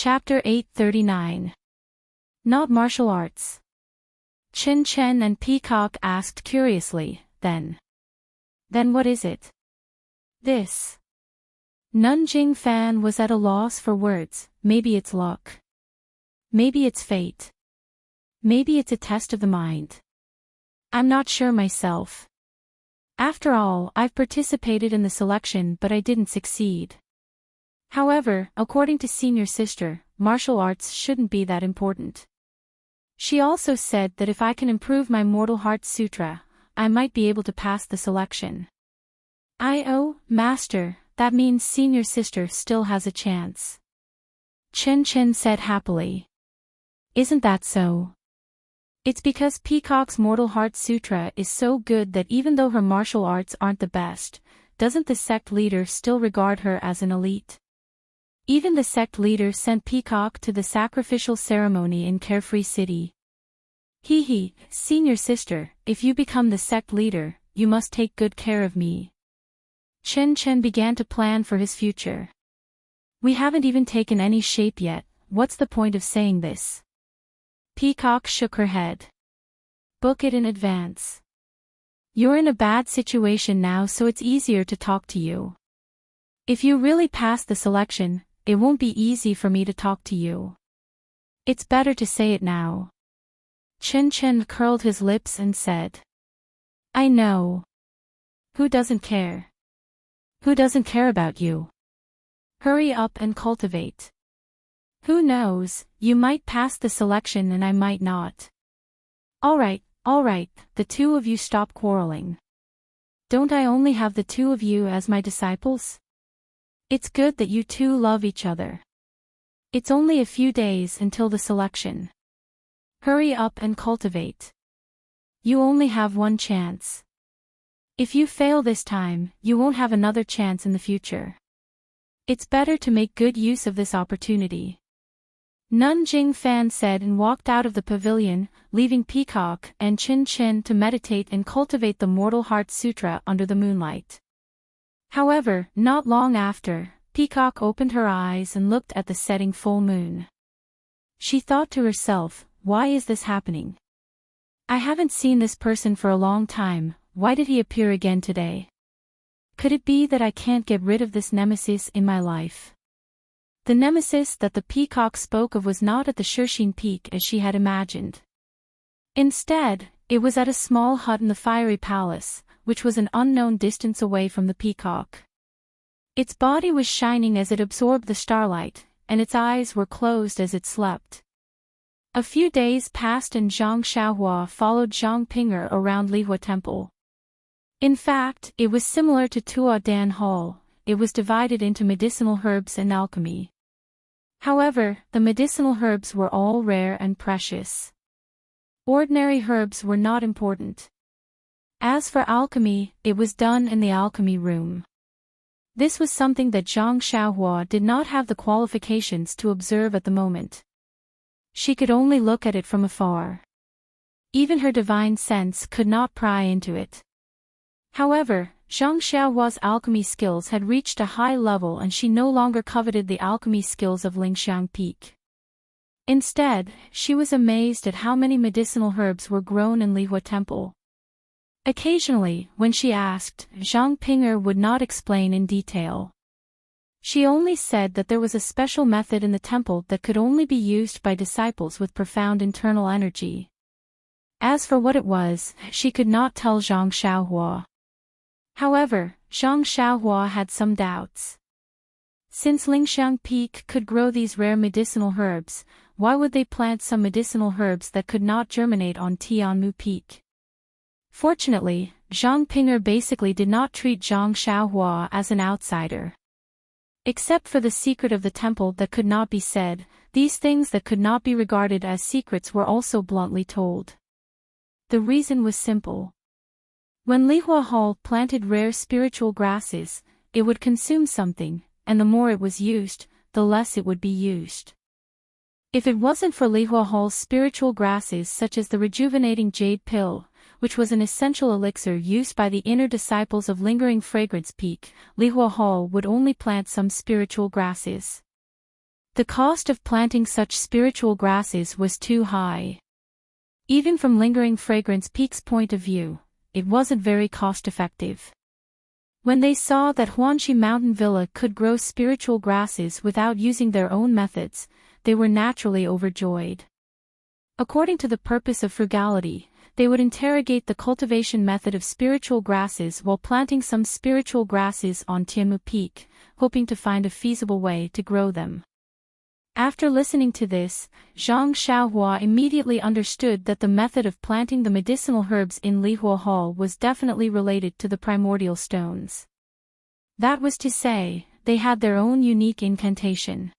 Chapter 839. Not martial arts. Chin Chen and Peacock asked curiously, Then what is it? This. Nanjing Fan was at a loss for words. Maybe it's luck. Maybe it's fate. Maybe it's a test of the mind. I'm not sure myself. After all, I've participated in the selection but I didn't succeed. However, according to senior sister, martial arts shouldn't be that important. She also said that if I can improve my Mortal Heart Sutra, I might be able to pass the selection. Master, that means senior sister still has a chance. Chen Chen said happily. Isn't that so? It's because Peacock's Mortal Heart Sutra is so good that even though her martial arts aren't the best, doesn't the sect leader still regard her as an elite? Even the sect leader sent Peacock to the sacrificial ceremony in Carefree City. Senior sister, if you become the sect leader, you must take good care of me. Chen Chen began to plan for his future. We haven't even taken any shape yet, what's the point of saying this? Peacock shook her head. Book it in advance. You're in a bad situation now, so it's easier to talk to you. If you really pass the selection, it won't be easy for me to talk to you. It's better to say it now. Chen Chen curled his lips and said. I know. Who doesn't care? Who doesn't care about you? Hurry up and cultivate. Who knows, you might pass the selection and I might not. Alright, the two of you stop quarreling. Don't I only have the two of you as my disciples? It's good that you two love each other. It's only a few days until the selection. Hurry up and cultivate. You only have one chance. If you fail this time, you won't have another chance in the future. It's better to make good use of this opportunity. Nanjing Fan said and walked out of the pavilion, leaving Peacock and Chin Chin to meditate and cultivate the Mortal Heart Sutra under the moonlight. However, not long after, Peacock opened her eyes and looked at the setting full moon. She thought to herself, why is this happening? I haven't seen this person for a long time, why did he appear again today? Could it be that I can't get rid of this nemesis in my life? The nemesis that the Peacock spoke of was not at the Shirshin Peak as she had imagined. Instead, it was at a small hut in the Fiery Palace, which was an unknown distance away from the Peacock. Its body was shining as it absorbed the starlight, and its eyes were closed as it slept. A few days passed and Zhang Xiaohua followed Zhang Ping'er around Lihua Temple. In fact, it was similar to Tua Dan Hall, it was divided into medicinal herbs and alchemy. However, the medicinal herbs were all rare and precious. Ordinary herbs were not important. As for alchemy, it was done in the alchemy room. This was something that Zhang Xiaohua did not have the qualifications to observe at the moment. She could only look at it from afar. Even her divine sense could not pry into it. However, Zhang Xiaohua's alchemy skills had reached a high level and she no longer coveted the alchemy skills of Lingxiang Peak. Instead, she was amazed at how many medicinal herbs were grown in Lihua Temple. Occasionally, when she asked, Zhang Ping'er would not explain in detail. She only said that there was a special method in the temple that could only be used by disciples with profound internal energy. As for what it was, she could not tell Zhang Xiaohua. However, Zhang Xiaohua had some doubts. Since Lingxiang Peak could grow these rare medicinal herbs, why would they plant some medicinal herbs that could not germinate on Tianmu Peak? Fortunately, Zhang Ping'er basically did not treat Zhang Xiaohua as an outsider. Except for the secret of the temple that could not be said, these things that could not be regarded as secrets were also bluntly told. The reason was simple. When Lihua Hall planted rare spiritual grasses, it would consume something, and the more it was used, the less it would be used. If it wasn't for Lihua Hall's spiritual grasses such as the rejuvenating jade pill, which was an essential elixir used by the inner disciples of Lingering Fragrance Peak, Lihua Hall would only plant some spiritual grasses. The cost of planting such spiritual grasses was too high. Even from Lingering Fragrance Peak's point of view, it wasn't very cost-effective. When they saw that Huanxi Mountain Villa could grow spiritual grasses without using their own methods, they were naturally overjoyed. According to the purpose of frugality, they would interrogate the cultivation method of spiritual grasses while planting some spiritual grasses on Tianmu Peak, hoping to find a feasible way to grow them. After listening to this, Zhang Xiaohua immediately understood that the method of planting the medicinal herbs in Lihua Hall was definitely related to the primordial stones. That was to say, they had their own unique incantation.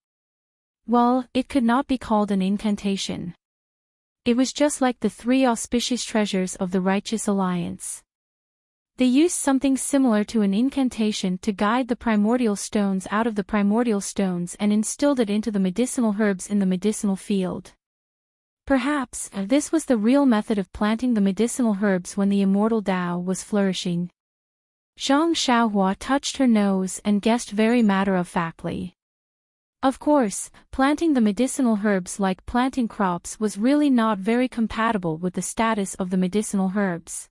Well, it could not be called an incantation. It was just like the 3 auspicious treasures of the Righteous Alliance. They used something similar to an incantation to guide the primordial stones out of the primordial stones and instilled it into the medicinal herbs in the medicinal field. Perhaps, this was the real method of planting the medicinal herbs when the immortal Tao was flourishing. Zhang Xiaohua touched her nose and guessed very matter-of-factly. Of course, planting the medicinal herbs like planting crops was really not very compatible with the status of the medicinal herbs.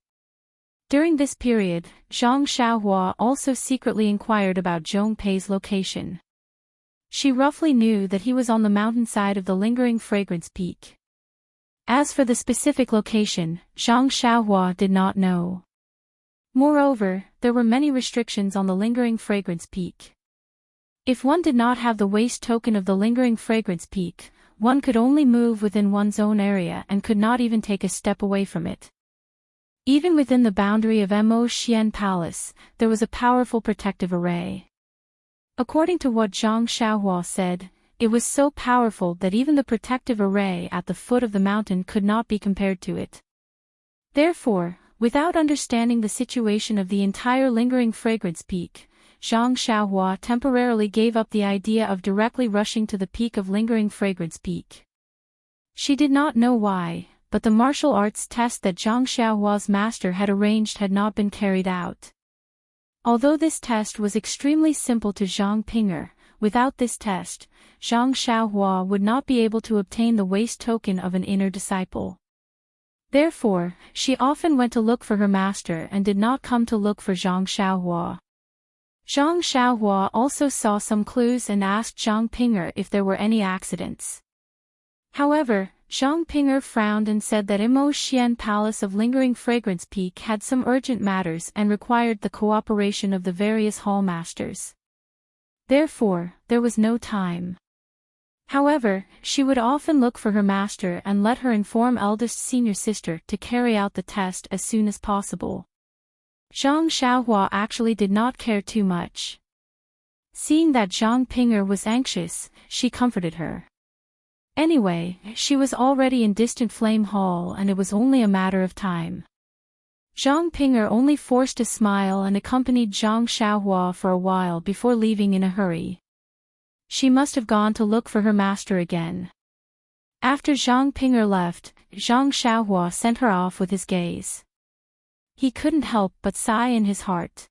During this period, Zhang Xiaohua also secretly inquired about Zhong Pei's location. She roughly knew that he was on the mountainside of the Lingering Fragrance Peak. As for the specific location, Zhang Xiaohua did not know. Moreover, there were many restrictions on the Lingering Fragrance Peak. If one did not have the waste token of the Lingering Fragrance Peak, one could only move within one's own area and could not even take a step away from it. Even within the boundary of Mo Xian Palace, there was a powerful protective array. According to what Zhang Xiaohua said, it was so powerful that even the protective array at the foot of the mountain could not be compared to it. Therefore, without understanding the situation of the entire Lingering Fragrance Peak, Zhang Xiaohua temporarily gave up the idea of directly rushing to the peak of Lingering Fragrance Peak. She did not know why, but the martial arts test that Zhang Xiaohua's master had arranged had not been carried out. Although this test was extremely simple to Zhang Ping'er, without this test, Zhang Xiaohua would not be able to obtain the waste token of an inner disciple. Therefore, she often went to look for her master and did not come to look for Zhang Xiaohua. Zhang Xiaohua also saw some clues and asked Zhang Ping'er if there were any accidents. However, Zhang Ping'er frowned and said that Mo Xian Palace of Lingering Fragrance Peak had some urgent matters and required the cooperation of the various hall masters. Therefore, there was no time. However, she would often look for her master and let her inform eldest senior sister to carry out the test as soon as possible. Zhang Xiaohua actually did not care too much. Seeing that Zhang Ping'er was anxious, she comforted her. Anyway, she was already in Distant Flame Hall and it was only a matter of time. Zhang Ping'er only forced a smile and accompanied Zhang Xiaohua for a while before leaving in a hurry. She must have gone to look for her master again. After Zhang Ping'er left, Zhang Xiaohua sent her off with his gaze. He couldn't help but sigh in his heart.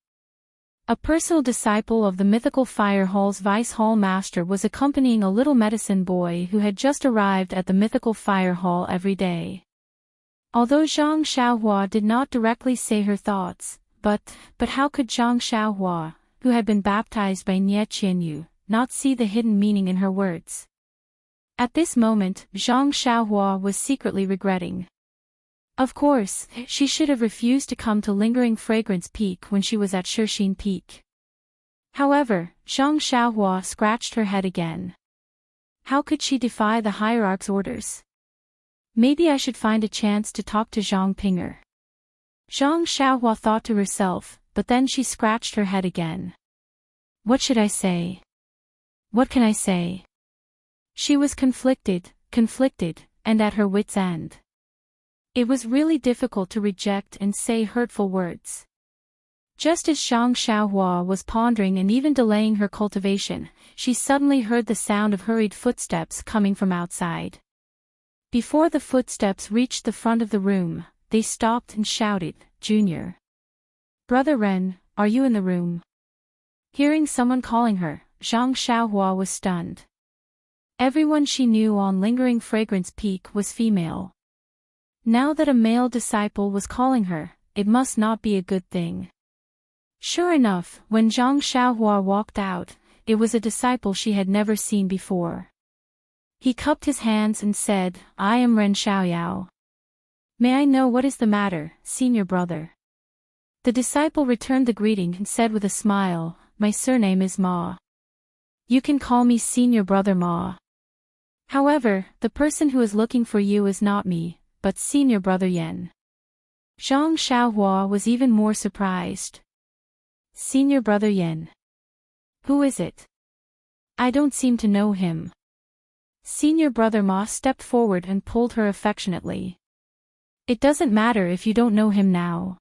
A personal disciple of the mythical Fire Hall's Vice Hall Master was accompanying a little medicine boy who had just arrived at the mythical Fire Hall every day. Although Zhang Xiaohua did not directly say her thoughts, but how could Zhang Xiaohua, who had been baptized by Nie Qianyu, not see the hidden meaning in her words? At this moment, Zhang Xiaohua was secretly regretting. Of course, she should have refused to come to Lingering Fragrance Peak when she was at Shixin Peak. However, Zhang Xiaohua scratched her head again. How could she defy the hierarch's orders? Maybe I should find a chance to talk to Zhang Ping'er. Zhang Xiaohua thought to herself, but then she scratched her head again. What should I say? What can I say? She was conflicted, and at her wit's end. It was really difficult to reject and say hurtful words. Just as Zhang Xiaohua was pondering and even delaying her cultivation, she suddenly heard the sound of hurried footsteps coming from outside. Before the footsteps reached the front of the room, they stopped and shouted, "Junior. Brother Ren, are you in the room?" Hearing someone calling her, Zhang Xiaohua was stunned. Everyone she knew on Lingering Fragrance Peak was female. Now that a male disciple was calling her, it must not be a good thing. Sure enough, when Zhang Xiaohua walked out, it was a disciple she had never seen before. He cupped his hands and said, "I am Ren Xiaoyao. May I know what is the matter, senior brother?" The disciple returned the greeting and said with a smile, "My surname is Ma. You can call me senior brother Ma. However, the person who is looking for you is not me, but senior brother Yan." Zhang Xiaohua was even more surprised. "Senior brother Yan? Who is it? I don't seem to know him." Senior brother Ma stepped forward and pulled her affectionately. "It doesn't matter if you don't know him now.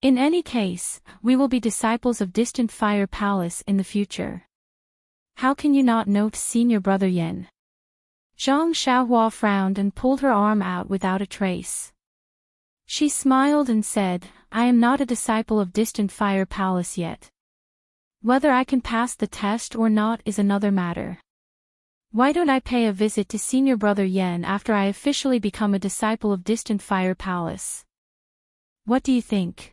In any case, we will be disciples of Distant Fire Palace in the future. How can you not know senior brother Yan?" Zhang Xiaohua frowned and pulled her arm out without a trace. She smiled and said, "I am not a disciple of Distant Fire Palace yet. Whether I can pass the test or not is another matter. Why don't I pay a visit to senior brother Yan after I officially become a disciple of Distant Fire Palace? What do you think?"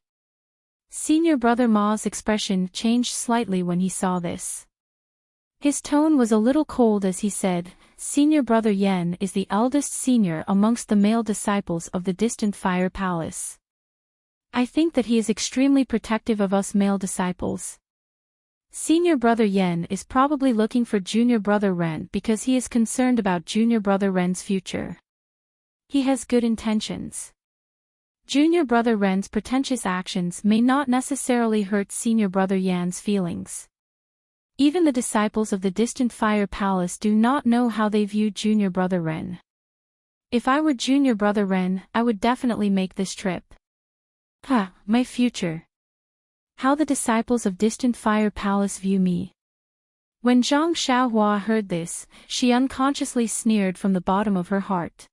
Senior brother Ma's expression changed slightly when he saw this. His tone was a little cold as he said, "Senior brother Yan is the eldest senior amongst the male disciples of the Distant Fire Palace. I think that he is extremely protective of us male disciples. Senior brother Yan is probably looking for junior brother Ren because he is concerned about junior brother Ren's future. He has good intentions. Junior brother Ren's pretentious actions may not necessarily hurt senior brother Yan's feelings. Even the disciples of the Distant Fire Palace do not know how they view junior brother Ren. If I were junior brother Ren, I would definitely make this trip. My future. How the disciples of Distant Fire Palace view me." When Zhang Xiaohua heard this, she unconsciously sneered from the bottom of her heart.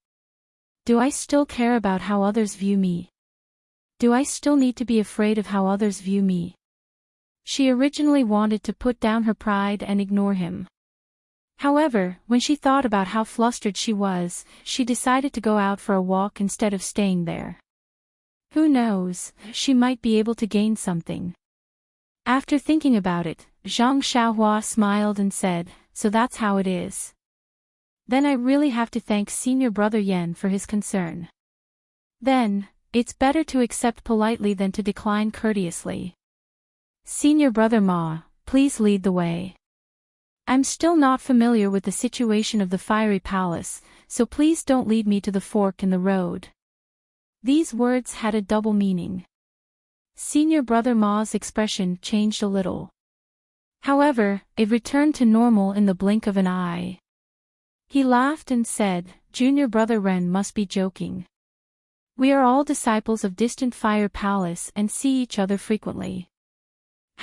Do I still care about how others view me? Do I still need to be afraid of how others view me? She originally wanted to put down her pride and ignore him. However, when she thought about how flustered she was, she decided to go out for a walk instead of staying there. Who knows, she might be able to gain something. After thinking about it, Zhang Xiaohua smiled and said, "So that's how it is. Then I really have to thank senior brother Yan for his concern. Then, it's better to accept politely than to decline courteously. Senior brother Ma, please lead the way. I'm still not familiar with the situation of the Fiery Palace, so please don't lead me to the fork in the road." These words had a double meaning. Senior brother Ma's expression changed a little. However, it returned to normal in the blink of an eye. He laughed and said, "Junior brother Ren must be joking. We are all disciples of Distant Fire Palace and see each other frequently.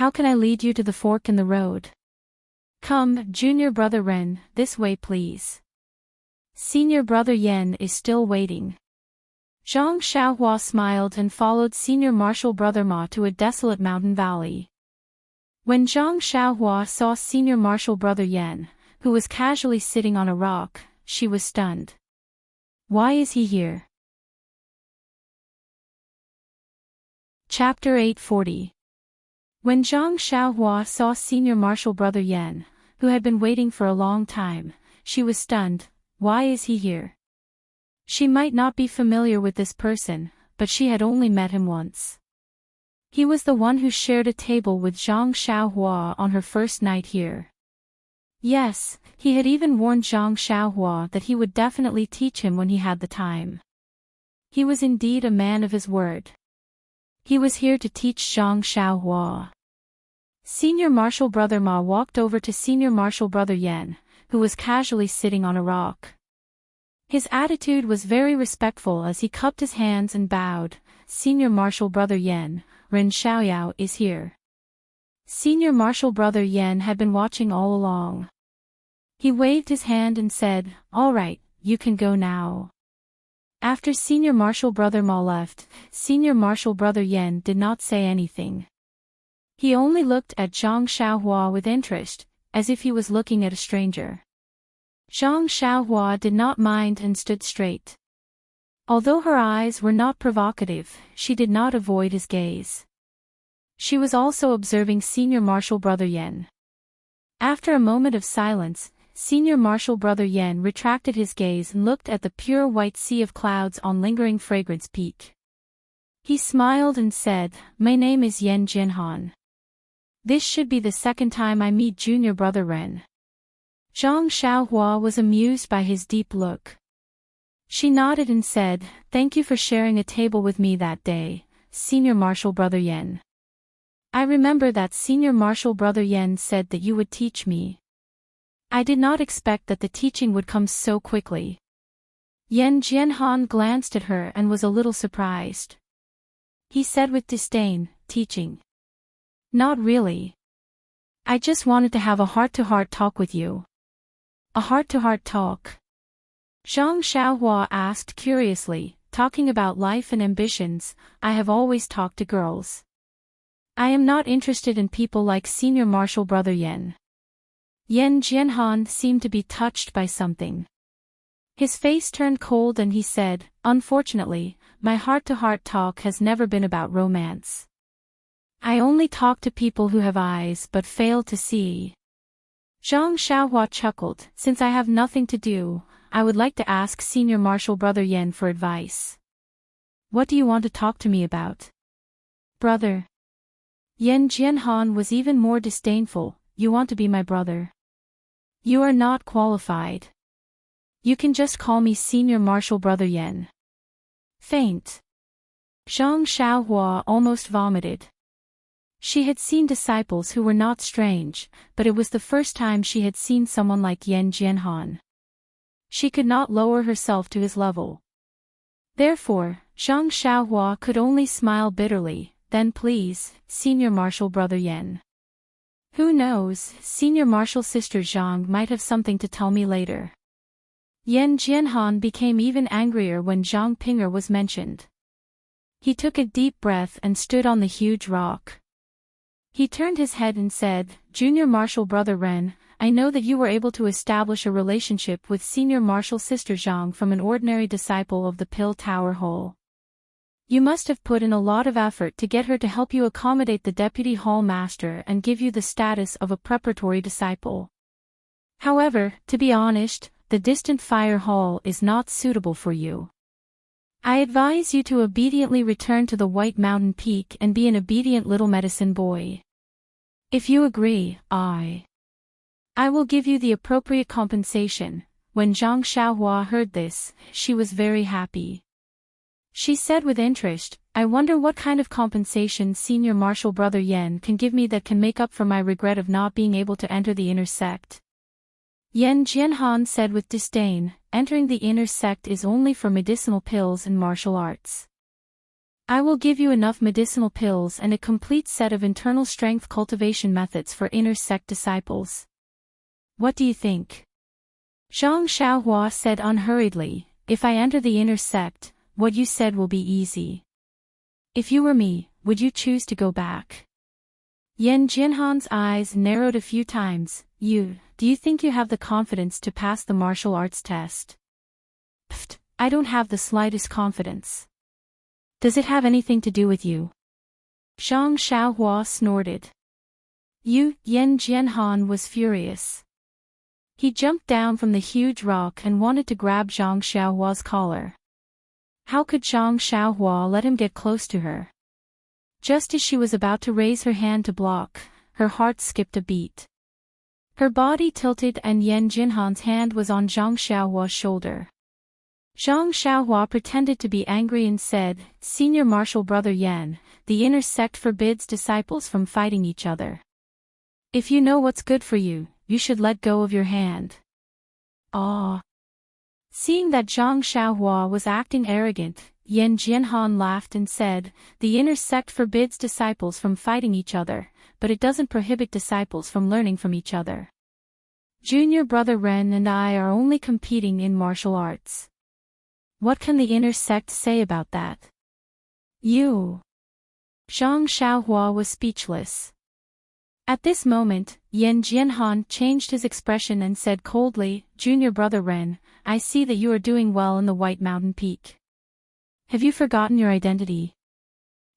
How can I lead you to the fork in the road? Come, junior brother Ren, this way please. Senior brother Yan is still waiting." Zhang Xiaohua smiled and followed senior martial brother Ma to a desolate mountain valley. When Zhang Xiaohua saw senior martial brother Yan, who was casually sitting on a rock, she was stunned. Why is he here? Chapter 840. When Zhang Xiaohua saw senior martial brother Yan, who had been waiting for a long time, she was stunned. Why is he here? She might not be familiar with this person, but she had only met him once. He was the one who shared a table with Zhang Xiaohua on her first night here. Yes, he had even warned Zhang Xiaohua that he would definitely teach him when he had the time. He was indeed a man of his word. He was here to teach Zhang Xiaohua. Senior martial brother Ma walked over to senior martial brother Yan, who was casually sitting on a rock. His attitude was very respectful as he cupped his hands and bowed. Senior martial brother Yan, Ren Xiaoyao is here. Senior martial brother Yan had been watching all along. He waved his hand and said, "All right, you can go now." After senior martial brother Ma left, senior martial brother Yan did not say anything. He only looked at Zhang Xiaohua with interest, as if he was looking at a stranger. Zhang Xiaohua did not mind and stood straight. Although her eyes were not provocative, she did not avoid his gaze. She was also observing Senior Marshal Brother Yan. After a moment of silence, Senior Marshal Brother Yan retracted his gaze and looked at the pure white sea of clouds on Lingering Fragrance Peak. He smiled and said, "My name is Yan Jianhan. This should be the second time I meet Junior Brother Ren." Zhang Xiaohua was amused by his deep look. She nodded and said, "Thank you for sharing a table with me that day, Senior Marshal Brother Yan. I remember that Senior Marshal Brother Yan said that you would teach me. I did not expect that the teaching would come so quickly." Yan Jianhan glanced at her and was a little surprised. He said with disdain, "Teaching? Not really. I just wanted to have a heart-to-heart talk with you." "A heart-to-heart talk?" Zhang Xiaohua asked curiously, "Talking about life and ambitions, I have always talked to girls. I am not interested in people like Senior Marshal Brother Yan." Yan Jianhan seemed to be touched by something. His face turned cold and he said, "Unfortunately, my heart-to-heart talk has never been about romance. I only talk to people who have eyes but fail to see." Zhang Xiaohua chuckled, "Since I have nothing to do, I would like to ask Senior Marshal Brother Yan for advice. What do you want to talk to me about?" "Brother." Yan Jianhan was even more disdainful, "You want to be my brother? You are not qualified. You can just call me Senior Marshal Brother Yan." Faint. Zhang Xiaohua almost vomited. She had seen disciples who were not strange, but it was the first time she had seen someone like Yan Jianhan. She could not lower herself to his level. Therefore, Zhang Xiaohua could only smile bitterly. "Then please, Senior Marshal Brother Yan. Who knows, Senior Marshal Sister Zhang might have something to tell me later." Yan Jianhan became even angrier when Zhang Pinger was mentioned. He took a deep breath and stood on the huge rock. He turned his head and said, "Junior Marshal Brother Ren, I know that you were able to establish a relationship with Senior Marshal Sister Zhang from an ordinary disciple of the Pill Tower Hall. You must have put in a lot of effort to get her to help you accommodate the Deputy Hall Master and give you the status of a preparatory disciple. However, to be honest, the distant Fire Hall is not suitable for you. I advise you to obediently return to the White Mountain Peak and be an obedient little medicine boy. If you agree, I will give you the appropriate compensation." When Zhang Xiaohua heard this, she was very happy. She said with interest, "I wonder what kind of compensation Senior Marshal Brother Yan can give me that can make up for my regret of not being able to enter the inner sect." Yan Jianhan said with disdain, "Entering the inner sect is only for medicinal pills and martial arts. I will give you enough medicinal pills and a complete set of internal strength cultivation methods for inner sect disciples. What do you think?" Zhang Xiaohua said unhurriedly, "If I enter the inner sect, what you said will be easy. If you were me, would you choose to go back?" Yan Jianhan's eyes narrowed a few times. Do you think you have the confidence to pass the martial arts test?" "Pfft, I don't have the slightest confidence." "Does it have anything to do with you?" Zhang Xiaohua snorted. Yan Jianhan was furious. He jumped down from the huge rock and wanted to grab Zhang Xiaohua's collar. How could Zhang Xiaohua let him get close to her? Just as she was about to raise her hand to block, her heart skipped a beat. Her body tilted and Yan Jianhan's hand was on Zhang Xiaohua's shoulder. Zhang Xiaohua pretended to be angry and said, "Senior Marshal Brother Yan, the inner sect forbids disciples from fighting each other. If you know what's good for you, you should let go of your hand." "Ah." Seeing that Zhang Xiaohua was acting arrogant, Yan Jianhan laughed and said, "The inner sect forbids disciples from fighting each other, but it doesn't prohibit disciples from learning from each other. Junior Brother Ren and I are only competing in martial arts. What can the inner sect say about that?" Zhang Xiaohua was speechless. At this moment, Yan Jianhan changed his expression and said coldly, "Junior brother Ren, I see that you are doing well in the White Mountain Peak. Have you forgotten your identity?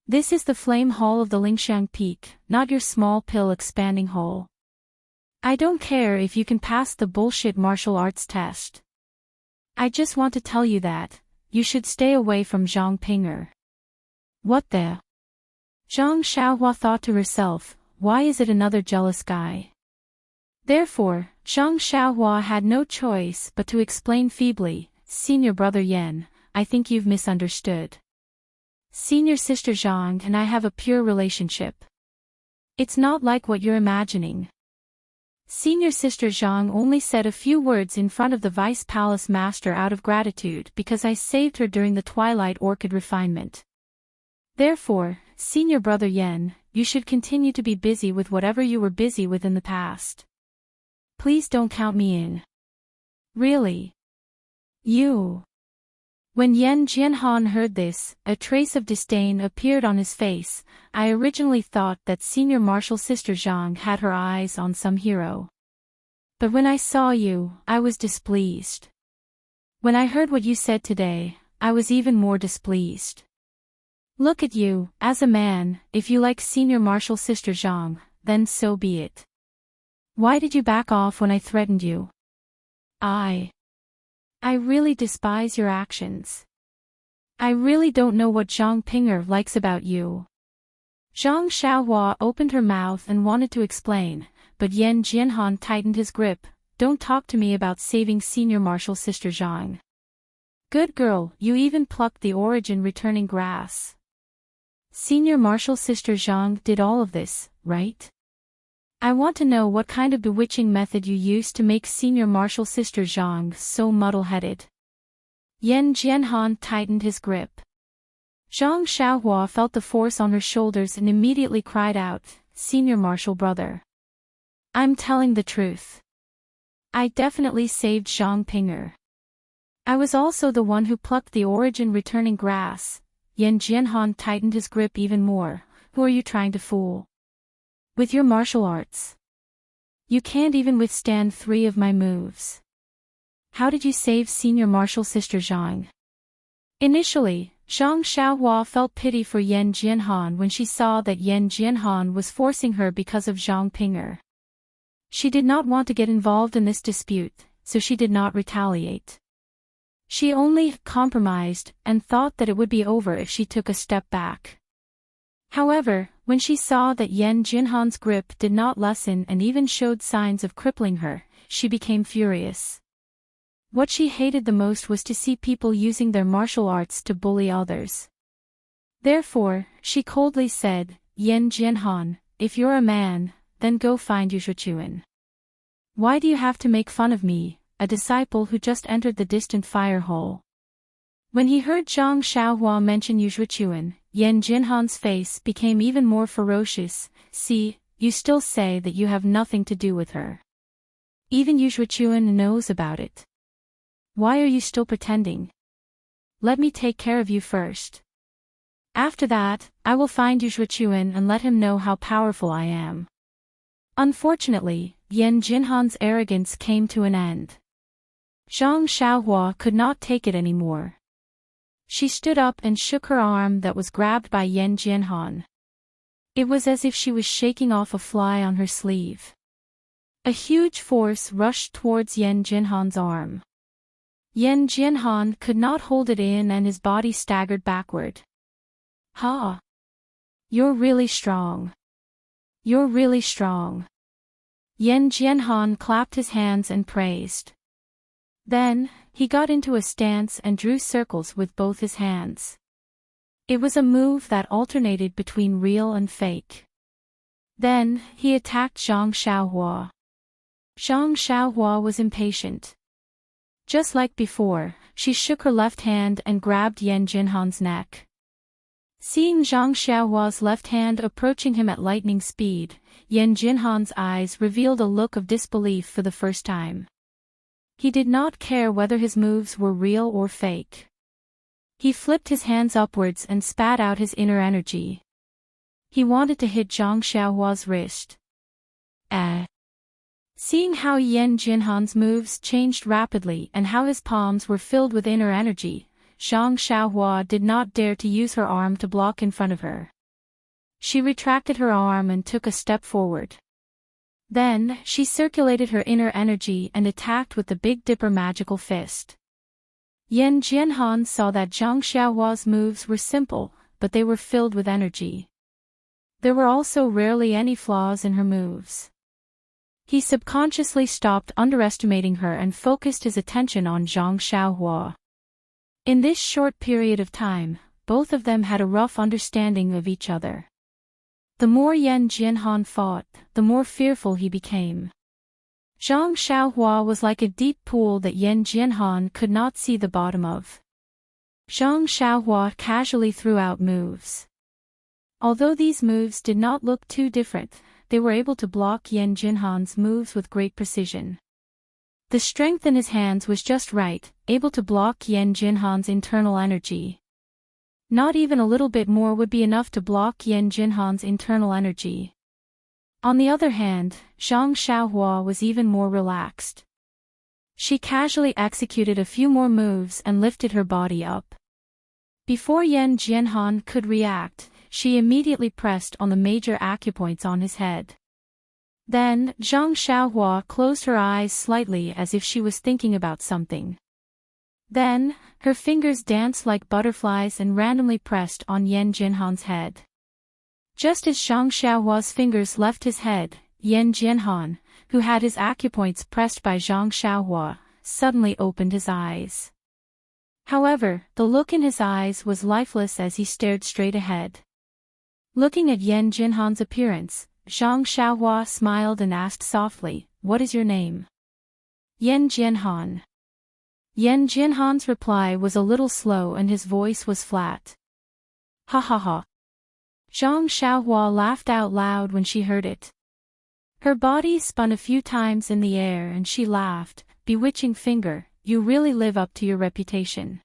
This is the flame hall of the Lingxiang Peak, not your small pill expanding hole. I don't care if you can pass the bullshit martial arts test. I just want to tell you that you should stay away from Zhang Pinger." What the? Zhang Xiaohua thought to herself, why is it another jealous guy? Therefore, Zhang Xiaohua had no choice but to explain feebly, "Senior brother Yan, I think you've misunderstood. Senior sister Zhang and I have a pure relationship. It's not like what you're imagining." Senior sister Zhang only said a few words in front of the Vice Palace Master out of gratitude because I saved her during the Twilight Orchid refinement. Therefore, senior brother Yan, you should continue to be busy with whatever you were busy with in the past. Please don't count me in. Really? You. When Yan Jianhan heard this, a trace of disdain appeared on his face. I originally thought that senior martial sister Zhang had her eyes on some hero. But when I saw you, I was displeased. When I heard what you said today, I was even more displeased. Look at you, as a man, if you like senior martial sister Zhang, then so be it. Why did you back off when I threatened you? I really despise your actions. I really don't know what Zhang Pinger likes about you. Zhang Xiaohua opened her mouth and wanted to explain, but Yan Jianhan tightened his grip. Don't talk to me about saving senior martial sister Zhang. Good girl, you even plucked the origin returning grass. Senior martial sister Zhang did all of this, right? I want to know what kind of bewitching method you used to make senior martial sister Zhang so muddle-headed. Yan Jianhan tightened his grip. Zhang Xiaohua felt the force on her shoulders and immediately cried out, "Senior martial brother. I'm telling the truth. I definitely saved Zhang Pinger. I was also the one who plucked the origin returning grass." Yan Jianhan tightened his grip even more. Who are you trying to fool? With your martial arts. You can't even withstand 3 of my moves. How did you save senior martial sister Zhang? Initially, Zhang Xiaohua felt pity for Yan Jianhan when she saw that Yan Jianhan was forcing her because of Zhang Pinger. She did not want to get involved in this dispute, so she did not retaliate. She only compromised and thought that it would be over if she took a step back. However, when she saw that Yan Jianhan's grip did not lessen and even showed signs of crippling her, she became furious. What she hated the most was to see people using their martial arts to bully others. Therefore, she coldly said, "Yan Jianhan, if you're a man, then go find Yu Shuchuan. Why do you have to make fun of me, a disciple who just entered the distant fire hole?" When he heard Zhang Xiaohua mention Yu Shuchuan, Yan Jianhan's face became even more ferocious. "See, you still say that you have nothing to do with her. Even Yu Shuchuan knows about it. Why are you still pretending? Let me take care of you first. After that, I will find Yu Shuchuan and let him know how powerful I am." Unfortunately, Yan Jianhan's arrogance came to an end. Zhang Xiaohua could not take it anymore. She stood up and shook her arm that was grabbed by Yan Jianhan. It was as if she was shaking off a fly on her sleeve. A huge force rushed towards Yan Jianhan's arm. Yan Jianhan could not hold it in and his body staggered backward. "Ha! You're really strong. You're really strong." Yan Jianhan clapped his hands and praised. Then, he got into a stance and drew circles with both his hands. It was a move that alternated between real and fake. Then, he attacked Zhang Xiaohua. Zhang Xiaohua was impatient. Just like before, she shook her left hand and grabbed Yan Jianhan's neck. Seeing Zhang Xiaohua's left hand approaching him at lightning speed, Yan Jianhan's eyes revealed a look of disbelief for the first time. He did not care whether his moves were real or fake. He flipped his hands upwards and spat out his inner energy. He wanted to hit Zhang Xiaohua's wrist. Seeing how Yen Jinhan's moves changed rapidly and how his palms were filled with inner energy, Zhang Xiaohua did not dare to use her arm to block in front of her. She retracted her arm and took a step forward. Then, she circulated her inner energy and attacked with the Big Dipper magical fist. Yen Jinhan saw that Zhang Xiaohua's moves were simple, but they were filled with energy. There were also rarely any flaws in her moves. He subconsciously stopped underestimating her and focused his attention on Zhang Xiaohua. In this short period of time, both of them had a rough understanding of each other. The more Yen Jinhan fought, the more fearful he became. Zhang Xiaohua was like a deep pool that Yen Jinhan could not see the bottom of. Zhang Xiaohua casually threw out moves. Although these moves did not look too different, they were able to block Yen Jinhan's moves with great precision. The strength in his hands was just right, able to block Yen Jinhan's internal energy. Not even a little bit more would be enough to block Yen Jinhan's internal energy. On the other hand, Zhang Xiaohua was even more relaxed. She casually executed a few more moves and lifted her body up. Before Yen Jinhan could react, she immediately pressed on the major acupoints on his head. Then, Zhang Xiaohua closed her eyes slightly as if she was thinking about something. Then, her fingers danced like butterflies and randomly pressed on Yen Jinhan's head. Just as Zhang Xiaohua's fingers left his head, Yen Jinhan, who had his acupoints pressed by Zhang Xiaohua, suddenly opened his eyes. However, the look in his eyes was lifeless as he stared straight ahead. Looking at Yen Jinhan's appearance, Zhang Xiaohua smiled and asked softly, "What is your name?" "Yen Jinhan." Yen Jinhan's reply was a little slow and his voice was flat. "Ha ha ha." Zhang Xiaohua laughed out loud when she heard it. Her body spun a few times in the air and she laughed, "Bewitching finger, you really live up to your reputation."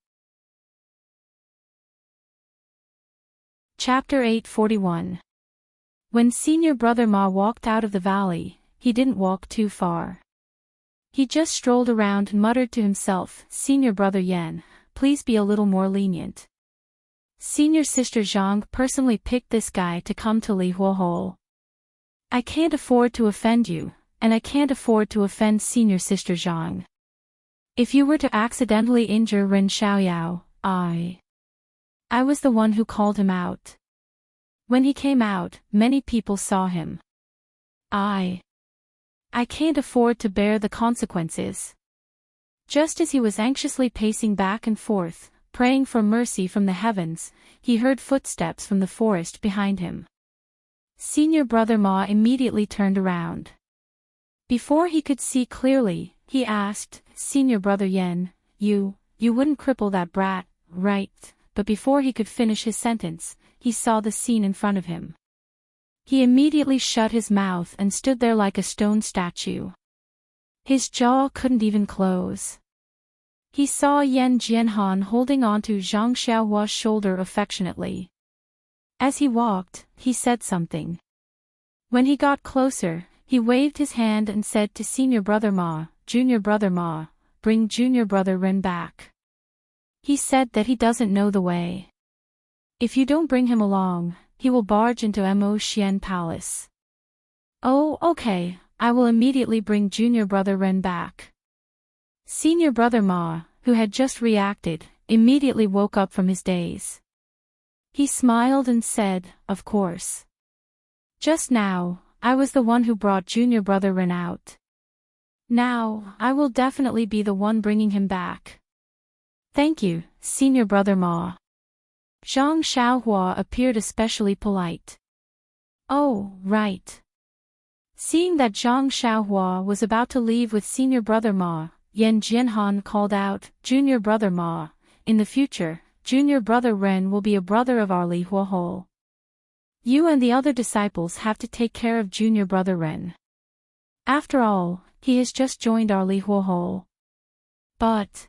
Chapter 841. When Senior Brother Ma walked out of the valley, he didn't walk too far. He just strolled around and muttered to himself, "Senior Brother Yen, please be a little more lenient. Senior Sister Zhang personally picked this guy to come to Li Huo. I can't afford to offend you, and I can't afford to offend Senior Sister Zhang. If you were to accidentally injure Ren Xiaoyao, I was the one who called him out. When he came out, many people saw him. I can't afford to bear the consequences." Just as he was anxiously pacing back and forth, praying for mercy from the heavens, he heard footsteps from the forest behind him. Senior Brother Ma immediately turned around. Before he could see clearly, he asked, "Senior Brother Yen, you wouldn't cripple that brat, right?" But before he could finish his sentence, he saw the scene in front of him. He immediately shut his mouth and stood there like a stone statue. His jaw couldn't even close. He saw Yen Jinhan holding onto Zhang Xiaohua's shoulder affectionately. As he walked, he said something. When he got closer, he waved his hand and said to Senior Brother Ma, "Junior Brother Ma, bring Junior Brother Ren back. He said that he doesn't know the way. If you don't bring him along, he will barge into Mo Xian Palace." "Oh, okay, I will immediately bring Junior Brother Ren back." Senior Brother Ma, who had just reacted, immediately woke up from his daze. He smiled and said, "Of course. Just now, I was the one who brought Junior Brother Ren out. Now, I will definitely be the one bringing him back." "Thank you, Senior Brother Ma." Zhang Xiaohua appeared especially polite. "Oh, right." Seeing that Zhang Xiaohua was about to leave with Senior Brother Ma, Yen Jinhan called out, "Junior Brother Ma, in the future, Junior Brother Ren will be a brother of our Li Huo. You and the other disciples have to take care of Junior Brother Ren. After all, he has just joined our Li Huo." But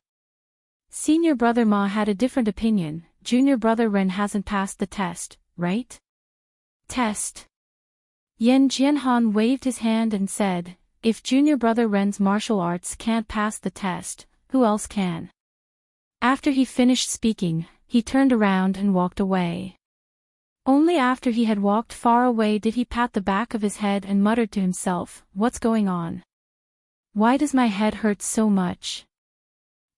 Senior Brother Ma had a different opinion. "Junior Brother Ren hasn't passed the test, right?" "Test?" Yan Jianhan waved his hand and said, "If junior brother Ren's martial arts can't pass the test, who else can?" After he finished speaking, he turned around and walked away. Only after he had walked far away did he pat the back of his head and muttered to himself, "What's going on? Why does my head hurt so much?"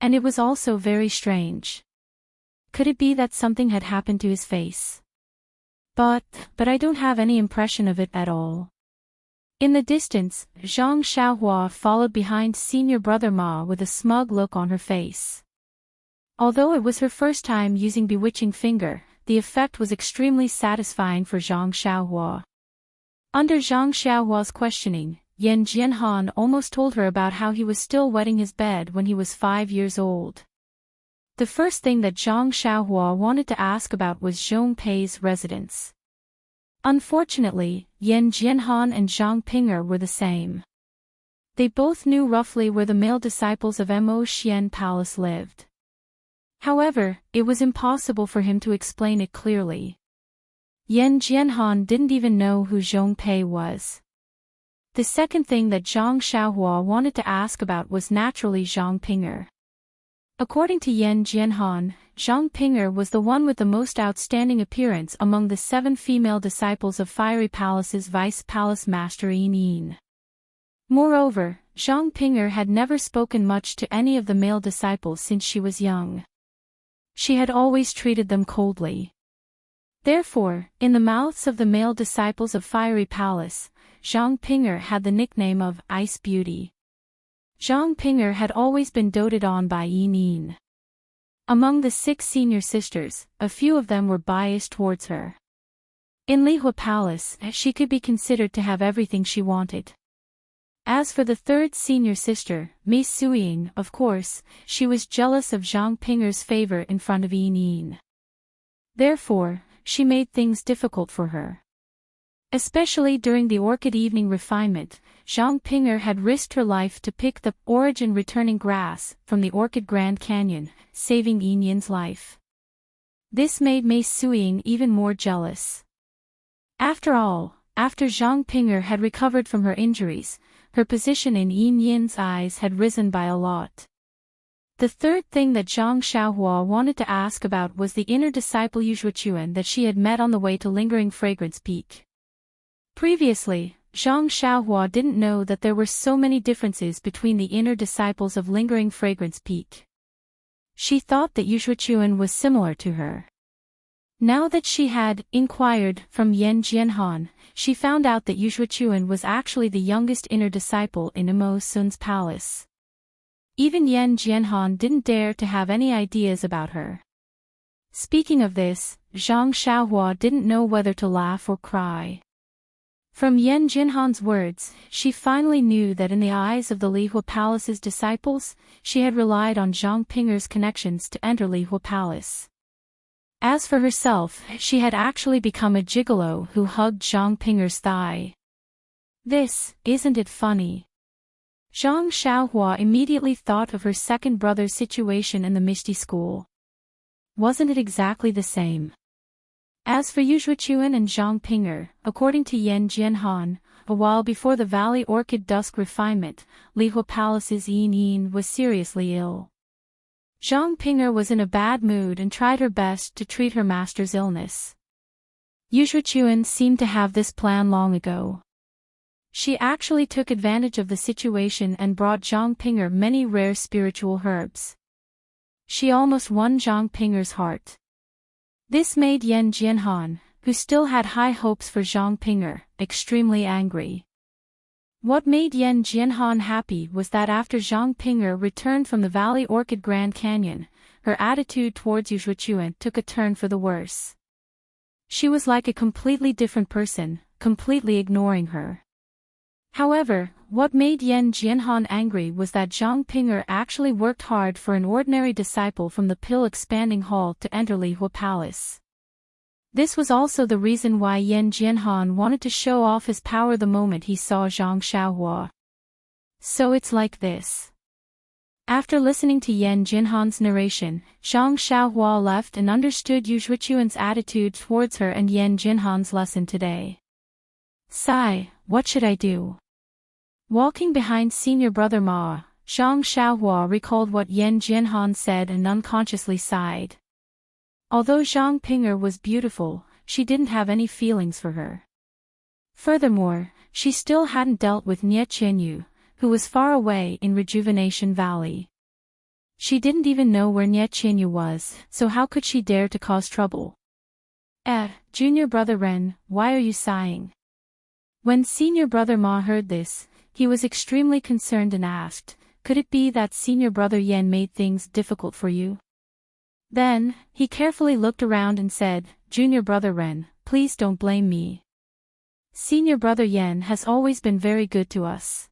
And it was also very strange. Could it be that something had happened to his face? But I don't have any impression of it at all. In the distance, Zhang Xiaohua followed behind senior brother Ma with a smug look on her face. Although it was her first time using Bewitching Finger, the effect was extremely satisfying for Zhang Xiaohua. Under Zhang Xiaohua's questioning, Yan Jianhan almost told her about how he was still wetting his bed when he was 5 years old. The first thing that Zhang Xiaohua wanted to ask about was Zhong Pei's residence. Unfortunately, Yan Jianhan and Zhang Pinger were the same. They both knew roughly where the male disciples of Mo Xian Palace lived. However, it was impossible for him to explain it clearly. Yan Jianhan didn't even know who Zhong Pei was. The second thing that Zhang Xiaohua wanted to ask about was naturally Zhang Pinger. According to Yan Jianhan, Zhang Pinger was the one with the most outstanding appearance among the 7 female disciples of Fiery Palace's Vice Palace Master Yin Yin. Moreover, Zhang Pinger had never spoken much to any of the male disciples since she was young. She had always treated them coldly. Therefore, in the mouths of the male disciples of Fiery Palace, Zhang Pinger had the nickname of Ice Beauty. Zhang Pinger had always been doted on by Yin Yin. Among the 6 senior sisters, a few of them were biased towards her. In Lihua Palace, she could be considered to have everything she wanted. As for the third senior sister, Mei Suiying, of course, she was jealous of Zhang Pinger's favor in front of Yin Yin. Therefore, she made things difficult for her. Especially during the orchid evening refinement, Zhang Pinger had risked her life to pick the origin returning grass from the orchid Grand Canyon, saving Yin Yin's life. This made Mei Suiying even more jealous. After all, after Zhang Pinger had recovered from her injuries, her position in Yin Yin's eyes had risen by a lot. The third thing that Zhang Xiaohua wanted to ask about was the inner disciple Yuzhuachuan that she had met on the way to Lingering Fragrance Peak. Previously, Zhang Xiaohua didn't know that there were so many differences between the inner disciples of Lingering Fragrance Peak. She thought that Yuzhuachuan was similar to her. Now that she had inquired from Yan Jianhan, she found out that Yuzhuachuan was actually the youngest inner disciple in Mo Sun's palace. Even Yan Jianhan didn't dare to have any ideas about her. Speaking of this, Zhang Xiaohua didn't know whether to laugh or cry. From Yan Jianhan's words, she finally knew that in the eyes of the Lihua Palace's disciples, she had relied on Zhang Pinger's connections to enter Lihua Palace. As for herself, she had actually become a gigolo who hugged Zhang Pinger's thigh. This, isn't it funny? Zhang Xiaohua immediately thought of her second brother's situation in the Misty School. Wasn't it exactly the same? As for Yuzhuachuan and Zhang Pinger, according to Yan Jianhan, a while before the Valley Orchid Dusk refinement, Lihua Palace's Yin Yin was seriously ill. Zhang Pinger was in a bad mood and tried her best to treat her master's illness. Yuzhuachuan seemed to have this plan long ago. She actually took advantage of the situation and brought Zhang Pinger many rare spiritual herbs. She almost won Zhang Pinger's heart. This made Yan Jianhan, who still had high hopes for Zhang Pinger, extremely angry. What made Yan Jianhan happy was that after Zhang Pinger returned from the Valley Orchid Grand Canyon, her attitude towards Yuzhuachuan took a turn for the worse. She was like a completely different person, completely ignoring her. However, what made Yan Jianhan angry was that Zhang Pinger actually worked hard for an ordinary disciple from the Pill Expanding Hall to enter Lihua Palace. This was also the reason why Yan Jianhan wanted to show off his power the moment he saw Zhang Xiaohua. So it's like this. After listening to Yan Jianhan's narration, Zhang Xiaohua left and understood Yuzhuachuan's attitude towards her and Yan Jianhan's lesson today. Sigh, what should I do? Walking behind senior brother Ma, Zhang Xiaohua recalled what Yan Jianhan said and unconsciously sighed. Although Zhang Ping'er was beautiful, she didn't have any feelings for her. Furthermore, she still hadn't dealt with Nie Qianyu, who was far away in Rejuvenation Valley. She didn't even know where Nie Qianyu was, so how could she dare to cause trouble? Junior brother Ren, why are you sighing? When senior brother Ma heard this, he was extremely concerned and asked, could it be that senior brother Yan made things difficult for you? Then, he carefully looked around and said, Junior brother Ren, please don't blame me. Senior brother Yan has always been very good to us.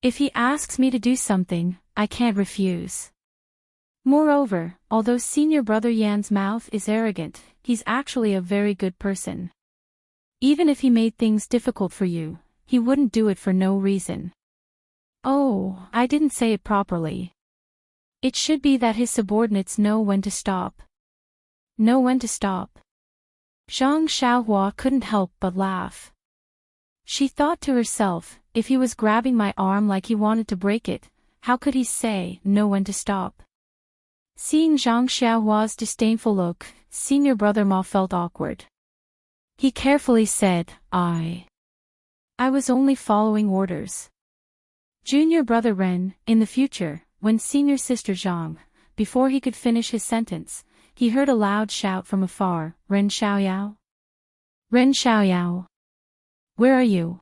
If he asks me to do something, I can't refuse. Moreover, although senior brother Yan's mouth is arrogant, he's actually a very good person. Even if he made things difficult for you, he wouldn't do it for no reason. Oh, I didn't say it properly. It should be that his subordinates know when to stop. Know when to stop. Zhang Xiaohua couldn't help but laugh. She thought to herself, if he was grabbing my arm like he wanted to break it, how could he say, know when to stop? Seeing Zhang Xiaohua's disdainful look, senior brother Ma felt awkward. He carefully said, I was only following orders. Junior brother Ren, in the future, when senior sister Zhang, before he could finish his sentence, he heard a loud shout from afar, Ren Xiaoyao? Ren Xiaoyao? Where are you?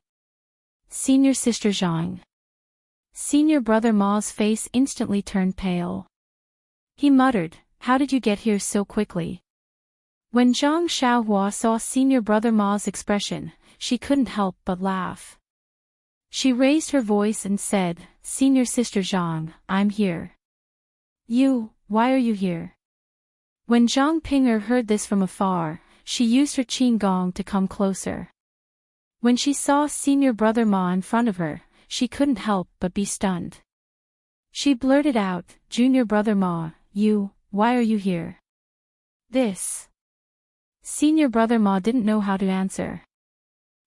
Senior sister Zhang. Senior brother Ma's face instantly turned pale. He muttered, how did you get here so quickly? When Zhang Xiaohua saw senior brother Ma's expression, she couldn't help but laugh. She raised her voice and said, Senior sister Zhang, I'm here. Why are you here? When Zhang Ping'er heard this from afar, she used her qin gong to come closer. When she saw senior brother Ma in front of her, she couldn't help but be stunned. She blurted out, Junior brother Ma, why are you here? This. Senior brother Ma didn't know how to answer.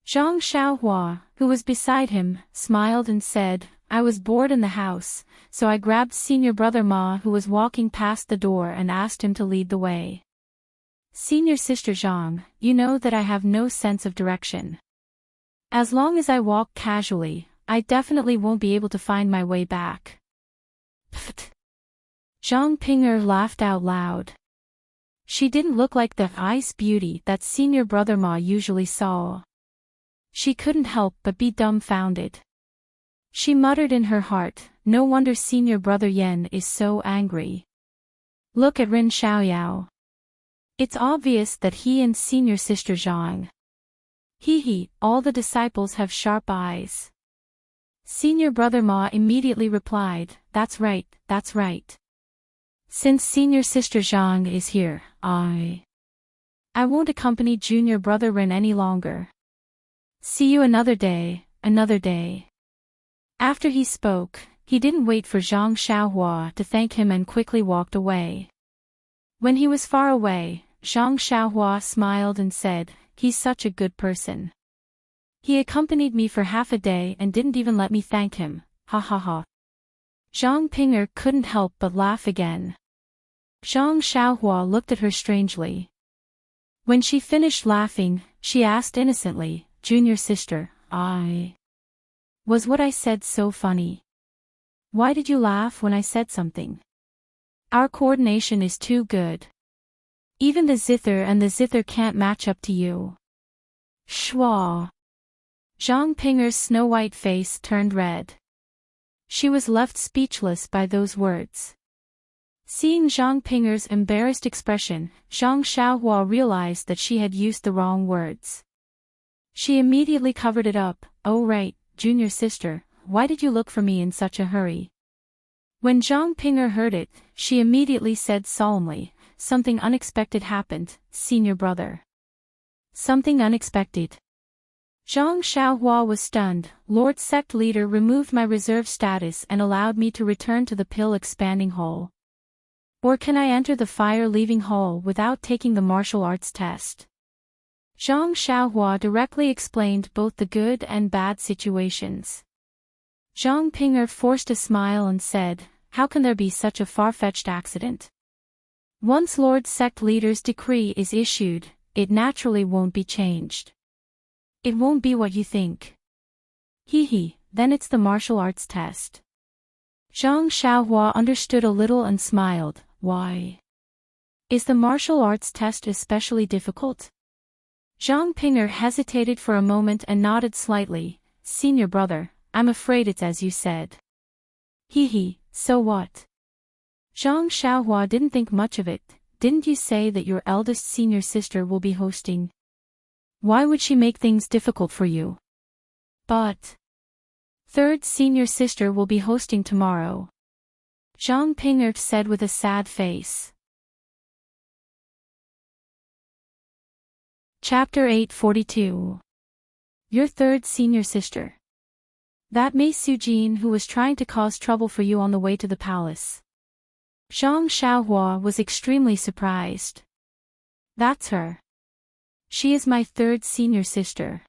Zhang Xiaohua, who was beside him, smiled and said, I was bored in the house, so I grabbed senior brother Ma who was walking past the door and asked him to lead the way. Senior sister Zhang, you know that I have no sense of direction. As long as I walk casually, I definitely won't be able to find my way back. Pfft. Zhang Ping'er laughed out loud. She didn't look like the ice beauty that senior brother Ma usually saw. She couldn't help but be dumbfounded. She muttered in her heart, no wonder senior brother Yan is so angry. Look at Ren Xiaoyao. It's obvious that he and senior sister Zhang. All the disciples have sharp eyes. Senior brother Ma immediately replied, that's right, that's right. Since senior sister Zhang is here, I won't accompany junior brother Ren any longer. See you another day, another day. After he spoke, he didn't wait for Zhang Xiaohua to thank him and quickly walked away. When he was far away, Zhang Xiaohua smiled and said, he's such a good person. He accompanied me for half a day and didn't even let me thank him, ha ha ha. Zhang Ping'er couldn't help but laugh again. Zhang Xiaohua looked at her strangely. When she finished laughing, she asked innocently, Junior sister, was what I said so funny? Why did you laugh when I said something? Our coordination is too good. Even the zither and the zither can't match up to you. Schwa. Zhang Ping'er's snow-white face turned red. She was left speechless by those words. Seeing Zhang Ping'er's embarrassed expression, Zhang Xiaohua realized that she had used the wrong words. She immediately covered it up, oh right, junior sister, why did you look for me in such a hurry? When Zhang Ping'er heard it, she immediately said solemnly, something unexpected happened, senior brother. Something unexpected. Zhang Xiaohua was stunned. Lord Sect Leader removed my reserve status and allowed me to return to the pill expanding hall. Or can I enter the fire leaving hall without taking the martial arts test? Zhang Xiaohua directly explained both the good and bad situations. Zhang Ping'er forced a smile and said, "How can there be such a far-fetched accident? Once Lord Sect Leader's decree is issued, it naturally won't be changed. It won't be what you think." Then it's the martial arts test. Zhang Xiaohua understood a little and smiled. Why? Is the martial arts test especially difficult? Zhang Ping'er hesitated for a moment and nodded slightly. Senior brother, I'm afraid it's as you said. So what? Zhang Xiaohua didn't think much of it. Didn't you say that your eldest senior sister will be hosting? Why would she make things difficult for you? But third senior sister will be hosting tomorrow, Zhang Ping'er said with a sad face. Chapter 842. Your third senior sister. That Mei Sujin who was trying to cause trouble for you on the way to the palace. Zhang Xiaohua was extremely surprised. That's her. She is my third senior sister.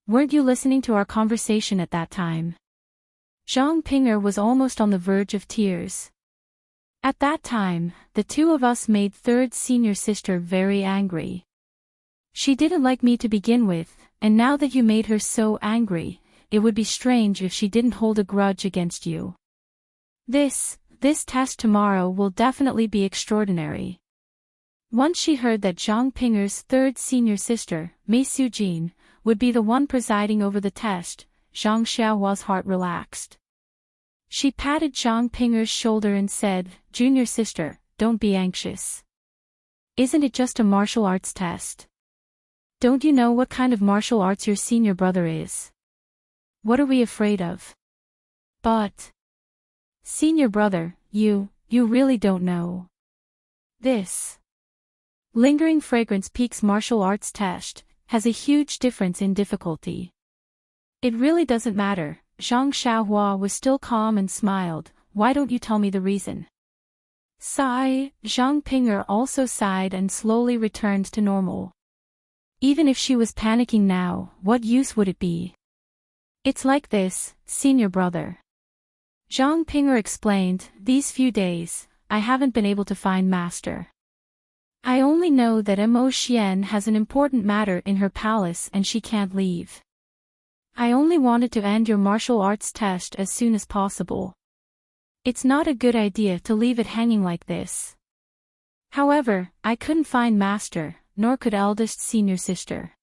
Weren't you listening to our conversation at that time? Zhang Ping'er was almost on the verge of tears. At that time, the two of us made third senior sister very angry. She didn't like me to begin with, and now that you made her so angry, it would be strange if she didn't hold a grudge against you. This test tomorrow will definitely be extraordinary. Once she heard that Zhang Ping'er's third senior sister, Mei Sujin, would be the one presiding over the test, Zhang Xiaohua's heart relaxed. She patted Zhang Ping'er's shoulder and said, "Junior sister, don't be anxious. Isn't it just a martial arts test? Don't you know what kind of martial arts your senior brother is? What are we afraid of?" But senior brother, you really don't know. This Lingering Fragrance Peak's martial arts test has a huge difference in difficulty. It really doesn't matter. Zhang Xiaohua was still calm and smiled. Why don't you tell me the reason? Sigh. Zhang Ping'er also sighed and slowly returned to normal. Even if she was panicking now, what use would it be? It's like this, senior brother. Zhang Ping'er explained, these few days, I haven't been able to find master. I only know that Mo Xian has an important matter in her palace and she can't leave. I only wanted to end your martial arts test as soon as possible. It's not a good idea to leave it hanging like this. However, I couldn't find master, nor could eldest senior sister.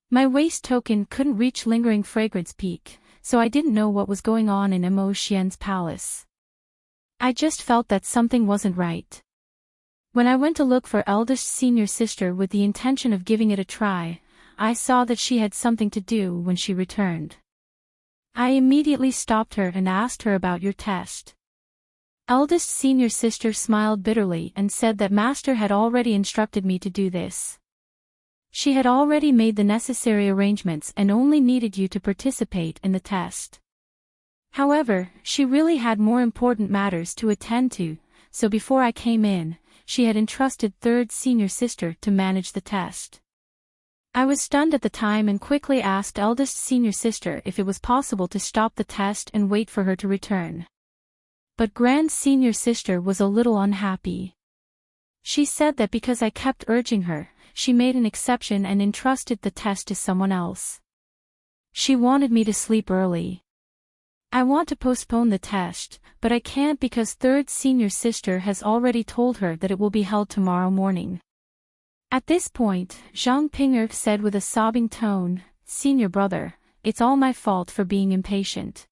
My waist token couldn't reach Lingering Fragrance Peak, so I didn't know what was going on in Mo Xian's palace. I just felt that something wasn't right. When I went to look for eldest senior sister with the intention of giving it a try, I saw that she had something to do when she returned. I immediately stopped her and asked her about your test. Eldest senior sister smiled bitterly and said that master had already instructed me to do this. She had already made the necessary arrangements and only needed you to participate in the test. However, she really had more important matters to attend to, so before I came in, she had entrusted third senior sister to manage the test. I was stunned at the time and quickly asked eldest senior sister if it was possible to stop the test and wait for her to return. But grand senior sister was a little unhappy. She said that because I kept urging her, she made an exception and entrusted the test to someone else. She wanted me to sleep early. I want to postpone the test, but I can't because third senior sister has already told her that it will be held tomorrow morning. At this point, Zhang Ping'er said with a sobbing tone, senior brother, it's all my fault for being impatient.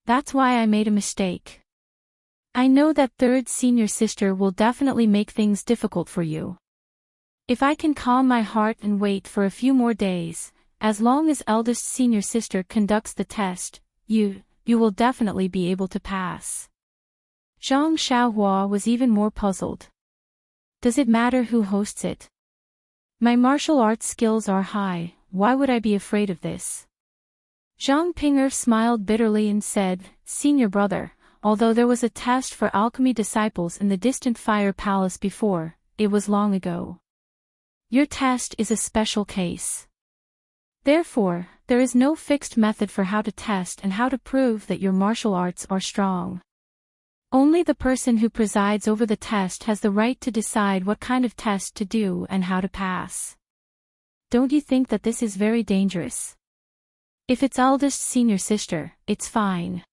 That's why I made a mistake. I know that third senior sister will definitely make things difficult for you. If I can calm my heart and wait for a few more days, as long as eldest senior sister conducts the test, you will definitely be able to pass. Zhang Xiaohua was even more puzzled. Does it matter who hosts it? My martial arts skills are high, why would I be afraid of this? Zhang Ping'er smiled bitterly and said, senior brother, although there was a test for alchemy disciples in the distant fire palace before, it was long ago. Your test is a special case. Therefore, there is no fixed method for how to test and how to prove that your martial arts are strong. Only the person who presides over the test has the right to decide what kind of test to do and how to pass. Don't you think that this is very dangerous? If it's eldest senior sister, it's fine.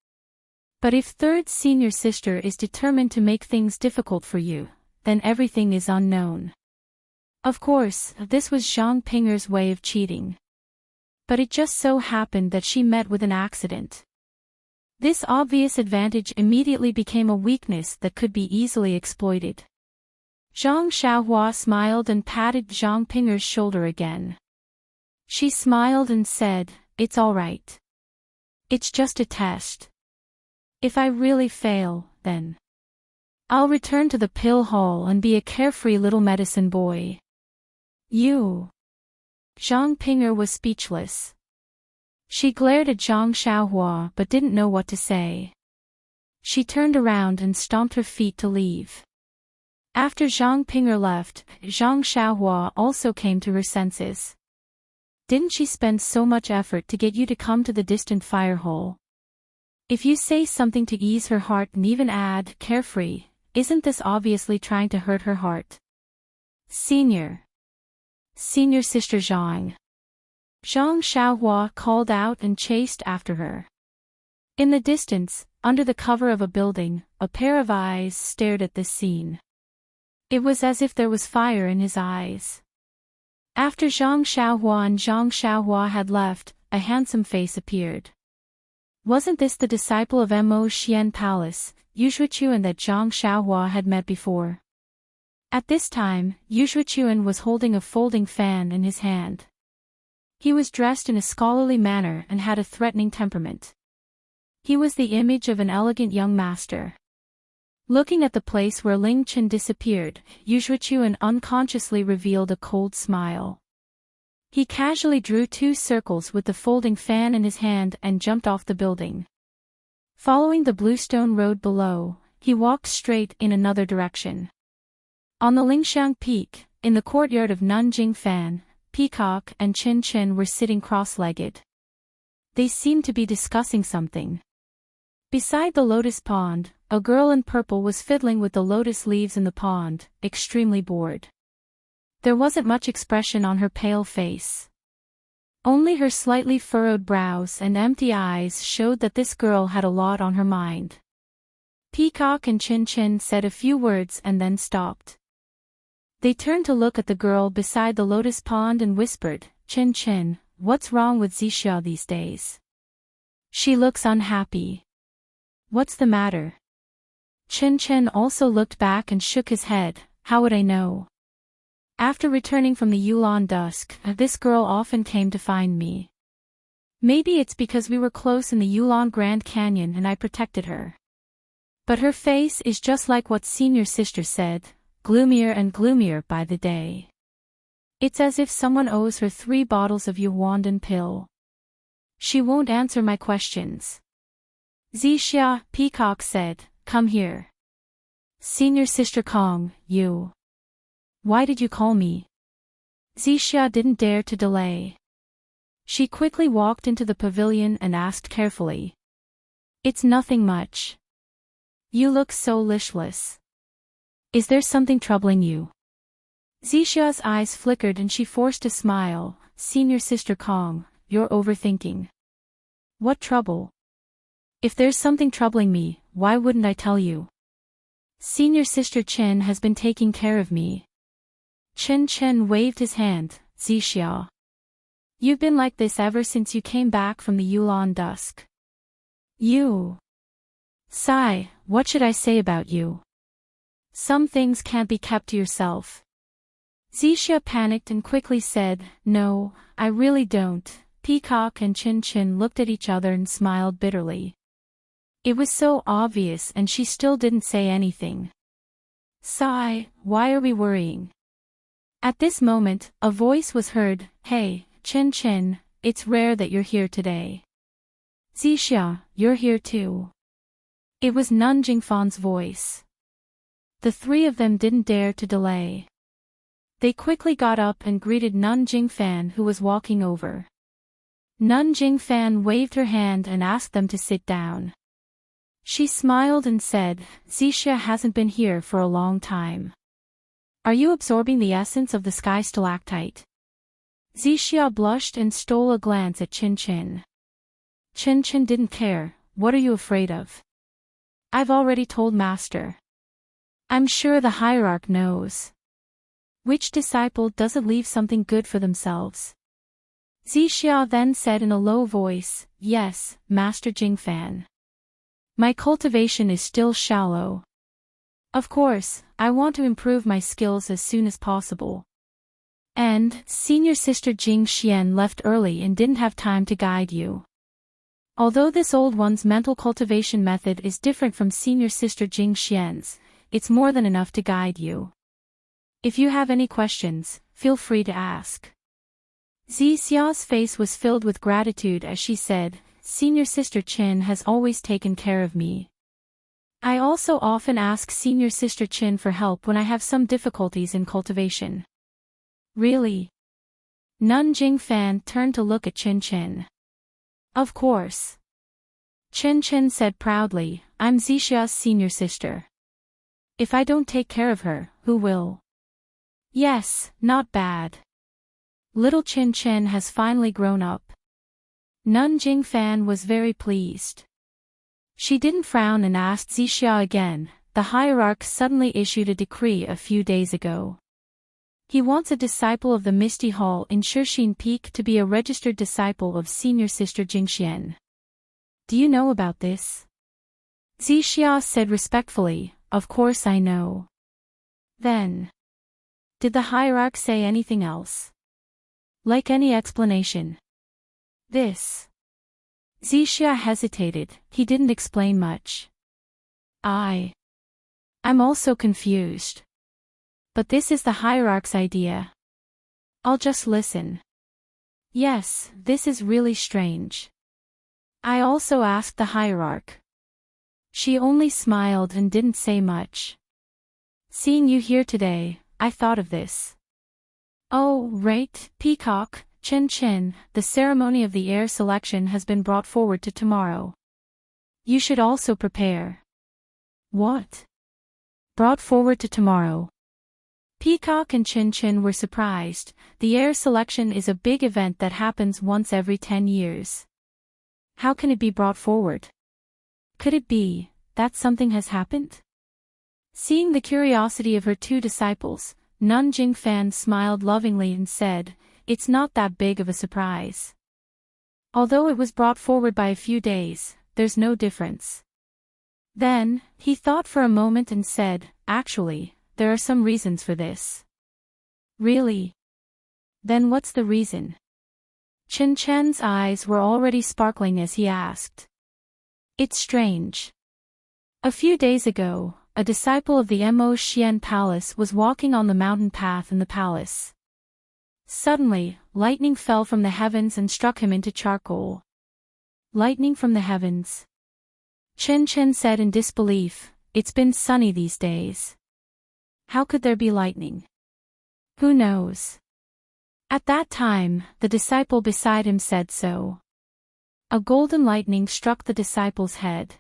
But if third senior sister is determined to make things difficult for you, then everything is unknown. Of course, this was Zhang Pinger's way of cheating. But it just so happened that she met with an accident. This obvious advantage immediately became a weakness that could be easily exploited. Zhang Xiaohua smiled and patted Zhang Pinger's shoulder again. She smiled and said, "It's all right. It's just a test. If I really fail, then I'll return to the pill hall and be a carefree little medicine boy." You. Zhang Pinger was speechless. She glared at Zhang Xiaohua but didn't know what to say. She turned around and stomped her feet to leave. After Zhang Pinger left, Zhang Xiaohua also came to her senses. Didn't she spend so much effort to get you to come to the distant fire hole? If you say something to ease her heart and even add carefree, isn't this obviously trying to hurt her heart? Senior Sister Zhang. Zhang Xiaohua called out and chased after her. In the distance, under the cover of a building, a pair of eyes stared at this scene. It was as if there was fire in his eyes. After Zhang Xiaohua and Zhang Xiaohua had left, a handsome face appeared. Wasn't this the disciple of Mo Xian Palace, Yu Shuichuan that Zhang Xiaohua had met before? At this time, Yu Shuichuan was holding a folding fan in his hand. He was dressed in a scholarly manner and had a threatening temperament. He was the image of an elegant young master. Looking at the place where Ling Chen disappeared, Yu Shuichuan unconsciously revealed a cold smile. He casually drew 2 circles with the folding fan in his hand and jumped off the building. Following the bluestone road below, he walked straight in another direction. On the Lingxiang Peak, in the courtyard of Nanjing Fan, Peacock and Chin Chin were sitting cross-legged. They seemed to be discussing something. Beside the lotus pond, a girl in purple was fiddling with the lotus leaves in the pond, extremely bored. There wasn't much expression on her pale face. Only her slightly furrowed brows and empty eyes showed that this girl had a lot on her mind. Peacock and Chin Chin said a few words and then stopped. They turned to look at the girl beside the lotus pond and whispered, "Chin Chin, what's wrong with Zixia these days? She looks unhappy. What's the matter?" Chin Chin also looked back and shook his head. "How would I know? After returning from the Yulon dusk, this girl often came to find me. Maybe it's because we were close in the Yulon Grand Canyon and I protected her. But her face is just like what senior sister said, gloomier and gloomier by the day. It's as if someone owes her 3 bottles of Yuandan pill. She won't answer my questions." Zixia, Peacock said, "Come here. Senior sister Kong, you. Why did you call me?" Zixia didn't dare to delay. She quickly walked into the pavilion and asked carefully. "It's nothing much. You look so listless. Is there something troubling you?" Zixia's eyes flickered and she forced a smile. "Senior sister Kong, you're overthinking. What trouble? If there's something troubling me, why wouldn't I tell you? Senior sister Chen has been taking care of me." Chen Chen waved his hand. "Zixia. You've been like this ever since you came back from the Yulon dusk. You. Sigh, what should I say about you? Some things can't be kept to yourself." Zixia panicked and quickly said, "No, I really don't." Peacock and Chin Chin looked at each other and smiled bitterly. It was so obvious and she still didn't say anything. Sigh, why are we worrying? At this moment, a voice was heard. "Hey, Chin Chin, it's rare that you're here today." "Zixia, you're here too." It was Nanjing Fan's voice. The 3 of them didn't dare to delay. They quickly got up and greeted Nun Jingfan, who was walking over. Nun Jingfan waved her hand and asked them to sit down. She smiled and said, Zixia hasn't been here for a long time. Are you absorbing the essence of the sky stalactite? Zixia blushed and stole a glance at Chin Chin. Chin Chin didn't care. What are you afraid of? I've already told Master. I'm sure the hierarch knows. Which disciple doesn't leave something good for themselves? Zixia then said in a low voice, Yes, Master Jingfan. My cultivation is still shallow. Of course, I want to improve my skills as soon as possible. And, Senior Sister Jing Xian left early and didn't have time to guide you. Although this old one's mental cultivation method is different from Senior Sister Jing Xian's, it's more than enough to guide you. If you have any questions, feel free to ask. Zixia's face was filled with gratitude as she said, Senior Sister Chin has always taken care of me. I also often ask Senior Sister Chin for help when I have some difficulties in cultivation. Really? Nun Jingfan turned to look at Chin Chin. Of course. Chin Chin said proudly, I'm Zixia's senior sister. If I don't take care of her, who will? Yes, not bad. Little Chin Chin has finally grown up. Nun Jingfan was very pleased. She didn't frown and asked Zixia again. The hierarch suddenly issued a decree a few days ago. He wants a disciple of the Misty Hall in Shixin Peak to be a registered disciple of Senior Sister Jingxian. Do you know about this? Zixia said respectfully, Of course I know. Then. Did the hierarch say anything else? Like any explanation? This. Zixia hesitated. He didn't explain much. I'm also confused. But this is the hierarch's idea. I'll just listen. Yes, this is really strange. I also asked the hierarch. She only smiled and didn't say much. Seeing you here today, I thought of this. Oh, right, Peacock, Chin Chin, the ceremony of the heir selection has been brought forward to tomorrow. You should also prepare. What? Brought forward to tomorrow. Peacock and Chin Chin were surprised. The heir selection is a big event that happens once every 10 years. How can it be brought forward? Could it be that something has happened? Seeing the curiosity of her two disciples, Nun Jingfan smiled lovingly and said, It's not that big of a surprise. Although it was brought forward by a few days, there's no difference. Then, he thought for a moment and said, Actually, there are some reasons for this. Really? Then what's the reason? Chin Chen's eyes were already sparkling as he asked. It's strange. A few days ago, a disciple of the Mo Xian Palace was walking on the mountain path in the palace. Suddenly, lightning fell from the heavens and struck him into charcoal. Lightning from the heavens? Chin Chin said in disbelief, It's been sunny these days. How could there be lightning? Who knows? At that time, the disciple beside him said so. A golden lightning struck the disciple's head.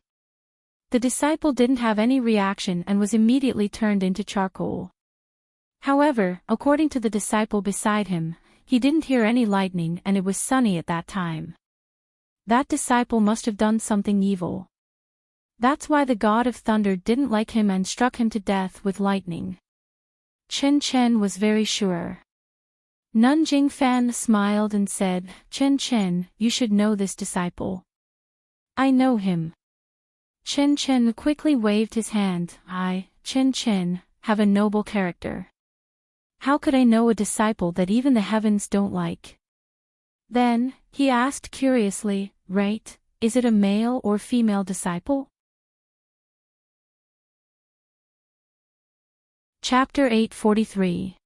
The disciple didn't have any reaction and was immediately turned into charcoal. However, according to the disciple beside him, he didn't hear any lightning and it was sunny at that time. That disciple must have done something evil. That's why the god of thunder didn't like him and struck him to death with lightning. Chen Chen was very sure. Nun Jingfan smiled and said, Chen Chen, you should know this disciple. I know him. Chen Chen quickly waved his hand. I, Chen Chen, have a noble character. How could I know a disciple that even the heavens don't like? Then, he asked curiously, right, is it a male or female disciple? Chapter 843.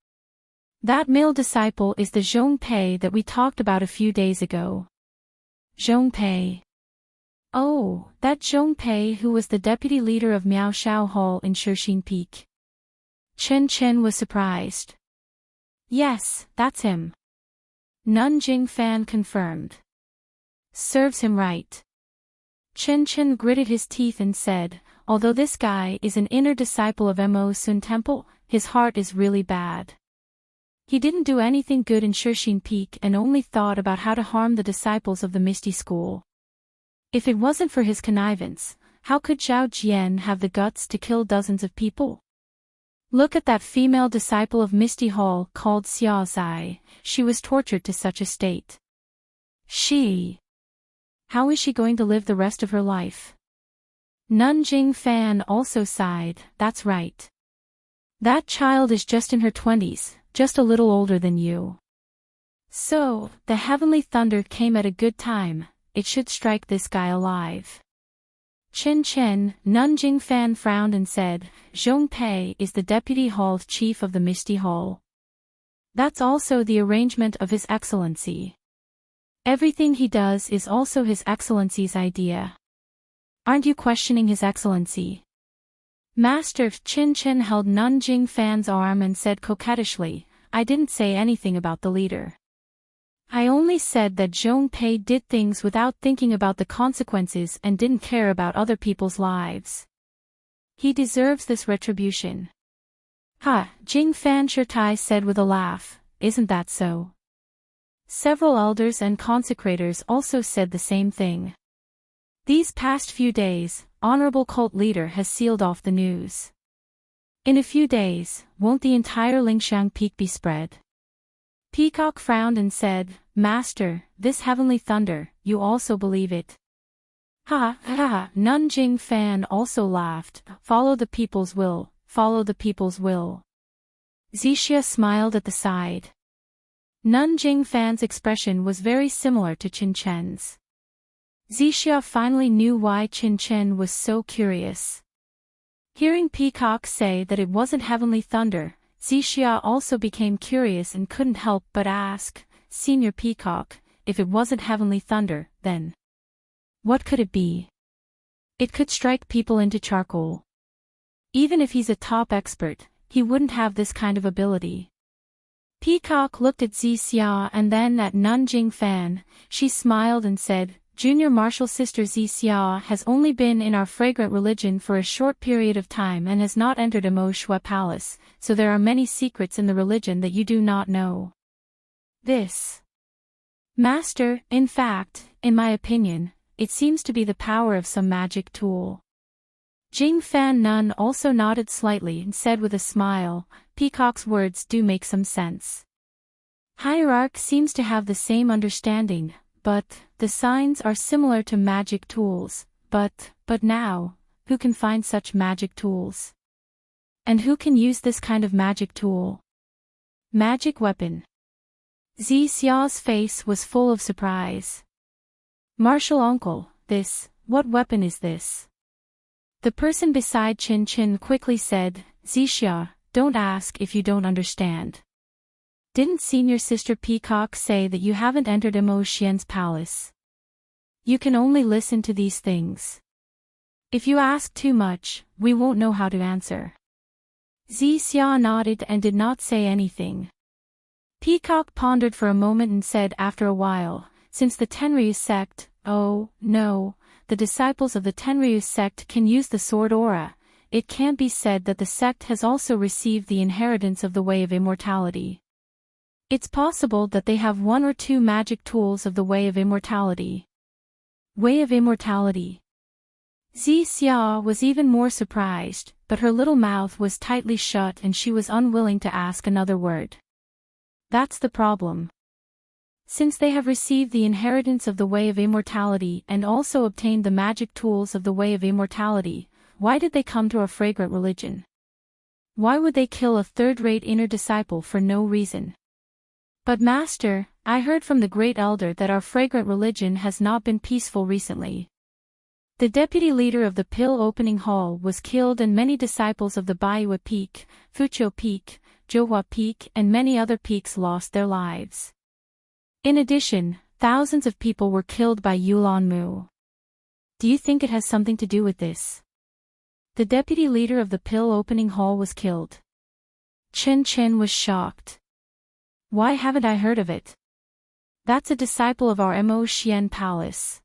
That male disciple is the Zhongpei that we talked about a few days ago. Zhongpei. Oh, that Zhongpei who was the deputy leader of Miaoshao Hall in Shixin Peak. Chen Chen was surprised. Yes, that's him. Nun Jingfan confirmed. Serves him right. Chen Chen gritted his teeth and said, although this guy is an inner disciple of Mo Sun Temple, his heart is really bad. He didn't do anything good in Shishine Peak and only thought about how to harm the disciples of the Misty School. If it wasn't for his connivance, how could Zhao Jian have the guts to kill dozens of people? Look at that female disciple of Misty Hall called Xia Zai. She was tortured to such a state. How is she going to live the rest of her life? Nun Jingfan also sighed, that's right. That child is just in her 20s, just a little older than you. So, the heavenly thunder came at a good time, it should strike this guy alive. Chen Chen, Nun Jingfan frowned and said, Zhong Pei is the deputy hall chief of the Misty Hall. That's also the arrangement of His Excellency. Everything he does is also His Excellency's idea. Aren't you questioning His Excellency? Master Chen Chen held Nun Jingfan's arm and said coquettishly, I didn't say anything about the leader. I only said that Zhong Pei did things without thinking about the consequences and didn't care about other people's lives. He deserves this retribution. Ha, Jingfan Shirtai said with a laugh, isn't that so? Several elders and consecrators also said the same thing. These past few days, Honorable Cult Leader has sealed off the news. In a few days, won't the entire Lingshan Peak be spread? Peacock frowned and said, Master, this heavenly thunder, you also believe it? Ha ha ha, Nun Jingfan also laughed, follow the people's will, follow the people's will. Zixia smiled at the side. Nun Jingfan's expression was very similar to Qin Chen's. Zixia finally knew why Qin Chen was so curious. Hearing Peacock say that it wasn't heavenly thunder, Zixia also became curious and couldn't help but ask, Senior Peacock, if it wasn't heavenly thunder, then what could it be? It could strike people into charcoal. Even if he's a top expert, he wouldn't have this kind of ability. Peacock looked at Zixia and then at Nun Jingfan. She smiled and said, Junior Martial Sister Zixia has only been in our fragrant religion for a short period of time and has not entered Mo Shui Palace, so there are many secrets in the religion that you do not know. This. Master, in fact, in my opinion, it seems to be the power of some magic tool. Jingfan Nun also nodded slightly and said with a smile, Peacock's words do make some sense. Hierarch seems to have the same understanding, but the signs are similar to magic tools, but now, who can find such magic tools? And who can use this kind of magic tool? Magic weapon. Zixia's face was full of surprise. Martial uncle, what weapon is this? The person beside Qin Chen quickly said, Zixia, don't ask if you don't understand. Didn't Senior Sister Peacock say that you haven't entered Mo Xian's palace? You can only listen to these things. If you ask too much, we won't know how to answer. Zixia nodded and did not say anything. Peacock pondered for a moment and said after a while, since the Tenryu sect, oh, no, the disciples of the Tenryu sect can use the sword aura, it can't be said that the sect has also received the inheritance of the Way of Immortality. It's possible that they have one or two magic tools of the Way of Immortality. Way of Immortality. Zixia was even more surprised, but her little mouth was tightly shut and she was unwilling to ask another word. That's the problem. Since they have received the inheritance of the Way of Immortality and also obtained the magic tools of the Way of Immortality, why did they come to a fragrant religion? Why would they kill a third-rate inner disciple for no reason? But Master, I heard from the Great Elder that our fragrant religion has not been peaceful recently. The deputy leader of the Pill Opening Hall was killed and many disciples of the Baiwa Peak, Fuqiu Peak, Zhouhua Peak and many other peaks lost their lives. In addition, thousands of people were killed by Yulan Mu. Do you think it has something to do with this? The deputy leader of the Pill Opening Hall was killed. Chen Chen was shocked. Why haven't I heard of it? That's a disciple of our Mo Xian Palace.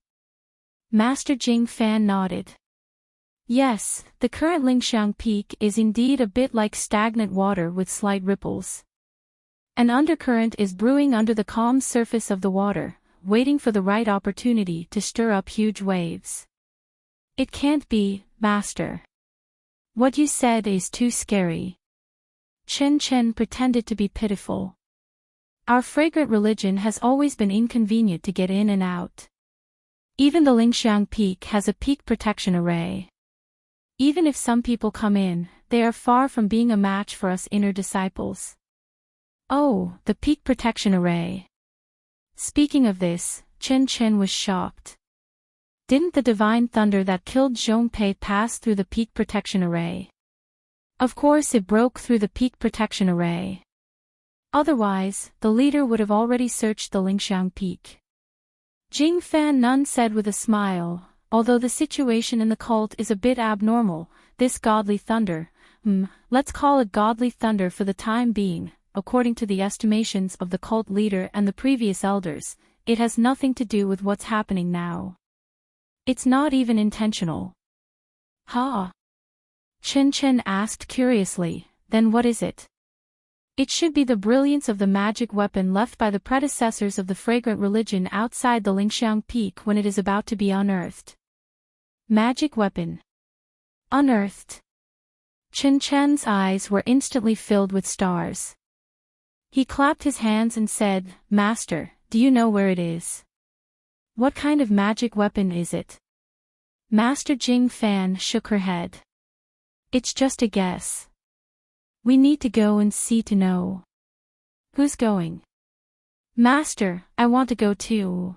Master Jing Fan nodded. Yes, the current Lingxiang Peak is indeed a bit like stagnant water with slight ripples. An undercurrent is brewing under the calm surface of the water, waiting for the right opportunity to stir up huge waves. It can't be, Master. What you said is too scary. Chen Chen pretended to be pitiful. Our fragrant religion has always been inconvenient to get in and out. Even the Lingxiang Peak has a peak protection array. Even if some people come in, they are far from being a match for us inner disciples. Oh, the peak protection array. Speaking of this, Chen Chen was shocked. Didn't the divine thunder that killed Zhong Pei pass through the peak protection array? Of course it broke through the peak protection array. Otherwise, the leader would have already searched the Lingxiang Peak. Jing Fan Nun said with a smile, although the situation in the cult is a bit abnormal, this godly thunder, let's call it godly thunder for the time being, according to the estimations of the cult leader and the previous elders, it has nothing to do with what's happening now. It's not even intentional. Huh? Chen Chen asked curiously, then what is it? It should be the brilliance of the magic weapon left by the predecessors of the fragrant religion outside the Lingxiang Peak when it is about to be unearthed. Magic weapon. Unearthed. Chen Chen's eyes were instantly filled with stars. He clapped his hands and said, Master, do you know where it is? What kind of magic weapon is it? Master Jing Fan shook her head. It's just a guess. We need to go and see to know. Who's going? Master, I want to go too.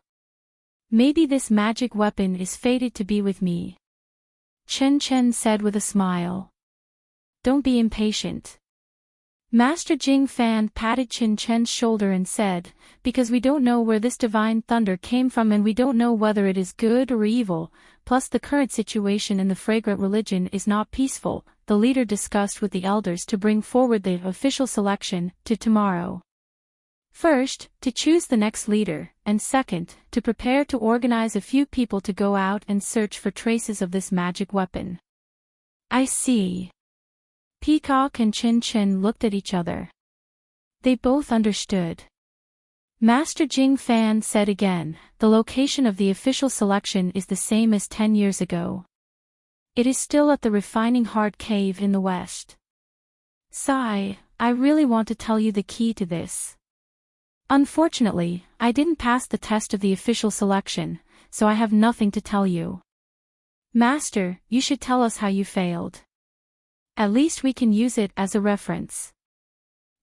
Maybe this magic weapon is fated to be with me. Chen Chen said with a smile. Don't be impatient. Master Jing Fan patted Chen Chen's shoulder and said, because we don't know where this divine thunder came from and we don't know whether it is good or evil, plus the current situation in the fragrant religion is not peaceful, the leader discussed with the elders to bring forward the official selection to tomorrow. First, to choose the next leader, and second, to prepare to organize a few people to go out and search for traces of this magic weapon. I see. Peacock and Chen Chen looked at each other. They both understood. Master Jing Fan said again, the location of the official selection is the same as 10 years ago. It is still at the Refining Heart Cave in the west. Sigh, I really want to tell you the key to this. Unfortunately, I didn't pass the test of the official selection, so I have nothing to tell you. Master, you should tell us how you failed. At least we can use it as a reference.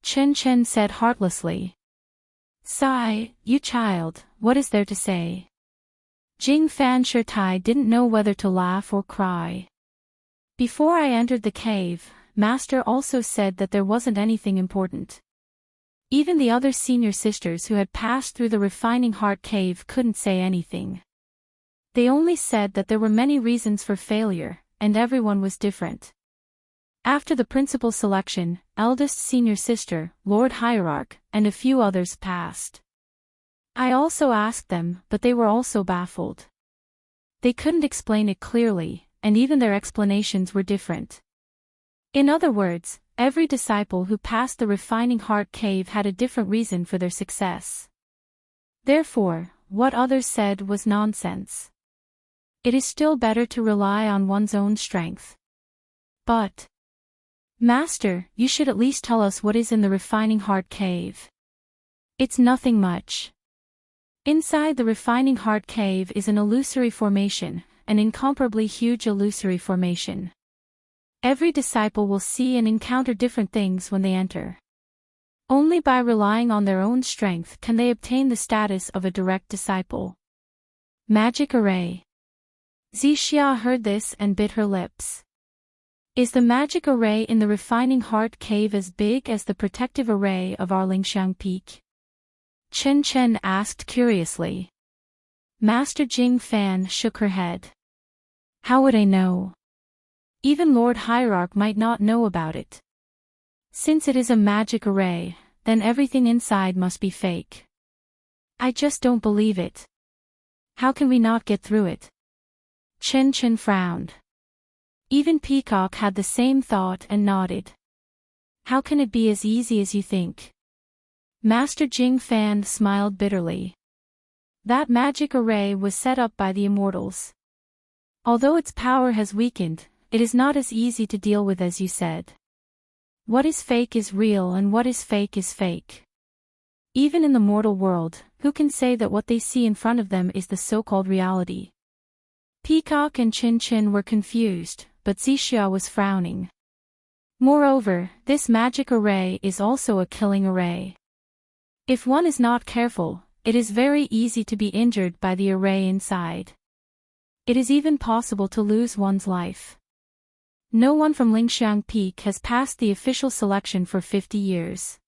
Chen Chen said heartlessly. Sigh, you child, what is there to say? Jing Fan Shirtai didn't know whether to laugh or cry. Before I entered the cave, Master also said that there wasn't anything important. Even the other senior sisters who had passed through the Refining Heart Cave couldn't say anything. They only said that there were many reasons for failure, and everyone was different. After the principal selection, eldest senior sister, Lord Hierarch, and a few others passed. I also asked them, but they were also baffled. They couldn't explain it clearly, and even their explanations were different. In other words, every disciple who passed the Refining Heart Cave had a different reason for their success. Therefore, what others said was nonsense. It is still better to rely on one's own strength. But, Master, you should at least tell us what is in the Refining Heart Cave. It's nothing much. Inside the Refining Heart Cave is an illusory formation, an incomparably huge illusory formation. Every disciple will see and encounter different things when they enter. Only by relying on their own strength can they obtain the status of a direct disciple. Magic Array. Zixia heard this and bit her lips. Is the magic array in the Refining Heart Cave as big as the protective array of our Lingxiang Peak? Chen Chen asked curiously. Master Jing Fan shook her head. How would I know? Even Lord Hierarch might not know about it. Since it is a magic array, then everything inside must be fake. I just don't believe it. How can we not get through it? Chen Chen frowned. Even Peacock had the same thought and nodded. How can it be as easy as you think? Master Jing Fan smiled bitterly. That magic array was set up by the immortals. Although its power has weakened, it is not as easy to deal with as you said. What is fake is real and what is fake. Even in the mortal world, who can say that what they see in front of them is the so-called reality? Peacock and Chin Chin were confused, but Zixia was frowning. Moreover, this magic array is also a killing array. If one is not careful, it is very easy to be injured by the array inside. It is even possible to lose one's life. No one from Lingxiang Peak has passed the official selection for 50 years.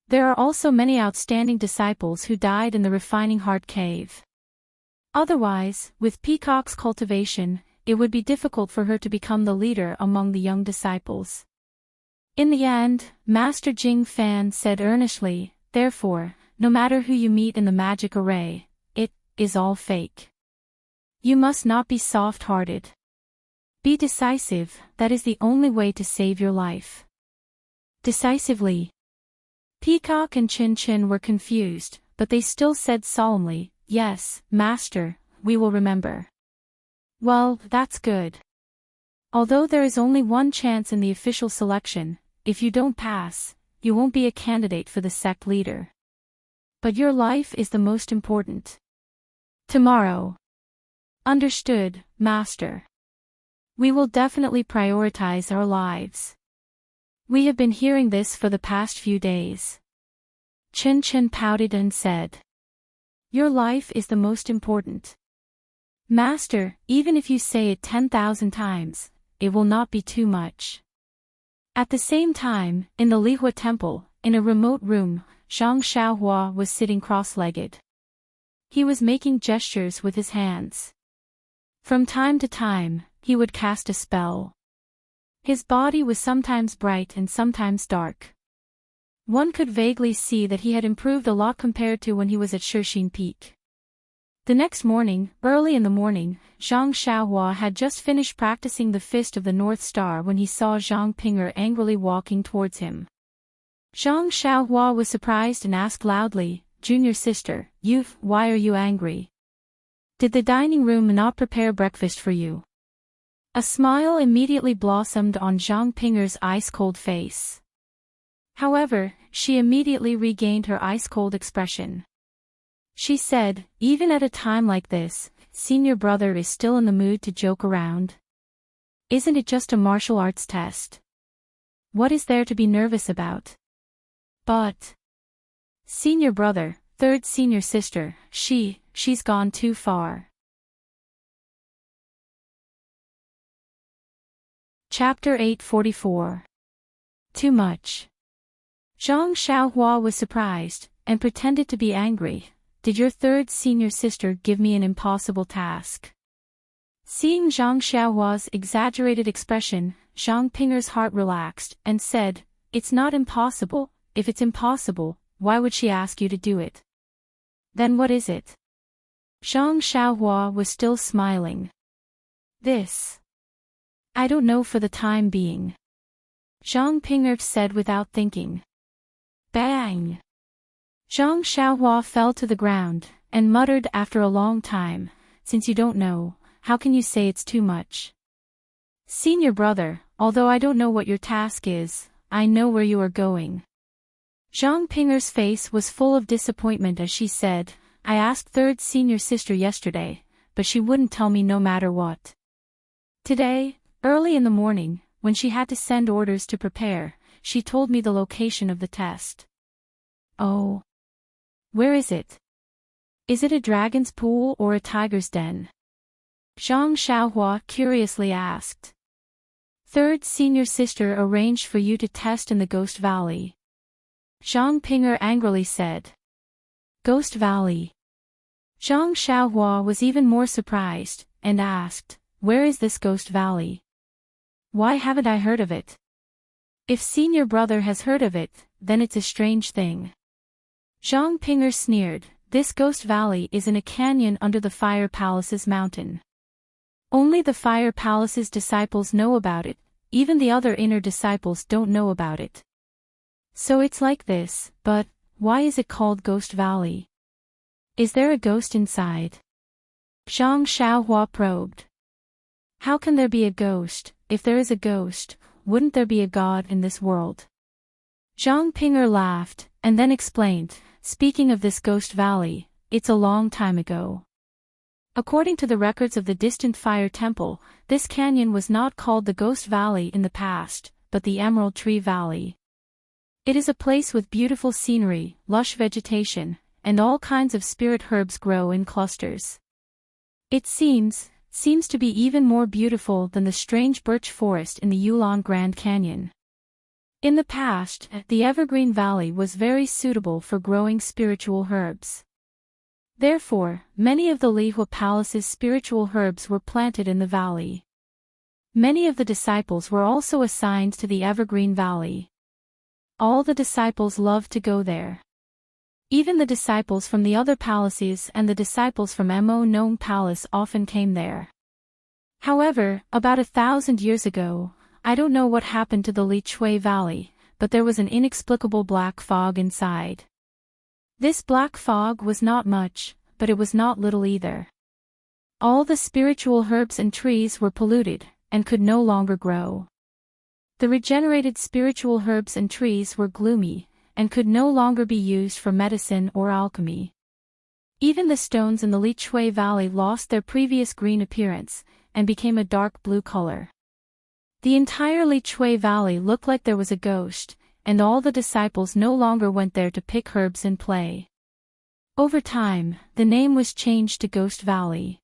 There are also many outstanding disciples who died in the Refining Heart Cave. Otherwise, with Peacock's cultivation, it would be difficult for her to become the leader among the young disciples. In the end, Master Jing Fan said earnestly, therefore, no matter who you meet in the magic array, it is all fake. You must not be soft-hearted. Be decisive, that is the only way to save your life. Decisively. Peacock and Chin Chin were confused, but they still said solemnly, yes, Master, we will remember. Well, that's good. Although there is only one chance in the official selection, if you don't pass, you won't be a candidate for the sect leader. But your life is the most important. Tomorrow. Understood, Master. We will definitely prioritize our lives. We have been hearing this for the past few days. Chin Chin pouted and said. Your life is the most important. Master, even if you say it 10,000 times, it will not be too much. At the same time, in the Lihua Temple, in a remote room, Zhang Xiaohua was sitting cross-legged. He was making gestures with his hands. From time to time, he would cast a spell. His body was sometimes bright and sometimes dark. One could vaguely see that he had improved a lot compared to when he was at Shixin Peak. The next morning, early in the morning, Zhang Xiaohua had just finished practicing the Fist of the North Star when he saw Zhang Pinger angrily walking towards him. Zhang Xiaohua was surprised and asked loudly, Junior sister, why are you angry? Did the dining room not prepare breakfast for you? A smile immediately blossomed on Zhang Pinger's ice-cold face. However, she immediately regained her ice-cold expression. She said, even at a time like this, senior brother is still in the mood to joke around. Isn't it just a martial arts test? What is there to be nervous about? But senior brother, third senior sister, she's gone too far. Chapter 844. Too much. Zhang Xiaohua was surprised, and pretended to be angry. Did your third senior sister give me an impossible task? Seeing Zhang Xiaohua's exaggerated expression, Zhang Pinger's heart relaxed, and said, it's not impossible. If it's impossible, why would she ask you to do it? Then what is it? Zhang Xiaohua was still smiling. This. I don't know for the time being. Zhang Pinger said without thinking. Bang! Zhang Xiaohua fell to the ground, and muttered after a long time, since you don't know, how can you say it's too much? Senior brother, although I don't know what your task is, I know where you are going. Zhang Pinger's face was full of disappointment as she said, I asked third senior sister yesterday, but she wouldn't tell me no matter what. Today, early in the morning, when she had to send orders to prepare, she told me the location of the test. Oh. Where is it? Is it a dragon's pool or a tiger's den? Zhang Xiaohua curiously asked. Third senior sister arranged for you to test in the Ghost Valley. Zhang Pinger angrily said. Ghost Valley. Zhang Xiaohua was even more surprised, and asked, where is this Ghost Valley? Why haven't I heard of it? If senior brother has heard of it, then it's a strange thing. Zhang Ping'er sneered, this Ghost Valley is in a canyon under the Fire Palace's mountain. Only the Fire Palace's disciples know about it, even the other inner disciples don't know about it. So it's like this, but why is it called Ghost Valley? Is there a ghost inside? Zhang Xiaohua probed. How can there be a ghost? If there is a ghost, wouldn't there be a god in this world? Zhang Ping'er laughed, and then explained, speaking of this Ghost Valley, it's a long time ago. According to the records of the distant Fire Temple, this canyon was not called the Ghost Valley in the past, but the Emerald Tree Valley. It is a place with beautiful scenery, lush vegetation, and all kinds of spirit herbs grow in clusters. It seems to be even more beautiful than the strange birch forest in the Yulon Grand Canyon. In the past, the Evergreen Valley was very suitable for growing spiritual herbs. Therefore, many of the Lihua Palace's spiritual herbs were planted in the valley. Many of the disciples were also assigned to the Evergreen Valley. All the disciples loved to go there. Even the disciples from the other palaces and the disciples from Mo Nong Palace often came there. However, about 1,000 years ago, I don't know what happened to the Li Chui Valley, but there was an inexplicable black fog inside. This black fog was not much, but it was not little either. All the spiritual herbs and trees were polluted, and could no longer grow. The regenerated spiritual herbs and trees were gloomy, and could no longer be used for medicine or alchemy. Even the stones in the Li Chui Valley lost their previous green appearance, and became a dark blue color. The entire Li Chui Valley looked like there was a ghost, and all the disciples no longer went there to pick herbs and play. Over time, the name was changed to Ghost Valley.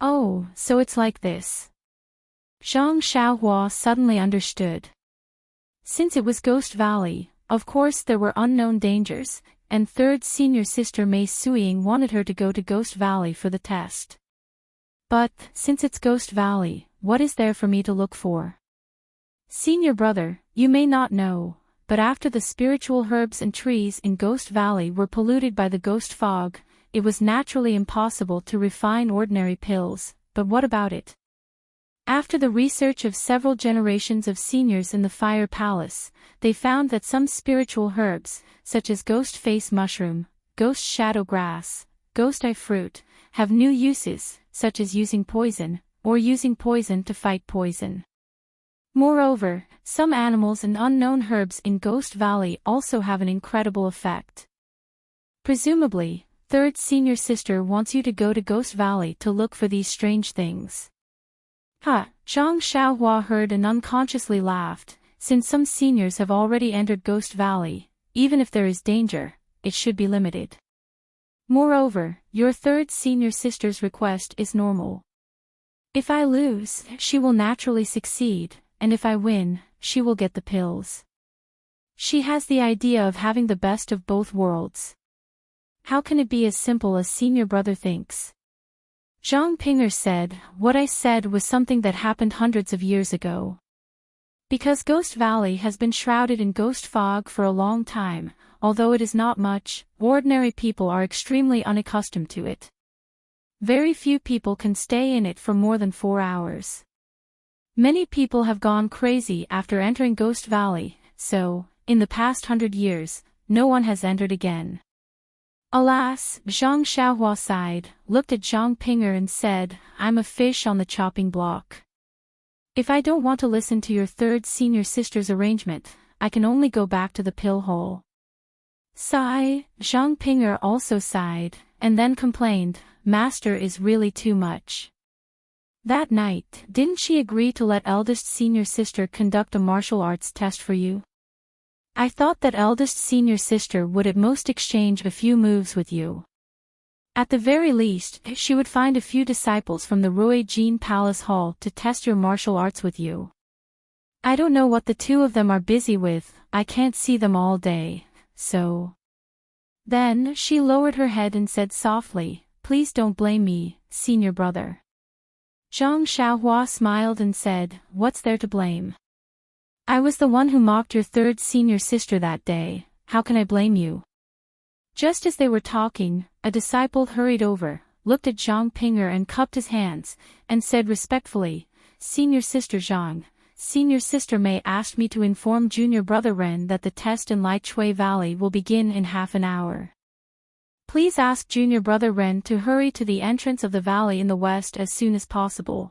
Oh, so it's like this. Zhang Xiaohua suddenly understood. Since it was Ghost Valley, of course there were unknown dangers, and third senior sister Mei Suiying wanted her to go to Ghost Valley for the test. But, since it's Ghost Valley, what is there for me to look for? Senior brother, you may not know, but after the spiritual herbs and trees in Ghost Valley were polluted by the ghost fog, it was naturally impossible to refine ordinary pills, but what about it? After the research of several generations of seniors in the Fire Palace, they found that some spiritual herbs, such as ghost face mushroom, ghost shadow grass, ghost eye fruit, have new uses, such as using poison, or using poison to fight poison. Moreover, some animals and unknown herbs in Ghost Valley also have an incredible effect. Presumably, third senior sister wants you to go to Ghost Valley to look for these strange things. Ha! Zhang Xiaohua heard and unconsciously laughed. Since some seniors have already entered Ghost Valley, even if there is danger, it should be limited. Moreover, your third senior sister's request is normal. If I lose, she will naturally succeed, and if I win, she will get the pills. She has the idea of having the best of both worlds. How can it be as simple as senior brother thinks? Zhang Ping'er said, what I said was something that happened hundreds of years ago. Because Ghost Valley has been shrouded in ghost fog for a long time, although it is not much, ordinary people are extremely unaccustomed to it. Very few people can stay in it for more than 4 hours. Many people have gone crazy after entering Ghost Valley, so, in the past 100 years, no one has entered again. Alas, Zhang Xiaohua sighed, looked at Zhang Ping'er and said, I'm a fish on the chopping block. If I don't want to listen to your third senior sister's arrangement, I can only go back to the pill hole. Sigh, Zhang Ping'er also sighed, and then complained, Master is really too much. That night, didn't she agree to let eldest senior sister conduct a martial arts test for you? I thought that eldest senior sister would at most exchange a few moves with you. At the very least, she would find a few disciples from the Ruijin Palace Hall to test your martial arts with you. I don't know what the two of them are busy with, I can't see them all day, so... Then she lowered her head and said softly, please don't blame me, senior brother. Zhang Xiaohua smiled and said, what's there to blame? I was the one who mocked your third senior sister that day, how can I blame you? Just as they were talking, a disciple hurried over, looked at Zhang Ping'er and cupped his hands, and said respectfully, Senior sister Zhang, Senior sister Mei asked me to inform junior brother Ren that the test in Lai Chui Valley will begin in half an hour. Please ask junior brother Ren to hurry to the entrance of the valley in the west as soon as possible.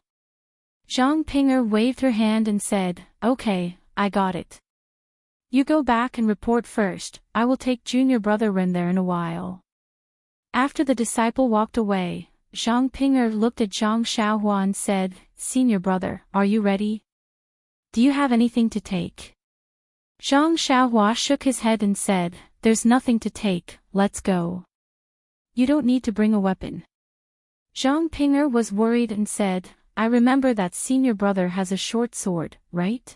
Zhang Ping'er waved her hand and said, Okay, I got it. You go back and report first, I will take junior brother Ren there in a while. After the disciple walked away, Zhang Ping'er looked at Zhang Xiaohua and said, Senior brother, are you ready? Do you have anything to take? Zhang Xiaohua shook his head and said, There's nothing to take, let's go. You don't need to bring a weapon. Zhang Ping'er was worried and said, I remember that senior brother has a short sword, right?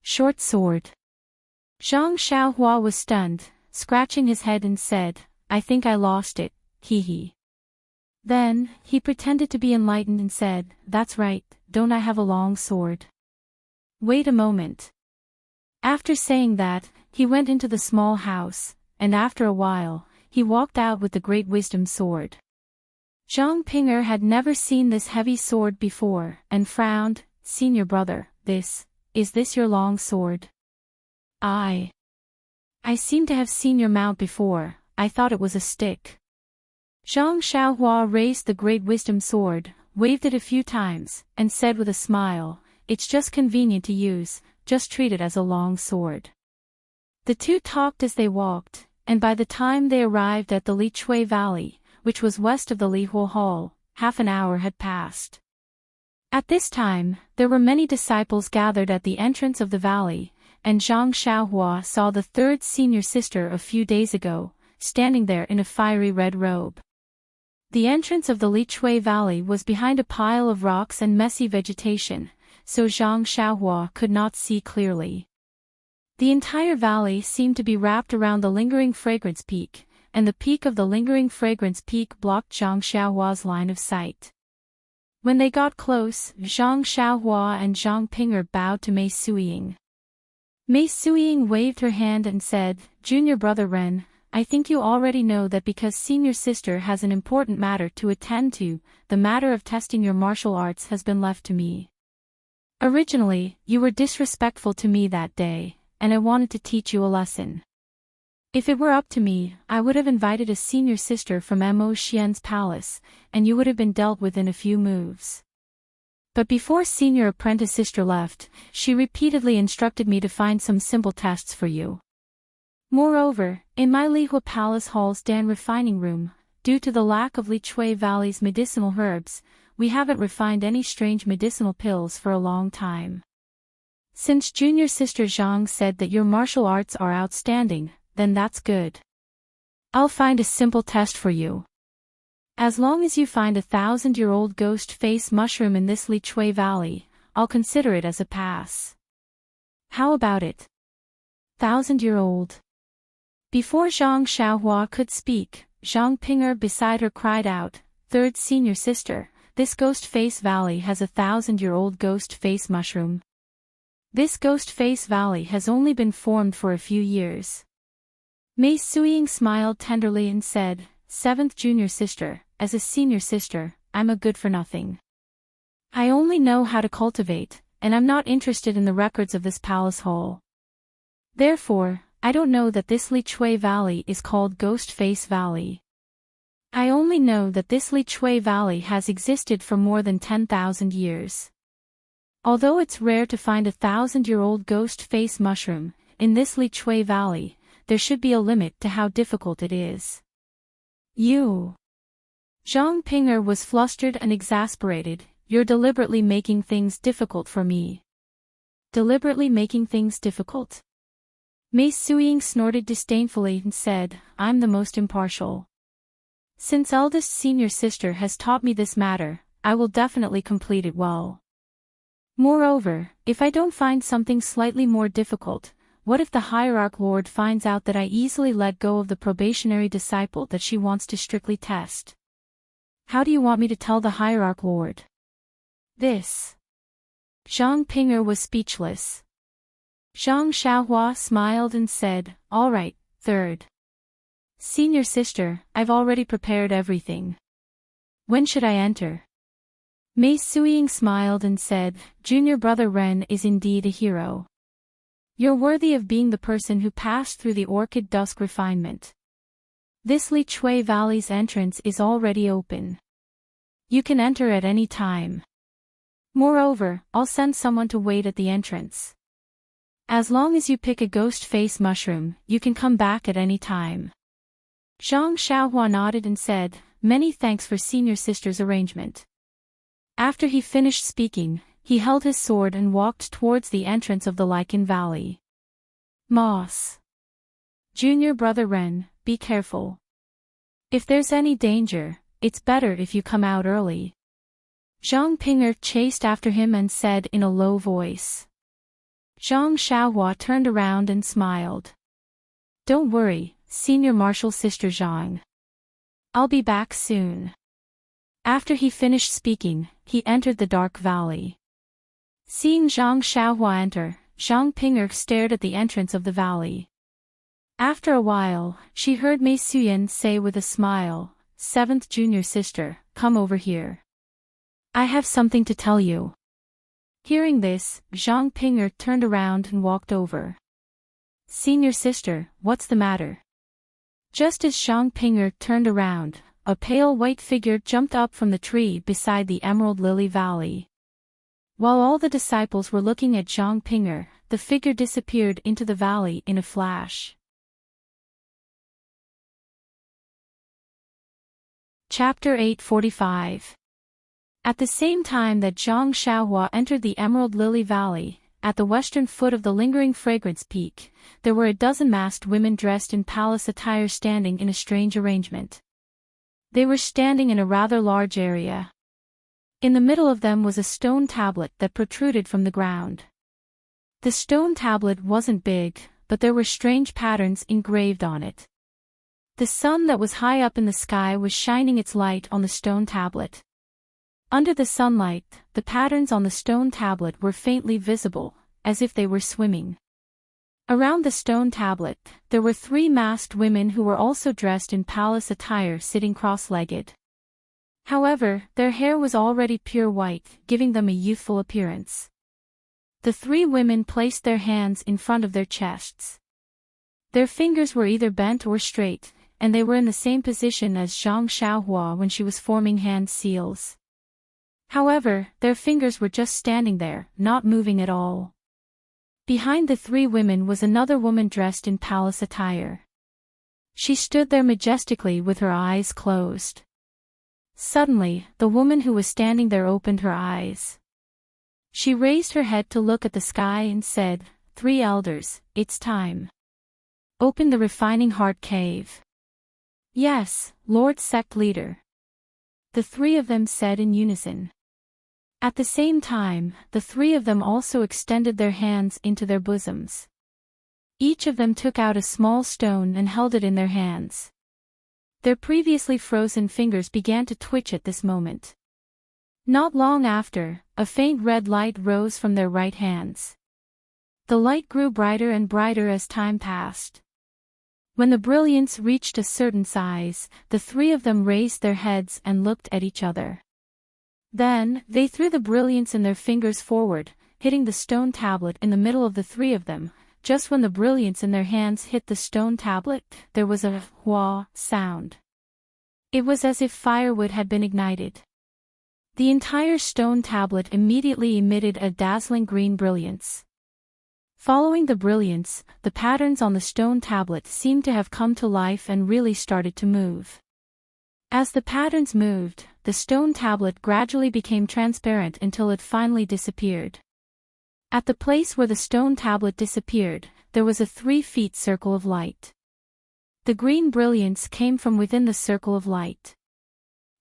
Short sword. Zhang Xiaohua was stunned, scratching his head and said, I think I lost it, hee. Then, he pretended to be enlightened and said, That's right, don't I have a long sword? Wait a moment. After saying that, he went into the small house, and after a while, he walked out with the great wisdom sword. Zhang Ping'er had never seen this heavy sword before, and frowned, Senior brother, is this your long sword? I seem to have seen your mount before, I thought it was a stick. Zhang Xiaohua raised the great wisdom sword, waved it a few times, and said with a smile, It's just convenient to use, just treat it as a long sword. The two talked as they walked, and by the time they arrived at the Li Chui Valley, which was west of the Li Huo Hall, half an hour had passed. At this time, there were many disciples gathered at the entrance of the valley, and Zhang Xiaohua saw the third senior sister a few days ago, standing there in a fiery red robe. The entrance of the Li Chui Valley was behind a pile of rocks and messy vegetation, so Zhang Xiaohua could not see clearly. The entire valley seemed to be wrapped around the lingering fragrance peak, and the peak of the lingering fragrance peak blocked Zhang Xiaohua's line of sight. When they got close, Zhang Xiaohua and Zhang Ping'er bowed to Mei Suiying. Mei Suiying waved her hand and said, Junior brother Ren, I think you already know that because senior sister has an important matter to attend to, the matter of testing your martial arts has been left to me. Originally, you were disrespectful to me that day, and I wanted to teach you a lesson. If it were up to me, I would have invited a senior sister from Mo Xian's palace, and you would have been dealt with in a few moves. But before senior apprentice sister left, she repeatedly instructed me to find some simple tests for you. Moreover, in my Lihua Palace Hall's Dan refining room, due to the lack of Li Chui Valley's medicinal herbs, we haven't refined any strange medicinal pills for a long time. Since junior sister Zhang said that your martial arts are outstanding, then that's good. I'll find a simple test for you. As long as you find 1,000-year-old ghost face mushroom in this Li Chui Valley, I'll consider it as a pass. How about it? 1,000-year-old. Before Zhang Xiaohua could speak, Zhang Ping'er beside her cried out, Third senior sister, this ghost face valley has 1,000-year-old ghost face mushroom. This ghost face valley has only been formed for a few years. Mei Suiying smiled tenderly and said, Seventh junior sister, as a senior sister, I'm a good-for-nothing. I only know how to cultivate, and I'm not interested in the records of this palace hall. Therefore, I don't know that this Li Chui Valley is called Ghost Face Valley. I only know that this Li Chui Valley has existed for more than 10,000 years. Although it's rare to find 1,000-year-old ghost face mushroom, in this Li Chui Valley, there should be a limit to how difficult it is. You. Zhang Ping'er was flustered and exasperated, You're deliberately making things difficult for me. Deliberately making things difficult? Mei Suiying snorted disdainfully and said, I'm the most impartial. Since eldest senior sister has taught me this matter, I will definitely complete it well. Moreover, if I don't find something slightly more difficult, what if the Hierarch Lord finds out that I easily let go of the probationary disciple that she wants to strictly test? How do you want me to tell the Hierarch Lord this? Zhang Ping'er was speechless. Zhang Xiaohua smiled and said, "All right, third. Senior sister, I've already prepared everything. When should I enter?" Mei Suiying smiled and said, "Junior brother Ren is indeed a hero. You're worthy of being the person who passed through the Orchid Dusk refinement. This Li Chui Valley's entrance is already open. You can enter at any time. Moreover, I'll send someone to wait at the entrance. As long as you pick a ghost face mushroom, you can come back at any time." Zhang Xiaohua nodded and said, "Many thanks for senior sister's arrangement." After he finished speaking, he held his sword and walked towards the entrance of the Lichen Valley. Moss. Junior brother Ren, be careful. If there's any danger, it's better if you come out early. Zhang Pinger chased after him and said in a low voice. Zhang Xiaohua turned around and smiled. "Don't worry, senior martial sister Zhang. I'll be back soon." After he finished speaking, he entered the dark valley. Seeing Zhang Xiaohua enter, Zhang Pinger stared at the entrance of the valley. After a while, she heard Mei Suyen say with a smile, "Seventh junior sister, come over here. I have something to tell you." Hearing this, Zhang Pinger turned around and walked over. "Senior sister, what's the matter?" Just as Zhang Pinger turned around, a pale white figure jumped up from the tree beside the Emerald Lily Valley. While all the disciples were looking at Zhang Pinger, the figure disappeared into the valley in a flash. Chapter 845. At the same time that Zhang Xiaohua entered the Emerald Lily Valley, at the western foot of the lingering fragrance peak, there were a dozen masked women dressed in palace attire standing in a strange arrangement. They were standing in a rather large area. In the middle of them was a stone tablet that protruded from the ground. The stone tablet wasn't big, but there were strange patterns engraved on it. The sun that was high up in the sky was shining its light on the stone tablet. Under the sunlight, the patterns on the stone tablet were faintly visible, as if they were swimming. Around the stone tablet, there were 3 masked women who were also dressed in palace attire sitting cross-legged. However, their hair was already pure white, giving them a youthful appearance. The 3 women placed their hands in front of their chests. Their fingers were either bent or straight, and they were in the same position as Zhang Xiaohua when she was forming hand seals. However, their fingers were just standing there, not moving at all. Behind the 3 women was another woman dressed in palace attire. She stood there majestically with her eyes closed. Suddenly, the woman who was standing there opened her eyes. She raised her head to look at the sky and said, "3 elders, it's time. Open the refining heart cave." "Yes, Lord Sect Leader." The 3 of them said in unison. At the same time, the 3 of them also extended their hands into their bosoms. Each of them took out a small stone and held it in their hands. Their previously frozen fingers began to twitch at this moment. Not long after, a faint red light rose from their right hands. The light grew brighter and brighter as time passed. When the brilliance reached a certain size, the 3 of them raised their heads and looked at each other. Then, they threw the brilliance in their fingers forward, hitting the stone tablet in the middle of the 3 of them. Just when the brilliance in their hands hit the stone tablet, there was a "wah" sound. It was as if firewood had been ignited. The entire stone tablet immediately emitted a dazzling green brilliance. Following the brilliance, the patterns on the stone tablet seemed to have come to life and really started to move. As the patterns moved, the stone tablet gradually became transparent until it finally disappeared. At the place where the stone tablet disappeared, there was a 3 feet circle of light. The green brilliance came from within the circle of light.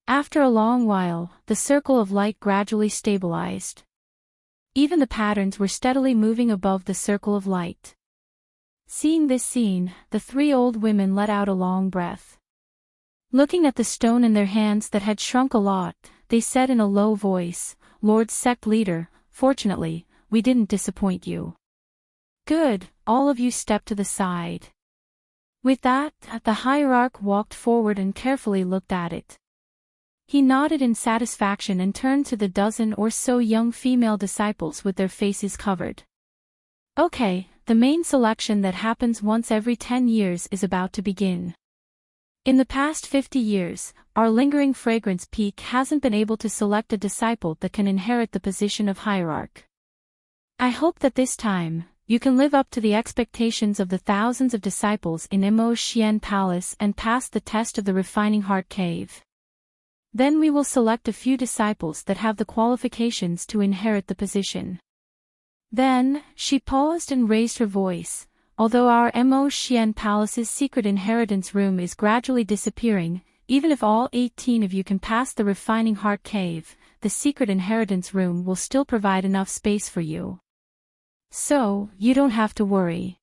After a long while, the circle of light gradually stabilized. Even the patterns were steadily moving above the circle of light. Seeing this scene, the 3 old women let out a long breath. Looking at the stone in their hands that had shrunk a lot, they said in a low voice, "Lord Sect Leader, fortunately, we didn't disappoint you. Good, all of you step to the side. With that, the hierarch walked forward and carefully looked at it. He nodded in satisfaction and turned to the dozen or so young female disciples with their faces covered. Okay, the main selection that happens once every 10 years is about to begin. In the past 50 years, our lingering fragrance peak hasn't been able to select a disciple that can inherit the position of hierarch. I hope that this time, you can live up to the expectations of the thousands of disciples in Immerse Palace and pass the test of the Refining Heart Cave. Then we will select a few disciples that have the qualifications to inherit the position. Then, she paused and raised her voice. Although our Immerse Palace's secret inheritance room is gradually disappearing, even if all 18 of you can pass the Refining Heart Cave, the secret inheritance room will still provide enough space for you. So, you don't have to worry.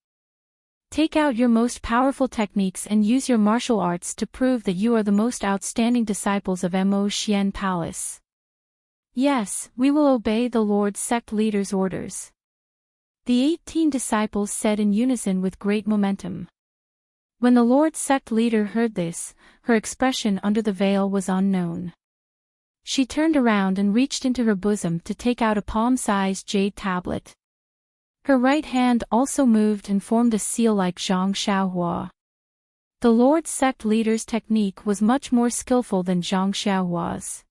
Take out your most powerful techniques and use your martial arts to prove that you are the most outstanding disciples of Immerse Palace. Yes, we will obey the Lord's sect leader's orders. The 18 disciples said in unison with great momentum. When the Lord's sect leader heard this, her expression under the veil was unknown. She turned around and reached into her bosom to take out a palm-sized jade tablet. Her right hand also moved and formed a seal like Zhang Xiaohua. The Lord's sect leader's technique was much more skillful than Zhang Xiaohua's.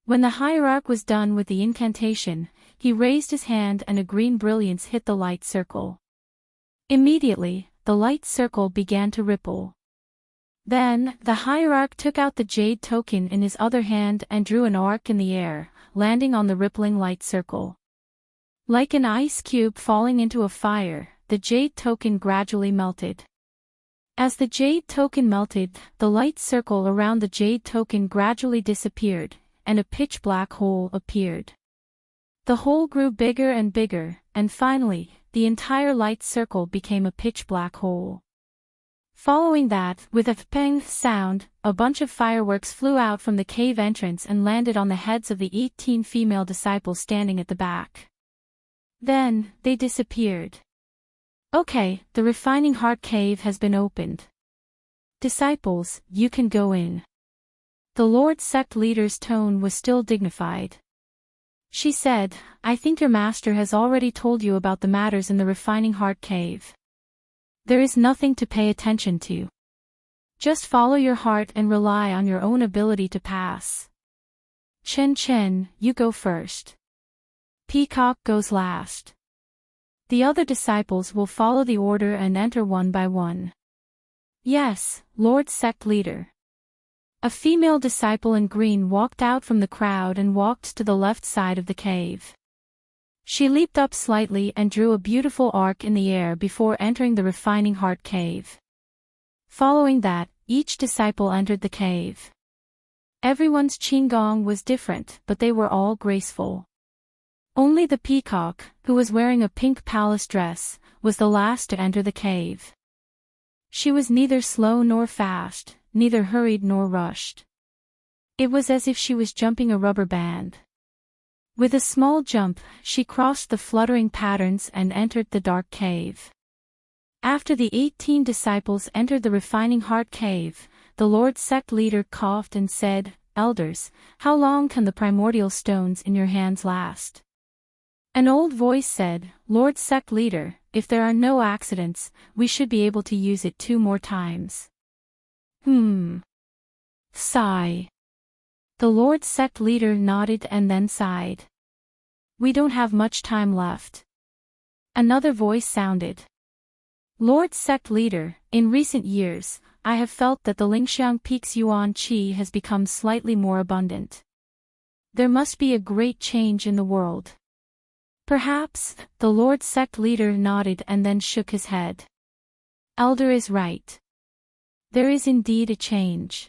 When the hierarch was done with the incantation, he raised his hand and a green brilliance hit the light circle. Immediately, the light circle began to ripple. Then, the hierarch took out the jade token in his other hand and drew an arc in the air, landing on the rippling light circle. Like an ice cube falling into a fire, the jade token gradually melted. As the jade token melted, the light circle around the jade token gradually disappeared, and a pitch-black hole appeared. The hole grew bigger and bigger, and finally, the entire light circle became a pitch-black hole. Following that, with a peng sound, a bunch of fireworks flew out from the cave entrance and landed on the heads of the 18 female disciples standing at the back. Then, they disappeared. Okay, the Refining Heart Cave has been opened. Disciples, you can go in. The Lord's sect leader's tone was still dignified. She said, I think your master has already told you about the matters in the Refining Heart Cave. There is nothing to pay attention to. Just follow your heart and rely on your own ability to pass. Chen, you go first. Peacock goes last. The other disciples will follow the order and enter one by one. Yes, Lord Sect Leader. A female disciple in green walked out from the crowd and walked to the left side of the cave. She leaped up slightly and drew a beautiful arc in the air before entering the Refining Heart Cave. Following that, each disciple entered the cave. Everyone's qigong was different, but they were all graceful. Only the peacock, who was wearing a pink palace dress, was the last to enter the cave. She was neither slow nor fast, neither hurried nor rushed. It was as if she was jumping a rubber band. With a small jump, she crossed the fluttering patterns and entered the dark cave. After the 18 disciples entered the Refining Heart Cave, the Lord Sect Leader coughed and said, Elders, how long can the primordial stones in your hands last? An old voice said, Lord Sect Leader, if there are no accidents, we should be able to use it 2 more times. Sigh. The Lord Sect Leader nodded and then sighed. We don't have much time left. Another voice sounded. Lord Sect Leader, in recent years, I have felt that the Lingxiang Peak's Yuan Qi has become slightly more abundant. There must be a great change in the world. Perhaps, the Lord Sect Leader nodded and then shook his head. Elder is right. There is indeed a change.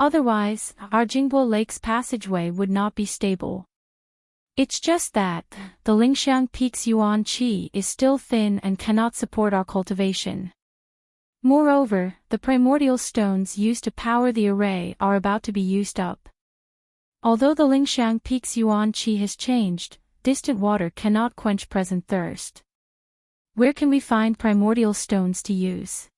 Otherwise, our Jingbo Lake's passageway would not be stable. It's just that, the Lingxiang Peak's Yuan Qi is still thin and cannot support our cultivation. Moreover, the primordial stones used to power the array are about to be used up. Although the Lingxiang Peak's Yuan Qi has changed, distant water cannot quench present thirst. Where can we find primordial stones to use?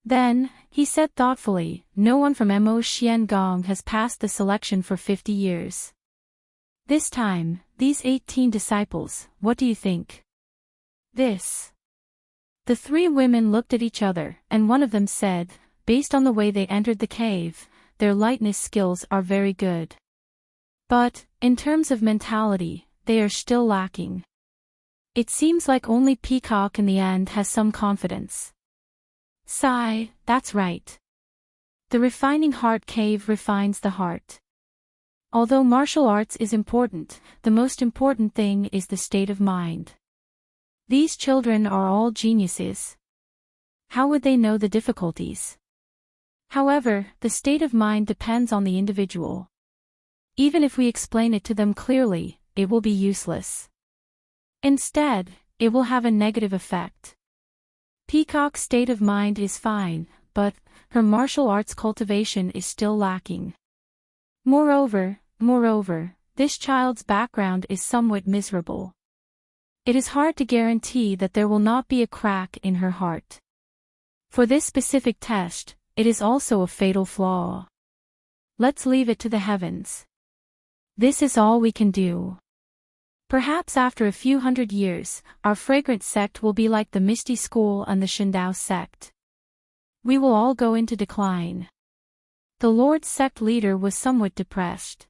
Then, he said thoughtfully, no one from Mo Xian Gong has passed the selection for 50 years. This time, these 18 disciples, what do you think? This. The three women looked at each other, and one of them said, based on the way they entered the cave, their lightness skills are very good. But, in terms of mentality, they are still lacking. It seems like only Peacock in the end has some confidence. Sigh, that's right. The refining heart cave refines the heart. Although martial arts is important, the most important thing is the state of mind. These children are all geniuses. How would they know the difficulties? However, the state of mind depends on the individual. Even if we explain it to them clearly, it will be useless. Instead, it will have a negative effect. Peacock's state of mind is fine, but her martial arts cultivation is still lacking. Moreover, this child's background is somewhat miserable. It is hard to guarantee that there will not be a crack in her heart. For this specific test, it is also a fatal flaw. Let's leave it to the heavens. This is all we can do. Perhaps after a few hundred years, our fragrant sect will be like the Misty School and the Shindao sect. We will all go into decline. The Lord's sect leader was somewhat depressed.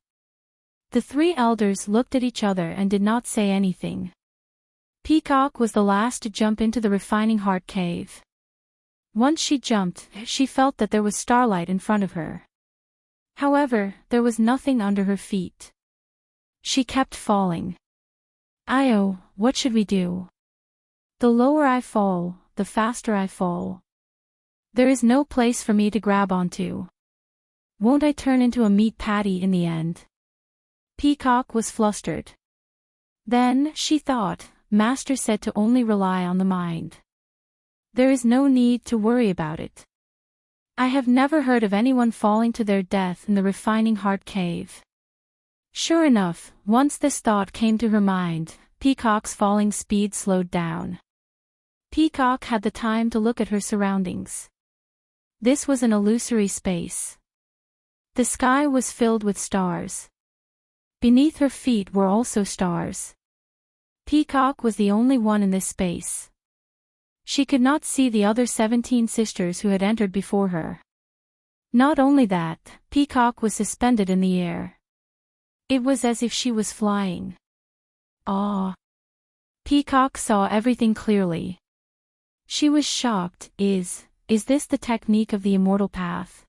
The three elders looked at each other and did not say anything. Peacock was the last to jump into the refining heart cave. Once she jumped, she felt that there was starlight in front of her. However, there was nothing under her feet. She kept falling. Io, what should we do? The lower I fall, the faster I fall. There is no place for me to grab onto. Won't I turn into a meat patty in the end? Peacock was flustered. Then, she thought, Master said to only rely on the mind. There is no need to worry about it. I have never heard of anyone falling to their death in the refining heart cave. Sure enough, once this thought came to her mind, Peacock's falling speed slowed down. Peacock had the time to look at her surroundings. This was an illusory space. The sky was filled with stars. Beneath her feet were also stars. Peacock was the only one in this space. She could not see the other 17 sisters who had entered before her. Not only that, Peacock was suspended in the air. It was as if she was flying. Ah! Peacock saw everything clearly. She was shocked. Is this the technique of the immortal path?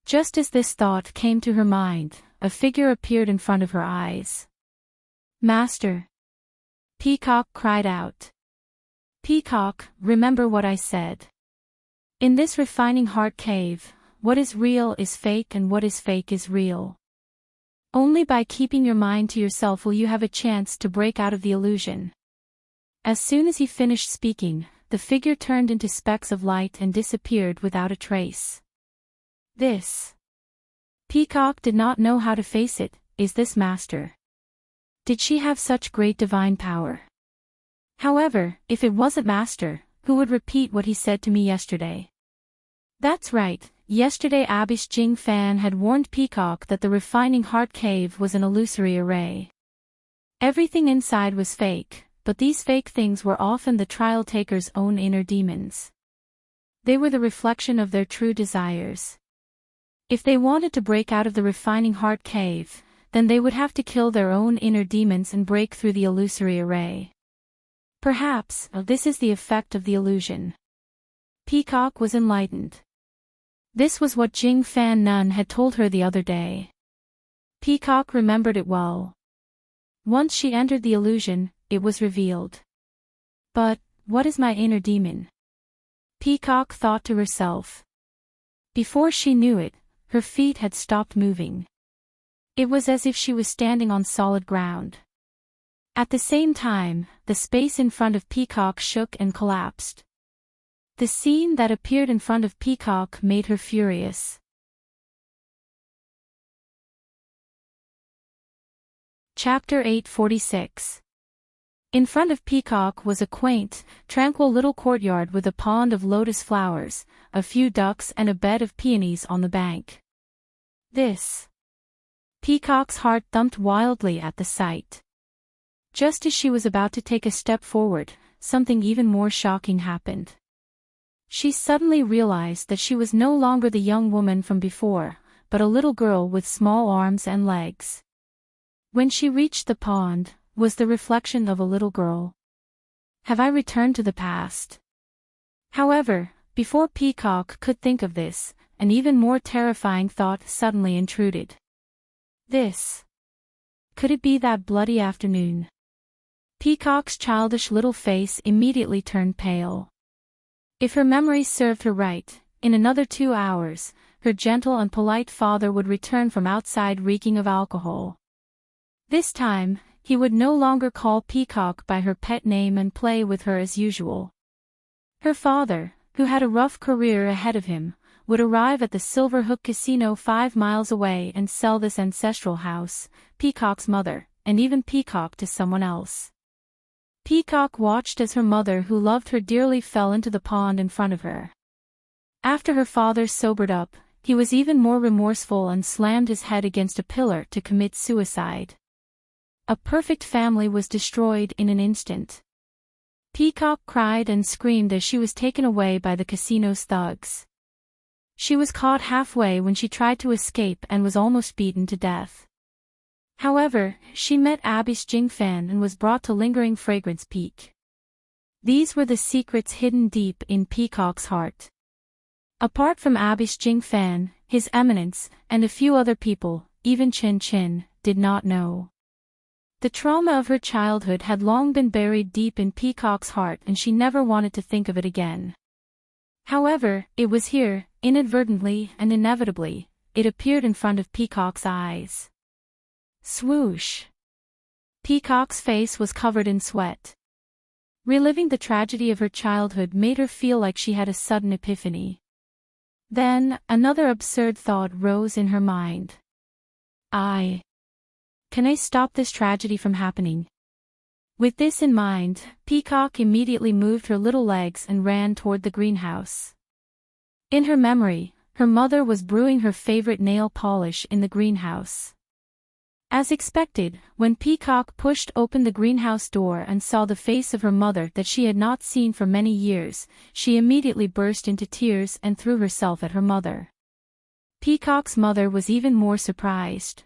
Just as this thought came to her mind, a figure appeared in front of her eyes. Master! Peacock cried out. Peacock, remember what I said. In this refining heart cave, what is real is fake and what is fake is real. Only by keeping your mind to yourself will you have a chance to break out of the illusion. As soon as he finished speaking, the figure turned into specks of light and disappeared without a trace. This. Peacock did not know how to face it. Is this Master? Did she have such great divine power? However, if it wasn't Master, who would repeat what he said to me yesterday? That's right, yesterday Abbess Jing Fan had warned Peacock that the refining heart cave was an illusory array. Everything inside was fake, but these fake things were often the trial taker's own inner demons. They were the reflection of their true desires. If they wanted to break out of the refining heart cave, then they would have to kill their own inner demons and break through the illusory array. Perhaps, this is the effect of the illusion. Peacock was enlightened. This was what Jing Fan Nun had told her the other day. Peacock remembered it well. Once she entered the illusion, it was revealed. But, what is my inner demon? Peacock thought to herself. Before she knew it, her feet had stopped moving. It was as if she was standing on solid ground. At the same time, the space in front of Peacock shook and collapsed. The scene that appeared in front of Peacock made her furious. Chapter 846. In front of Peacock was a quaint, tranquil little courtyard with a pond of lotus flowers, a few ducks and a bed of peonies on the bank. This. Peacock's heart thumped wildly at the sight. Just as she was about to take a step forward, something even more shocking happened. She suddenly realized that she was no longer the young woman from before, but a little girl with small arms and legs. When she reached the pond, was the reflection of a little girl. Have I returned to the past? However, before Peacock could think of this, an even more terrifying thought suddenly intruded. This. Could it be that bloody afternoon? Peacock's childish little face immediately turned pale. If her memory served her right, in another 2 hours, her gentle and polite father would return from outside reeking of alcohol. This time, he would no longer call Peacock by her pet name and play with her as usual. Her father, who had a rough career ahead of him, would arrive at the Silverhook Casino 5 miles away and sell this ancestral house, Peacock's mother, and even Peacock to someone else. Peacock watched as her mother, who loved her dearly, fell into the pond in front of her. After her father sobered up, he was even more remorseful and slammed his head against a pillar to commit suicide. A perfect family was destroyed in an instant. Peacock cried and screamed as she was taken away by the casino's thugs. She was caught halfway when she tried to escape and was almost beaten to death. However, she met Abish Jingfan and was brought to Lingering Fragrance Peak. These were the secrets hidden deep in Peacock's heart. Apart from Abish Jingfan, His Eminence, and a few other people, even Chin Chin, did not know. The trauma of her childhood had long been buried deep in Peacock's heart and she never wanted to think of it again. However, it was here, inadvertently and inevitably, it appeared in front of Peacock's eyes. Swoosh! Peacock's face was covered in sweat. Reliving the tragedy of her childhood made her feel like she had a sudden epiphany. Then, another absurd thought rose in her mind. Can I stop this tragedy from happening? With this in mind, Peacock immediately moved her little legs and ran toward the greenhouse. In her memory, her mother was brewing her favorite nail polish in the greenhouse. As expected, when Peacock pushed open the greenhouse door and saw the face of her mother that she had not seen for many years, she immediately burst into tears and threw herself at her mother. Peacock's mother was even more surprised.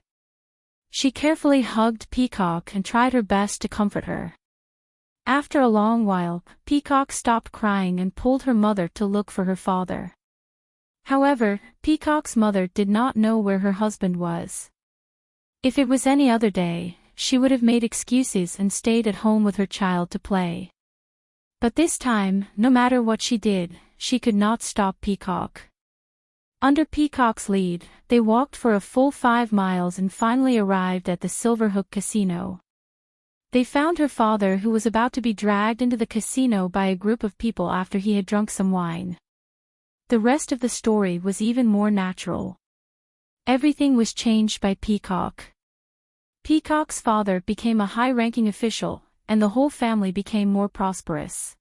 She carefully hugged Peacock and tried her best to comfort her. After a long while, Peacock stopped crying and pulled her mother to look for her father. However, Peacock's mother did not know where her husband was. If it was any other day, she would have made excuses and stayed at home with her child to play. But this time, no matter what she did, she could not stop Peacock. Under Peacock's lead, they walked for a full 5 miles and finally arrived at the Silverhook Casino. They found her father, who was about to be dragged into the casino by a group of people after he had drunk some wine. The rest of the story was even more natural. Everything was changed by Peacock. Peacock's father became a high-ranking official, and the whole family became more prosperous.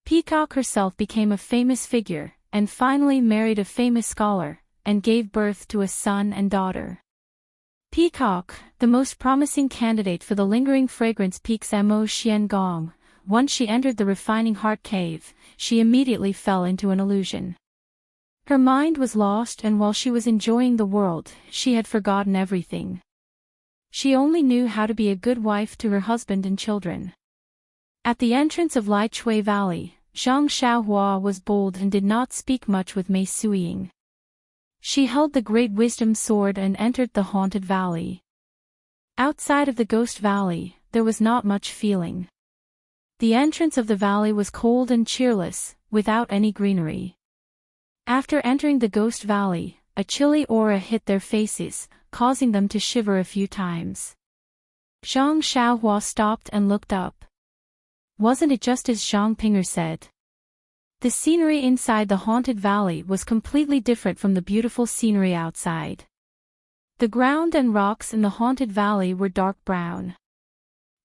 Peacock herself became a famous figure, and finally married a famous scholar, and gave birth to a son and daughter. Peacock, the most promising candidate for the Lingering Fragrance Peak's Mo Xian Gong, once she entered the Refining Heart Cave, she immediately fell into an illusion. Her mind was lost, and while she was enjoying the world, she had forgotten everything. She only knew how to be a good wife to her husband and children. At the entrance of Lai Chui Valley, Zhang Xiaohua was bold and did not speak much with Mei Suiying. She held the Great Wisdom Sword and entered the Haunted Valley. Outside of the Ghost Valley, there was not much feeling. The entrance of the valley was cold and cheerless, without any greenery. After entering the Ghost Valley, a chilly aura hit their faces, causing them to shiver a few times. Zhang Xiaohua stopped and looked up. Wasn't it just as Zhang Pinger said? The scenery inside the Haunted Valley was completely different from the beautiful scenery outside. The ground and rocks in the Haunted Valley were dark brown.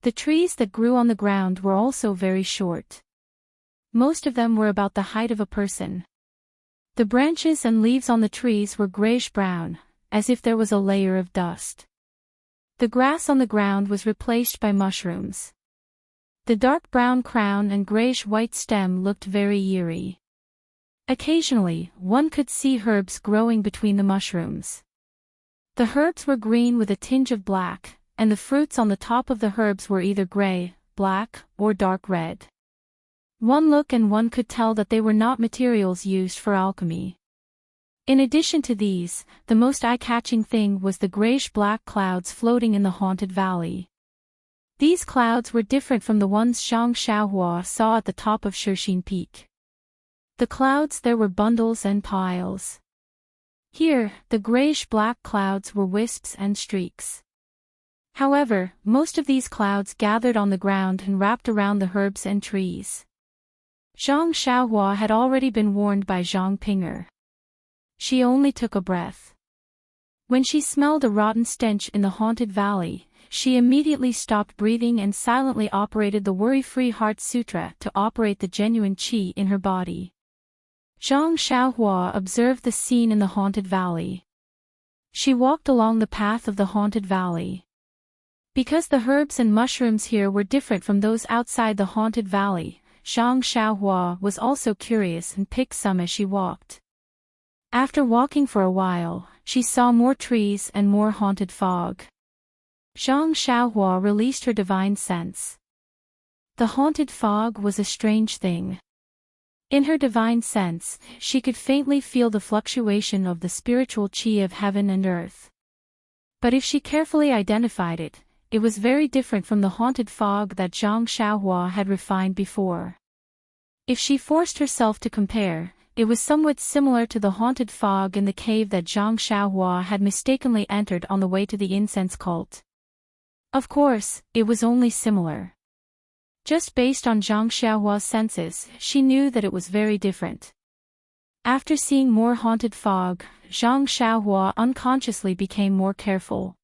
The trees that grew on the ground were also very short. Most of them were about the height of a person. The branches and leaves on the trees were grayish-brown, as if there was a layer of dust. The grass on the ground was replaced by mushrooms. The dark brown crown and grayish-white stem looked very eerie. Occasionally, one could see herbs growing between the mushrooms. The herbs were green with a tinge of black, and the fruits on the top of the herbs were either gray, black, or dark red. One look and one could tell that they were not materials used for alchemy. In addition to these, the most eye-catching thing was the grayish-black clouds floating in the haunted valley. These clouds were different from the ones Zhang Xiaohua saw at the top of Shixin Peak. The clouds there were bundles and piles. Here, the grayish-black clouds were wisps and streaks. However, most of these clouds gathered on the ground and wrapped around the herbs and trees. Zhang Xiaohua had already been warned by Zhang Ping'er. She only took a breath. When she smelled a rotten stench in the haunted valley, she immediately stopped breathing and silently operated the Worry-Free Heart Sutra to operate the genuine qi in her body. Zhang Xiaohua observed the scene in the haunted valley. She walked along the path of the haunted valley. Because the herbs and mushrooms here were different from those outside the haunted valley, Zhang Xiaohua was also curious and picked some as she walked. After walking for a while, she saw more trees and more haunted fog. Zhang Xiaohua released her divine sense. The haunted fog was a strange thing. In her divine sense, she could faintly feel the fluctuation of the spiritual qi of heaven and earth. But if she carefully identified it, it was very different from the haunted fog that Zhang Xiaohua had refined before. If she forced herself to compare, it was somewhat similar to the haunted fog in the cave that Zhang Xiaohua had mistakenly entered on the way to the incense cult. Of course, it was only similar. Just based on Zhang Xiaohua's senses, she knew that it was very different. After seeing more haunted fog, Zhang Xiaohua unconsciously became more careful.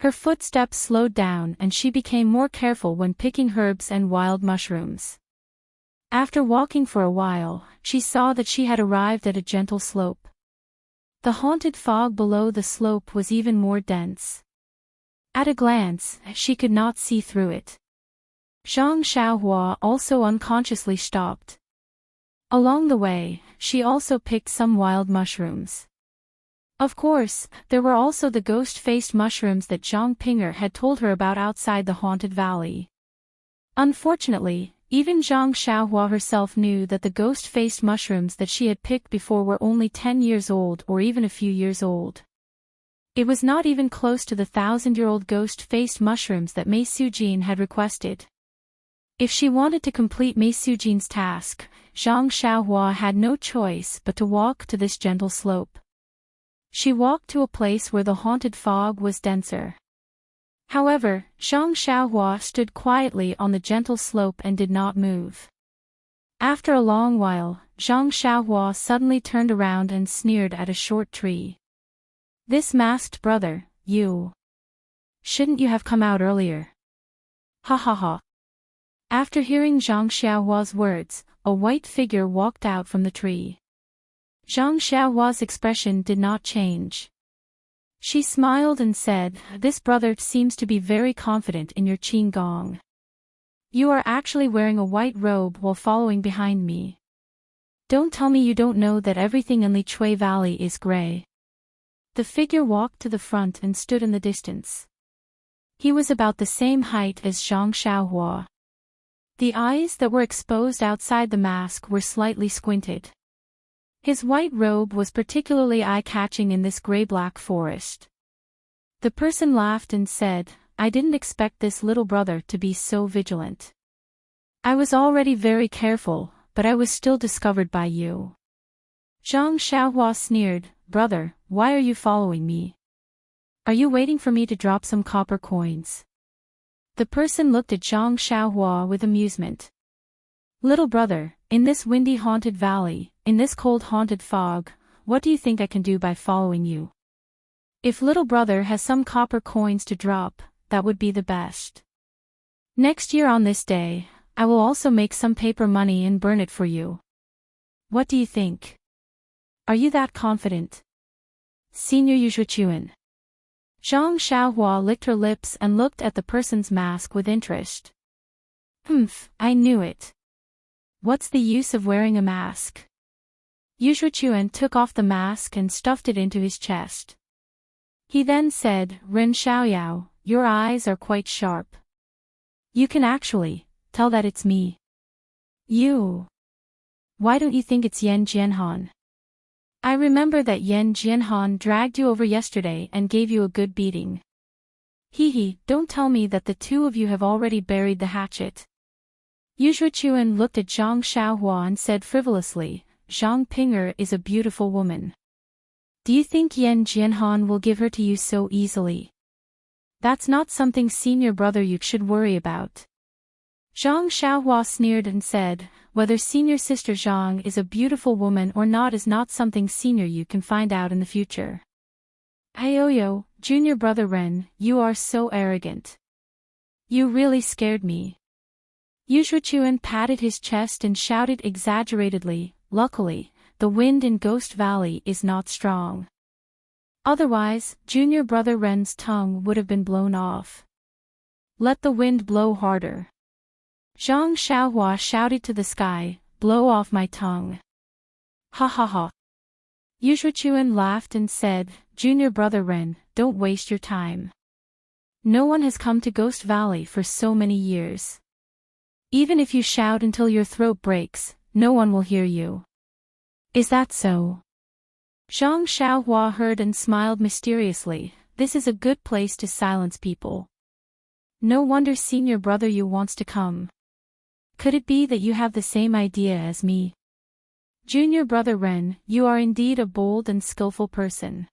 Her footsteps slowed down and she became more careful when picking herbs and wild mushrooms. After walking for a while, she saw that she had arrived at a gentle slope. The haunted fog below the slope was even more dense. At a glance, she could not see through it. Zhang Xiaohua also unconsciously stopped. Along the way, she also picked some wild mushrooms. Of course, there were also the ghost-faced mushrooms that Zhang Ping'er had told her about outside the haunted valley. Unfortunately, even Zhang Xiaohua herself knew that the ghost-faced mushrooms that she had picked before were only 10 years old or even a few years old. It was not even close to the 1,000-year-old ghost-faced mushrooms that Mei Sujin had requested. If she wanted to complete Mei Sujin's task, Zhang Xiaohua had no choice but to walk to this gentle slope. She walked to a place where the haunted fog was denser. However, Zhang Xiaohua stood quietly on the gentle slope and did not move. After a long while, Zhang Xiaohua suddenly turned around and sneered at a short tree. "This masked brother, you. Shouldn't you have come out earlier?" Ha ha ha. After hearing Zhang Xiaohua's words, a white figure walked out from the tree. Zhang Xiaohua's expression did not change. She smiled and said, "This brother seems to be very confident in your qigong. You are actually wearing a white robe while following behind me. Don't tell me you don't know that everything in Li Chui Valley is gray." The figure walked to the front and stood in the distance. He was about the same height as Zhang Xiaohua. The eyes that were exposed outside the mask were slightly squinted. His white robe was particularly eye-catching in this gray-black forest. The person laughed and said, "I didn't expect this little brother to be so vigilant. I was already very careful, but I was still discovered by you." Zhang Xiaohua sneered, "Brother, why are you following me? Are you waiting for me to drop some copper coins?" The person looked at Zhang Xiaohua with amusement. "Little brother, in this windy haunted valley, in this cold haunted fog, what do you think I can do by following you? If little brother has some copper coins to drop, that would be the best." Next year on this day, I will also make some paper money and burn it for you. What do you think? Are you that confident? Senior Yuzhuchuan. Zhang Xiaohua licked her lips and looked at the person's mask with interest. I knew it. What's the use of wearing a mask? Yuzhuchuan took off the mask and stuffed it into his chest. He then said, Ren Xiaoyao, your eyes are quite sharp. You can actually tell that it's me. You. Why don't you think it's Yan Jianhan? I remember that Yan Jianhan dragged you over yesterday and gave you a good beating. Don't tell me that the two of you have already buried the hatchet. Yuzhuchuan looked at Zhang Xiaohua and said frivolously, Zhang Pinger is a beautiful woman. Do you think Yan Jianhan will give her to you so easily? That's not something senior brother you should worry about. Zhang Xiaohua sneered and said, whether senior sister Zhang is a beautiful woman or not is not something senior you can find out in the future. Ayoyo, junior brother Ren, you are so arrogant. You really scared me. Yuzhuchuan patted his chest and shouted exaggeratedly, luckily, the wind in Ghost Valley is not strong. Otherwise, junior brother Ren's tongue would have been blown off. Let the wind blow harder. Zhang Xiaohua shouted to the sky, blow off my tongue. Ha ha ha. Yuzhuchuan laughed and said, Junior brother Ren, don't waste your time. No one has come to Ghost Valley for so many years. Even if you shout until your throat breaks, no one will hear you. Is that so? Zhang Xiaohua heard and smiled mysteriously. This is a good place to silence people. No wonder senior brother you wants to come. Could it be that you have the same idea as me? Junior brother Ren, you are indeed a bold and skillful person.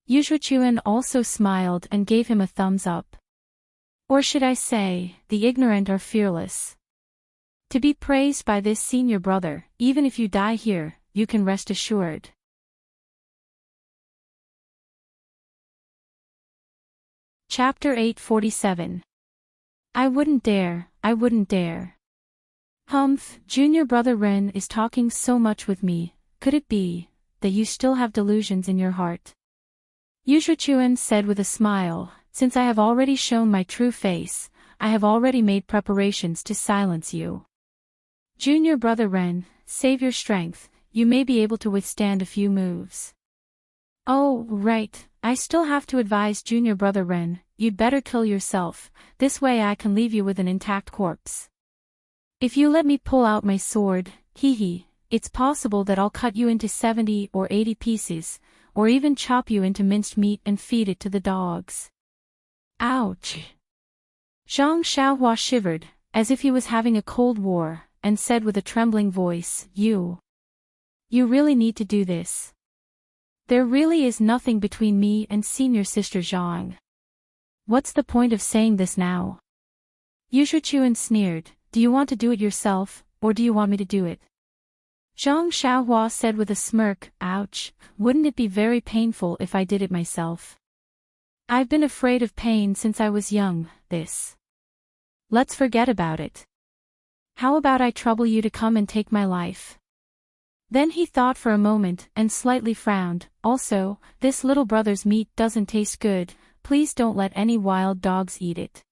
Yuzhuchuan also smiled and gave him a thumbs up. Or should I say, the ignorant are fearless. To be praised by this senior brother, even if you die here, you can rest assured. Chapter 847. I wouldn't dare, I wouldn't dare. Junior brother Ren is talking so much with me, could it be that you still have delusions in your heart? Yuzhuchuan said with a smile, since I have already shown my true face, I have already made preparations to silence you. Junior brother Ren, save your strength, you may be able to withstand a few moves. Oh, right, I still have to advise junior brother Ren, you'd better kill yourself, this way I can leave you with an intact corpse. If you let me pull out my sword, it's possible that I'll cut you into 70 or 80 pieces, or even chop you into minced meat and feed it to the dogs. Ouch! Zhang Xiaohua shivered, as if he was having a cold war, and said with a trembling voice, You really need to do this. There really is nothing between me and senior sister Zhang. What's the point of saying this now? Yuzhuchuan sneered, do you want to do it yourself, or do you want me to do it? Zhang Xiaohua said with a smirk, ouch, wouldn't it be very painful if I did it myself? I've been afraid of pain since I was young, Let's forget about it. How about I trouble you to come and take my life? Then he thought for a moment and slightly frowned, also, this little brother's meat doesn't taste good, please don't let any wild dogs eat it.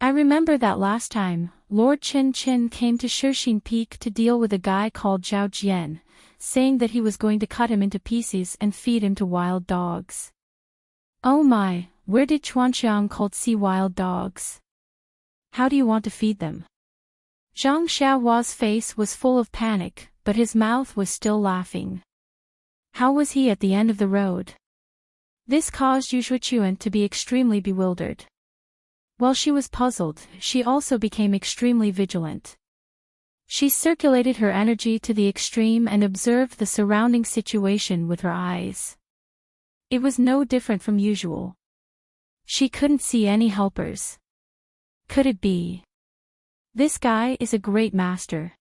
I remember that last time, Lord Qin Qin came to Shixin Peak to deal with a guy called Zhao Jian, saying that he was going to cut him into pieces and feed him to wild dogs. Oh my, where did Chuanxiang cult see wild dogs? How do you want to feed them? Zhang Xiaohua's face was full of panic, but his mouth was still laughing. How was he at the end of the road? This caused Yuzhuchuan to be extremely bewildered. While she was puzzled, she also became extremely vigilant. She circulated her energy to the extreme and observed the surrounding situation with her eyes. It was no different from usual. She couldn't see any helpers. Could it be? This guy is a great master.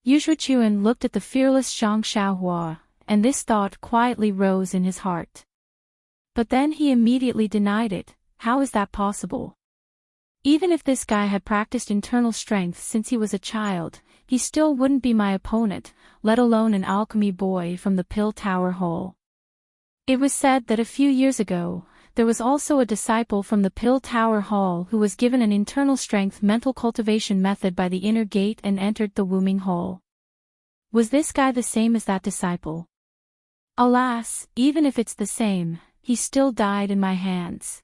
Yuzhuchuan looked at the fearless Zhang Xiaohua, and this thought quietly rose in his heart. But then he immediately denied it. How is that possible? Even if this guy had practiced internal strength since he was a child, he still wouldn't be my opponent, let alone an alchemy boy from the Pill Tower Hole. It was said that a few years ago, there was also a disciple from the Pill Tower Hall who was given an internal strength mental cultivation method by the inner gate and entered the Wombing Hole. Was this guy the same as that disciple? Alas, even if it's the same, he still died in my hands.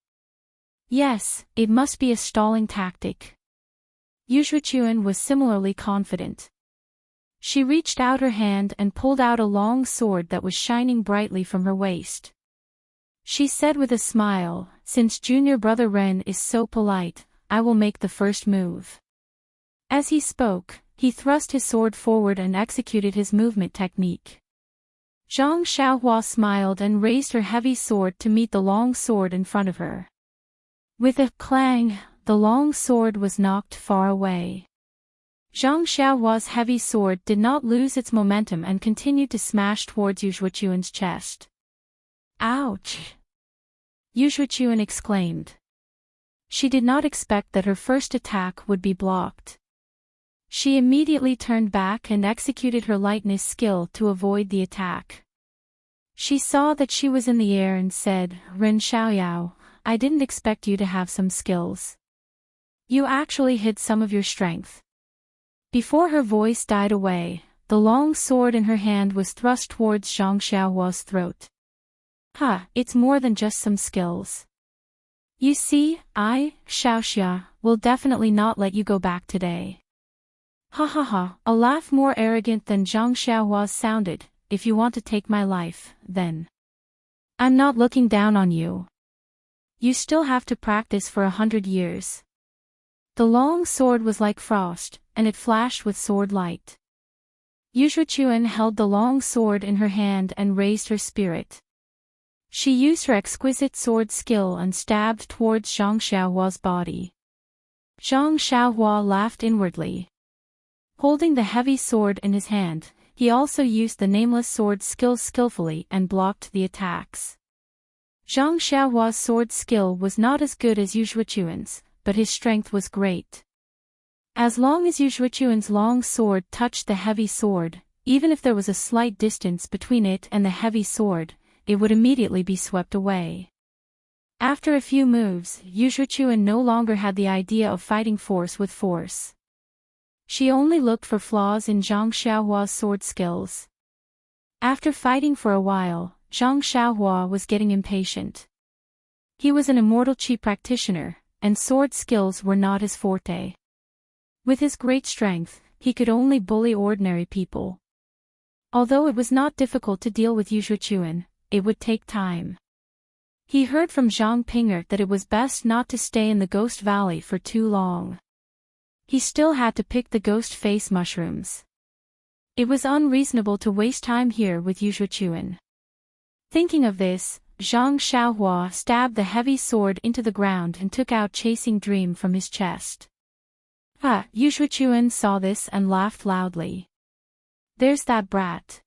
Yes, it must be a stalling tactic. Yuzhuchuan was similarly confident. She reached out her hand and pulled out a long sword that was shining brightly from her waist. She said with a smile, "Since junior brother Ren is so polite, I will make the first move." As he spoke, he thrust his sword forward and executed his movement technique. Zhang Xiaohua smiled and raised her heavy sword to meet the long sword in front of her. With a clang, the long sword was knocked far away. Zhang Xiaohua's heavy sword did not lose its momentum and continued to smash towards Yuzhuchuan's chest. "Ouch!" Yuzhuchuan exclaimed. She did not expect that her first attack would be blocked. She immediately turned back and executed her lightness skill to avoid the attack. She saw that she was in the air and said, "Ren Xiaoyao, I didn't expect you to have some skills. You actually hid some of your strength." Before her voice died away, the long sword in her hand was thrust towards Zhang Xiaohua's throat. It's more than just some skills. You see, Xiaoxia, will definitely not let you go back today. A laugh more arrogant than Zhang Xiaohua's sounded. "If you want to take my life, then I'm not looking down on you. You still have to practice for 100 years. The long sword was like frost, and it flashed with sword light. Yuzhuchuan held the long sword in her hand and raised her spirit. She used her exquisite sword skill and stabbed towards Zhang Xiaohua's body. Zhang Xiaohua laughed inwardly. Holding the heavy sword in his hand, he also used the nameless sword skill skillfully and blocked the attacks. Zhang Xiaohua's sword skill was not as good as Yuzhuchuan's, but his strength was great. As long as Yuzhuchuan's long sword touched the heavy sword, even if there was a slight distance between it and the heavy sword, it would immediately be swept away. After a few moves, Yuzhuchuan no longer had the idea of fighting force with force. She only looked for flaws in Zhang Xiaohua's sword skills. After fighting for a while, Zhang Xiaohua was getting impatient. He was an immortal chi practitioner, and sword skills were not his forte. With his great strength, he could only bully ordinary people. Although it was not difficult to deal with Yuzhuchuan, it would take time. He heard from Zhang Pinger that it was best not to stay in the Ghost Valley for too long. He still had to pick the ghost face mushrooms. It was unreasonable to waste time here with Yuzhuchuan. Thinking of this, Zhang Xiaohua stabbed the heavy sword into the ground and took out Chasing Dream from his chest. Yuzhuchuan saw this and laughed loudly. "There's that brat.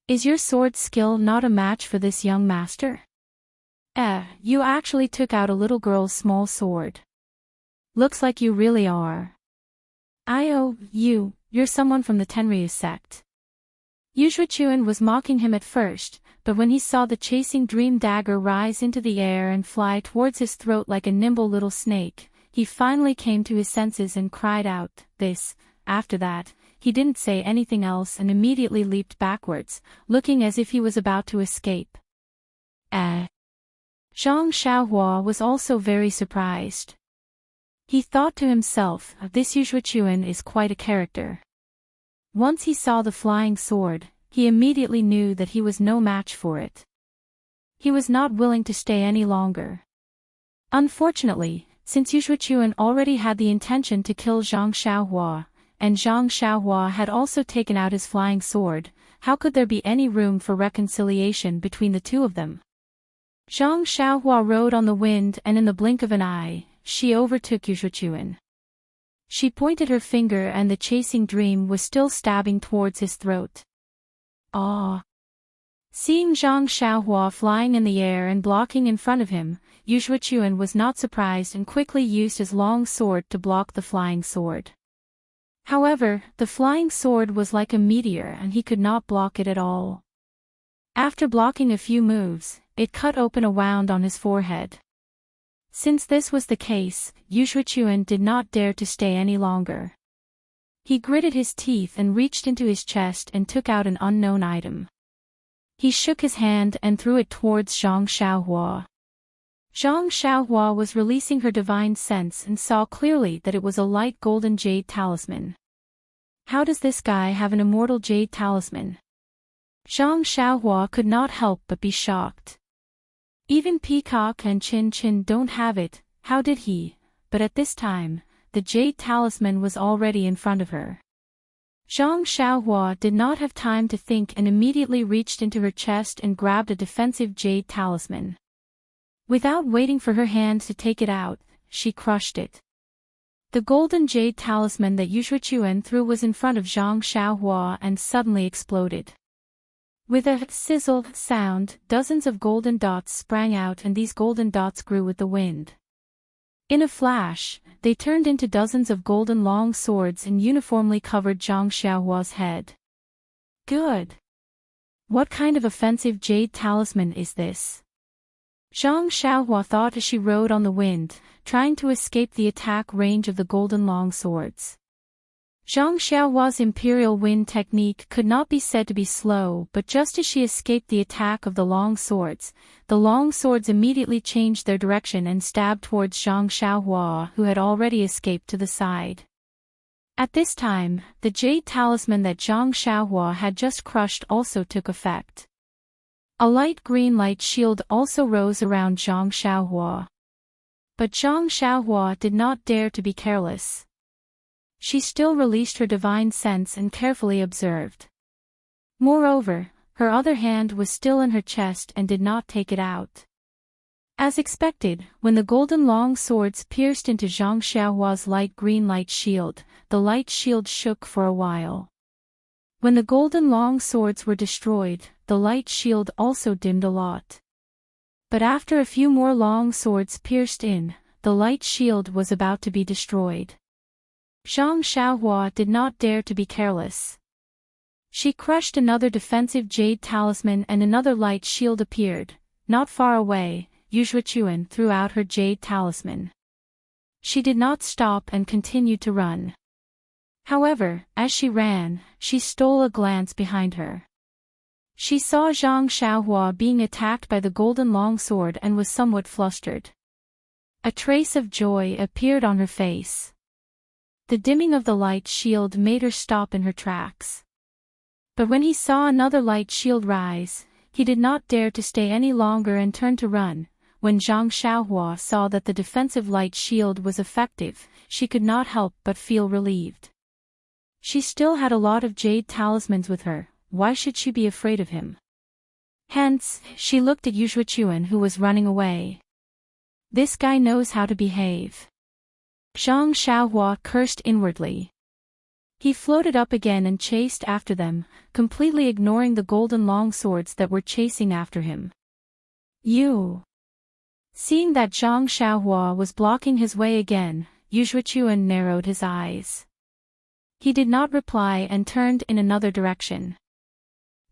Is your sword skill not a match for this young master? You actually took out a little girl's small sword. Looks like you really are. You're someone from the Tenryu sect." Yuzhuchuan was mocking him at first, but when he saw the Chasing Dream dagger rise into the air and fly towards his throat like a nimble little snake, he finally came to his senses and cried out, "This." After that, he didn't say anything else and immediately leaped backwards, looking as if he was about to escape. Zhang Xiaohua was also very surprised. He thought to himself, "This Yuzhuchuan is quite a character." Once he saw the flying sword, he immediately knew that he was no match for it. He was not willing to stay any longer. Unfortunately, since Yuzhuchuan already had the intention to kill Zhang Xiaohua, and Zhang Xiaohua had also taken out his flying sword, how could there be any room for reconciliation between the two of them? Zhang Xiaohua rode on the wind and in the blink of an eye, she overtook Yuzhuchuan. She pointed her finger and the Chasing Dream was still stabbing towards his throat. Seeing Zhang Xiaohua flying in the air and blocking in front of him, Yuxuan was not surprised and quickly used his long sword to block the flying sword. However, the flying sword was like a meteor and he could not block it at all. After blocking a few moves, it cut open a wound on his forehead. Since this was the case, Yuxuan did not dare to stay any longer. He gritted his teeth and reached into his chest and took out an unknown item. He shook his hand and threw it towards Zhang Xiaohua. Zhang Xiaohua was releasing her divine sense and saw clearly that it was a light golden jade talisman. How does this guy have an immortal jade talisman? Zhang Xiaohua could not help but be shocked. Even Peacock and Chin Chin don't have it, how did he? But at this time, the jade talisman was already in front of her. Zhang Xiaohua did not have time to think and immediately reached into her chest and grabbed a defensive jade talisman. Without waiting for her hand to take it out, she crushed it. The golden jade talisman that Yuxuan threw was in front of Zhang Xiaohua and suddenly exploded. With a sizzle sound, dozens of golden dots sprang out and these golden dots grew with the wind. In a flash, they turned into dozens of golden long swords and uniformly covered Zhang Xiaohua's head. Good. What kind of offensive jade talisman is this? Zhang Xiaohua thought as she rode on the wind, trying to escape the attack range of the golden long swords. Zhang Xiaohua's imperial wind technique could not be said to be slow, but just as she escaped the attack of the long swords immediately changed their direction and stabbed towards Zhang Xiaohua, who had already escaped to the side. At this time, the jade talisman that Zhang Xiaohua had just crushed also took effect. A light green light shield also rose around Zhang Xiaohua. But Zhang Xiaohua did not dare to be careless. She still released her divine sense and carefully observed. Moreover, her other hand was still in her chest and did not take it out. As expected, when the golden long swords pierced into Zhang Xiaohua's light green light shield, the light shield shook for a while. When the golden long swords were destroyed, the light shield also dimmed a lot. But after a few more long swords pierced in, the light shield was about to be destroyed. Zhang Xiaohua did not dare to be careless. She crushed another defensive jade talisman and another light shield appeared. Not far away, Yuxuan threw out her jade talisman. She did not stop and continued to run. However, as she ran, she stole a glance behind her. She saw Zhang Xiaohua being attacked by the golden longsword and was somewhat flustered. A trace of joy appeared on her face. The dimming of the light shield made her stop in her tracks. But when he saw another light shield rise, he did not dare to stay any longer and turned to run. When Zhang Xiaohua saw that the defensive light shield was effective, she could not help but feel relieved. She still had a lot of jade talismans with her, why should she be afraid of him? Hence, she looked at Yuxuan who was running away. This guy knows how to behave. Zhang Xiaohua cursed inwardly. He floated up again and chased after them, completely ignoring the golden longswords that were chasing after him. You! Seeing that Zhang Xiaohua was blocking his way again, Yuxuan narrowed his eyes. He did not reply and turned in another direction.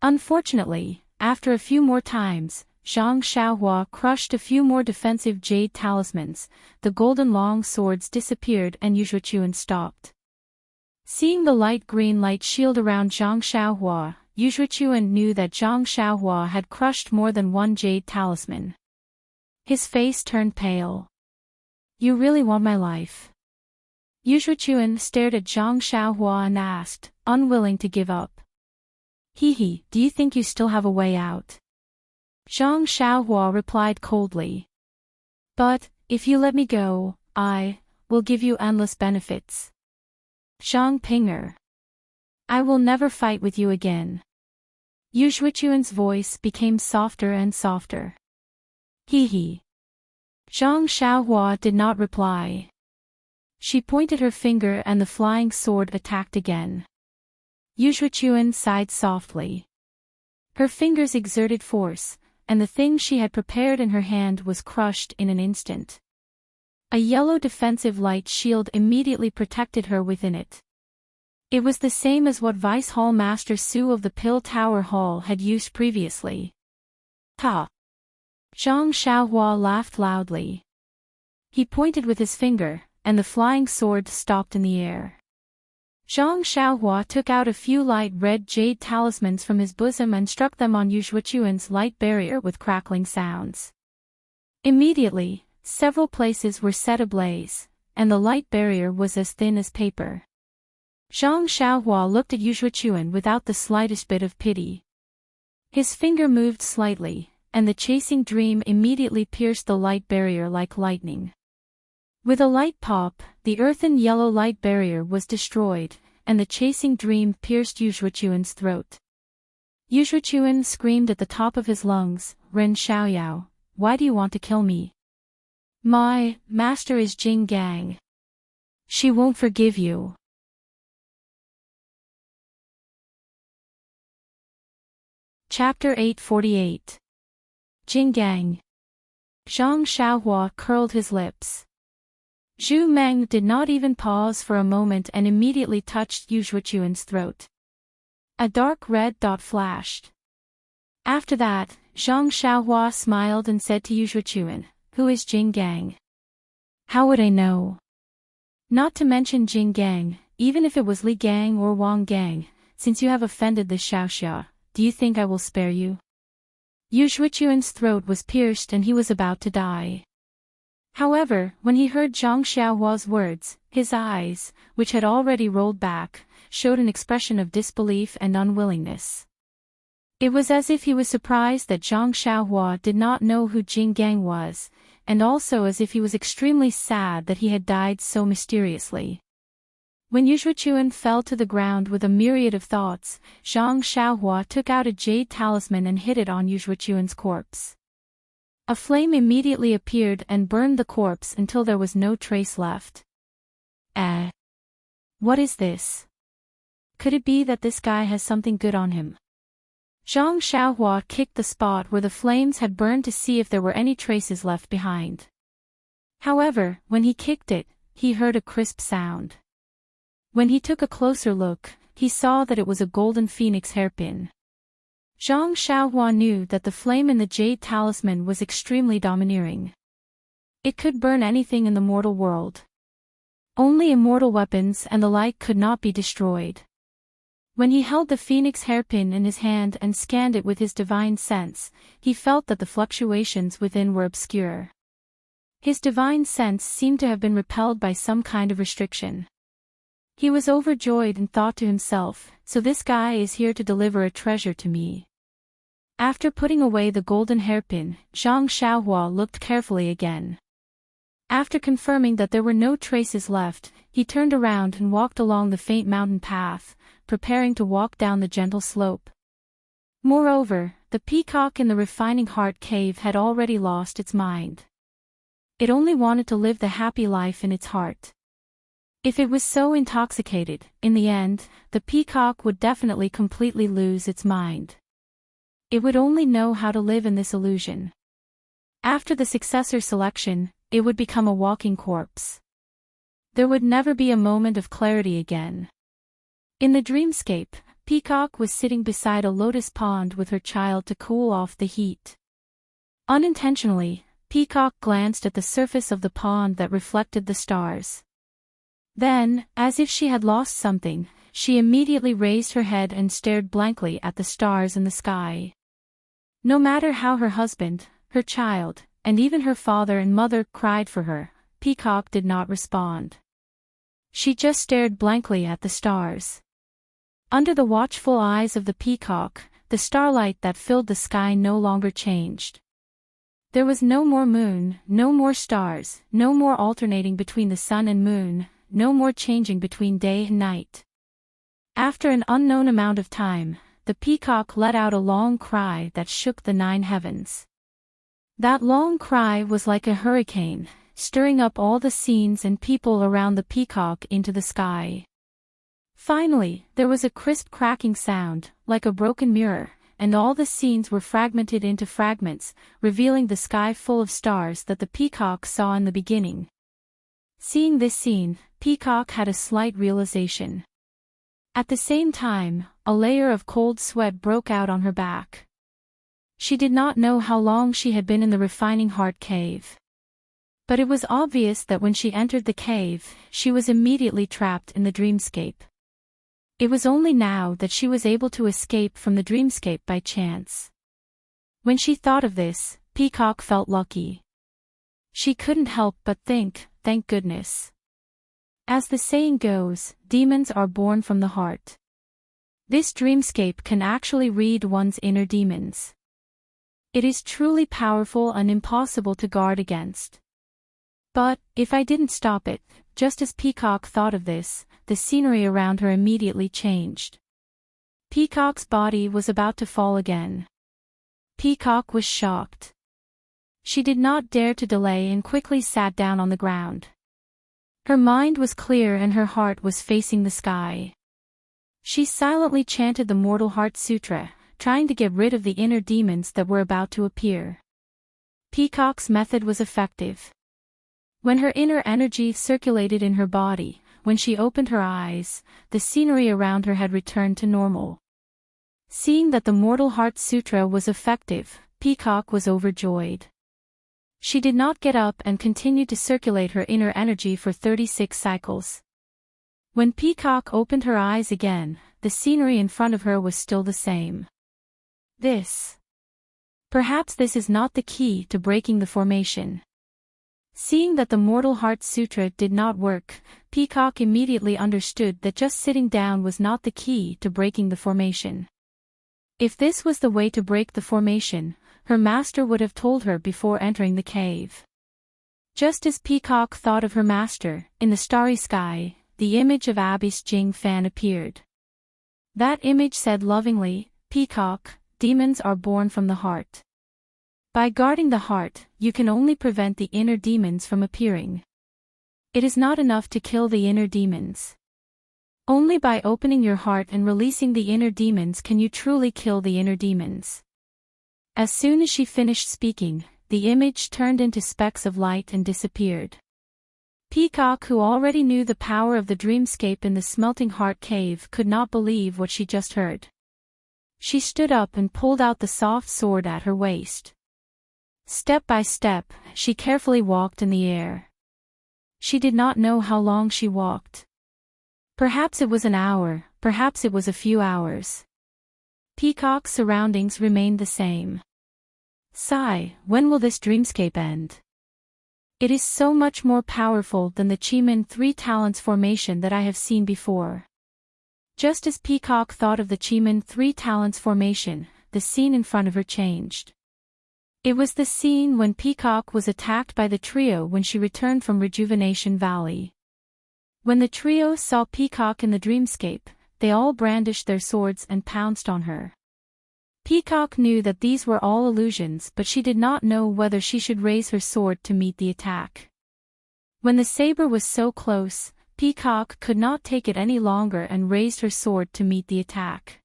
Unfortunately, after a few more times, Zhang Xiaohua crushed a few more defensive jade talismans, the golden long swords disappeared and Yuxuan stopped. Seeing the light green light shield around Zhang Xiaohua, Yuxuan knew that Zhang Xiaohua had crushed more than one jade talisman. His face turned pale. You really want my life? Yuxuan stared at Zhang Xiaohua and asked, unwilling to give up. He, do you think you still have a way out? Zhang Xiaohua replied coldly. But, if you let me go, I will give you endless benefits. Zhang Pinger. I will never fight with you again. Yuxuan's voice became softer and softer. Zhang Xiaohua did not reply. She pointed her finger and the flying sword attacked again. Yuxuan sighed softly. Her fingers exerted force, and the thing she had prepared in her hand was crushed in an instant. A yellow defensive light shield immediately protected her within it. It was the same as what Vice Hall Master Su of the Pill Tower Hall had used previously. Ha! Zhang Xiaohua laughed loudly. He pointed with his finger, and the flying sword stopped in the air. Zhang Xiaohua took out a few light red jade talismans from his bosom and struck them on Yu Zhuochuan's light barrier with crackling sounds. Immediately, several places were set ablaze, and the light barrier was as thin as paper. Zhang Xiaohua looked at Yu Zhuochuan without the slightest bit of pity. His finger moved slightly, and the chasing dream immediately pierced the light barrier like lightning. With a light pop, the earthen yellow light barrier was destroyed, and the chasing dream pierced Yu Zhuochuan's throat. Yu Zhuochuan screamed at the top of his lungs, "Ren Xiaoyao, why do you want to kill me? My master is Jing Gang. She won't forgive you." Chapter 848. Jing Gang. Zhang Xiaohua curled his lips. Zhu Meng did not even pause for a moment and immediately touched Yu Zhuochuan's throat. A dark red dot flashed. After that, Zhang Xiaohua smiled and said to Yu Zhuochuan, "Who is Jing Gang?" "How would I know? Not to mention Jing Gang, even if it was Li Gang or Wang Gang, since you have offended the Xiaoxia, do you think I will spare you?" Yu Zhuochuan's throat was pierced and he was about to die. However, when he heard Zhang Xiaohua's words, his eyes, which had already rolled back, showed an expression of disbelief and unwillingness. It was as if he was surprised that Zhang Xiaohua did not know who Jing Gang was, and also as if he was extremely sad that he had died so mysteriously. When Yu Zhuochuan fell to the ground with a myriad of thoughts, Zhang Xiaohua took out a jade talisman and hit it on Yu Zhuochuan's corpse. A flame immediately appeared and burned the corpse until there was no trace left. What is this? Could it be that this guy has something good on him? Zhang Xiaohua kicked the spot where the flames had burned to see if there were any traces left behind. However, when he kicked it, he heard a crisp sound. When he took a closer look, he saw that it was a golden phoenix hairpin. Zhang Xiaohua knew that the flame in the jade talisman was extremely domineering. It could burn anything in the mortal world. Only immortal weapons and the like could not be destroyed. When he held the phoenix hairpin in his hand and scanned it with his divine sense, he felt that the fluctuations within were obscure. His divine sense seemed to have been repelled by some kind of restriction. He was overjoyed and thought to himself, "So this guy is here to deliver a treasure to me." After putting away the golden hairpin, Zhang Xiaohua looked carefully again. After confirming that there were no traces left, he turned around and walked along the faint mountain path, preparing to walk down the gentle slope. Moreover, the peacock in the refining heart cave had already lost its mind. It only wanted to live the happy life in its heart. If it was so intoxicated, in the end, the peacock would definitely completely lose its mind. It would only know how to live in this illusion. After the successor selection, it would become a walking corpse. There would never be a moment of clarity again. In the dreamscape, Peacock was sitting beside a lotus pond with her child to cool off the heat. Unintentionally, Peacock glanced at the surface of the pond that reflected the stars. Then, as if she had lost something, she immediately raised her head and stared blankly at the stars in the sky. No matter how her husband, her child, and even her father and mother cried for her, Peacock did not respond. She just stared blankly at the stars. Under the watchful eyes of the peacock, the starlight that filled the sky no longer changed. There was no more moon, no more stars, no more alternating between the sun and moon, no more changing between day and night. After an unknown amount of time, the peacock let out a long cry that shook the 9 heavens. That long cry was like a hurricane, stirring up all the scenes and people around the peacock into the sky. Finally, there was a crisp cracking sound, like a broken mirror, and all the scenes were fragmented into fragments, revealing the sky full of stars that the peacock saw in the beginning. Seeing this scene, Peacock had a slight realization. At the same time, a layer of cold sweat broke out on her back. She did not know how long she had been in the Refining Heart Cave. But it was obvious that when she entered the cave, she was immediately trapped in the dreamscape. It was only now that she was able to escape from the dreamscape by chance. When she thought of this, Peacock felt lucky. She couldn't help but think, thank goodness. As the saying goes, demons are born from the heart. This dreamscape can actually read one's inner demons. It is truly powerful and impossible to guard against. But, if I didn't stop it, just as Peacock thought of this, the scenery around her immediately changed. Peacock's body was about to fall again. Peacock was shocked. She did not dare to delay and quickly sat down on the ground. Her mind was clear and her heart was facing the sky. She silently chanted the Mortal Heart Sutra, trying to get rid of the inner demons that were about to appear. Peacock's method was effective. When her inner energy circulated in her body, when she opened her eyes, the scenery around her had returned to normal. Seeing that the Mortal Heart Sutra was effective, Peacock was overjoyed. She did not get up and continued to circulate her inner energy for 36 cycles. When Peacock opened her eyes again, the scenery in front of her was still the same. Perhaps this is not the key to breaking the formation. Seeing that the Mortal Heart Sutra did not work, Peacock immediately understood that just sitting down was not the key to breaking the formation. If this was the way to break the formation, her master would have told her before entering the cave. Just as Peacock thought of her master, in the starry sky, the image of Abyss Jing Fan appeared. That image said lovingly, "Peacock, demons are born from the heart. By guarding the heart, you can only prevent the inner demons from appearing. It is not enough to kill the inner demons. Only by opening your heart and releasing the inner demons can you truly kill the inner demons." As soon as she finished speaking, the image turned into specks of light and disappeared. Peacock, who already knew the power of the dreamscape in the Smelting Heart Cave, could not believe what she just heard. She stood up and pulled out the soft sword at her waist. Step by step, she carefully walked in the air. She did not know how long she walked. Perhaps it was an hour, perhaps it was a few hours. Peacock's surroundings remained the same. Sigh, when will this dreamscape end? It is so much more powerful than the Chimin 3 Talents formation that I have seen before. Just as Peacock thought of the Chimin 3 Talents formation, the scene in front of her changed. It was the scene when Peacock was attacked by the trio when she returned from Rejuvenation Valley. When the trio saw Peacock in the dreamscape, they all brandished their swords and pounced on her. Peacock knew that these were all illusions, but she did not know whether she should raise her sword to meet the attack. When the saber was so close, Peacock could not take it any longer and raised her sword to meet the attack.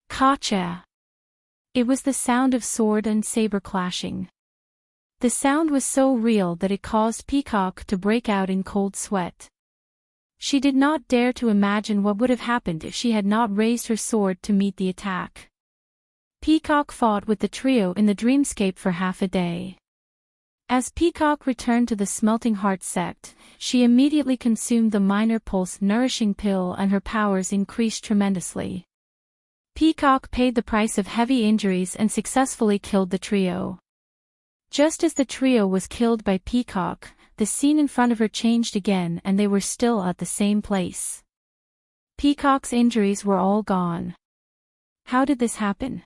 Gotcha! It was the sound of sword and saber clashing. The sound was so real that it caused Peacock to break out in cold sweat. She did not dare to imagine what would have happened if she had not raised her sword to meet the attack. Peacock fought with the trio in the dreamscape for half a day. As Peacock returned to the Smelting Heart sect, she immediately consumed the Minor Pulse nourishing pill and her powers increased tremendously. Peacock paid the price of heavy injuries and successfully killed the trio. Just as the trio was killed by Peacock, the scene in front of her changed again and they were still at the same place. Peacock's injuries were all gone. How did this happen?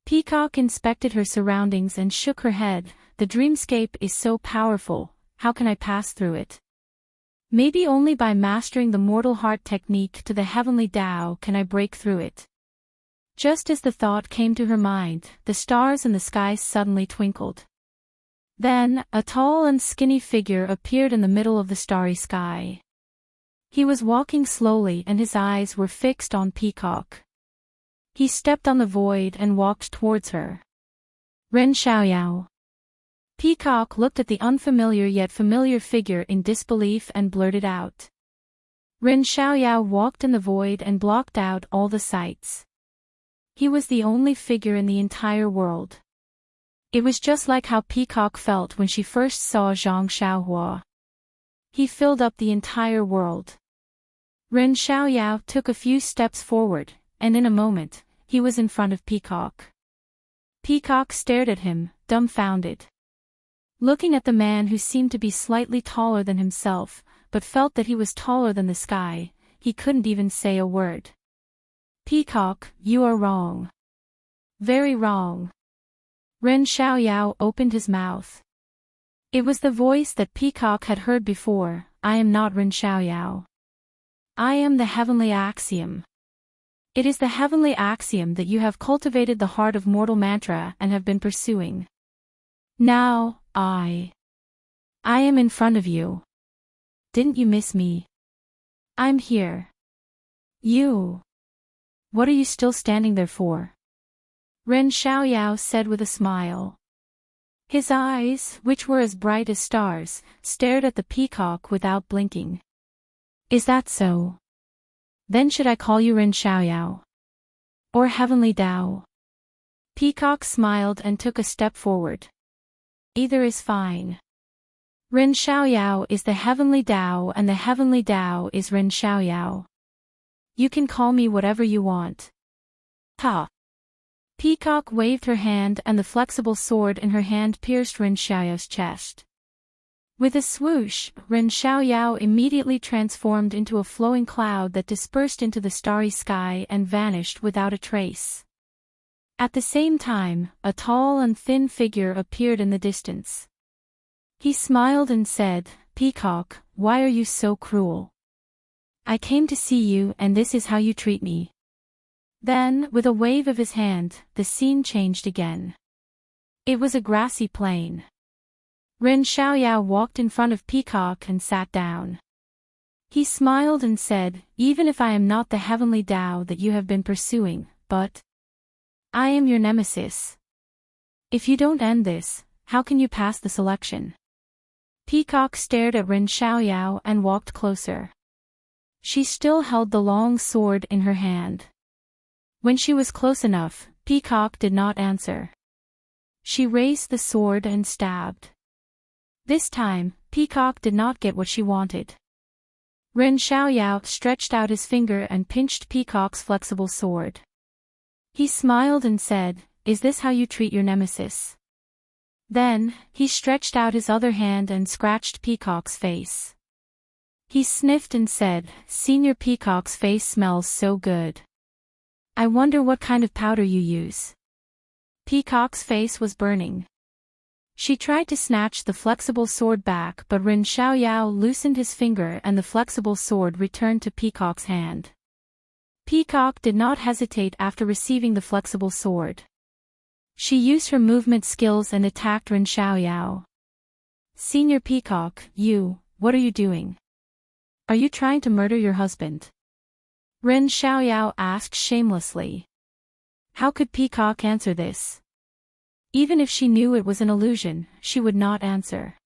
Peacock inspected her surroundings and shook her head. The dreamscape is so powerful, how can I pass through it? Maybe only by mastering the Mortal Heart technique to the Heavenly Tao can I break through it. Just as the thought came to her mind, the stars in the sky suddenly twinkled. Then, a tall and skinny figure appeared in the middle of the starry sky. He was walking slowly and his eyes were fixed on Peacock. He stepped on the void and walked towards her. Ren Xiaoyao. Peacock looked at the unfamiliar yet familiar figure in disbelief and blurted out. Ren Xiaoyao walked in the void and blocked out all the sights. He was the only figure in the entire world. It was just like how Peacock felt when she first saw Zhang Xiaohua. He filled up the entire world. Ren Xiaoyao took a few steps forward, and in a moment, he was in front of Peacock. Peacock stared at him, dumbfounded. Looking at the man who seemed to be slightly taller than himself, but felt that he was taller than the sky, he couldn't even say a word. Peacock, you are wrong. Very wrong. Ren Xiaoyao opened his mouth. It was the voice that Peacock had heard before. I am not Ren Xiaoyao. I am the heavenly axiom. It is the heavenly axiom that you have cultivated the heart of mortal mantra and have been pursuing. Now, I am in front of you. Didn't you miss me? I'm here. You. What are you still standing there for? Ren Xiaoyao said with a smile. His eyes, which were as bright as stars, stared at the peacock without blinking. Is that so? Then should I call you Ren Xiaoyao? Or Heavenly Tao? Peacock smiled and took a step forward. Either is fine. Ren Xiaoyao is the Heavenly Tao and the Heavenly Tao is Ren Xiaoyao. You can call me whatever you want. Ha! Peacock waved her hand and the flexible sword in her hand pierced Ren Xiaoyao's chest. With a swoosh, Ren Xiaoyao immediately transformed into a flowing cloud that dispersed into the starry sky and vanished without a trace. At the same time, a tall and thin figure appeared in the distance. He smiled and said, Peacock, why are you so cruel? I came to see you and this is how you treat me. Then, with a wave of his hand, the scene changed again. It was a grassy plain. Ren Xiaoyao walked in front of Peacock and sat down. He smiled and said, even if I am not the heavenly Tao that you have been pursuing, but I am your nemesis. If you don't end this, how can you pass the selection? Peacock stared at Ren Xiaoyao and walked closer. She still held the long sword in her hand. When she was close enough, Peacock did not answer. She raised the sword and stabbed. This time, Peacock did not get what she wanted. Ren Xiaoyao stretched out his finger and pinched Peacock's flexible sword. He smiled and said, is this how you treat your nemesis? Then, he stretched out his other hand and scratched Peacock's face. He sniffed and said, Senior Peacock's face smells so good. I wonder what kind of powder you use. Peacock's face was burning. She tried to snatch the flexible sword back but Ren Xiaoyao loosened his finger and the flexible sword returned to Peacock's hand. Peacock did not hesitate after receiving the flexible sword. She used her movement skills and attacked Ren Xiaoyao. Senior Peacock, what are you doing? Are you trying to murder your husband? Ren Xiaoyao asked shamelessly. How could Peacock answer this? Even if she knew it was an illusion, she would not answer.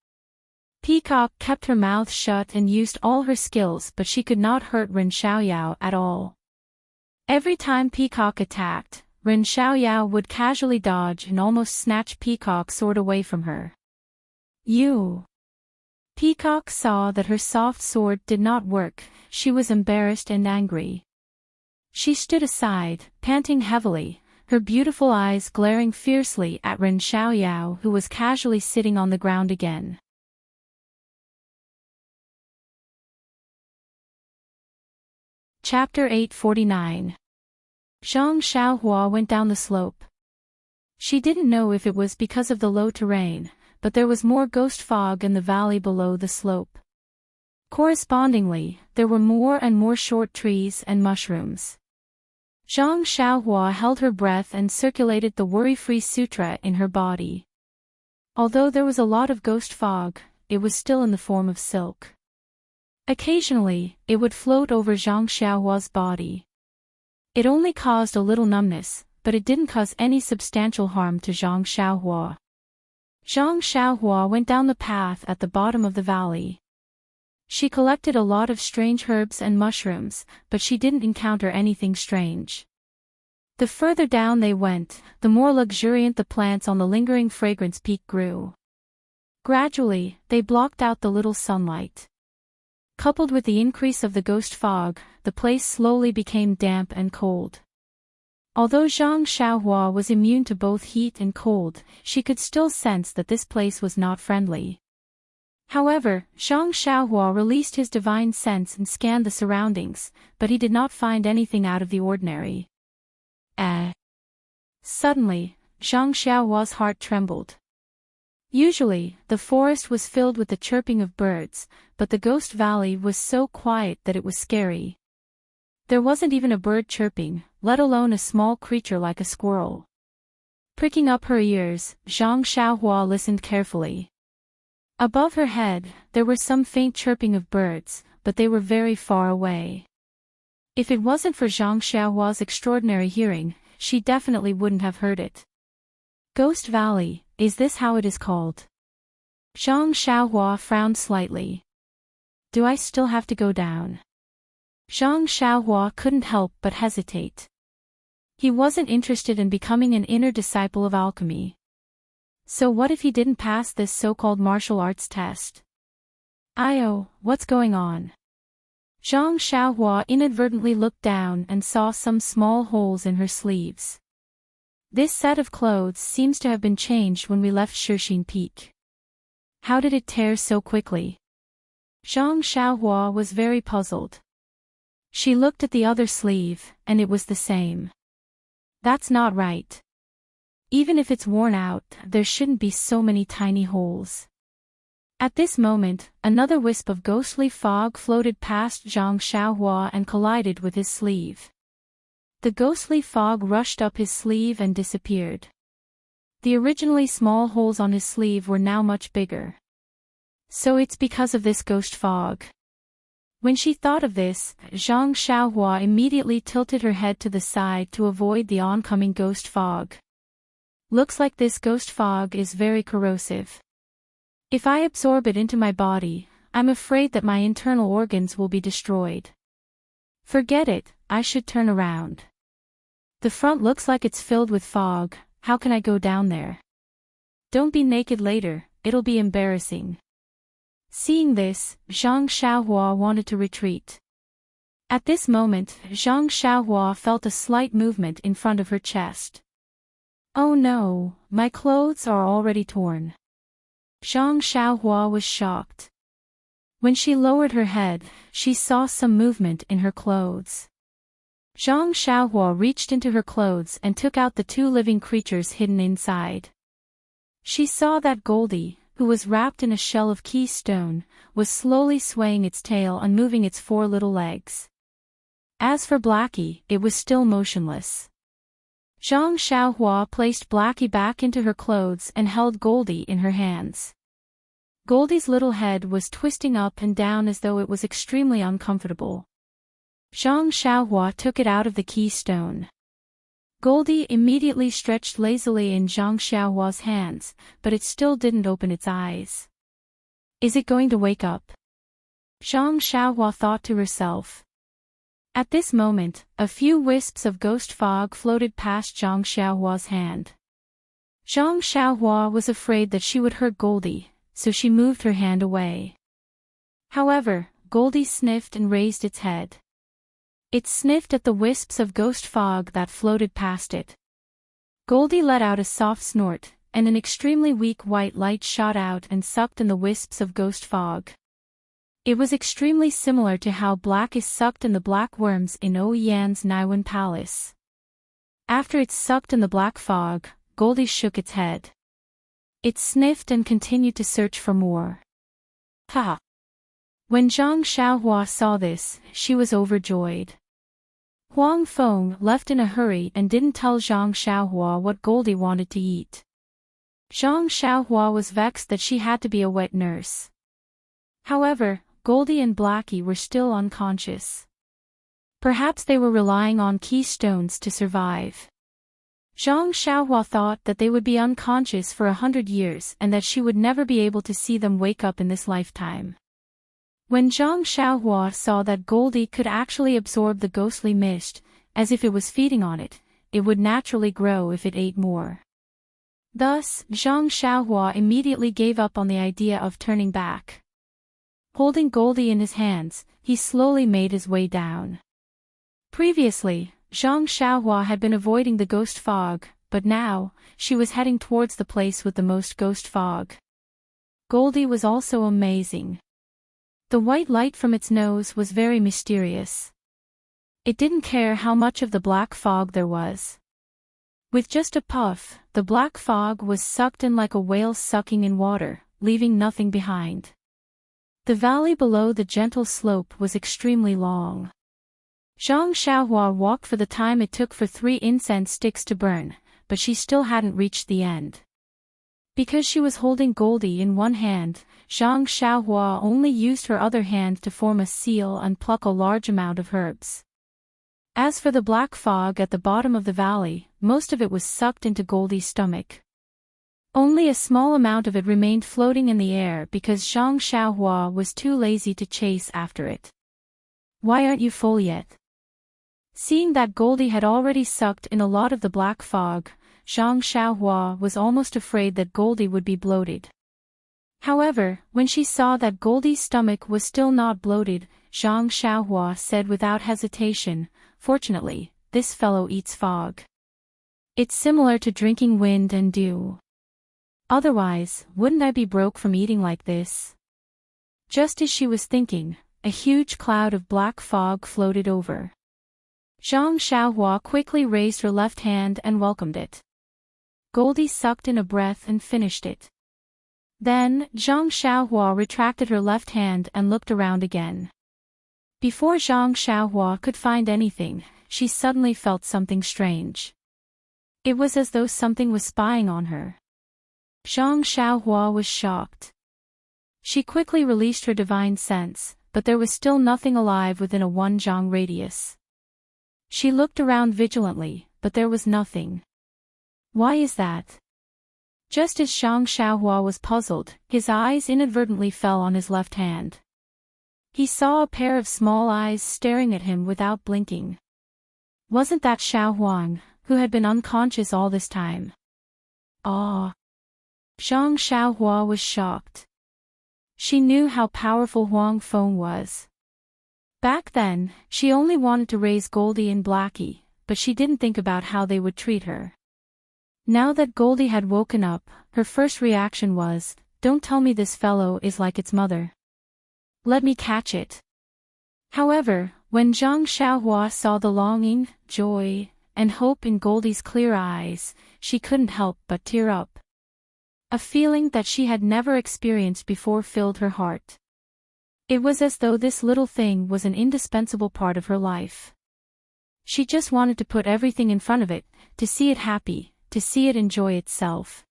Peacock kept her mouth shut and used all her skills but she could not hurt Ren Xiaoyao at all. Every time Peacock attacked, Ren Xiaoyao would casually dodge and almost snatch Peacock's sword away from her. Peacock saw that her soft sword did not work, she was embarrassed and angry. She stood aside, panting heavily, her beautiful eyes glaring fiercely at Ren Xiaoyao who was casually sitting on the ground again. Chapter 849. Zhang Xiaohua went down the slope. She didn't know if it was because of the low terrain, but there was more ghost fog in the valley below the slope. Correspondingly, there were more and more short trees and mushrooms. Zhang Xiaohua held her breath and circulated the worry-free sutra in her body. Although there was a lot of ghost fog, it was still in the form of silk. Occasionally, it would float over Zhang Xiaohua's body. It only caused a little numbness, but it didn't cause any substantial harm to Zhang Xiaohua. Zhang Xiaohua went down the path at the bottom of the valley. She collected a lot of strange herbs and mushrooms, but she didn't encounter anything strange. The further down they went, the more luxuriant the plants on the lingering fragrance peak grew. Gradually, they blocked out the little sunlight. Coupled with the increase of the ghost fog, the place slowly became damp and cold. Although Zhang Xiaohua was immune to both heat and cold, she could still sense that this place was not friendly. However, Zhang Xiaohua released his divine sense and scanned the surroundings, but he did not find anything out of the ordinary. Suddenly, Zhang Xiaohua's heart trembled. Usually, the forest was filled with the chirping of birds, but the ghost valley was so quiet that it was scary. There wasn't even a bird chirping, let alone a small creature like a squirrel. Pricking up her ears, Zhang Xiaohua listened carefully. Above her head, there were some faint chirping of birds, but they were very far away. If it wasn't for Zhang Xiaohua's extraordinary hearing, she definitely wouldn't have heard it. Ghost Valley, is this how it is called? Zhang Xiaohua frowned slightly. Do I still have to go down? Zhang Xiaohua couldn't help but hesitate. He wasn't interested in becoming an inner disciple of alchemy. So what if he didn't pass this so-called martial arts test? What's going on? Zhang Xiaohua inadvertently looked down and saw some small holes in her sleeves. This set of clothes seems to have been changed when we left Shixin Peak. How did it tear so quickly? Zhang Xiaohua was very puzzled. She looked at the other sleeve, and it was the same. That's not right. Even if it's worn out, there shouldn't be so many tiny holes. At this moment, another wisp of ghostly fog floated past Zhang Xiaohua and collided with his sleeve. The ghostly fog rushed up his sleeve and disappeared. The originally small holes on his sleeve were now much bigger. So it's because of this ghost fog. When she thought of this, Zhang Xiaohua immediately tilted her head to the side to avoid the oncoming ghost fog. Looks like this ghost fog is very corrosive. If I absorb it into my body, I'm afraid that my internal organs will be destroyed. Forget it, I should turn around. The front looks like it's filled with fog, how can I go down there? Don't be naked later, it'll be embarrassing. Seeing this, Zhang Xiaohua wanted to retreat. At this moment, Zhang Xiaohua felt a slight movement in front of her chest. Oh no, my clothes are already torn. Zhang Xiaohua was shocked. When she lowered her head, she saw some movement in her clothes. Zhang Xiaohua reached into her clothes and took out the two living creatures hidden inside. She saw that Goldie, who was wrapped in a shell of keystone, was slowly swaying its tail and moving its four little legs. As for Blackie, it was still motionless. Zhang Xiaohua placed Blackie back into her clothes and held Goldie in her hands. Goldie's little head was twisting up and down as though it was extremely uncomfortable. Zhang Xiaohua took it out of the keystone. Goldie immediately stretched lazily in Zhang Xiaohua's hands, but it still didn't open its eyes. Is it going to wake up? Zhang Xiaohua thought to herself. At this moment, a few wisps of ghost fog floated past Zhang Xiaohua's hand. Zhang Xiaohua was afraid that she would hurt Goldie, so she moved her hand away. However, Goldie sniffed and raised its head. It sniffed at the wisps of ghost fog that floated past it. Goldie let out a soft snort, and an extremely weak white light shot out and sucked in the wisps of ghost fog. It was extremely similar to how black is sucked in the black worms in Oyan's Naiwan Palace. After it sucked in the black fog, Goldie shook its head. It sniffed and continued to search for more. Ha! When Zhang Xiaohua saw this, she was overjoyed. Huang Feng left in a hurry and didn't tell Zhang Xiaohua what Goldie wanted to eat. Zhang Xiaohua was vexed that she had to be a wet nurse. However, Goldie and Blackie were still unconscious. Perhaps they were relying on keystones to survive. Zhang Xiaohua thought that they would be unconscious for 100 years and that she would never be able to see them wake up in this lifetime. When Zhang Xiaohua saw that Goldie could actually absorb the ghostly mist, as if it was feeding on it, it would naturally grow if it ate more. Thus, Zhang Xiaohua immediately gave up on the idea of turning back. Holding Goldie in his hands, he slowly made his way down. Previously, Zhang Xiaohua had been avoiding the ghost fog, but now, she was heading towards the place with the most ghost fog. Goldie was also amazing. The white light from its nose was very mysterious. It didn't care how much of the black fog there was. With just a puff, the black fog was sucked in like a whale sucking in water, leaving nothing behind. The valley below the gentle slope was extremely long. Zhang Xiaohua walked for the time it took for 3 incense sticks to burn, but she still hadn't reached the end. Because she was holding Goldie in one hand, Zhang Xiaohua only used her other hand to form a seal and pluck a large amount of herbs. As for the black fog at the bottom of the valley, most of it was sucked into Goldie's stomach. Only a small amount of it remained floating in the air because Zhang Xiaohua was too lazy to chase after it. "Why aren't you full yet?" Seeing that Goldie had already sucked in a lot of the black fog, Zhang Xiaohua was almost afraid that Goldie would be bloated. However, when she saw that Goldie's stomach was still not bloated, Zhang Xiaohua said without hesitation, "Fortunately, this fellow eats fog. It's similar to drinking wind and dew. Otherwise, wouldn't I be broke from eating like this?" Just as she was thinking, a huge cloud of black fog floated over. Zhang Xiaohua quickly raised her left hand and welcomed it. Goldie sucked in a breath and finished it. Then, Zhang Xiaohua retracted her left hand and looked around again. Before Zhang Xiaohua could find anything, she suddenly felt something strange. It was as though something was spying on her. Zhang Xiaohua was shocked. She quickly released her divine sense, but there was still nothing alive within a 1 zhang radius. She looked around vigilantly, but there was nothing. Why is that? Just as Zhang Xiaohua was puzzled, his eyes inadvertently fell on his left hand. He saw a pair of small eyes staring at him without blinking. Wasn't that Xiao Huang, who had been unconscious all this time? Ah! Zhang Xiaohua was shocked. She knew how powerful Huang Feng was. Back then, she only wanted to raise Goldie and Blackie, but she didn't think about how they would treat her. Now that Goldie had woken up, her first reaction was, "Don't tell me this fellow is like its mother. Let me catch it." However, when Zhang Xiaohua saw the longing, joy, and hope in Goldie's clear eyes, she couldn't help but tear up. A feeling that she had never experienced before filled her heart. It was as though this little thing was an indispensable part of her life. She just wanted to put everything in front of it, to see it happy, to see it enjoy itself.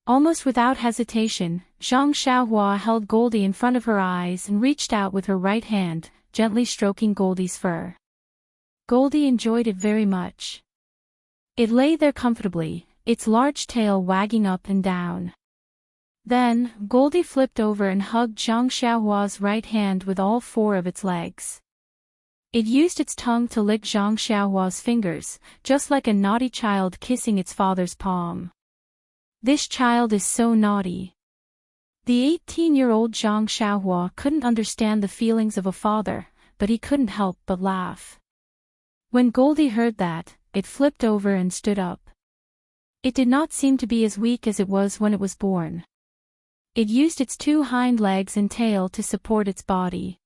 Almost without hesitation, Zhang Xiaohua held Goldie in front of her eyes and reached out with her right hand, gently stroking Goldie's fur. Goldie enjoyed it very much. It lay there comfortably, its large tail wagging up and down. Then, Goldie flipped over and hugged Zhang Xiaohua's right hand with all 4 of its legs. It used its tongue to lick Zhang Xiaohua's fingers, just like a naughty child kissing its father's palm. This child is so naughty. The 18-year-old Zhang Xiaohua couldn't understand the feelings of a father, but he couldn't help but laugh. When Goldie heard that, it flipped over and stood up. It did not seem to be as weak as it was when it was born. It used its 2 hind legs and tail to support its body.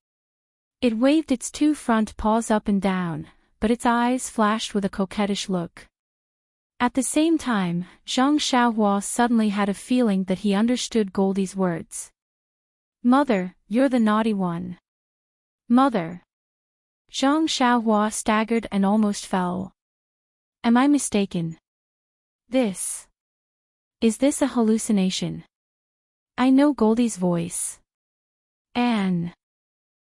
It waved its 2 front paws up and down, but its eyes flashed with a coquettish look. At the same time, Zhang Xiaohua suddenly had a feeling that he understood Goldie's words. "Mother, you're the naughty one." "Mother." Zhang Xiaohua staggered and almost fell. "Am I mistaken? Is this a hallucination? I know Goldie's voice. Anne.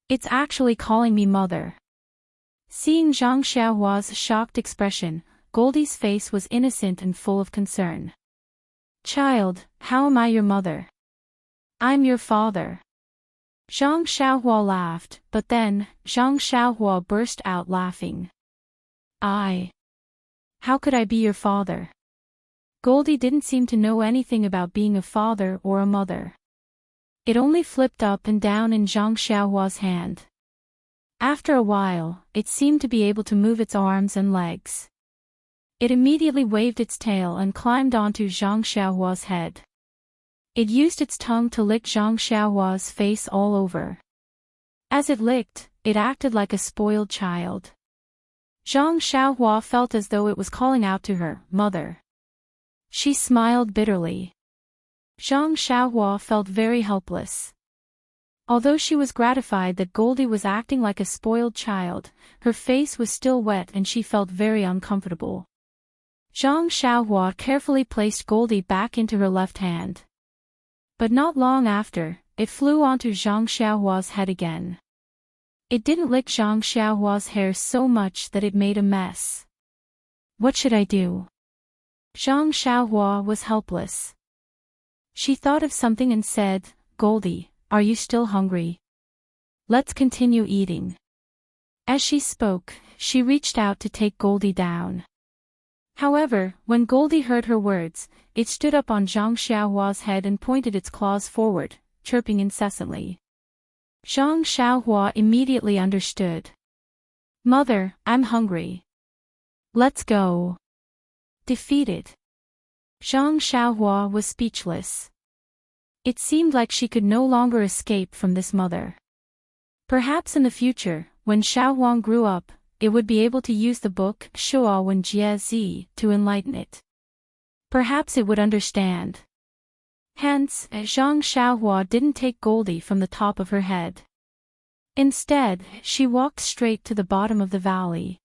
It's actually calling me mother." Seeing Zhang Xiaohua's shocked expression, Goldie's face was innocent and full of concern. "Child, how am I your mother?" "I'm your father." Zhang Xiaohua laughed, but then, Zhang Xiaohua burst out laughing. How could I be your father?" Goldie didn't seem to know anything about being a father or a mother. It only flipped up and down in Zhang Xiaohua's hand. After a while, it seemed to be able to move its arms and legs. It immediately waved its tail and climbed onto Zhang Xiaohua's head. It used its tongue to lick Zhang Xiaohua's face all over. As it licked, it acted like a spoiled child. Zhang Xiaohua felt as though it was calling out to her, "Mother." She smiled bitterly. Zhang Xiaohua felt very helpless. Although she was gratified that Goldie was acting like a spoiled child, her face was still wet and she felt very uncomfortable. Zhang Xiaohua carefully placed Goldie back into her left hand. But not long after, it flew onto Zhang Xiaohua's head again. It didn't lick Zhang Xiaohua's hair so much that it made a mess. What should I do? Zhang Xiaohua was helpless. She thought of something and said, "Goldie, are you still hungry? Let's continue eating." As she spoke, she reached out to take Goldie down. However, when Goldie heard her words, it stood up on Zhang Xiaohua's head and pointed its claws forward, chirping incessantly. Zhang Xiaohua immediately understood. "Mother, I'm hungry. Let's go." Defeated. Zhang Xiaohua was speechless. It seemed like she could no longer escape from this mother. Perhaps in the future, when Xiaohuang grew up, it would be able to use the book Shuawen Jie Zi to enlighten it. Perhaps it would understand. Hence, Zhang Xiaohua didn't take Goldie from the top of her head. Instead, she walked straight to the bottom of the valley.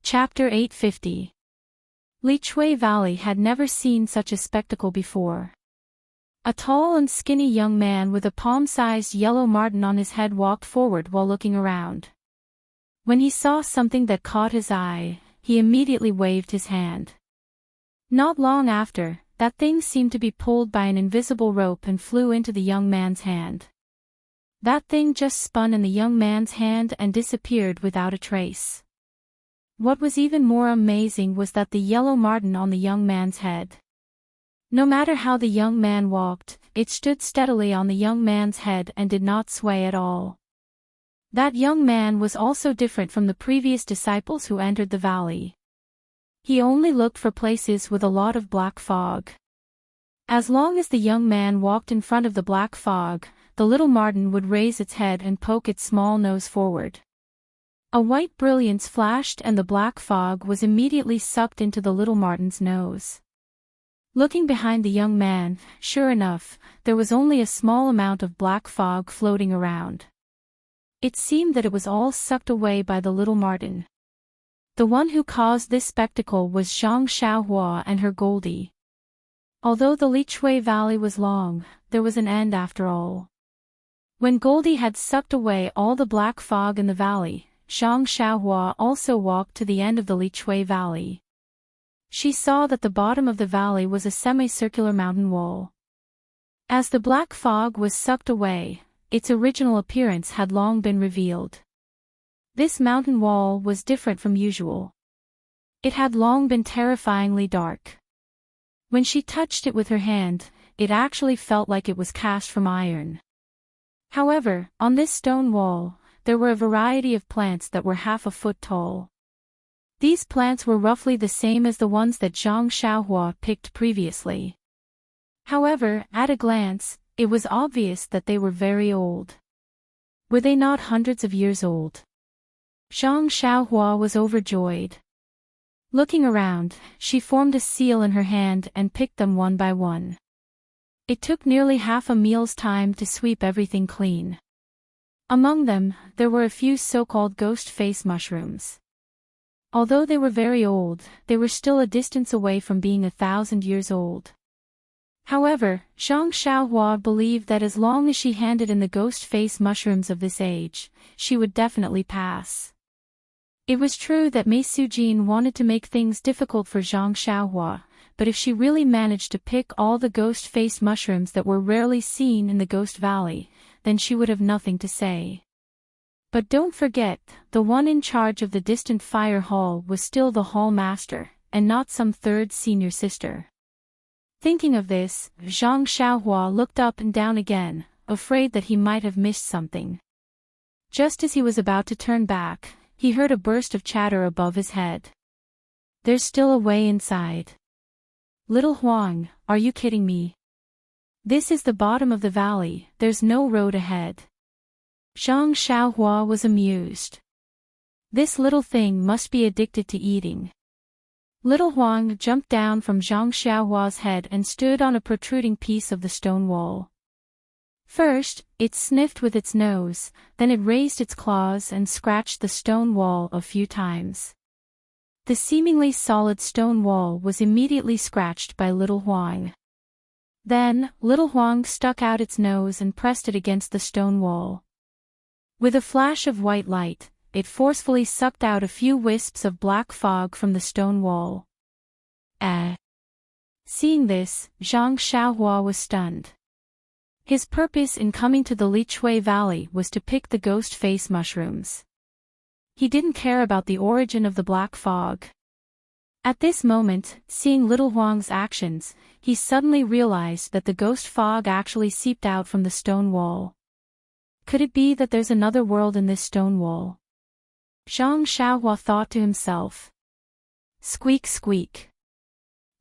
Chapter 850. Li Chui Valley had never seen such a spectacle before. A tall and skinny young man with a palm-sized yellow marten on his head walked forward while looking around. When he saw something that caught his eye, he immediately waved his hand. Not long after, that thing seemed to be pulled by an invisible rope and flew into the young man's hand. That thing just spun in the young man's hand and disappeared without a trace. What was even more amazing was that the yellow marten on the young man's head. No matter how the young man walked, it stood steadily on the young man's head and did not sway at all. That young man was also different from the previous disciples who entered the valley. He only looked for places with a lot of black fog. As long as the young man walked in front of the black fog, the little marten would raise its head and poke its small nose forward. A white brilliance flashed and the black fog was immediately sucked into the little marten's nose. Looking behind the young man, sure enough, there was only a small amount of black fog floating around. It seemed that it was all sucked away by the little marten. The one who caused this spectacle was Zhang Xiaohua and her Goldie. Although the Li Chui Valley was long, there was an end after all. When Goldie had sucked away all the black fog in the valley, Zhang Xiaohua also walked to the end of the Li Chui Valley. She saw that the bottom of the valley was a semicircular mountain wall. As the black fog was sucked away, its original appearance had long been revealed. This mountain wall was different from usual. It had long been terrifyingly dark. When she touched it with her hand, it actually felt like it was cast from iron. However, on this stone wall, there were a variety of plants that were half a foot tall. These plants were roughly the same as the ones that Zhang Xiaohua picked previously. However, at a glance, it was obvious that they were very old. Were they not hundreds of years old? Zhang Xiaohua was overjoyed. Looking around, she formed a seal in her hand and picked them one by one. It took nearly half a meal's time to sweep everything clean. Among them, there were a few so-called ghost face mushrooms. Although they were very old, they were still a distance away from being 1,000 years old. However, Zhang Xiaohua believed that as long as she handed in the ghost face mushrooms of this age, she would definitely pass. It was true that Mei Sujin wanted to make things difficult for Zhang Xiaohua, but if she really managed to pick all the ghost-faced mushrooms that were rarely seen in the Ghost Valley, then she would have nothing to say. But don't forget, the one in charge of the distant fire hall was still the hall master, and not some third senior sister. Thinking of this, Zhang Xiaohua looked up and down again, afraid that he might have missed something. Just as he was about to turn back, he heard a burst of chatter above his head. "There's still a way inside. Little Huang, are you kidding me? This is the bottom of the valley, there's no road ahead." Zhang Xiaohua was amused. This little thing must be addicted to eating. Little Huang jumped down from Zhang Xiaohua's head and stood on a protruding piece of the stone wall. First, it sniffed with its nose, then it raised its claws and scratched the stone wall a few times. The seemingly solid stone wall was immediately scratched by Little Huang. Then, Little Huang stuck out its nose and pressed it against the stone wall. With a flash of white light, it forcefully sucked out a few wisps of black fog from the stone wall. Seeing this, Zhang Xiaohua was stunned. His purpose in coming to the Lichui Valley was to pick the ghost face mushrooms. He didn't care about the origin of the black fog. At this moment, seeing Little Huang's actions, he suddenly realized that the ghost fog actually seeped out from the stone wall. Could it be that there's another world in this stone wall? Zhang Xiaohua thought to himself. Squeak squeak.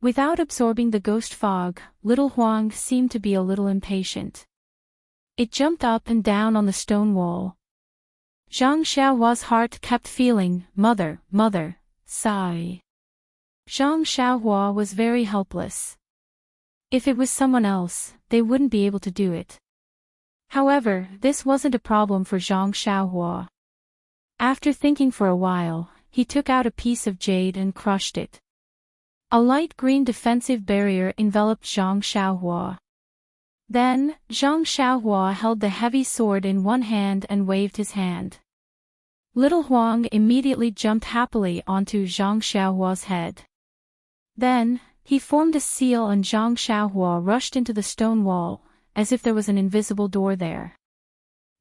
Without absorbing the ghost fog, Little Huang seemed to be a little impatient. It jumped up and down on the stone wall. Zhang Xiaohua's heart kept feeling, "Mother, mother, sigh." Zhang Xiaohua was very helpless. If it was someone else, they wouldn't be able to do it. However, this wasn't a problem for Zhang Xiaohua. After thinking for a while, he took out a piece of jade and crushed it. A light green defensive barrier enveloped Zhang Xiaohua. Then, Zhang Xiaohua held the heavy sword in one hand and waved his hand. Little Huang immediately jumped happily onto Zhang Xiaohua's head. Then, he formed a seal and Zhang Xiaohua rushed into the stone wall, as if there was an invisible door there.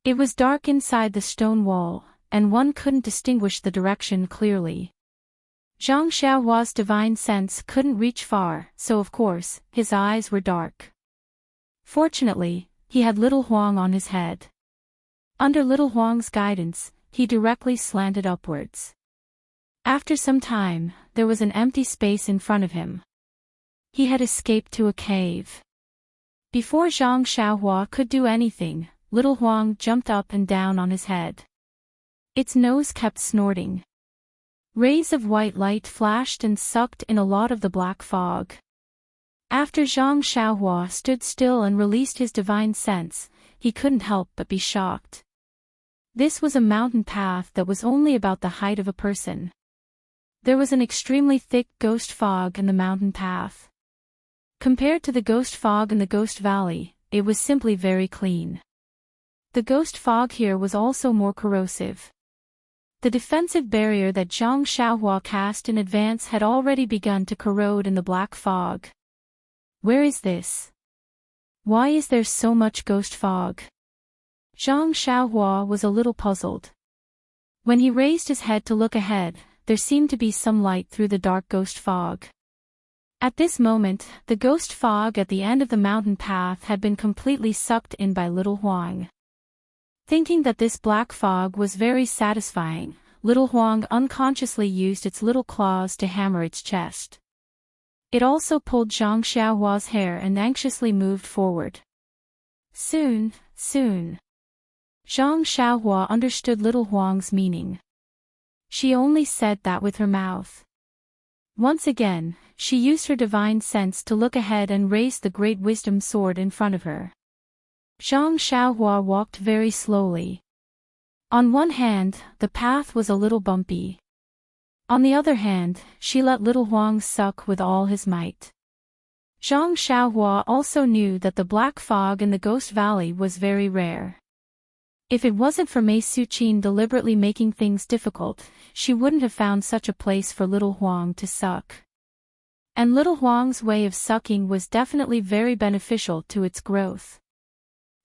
It was dark inside the stone wall, and one couldn't distinguish the direction clearly. Zhang Xiaohua's divine sense couldn't reach far, so of course, his eyes were dark. Fortunately, he had Little Huang on his head. Under Little Huang's guidance, he directly slanted upwards. After some time, there was an empty space in front of him. He had escaped to a cave. Before Zhang Xiaohua could do anything, Little Huang jumped up and down on his head. Its nose kept snorting. Rays of white light flashed and sucked in a lot of the black fog. After Zhang Xiaohua stood still and released his divine sense, he couldn't help but be shocked. This was a mountain path that was only about the height of a person. There was an extremely thick ghost fog in the mountain path. Compared to the ghost fog in the Ghost Valley, it was simply very clean. The ghost fog here was also more corrosive. The defensive barrier that Zhang Xiaohua cast in advance had already begun to corrode in the black fog. Where is this? Why is there so much ghost fog? Zhang Xiaohua was a little puzzled. When he raised his head to look ahead, there seemed to be some light through the dark ghost fog. At this moment, the ghost fog at the end of the mountain path had been completely sucked in by Little Huang. Thinking that this black fog was very satisfying, Little Huang unconsciously used its little claws to hammer its chest. It also pulled Zhang Xiaohua's hair and anxiously moved forward. Soon. Zhang Xiaohua understood Little Huang's meaning. She only said that with her mouth. Once again, she used her divine sense to look ahead and raised the great wisdom sword in front of her. Zhang Xiaohua walked very slowly. On one hand, the path was a little bumpy. On the other hand, she let Little Huang suck with all his might. Zhang Xiaohua also knew that the black fog in the Ghost Valley was very rare. If it wasn't for Mei Suqin deliberately making things difficult, she wouldn't have found such a place for little Huang to suck. And little Huang's way of sucking was definitely very beneficial to its growth.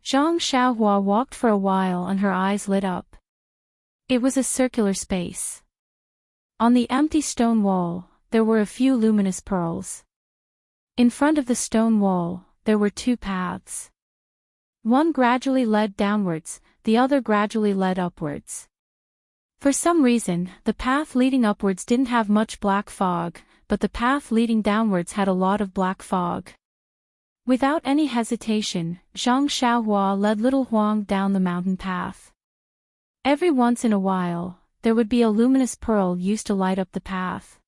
Zhang Xiaohua walked for a while and her eyes lit up. It was a circular space. On the empty stone wall, there were a few luminous pearls. In front of the stone wall, there were two paths. One gradually led downwards, the other gradually led upwards. For some reason, the path leading upwards didn't have much black fog, but the path leading downwards had a lot of black fog. Without any hesitation, Zhang Xiaohua led little Huang down the mountain path. Every once in a while, there would be a luminous pearl used to light up the path.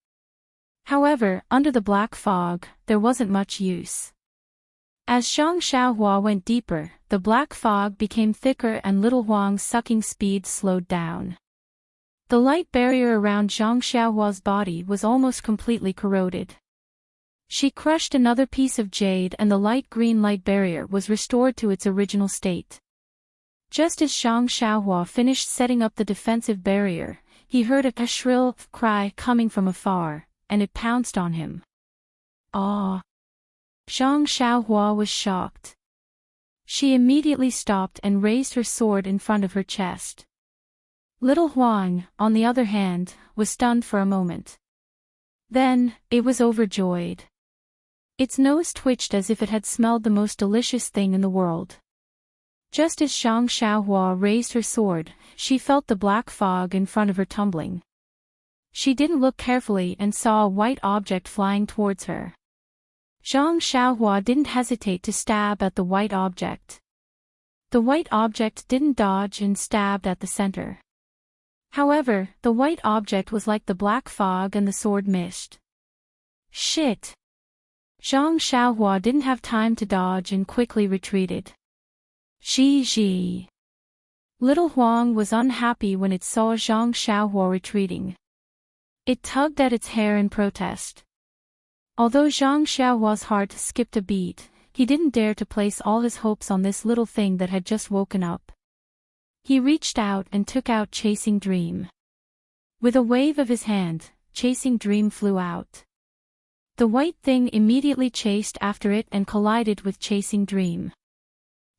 However, under the black fog, there wasn't much use. As Zhang Xiaohua went deeper, the black fog became thicker and little Huang's sucking speed slowed down. The light barrier around Zhang Xiaohua's body was almost completely corroded. She crushed another piece of jade and the light green light barrier was restored to its original state. Just as Zhang Xiaohua finished setting up the defensive barrier, he heard a shrill cry coming from afar, and it pounced on him. Ah! Zhang Xiaohua was shocked. She immediately stopped and raised her sword in front of her chest. Little Huang, on the other hand, was stunned for a moment. Then, it was overjoyed. Its nose twitched as if it had smelled the most delicious thing in the world. Just as Zhang Xiaohua raised her sword, she felt the black fog in front of her tumbling. She didn't look carefully and saw a white object flying towards her. Zhang Xiaohua didn't hesitate to stab at the white object. The white object didn't dodge and stabbed at the center. However, the white object was like the black fog and the sword missed. Shit! Zhang Xiaohua didn't have time to dodge and quickly retreated. Zhi. Little Huang was unhappy when it saw Zhang Xiaohua retreating. It tugged at its hair in protest. Although Zhang Xiaohua's heart skipped a beat, he didn't dare to place all his hopes on this little thing that had just woken up. He reached out and took out Chasing Dream. With a wave of his hand, Chasing Dream flew out. The white thing immediately chased after it and collided with Chasing Dream.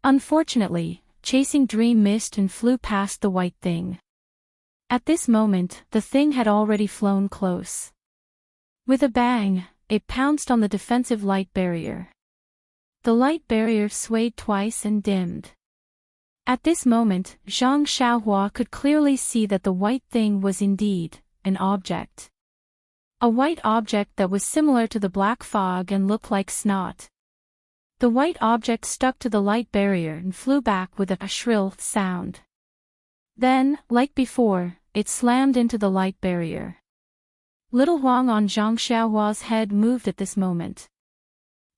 Unfortunately, Chasing Dream missed and flew past the white thing. At this moment, the thing had already flown close. With a bang, it pounced on the defensive light barrier. The light barrier swayed twice and dimmed. At this moment, Zhang Xiaohua could clearly see that the white thing was indeed an object. A white object that was similar to the black fog and looked like snot. The white object stuck to the light barrier and flew back with a shrill sound. Then, like before, it slammed into the light barrier. Little Huang on Zhang Xiaohua's head moved at this moment.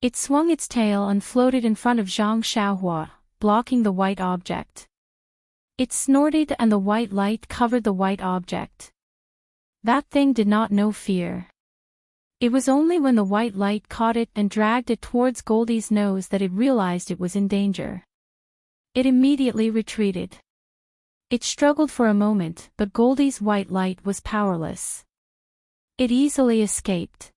It swung its tail and floated in front of Zhang Xiaohua, blocking the white object. It snorted and the white light covered the white object. That thing did not know fear. It was only when the white light caught it and dragged it towards Goldie's nose that it realized it was in danger. It immediately retreated. It struggled for a moment, but Goldie's white light was powerless. It easily escaped.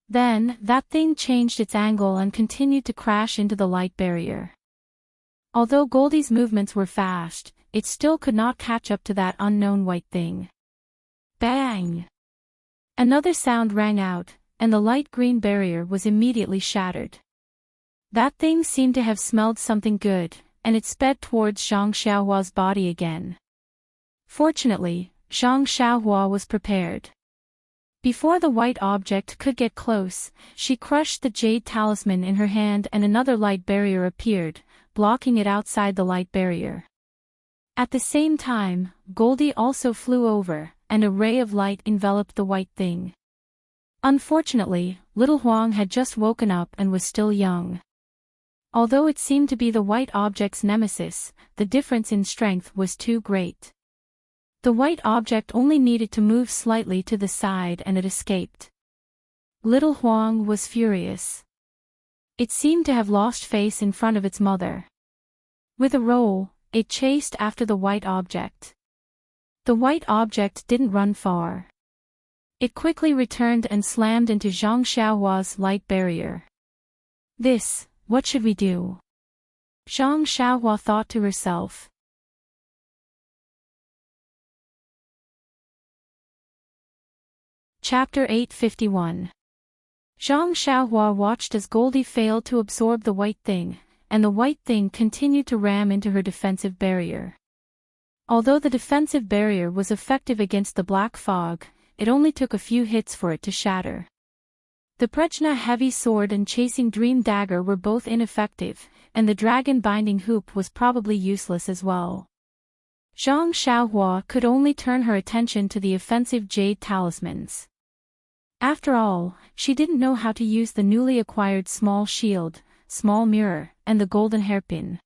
Then, that thing changed its angle and continued to crash into the light barrier. Although Goldie's movements were fast, it still could not catch up to that unknown white thing. Bang! Another sound rang out, and the light green barrier was immediately shattered. That thing seemed to have smelled something good, and it sped towards Zhang Xiaohua's body again. Fortunately, Zhang Xiaohua was prepared. Before the white object could get close, she crushed the jade talisman in her hand and another light barrier appeared, blocking it outside the light barrier. At the same time, Goldie also flew over, and a ray of light enveloped the white thing. Unfortunately, little Huang had just woken up and was still young. Although it seemed to be the white object's nemesis, the difference in strength was too great. The white object only needed to move slightly to the side and it escaped. Little Huang was furious. It seemed to have lost face in front of its mother. With a roll, it chased after the white object. The white object didn't run far. It quickly returned and slammed into Zhang Xiaohua's light barrier. What should we do? Zhang Xiaohua thought to herself. Chapter 851. Zhang Xiaohua watched as Goldie failed to absorb the white thing, and the white thing continued to ram into her defensive barrier. Although the defensive barrier was effective against the black fog, it only took a few hits for it to shatter. The Prajna heavy sword and chasing dream dagger were both ineffective, and the dragon binding hoop was probably useless as well. Zhang Xiaohua could only turn her attention to the offensive jade talismans. After all, she didn't know how to use the newly acquired small shield, small mirror, and the golden hairpin.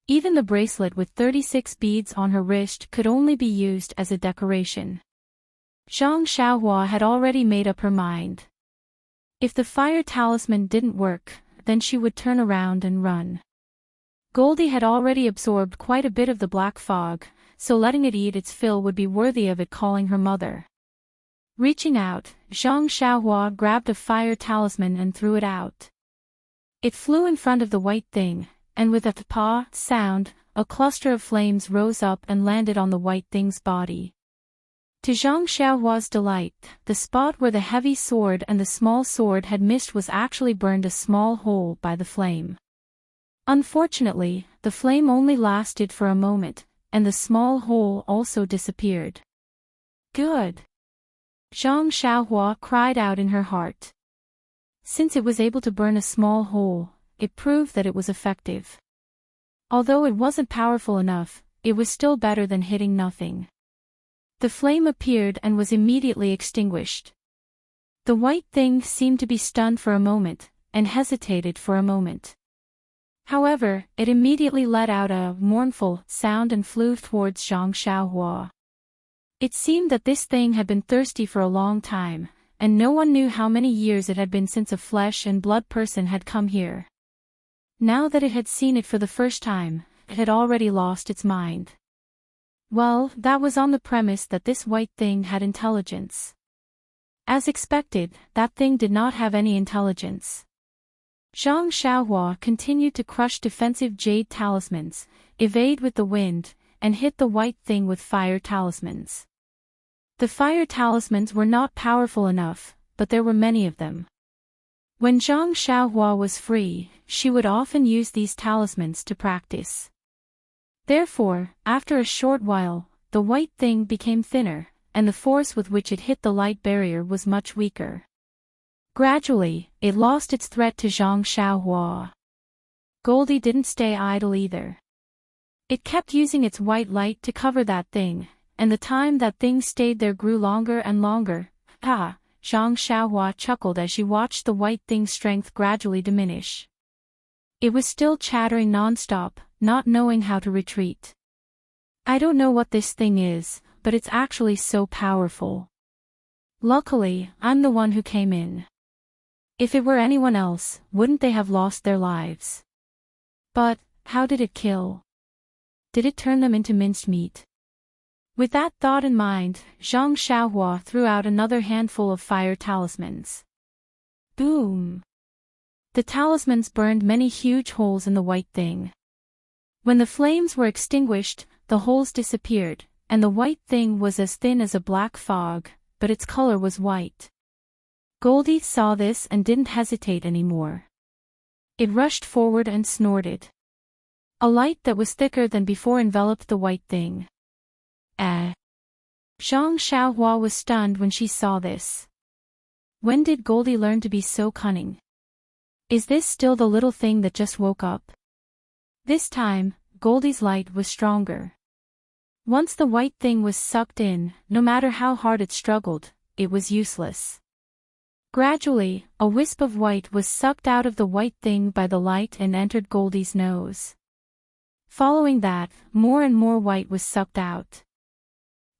Even the bracelet with 36 beads on her wrist could only be used as a decoration. Zhang Xiaohua had already made up her mind. If the fire talisman didn't work, then she would turn around and run. Goldie had already absorbed quite a bit of the black fog, so letting it eat its fill would be worthy of it calling her mother. Reaching out, Zhang Xiaohua grabbed a fire talisman and threw it out. It flew in front of the white thing, and with a "pa" sound, a cluster of flames rose up and landed on the white thing's body. To Zhang Xiaohua's delight, the spot where the heavy sword and the small sword had missed was actually burned a small hole by the flame. Unfortunately, the flame only lasted for a moment, and the small hole also disappeared. Good! Zhang Xiaohua cried out in her heart. Since it was able to burn a small hole, it proved that it was effective. Although it wasn't powerful enough, it was still better than hitting nothing. The flame appeared and was immediately extinguished. The white thing seemed to be stunned for a moment, and hesitated for a moment. However, it immediately let out a mournful sound and flew towards Zhang Xiaohua. It seemed that this thing had been thirsty for a long time, and no one knew how many years it had been since a flesh and blood person had come here. Now that it had seen it for the first time, it had already lost its mind. Well, that was on the premise that this white thing had intelligence. As expected, that thing did not have any intelligence. Zhang Xiaohua continued to crush defensive jade talismans, evade with the wind, and hit the white thing with fire talismans. The fire talismans were not powerful enough, but there were many of them. When Zhang Xiaohua was free, she would often use these talismans to practice. Therefore, after a short while, the white thing became thinner, and the force with which it hit the light barrier was much weaker. Gradually, it lost its threat to Zhang Xiaohua. Goldie didn't stay idle either. It kept using its white light to cover that thing, and the time that thing stayed there grew longer and longer. Zhang Xiaohua chuckled as she watched the white thing's strength gradually diminish. It was still chattering non-stop, not knowing how to retreat. I don't know what this thing is, but it's actually so powerful. Luckily, I'm the one who came in. If it were anyone else, wouldn't they have lost their lives? But, how did it kill? Did it turn them into minced meat? With that thought in mind, Zhang Xiaohua threw out another handful of fire talismans. Boom! The talismans burned many huge holes in the white thing. When the flames were extinguished, the holes disappeared, and the white thing was as thin as a black fog, but its color was white. Goldie saw this and didn't hesitate anymore. It rushed forward and snorted. A light that was thicker than before enveloped the white thing. Zhang Xiaohua was stunned when she saw this. When did Goldie learn to be so cunning? Is this still the little thing that just woke up? This time, Goldie's light was stronger. Once the white thing was sucked in, no matter how hard it struggled, it was useless. Gradually, a wisp of white was sucked out of the white thing by the light and entered Goldie's nose. Following that, more and more white was sucked out.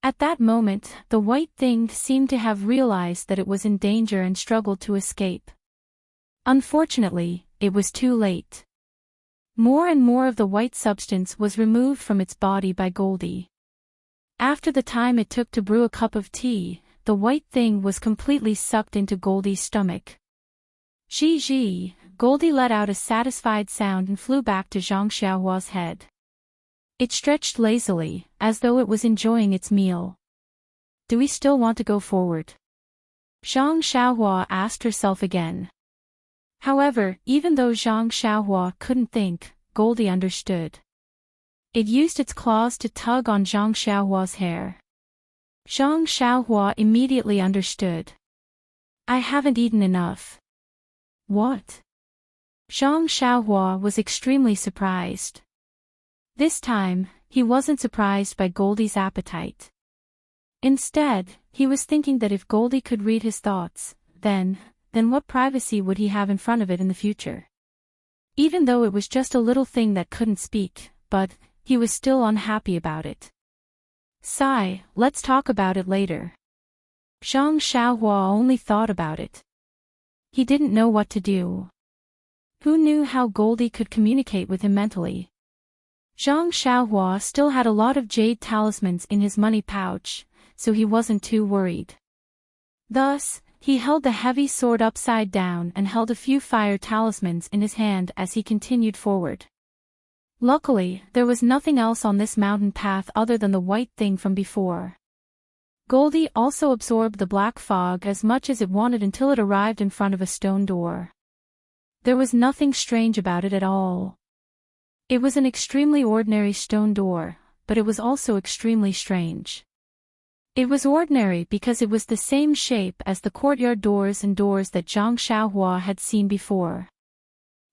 At that moment, the white thing seemed to have realized that it was in danger and struggled to escape. Unfortunately, it was too late. More and more of the white substance was removed from its body by Goldie. After the time it took to brew a cup of tea, the white thing was completely sucked into Goldie's stomach. Gee, Goldie let out a satisfied sound and flew back to Zhang Xiaohua's head. It stretched lazily, as though it was enjoying its meal. Do we still want to go forward? Zhang Xiaohua asked herself again. However, even though Zhang Xiaohua couldn't think, Goldie understood. It used its claws to tug on Zhang Xiaohua's hair. Zhang Xiaohua immediately understood. I haven't eaten enough. What? Zhang Xiaohua was extremely surprised. This time, he wasn't surprised by Goldie's appetite. Instead, he was thinking that if Goldie could read his thoughts, then what privacy would he have in front of it in the future? Even though it was just a little thing that couldn't speak, but he was still unhappy about it. Sigh, let's talk about it later. Zhang Xiaohua only thought about it. He didn't know what to do. Who knew how Goldie could communicate with him mentally? Zhang Xiaohua still had a lot of jade talismans in his money pouch, so he wasn't too worried. Thus, he held the heavy sword upside down and held a few fire talismans in his hand as he continued forward. Luckily, there was nothing else on this mountain path other than the white thing from before. Goldie also absorbed the black fog as much as it wanted until it arrived in front of a stone door. There was nothing strange about it at all. It was an extremely ordinary stone door, but it was also extremely strange. It was ordinary because it was the same shape as the courtyard doors and doors that Zhang Xiaohua had seen before.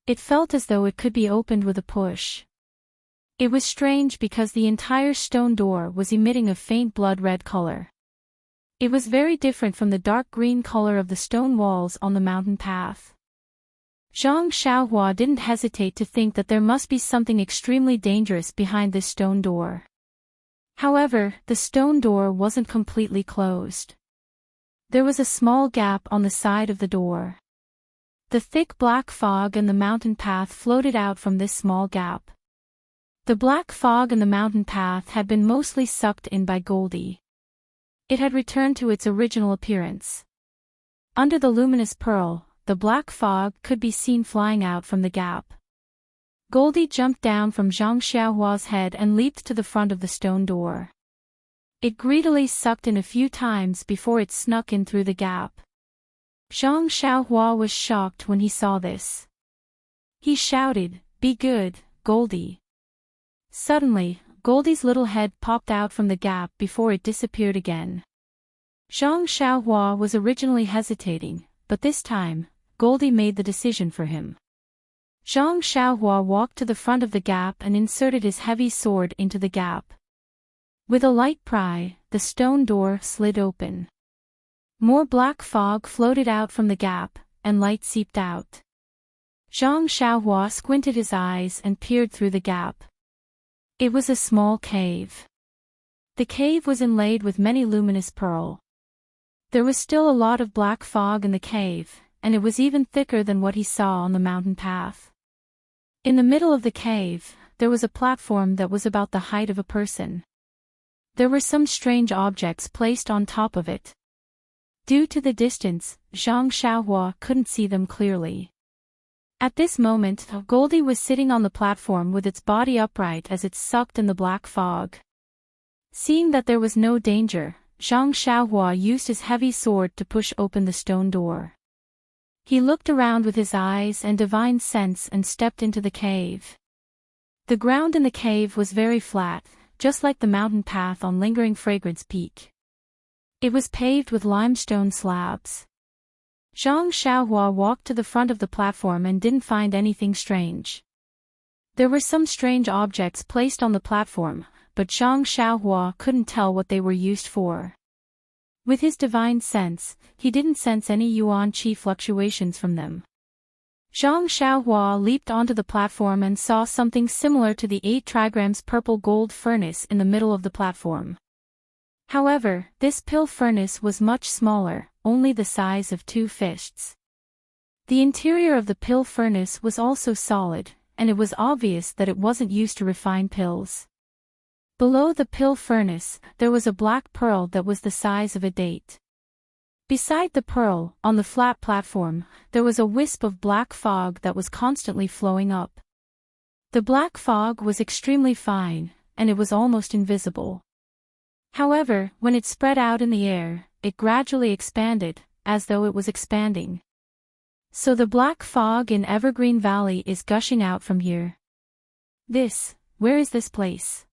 It felt as though it could be opened with a push. It was strange because the entire stone door was emitting a faint blood-red color. It was very different from the dark green color of the stone walls on the mountain path. Zhang Xiaohua didn't hesitate to think that there must be something extremely dangerous behind this stone door. However, the stone door wasn't completely closed. There was a small gap on the side of the door. The thick black fog and the mountain path floated out from this small gap. The black fog and the mountain path had been mostly sucked in by Goldie. It had returned to its original appearance. Under the luminous pearl, the black fog could be seen flying out from the gap. Goldie jumped down from Zhang Xiaohua's head and leaped to the front of the stone door. It greedily sucked in a few times before it snuck in through the gap. Zhang Xiaohua was shocked when he saw this. He shouted, "Be good, Goldie." Suddenly, Goldie's little head popped out from the gap before it disappeared again. Zhang Xiaohua was originally hesitating, but this time, Goldie made the decision for him. Zhang Xiaohua walked to the front of the gap and inserted his heavy sword into the gap. With a light pry, the stone door slid open. More black fog floated out from the gap, and light seeped out. Zhang Xiaohua squinted his eyes and peered through the gap. It was a small cave. The cave was inlaid with many luminous pearl. There was still a lot of black fog in the cave, and it was even thicker than what he saw on the mountain path. In the middle of the cave, there was a platform that was about the height of a person. There were some strange objects placed on top of it. Due to the distance, Zhang Xiaohua couldn't see them clearly. At this moment, Goldie was sitting on the platform with its body upright as it sucked in the black fog. Seeing that there was no danger, Zhang Xiaohua used his heavy sword to push open the stone door. He looked around with his eyes and divine sense and stepped into the cave. The ground in the cave was very flat, just like the mountain path on Lingering Fragrance Peak. It was paved with limestone slabs. Zhang Xiaohua walked to the front of the platform and didn't find anything strange. There were some strange objects placed on the platform, but Zhang Xiaohua couldn't tell what they were used for. With his divine sense, he didn't sense any yuan qi fluctuations from them. Zhang Xiaohua leaped onto the platform and saw something similar to the 8 trigrams purple gold furnace in the middle of the platform. However, this pill furnace was much smaller, only the size of 2 fists. The interior of the pill furnace was also solid, and it was obvious that it wasn't used to refine pills. Below the pill furnace, there was a black pearl that was the size of a date. Beside the pearl, on the flat platform, there was a wisp of black fog that was constantly flowing up. The black fog was extremely fine, and it was almost invisible. However, when it spread out in the air, it gradually expanded, as though it was expanding. So the black fog in Evergreen Valley is gushing out from here. Where is this place?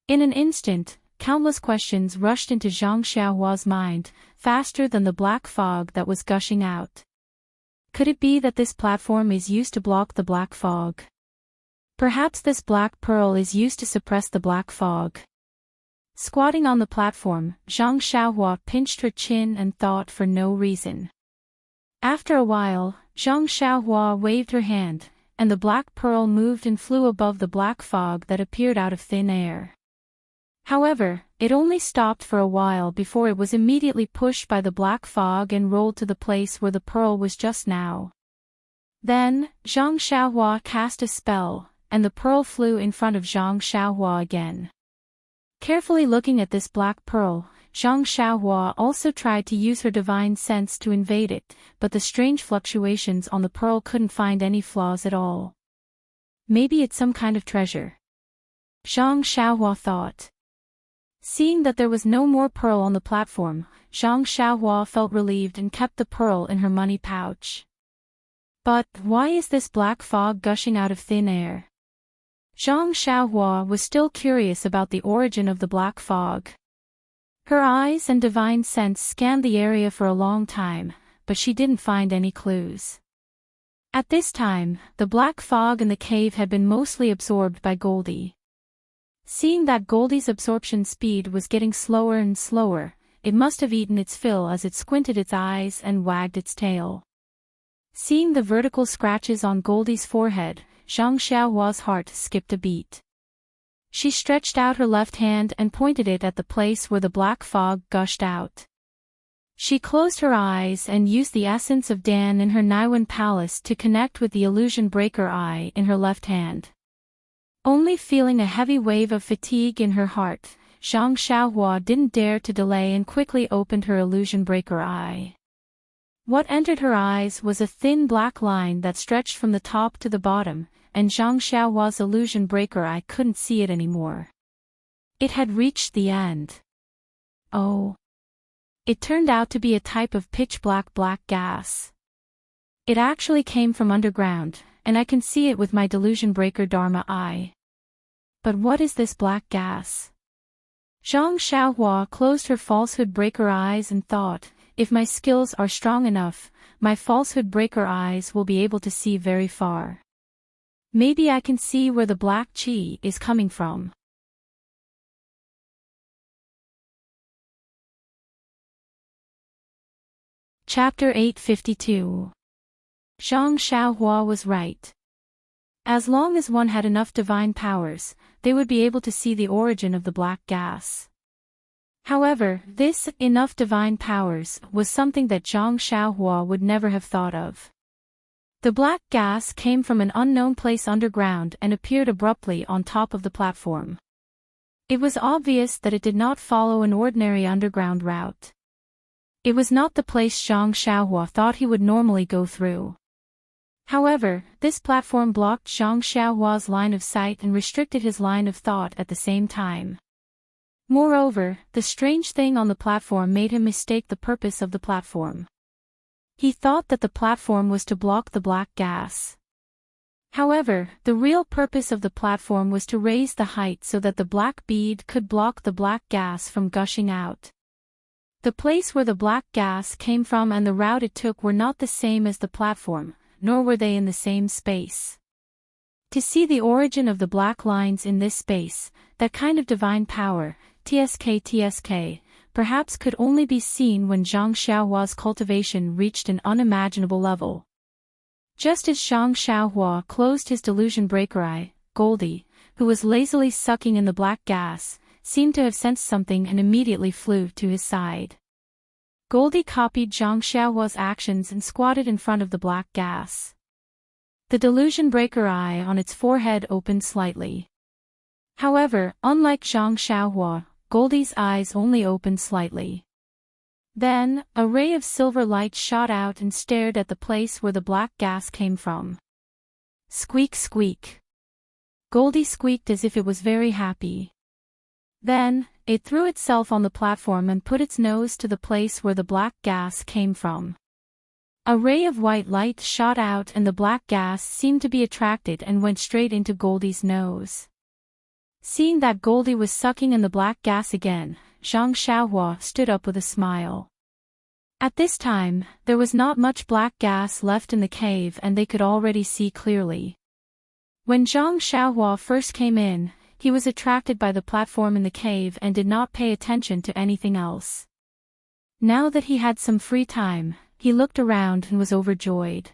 In an instant, countless questions rushed into Zhang Xiaohua's mind, faster than the black fog that was gushing out. Could it be that this platform is used to block the black fog? Perhaps this black pearl is used to suppress the black fog. Squatting on the platform, Zhang Xiaohua pinched her chin and thought for no reason. After a while, Zhang Xiaohua waved her hand, and the black pearl moved and flew above the black fog that appeared out of thin air. However, it only stopped for a while before it was immediately pushed by the black fog and rolled to the place where the pearl was just now. Then, Zhang Xiaohua cast a spell, and the pearl flew in front of Zhang Xiaohua again. Carefully looking at this black pearl, Zhang Xiaohua also tried to use her divine sense to invade it, but the strange fluctuations on the pearl couldn't find any flaws at all. Maybe it's some kind of treasure. Zhang Xiaohua thought. Seeing that there was no more pearl on the platform, Zhang Xiaohua felt relieved and kept the pearl in her money pouch. But why is this black fog gushing out of thin air? Zhang Xiaohua was still curious about the origin of the black fog. Her eyes and divine sense scanned the area for a long time, but she didn't find any clues. At this time, the black fog in the cave had been mostly absorbed by Goldie. Seeing that Goldie's absorption speed was getting slower and slower, it must have eaten its fill as it squinted its eyes and wagged its tail. Seeing the vertical scratches on Goldie's forehead, Zhang Xiaohua's heart skipped a beat. She stretched out her left hand and pointed it at the place where the black fog gushed out. She closed her eyes and used the essence of Dan in her Naiwan palace to connect with the illusion breaker eye in her left hand. Only feeling a heavy wave of fatigue in her heart, Zhang Xiaohua didn't dare to delay and quickly opened her illusion breaker eye. What entered her eyes was a thin black line that stretched from the top to the bottom, and Zhang Xiaohua's illusion breaker eye couldn't see it anymore. It had reached the end. Oh. It turned out to be a type of pitch-black gas. It actually came from underground, and I can see it with my delusion breaker Dharma eye. But what is this black gas? Zhang Xiaohua closed her falsehood breaker eyes and thought, if my skills are strong enough, my falsehood breaker eyes will be able to see very far. Maybe I can see where the black chi is coming from. Chapter 852. Zhang Xiaohua was right. As long as one had enough divine powers, they would be able to see the origin of the black gas. However, this enough divine powers was something that Zhang Xiaohua would never have thought of. The black gas came from an unknown place underground and appeared abruptly on top of the platform. It was obvious that it did not follow an ordinary underground route. It was not the place Zhang Xiaohua thought he would normally go through. However, this platform blocked Zhang Xiaohua's line of sight and restricted his line of thought at the same time. Moreover, the strange thing on the platform made him mistake the purpose of the platform. He thought that the platform was to block the black gas. However, the real purpose of the platform was to raise the height so that the black bead could block the black gas from gushing out. The place where the black gas came from and the route it took were not the same as the platform, nor were they in the same space. To see the origin of the black lines in this space, that kind of divine power, TSK, perhaps could only be seen when Zhang Xiaohua's cultivation reached an unimaginable level. Just as Zhang Xiaohua closed his delusion breaker eye, Goldie, who was lazily sucking in the black gas, seemed to have sensed something and immediately flew to his side. Goldie copied Zhang Xiaohua's actions and squatted in front of the black gas. The delusion breaker eye on its forehead opened slightly. However, unlike Zhang Xiaohua, Goldie's eyes only opened slightly. Then, a ray of silver light shot out and stared at the place where the black gas came from. Squeak squeak. Goldie squeaked as if it was very happy. Then, it threw itself on the platform and put its nose to the place where the black gas came from. A ray of white light shot out and the black gas seemed to be attracted and went straight into Goldie's nose. Seeing that Goldie was sucking in the black gas again, Zhang Xiaohua stood up with a smile. At this time, there was not much black gas left in the cave and they could already see clearly. When Zhang Xiaohua first came in, he was attracted by the platform in the cave and did not pay attention to anything else. Now that he had some free time, he looked around and was overjoyed.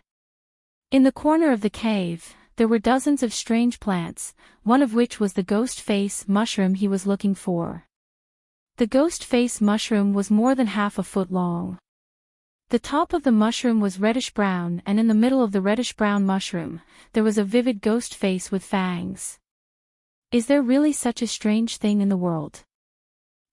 In the corner of the cave, there were dozens of strange plants, one of which was the ghost face mushroom he was looking for. The ghost face mushroom was more than half a foot long. The top of the mushroom was reddish-brown and in the middle of the reddish-brown mushroom, there was a vivid ghost face with fangs. Is there really such a strange thing in the world?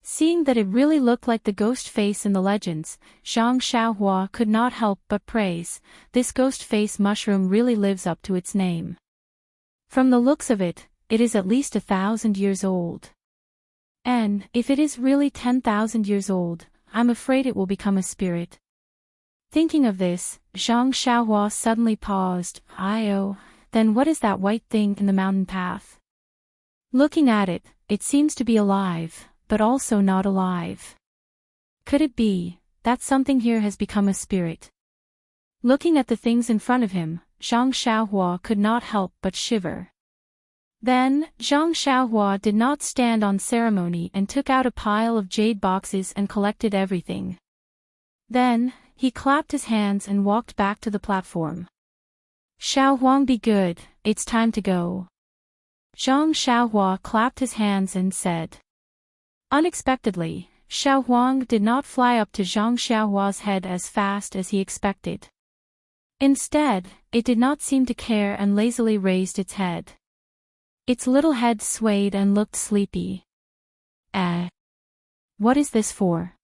Seeing that it really looked like the ghost face in the legends, Zhang Xiaohua could not help but praise, this ghost face mushroom really lives up to its name. From the looks of it, it is at least 1,000 years old. And, if it is really 10,000 years old, I'm afraid it will become a spirit. Thinking of this, Zhang Xiaohua suddenly paused. Oh, then what is that white thing in the mountain path? Looking at it, it seems to be alive, but also not alive. Could it be that something here has become a spirit? Looking at the things in front of him, Zhang Xiaohua could not help but shiver. Then, Zhang Xiaohua did not stand on ceremony and took out a pile of jade boxes and collected everything. Then, he clapped his hands and walked back to the platform. Xiao Huang, be good, it's time to go. Zhang Xiaohua clapped his hands and said. Unexpectedly, Xiao Huang did not fly up to Zhang Xiaohua's head as fast as he expected. Instead, it did not seem to care and lazily raised its head. Its little head swayed and looked sleepy. What is this for?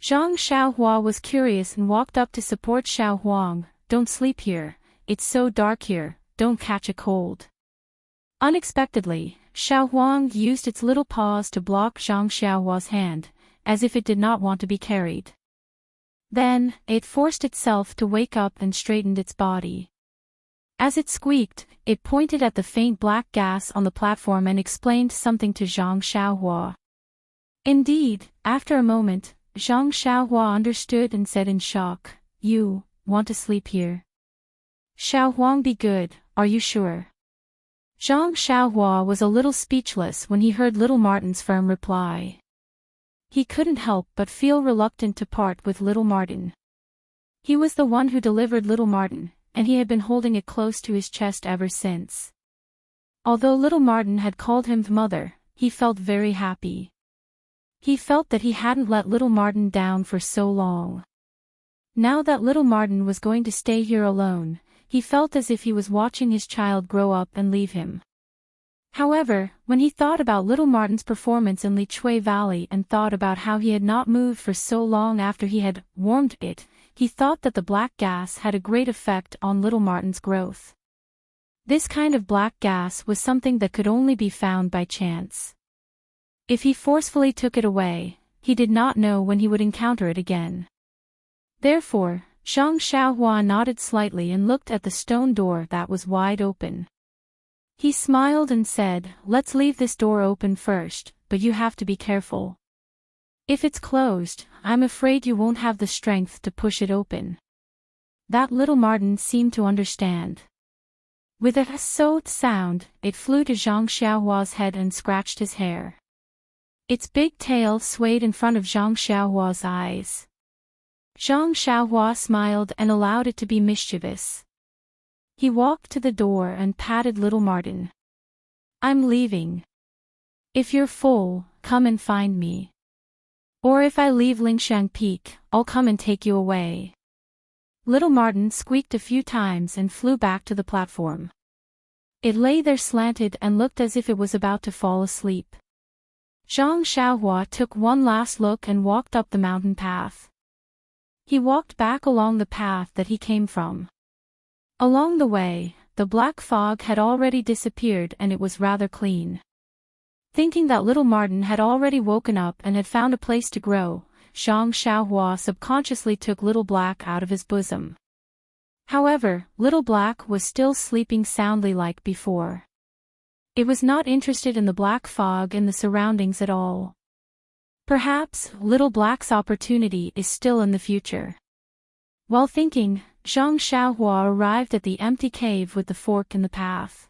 Zhang Xiaohua was curious and walked up to support Xiao Huang. Don't sleep here, it's so dark here, don't catch a cold. Unexpectedly, Xiao Huang used its little paws to block Zhang Xiaohua's hand, as if it did not want to be carried. Then, it forced itself to wake up and straightened its body. As it squeaked, it pointed at the faint black gas on the platform and explained something to Zhang Xiaohua. Indeed, after a moment, Zhang Xiaohua understood and said in shock, You want to sleep here? Xiao Huang, be good, are you sure? Zhang Xiaohua was a little speechless when he heard little Martin's firm reply. He couldn't help but feel reluctant to part with little Martin. He was the one who delivered little Martin, and he had been holding it close to his chest ever since. Although little Martin had called him mother, he felt very happy. He felt that he hadn't let little Martin down for so long. Now that little Martin was going to stay here alone, he felt as if he was watching his child grow up and leave him. However, when he thought about little Martin's performance in Li Chui Valley and thought about how he had not moved for so long after he had warmed it, he thought that the black gas had a great effect on little Martin's growth. This kind of black gas was something that could only be found by chance. If he forcefully took it away, he did not know when he would encounter it again. Therefore, Zhang Xiaohua nodded slightly and looked at the stone door that was wide open. He smiled and said, Let's leave this door open first, but you have to be careful. If it's closed, I'm afraid you won't have the strength to push it open. That little Martin seemed to understand. With a soothed sound, it flew to Zhang Xiaohua's head and scratched his hair. Its big tail swayed in front of Zhang Xiaohua's eyes. Zhang Xiaohua smiled and allowed it to be mischievous. He walked to the door and patted little Martin. I'm leaving. If you're full, come and find me. Or if I leave Lingshan Peak, I'll come and take you away. Little Martin squeaked a few times and flew back to the platform. It lay there slanted and looked as if it was about to fall asleep. Zhang Xiaohua took one last look and walked up the mountain path. He walked back along the path that he came from. Along the way, the black fog had already disappeared and it was rather clean. Thinking that little Martin had already woken up and had found a place to grow, Zhang Xiaohua subconsciously took Little Black out of his bosom. However, Little Black was still sleeping soundly like before. It was not interested in the black fog and the surroundings at all. Perhaps, Little Black's opportunity is still in the future. While thinking, Zhang Xiaohua arrived at the empty cave with the fork in the path.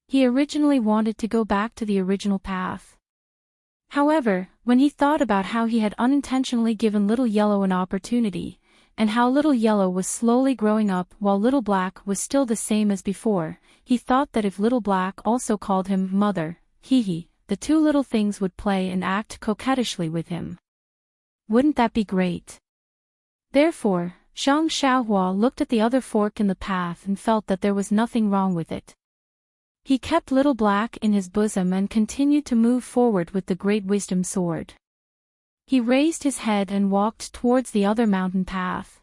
He originally wanted to go back to the original path. However, when he thought about how he had unintentionally given Little Yellow an opportunity, and how Little Yellow was slowly growing up while Little Black was still the same as before, he thought that if Little Black also called him Mother, the two little things would play and act coquettishly with him. Wouldn't that be great? Therefore, Zhang Xiaohua looked at the other fork in the path and felt that there was nothing wrong with it. He kept Little Black in his bosom and continued to move forward with the Great Wisdom Sword. He raised his head and walked towards the other mountain path.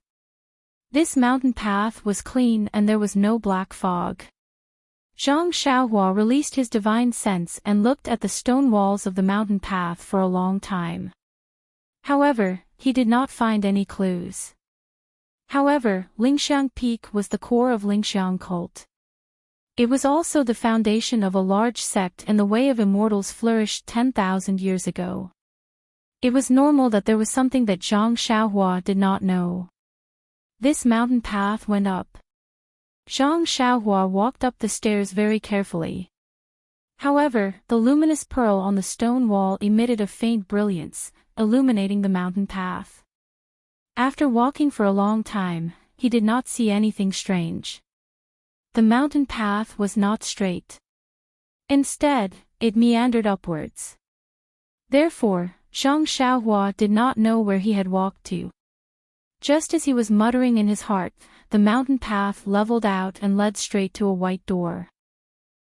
This mountain path was clean and there was no black fog. Zhang Xiaohua released his divine sense and looked at the stone walls of the mountain path for a long time. However, he did not find any clues. However, Lingshan Peak was the core of Lingshan cult. It was also the foundation of a large sect and the way of immortals flourished 10,000 years ago. It was normal that there was something that Zhang Xiaohua did not know. This mountain path went up. Zhang Xiaohua walked up the stairs very carefully. However, the luminous pearl on the stone wall emitted a faint brilliance, illuminating the mountain path. After walking for a long time, he did not see anything strange. The mountain path was not straight. Instead, it meandered upwards. Therefore, Zhang Xiaohua did not know where he had walked to. Just as he was muttering in his heart, the mountain path leveled out and led straight to a white door.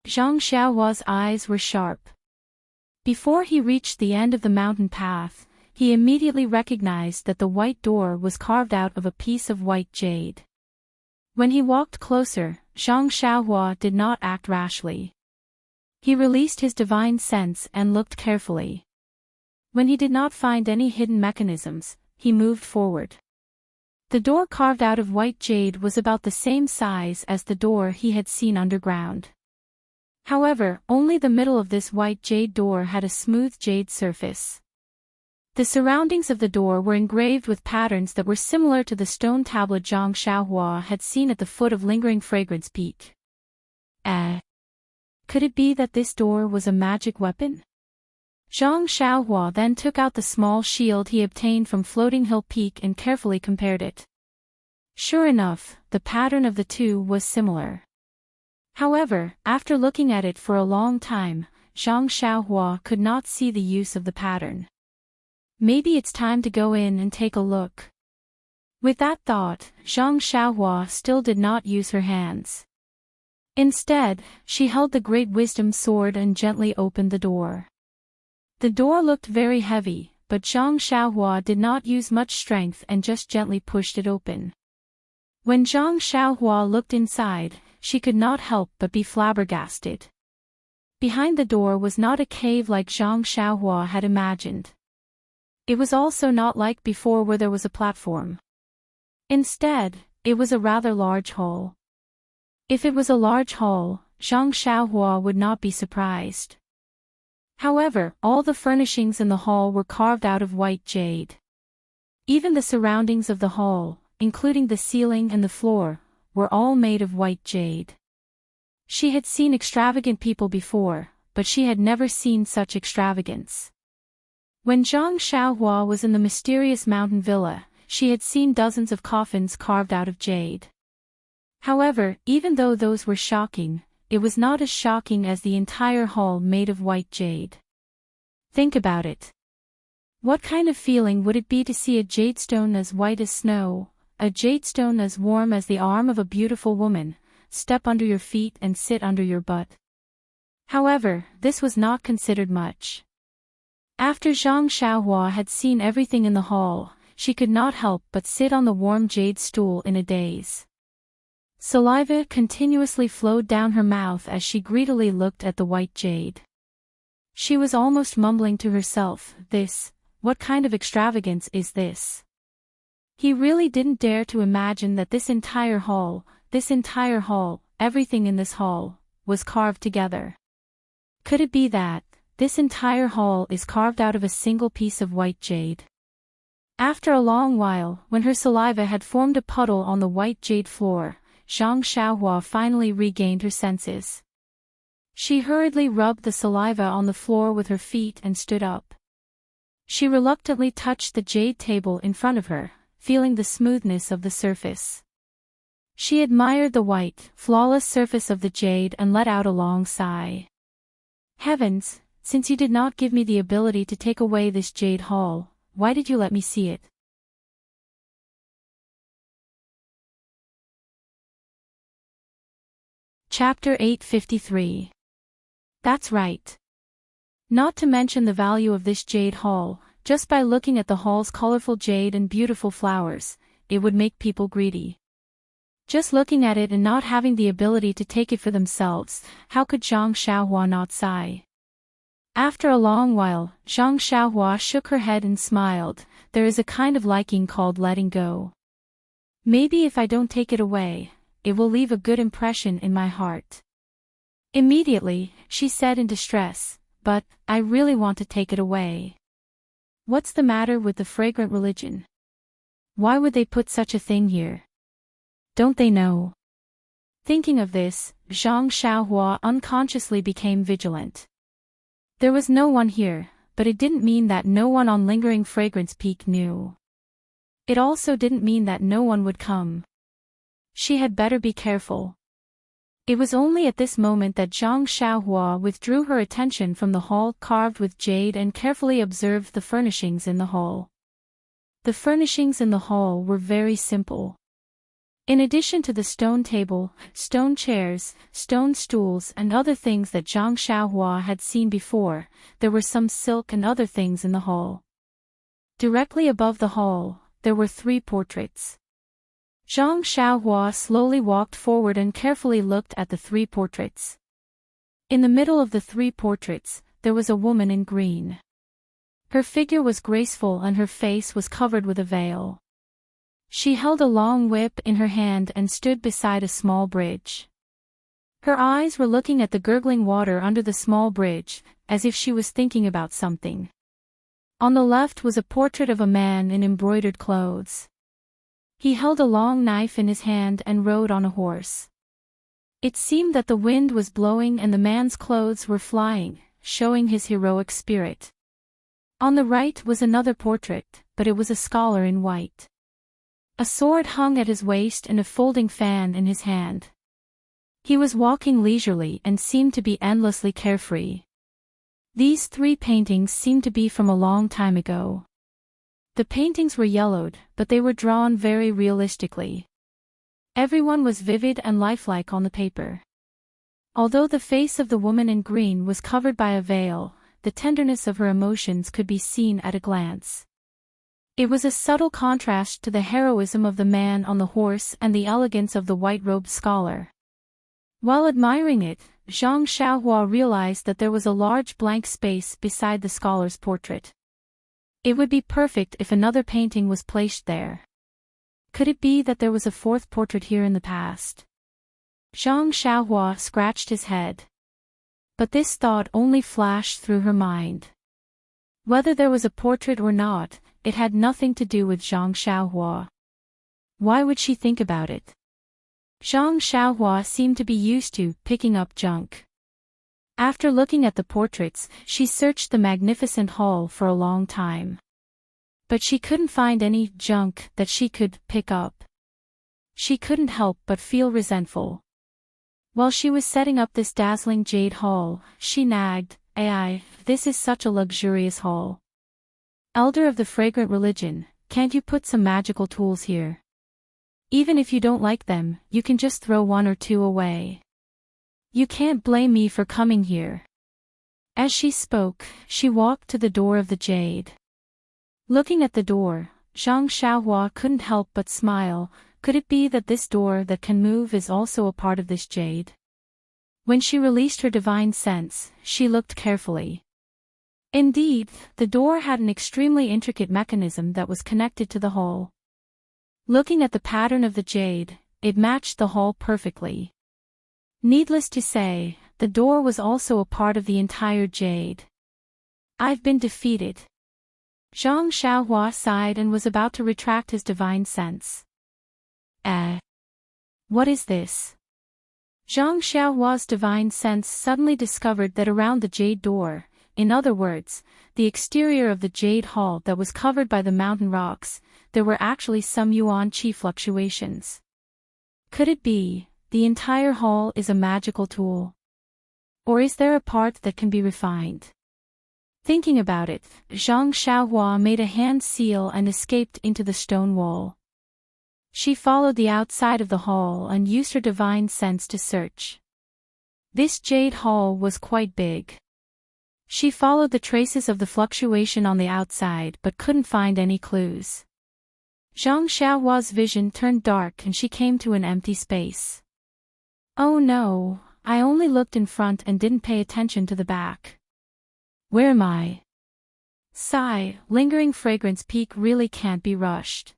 Zhang Xiaohua's eyes were sharp. Before he reached the end of the mountain path, he immediately recognized that the white door was carved out of a piece of white jade. When he walked closer, Zhang Xiaohua did not act rashly. He released his divine sense and looked carefully. When he did not find any hidden mechanisms, he moved forward. The door carved out of white jade was about the same size as the door he had seen underground. However, only the middle of this white jade door had a smooth jade surface. The surroundings of the door were engraved with patterns that were similar to the stone tablet Zhang Xiaohua had seen at the foot of Lingering Fragrance Peak. Could it be that this door was a magic weapon? Zhang Xiaohua then took out the small shield he obtained from Floating Hill Peak and carefully compared it. Sure enough, the pattern of the two was similar. However, after looking at it for a long time, Zhang Xiaohua could not see the use of the pattern. Maybe it's time to go in and take a look. With that thought, Zhang Xiaohua still did not use her hands. Instead, she held the Great Wisdom Sword and gently opened the door. The door looked very heavy, but Zhang Xiaohua did not use much strength and just gently pushed it open. When Zhang Xiaohua looked inside, she could not help but be flabbergasted. Behind the door was not a cave like Zhang Xiaohua had imagined. It was also not like before where there was a platform. Instead, it was a rather large hall. If it was a large hall, Zhang Xiaohua would not be surprised. However, all the furnishings in the hall were carved out of white jade. Even the surroundings of the hall, including the ceiling and the floor, were all made of white jade. She had seen extravagant people before, but she had never seen such extravagance. When Zhang Xiaohua was in the mysterious mountain villa, she had seen dozens of coffins carved out of jade. However, even though those were shocking, it was not as shocking as the entire hall made of white jade. Think about it. What kind of feeling would it be to see a jadestone as white as snow, a jadestone as warm as the arm of a beautiful woman, step under your feet and sit under your butt? However, this was not considered much. After Zhang Xiaohua had seen everything in the hall, she could not help but sit on the warm jade stool in a daze. Saliva continuously flowed down her mouth as she greedily looked at the white jade. She was almost mumbling to herself, what kind of extravagance is this? He really didn't dare to imagine that this entire hall, everything in this hall, was carved together. Could it be that this entire hall is carved out of a single piece of white jade? After a long while, when her saliva had formed a puddle on the white jade floor, Zhang Xiaohua finally regained her senses. She hurriedly rubbed the saliva on the floor with her feet and stood up. She reluctantly touched the jade table in front of her, feeling the smoothness of the surface. She admired the white, flawless surface of the jade and let out a long sigh. Heavens, since you did not give me the ability to take away this jade hall, why did you let me see it? Chapter 853. That's right. Not to mention the value of this jade hall, just by looking at the hall's colorful jade and beautiful flowers, it would make people greedy. Just looking at it and not having the ability to take it for themselves, how could Zhang Xiaohua not sigh? After a long while, Zhang Xiaohua shook her head and smiled. There is a kind of liking called letting go. Maybe if I don't take it away, it will leave a good impression in my heart. Immediately, she said in distress, but I really want to take it away. What's the matter with the fragrant religion? Why would they put such a thing here? Don't they know? Thinking of this, Zhang Xiaohua unconsciously became vigilant. There was no one here, but it didn't mean that no one on Lingering Fragrance Peak knew. It also didn't mean that no one would come. She had better be careful. It was only at this moment that Zhang Xiaohua withdrew her attention from the hall carved with jade and carefully observed the furnishings in the hall. The furnishings in the hall were very simple. In addition to the stone table, stone chairs, stone stools and other things that Zhang Xiaohua had seen before, there were some silk and other things in the hall. Directly above the hall, there were 3 portraits. Zhang Xiaohua slowly walked forward and carefully looked at the 3 portraits. In the middle of the 3 portraits, there was a woman in green. Her figure was graceful and her face was covered with a veil. She held a long whip in her hand and stood beside a small bridge. Her eyes were looking at the gurgling water under the small bridge, as if she was thinking about something. On the left was a portrait of a man in embroidered clothes. He held a long knife in his hand and rode on a horse. It seemed that the wind was blowing and the man's clothes were flying, showing his heroic spirit. On the right was another portrait, but it was a scholar in white. A sword hung at his waist and a folding fan in his hand. He was walking leisurely and seemed to be endlessly carefree. These 3 paintings seemed to be from a long time ago. The paintings were yellowed, but they were drawn very realistically. Everyone was vivid and lifelike on the paper. Although the face of the woman in green was covered by a veil, the tenderness of her emotions could be seen at a glance. It was a subtle contrast to the heroism of the man on the horse and the elegance of the white-robed scholar. While admiring it, Zhang Xiaohua realized that there was a large blank space beside the scholar's portrait. It would be perfect if another painting was placed there. Could it be that there was a 4th portrait here in the past? Zhang Xiaohua scratched his head. But this thought only flashed through her mind. Whether there was a portrait or not, it had nothing to do with Zhang Xiaohua. Why would she think about it? Zhang Xiaohua seemed to be used to picking up junk. After looking at the portraits, she searched the magnificent hall for a long time. But she couldn't find any junk that she could pick up. She couldn't help but feel resentful. While she was setting up this dazzling jade hall, she nagged, "Ai, this is such a luxurious hall. Elder of the fragrant religion, can't you put some magical tools here? Even if you don't like them, you can just throw one or two away. You can't blame me for coming here. As she spoke, she walked to the door of the jade. Looking at the door, Zhang Xiaohua couldn't help but smile. Could it be that this door that can move is also a part of this jade? When she released her divine sense, she looked carefully. Indeed, the door had an extremely intricate mechanism that was connected to the hull. Looking at the pattern of the jade, it matched the hull perfectly. Needless to say, the door was also a part of the entire jade. I've been defeated. Zhang Xiaohua sighed and was about to retract his divine sense. What is this? Zhang Xiaohua's divine sense suddenly discovered that around the jade door, in other words, the exterior of the jade hall that was covered by the mountain rocks, there were actually some yuan qi fluctuations. Could it be, the entire hall is a magical tool? Or is there a part that can be refined? Thinking about it, Zhang Xiaohua made a hand seal and escaped into the stone wall. She followed the outside of the hall and used her divine sense to search. This jade hall was quite big. She followed the traces of the fluctuation on the outside but couldn't find any clues. Zhang Xiaohua's vision turned dark and she came to an empty space. Oh no, I only looked in front and didn't pay attention to the back. Where am I? Sigh, lingering fragrance peak really can't be rushed.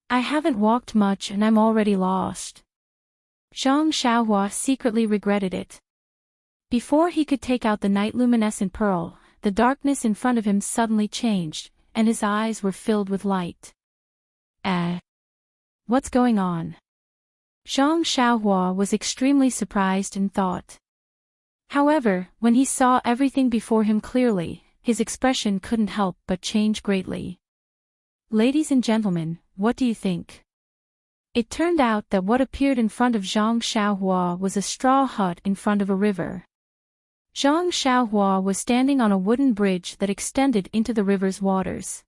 I haven't walked much and I'm already lost. Zhang Xiaohua secretly regretted it. Before he could take out the night luminescent pearl, the darkness in front of him suddenly changed, and his eyes were filled with light. What's going on? Zhang Xiaohua was extremely surprised and thought. However, when he saw everything before him clearly, his expression couldn't help but change greatly. Ladies and gentlemen, what do you think? It turned out that what appeared in front of Zhang Xiaohua was a straw hut in front of a river. Zhang Xiaohua was standing on a wooden bridge that extended into the river's waters.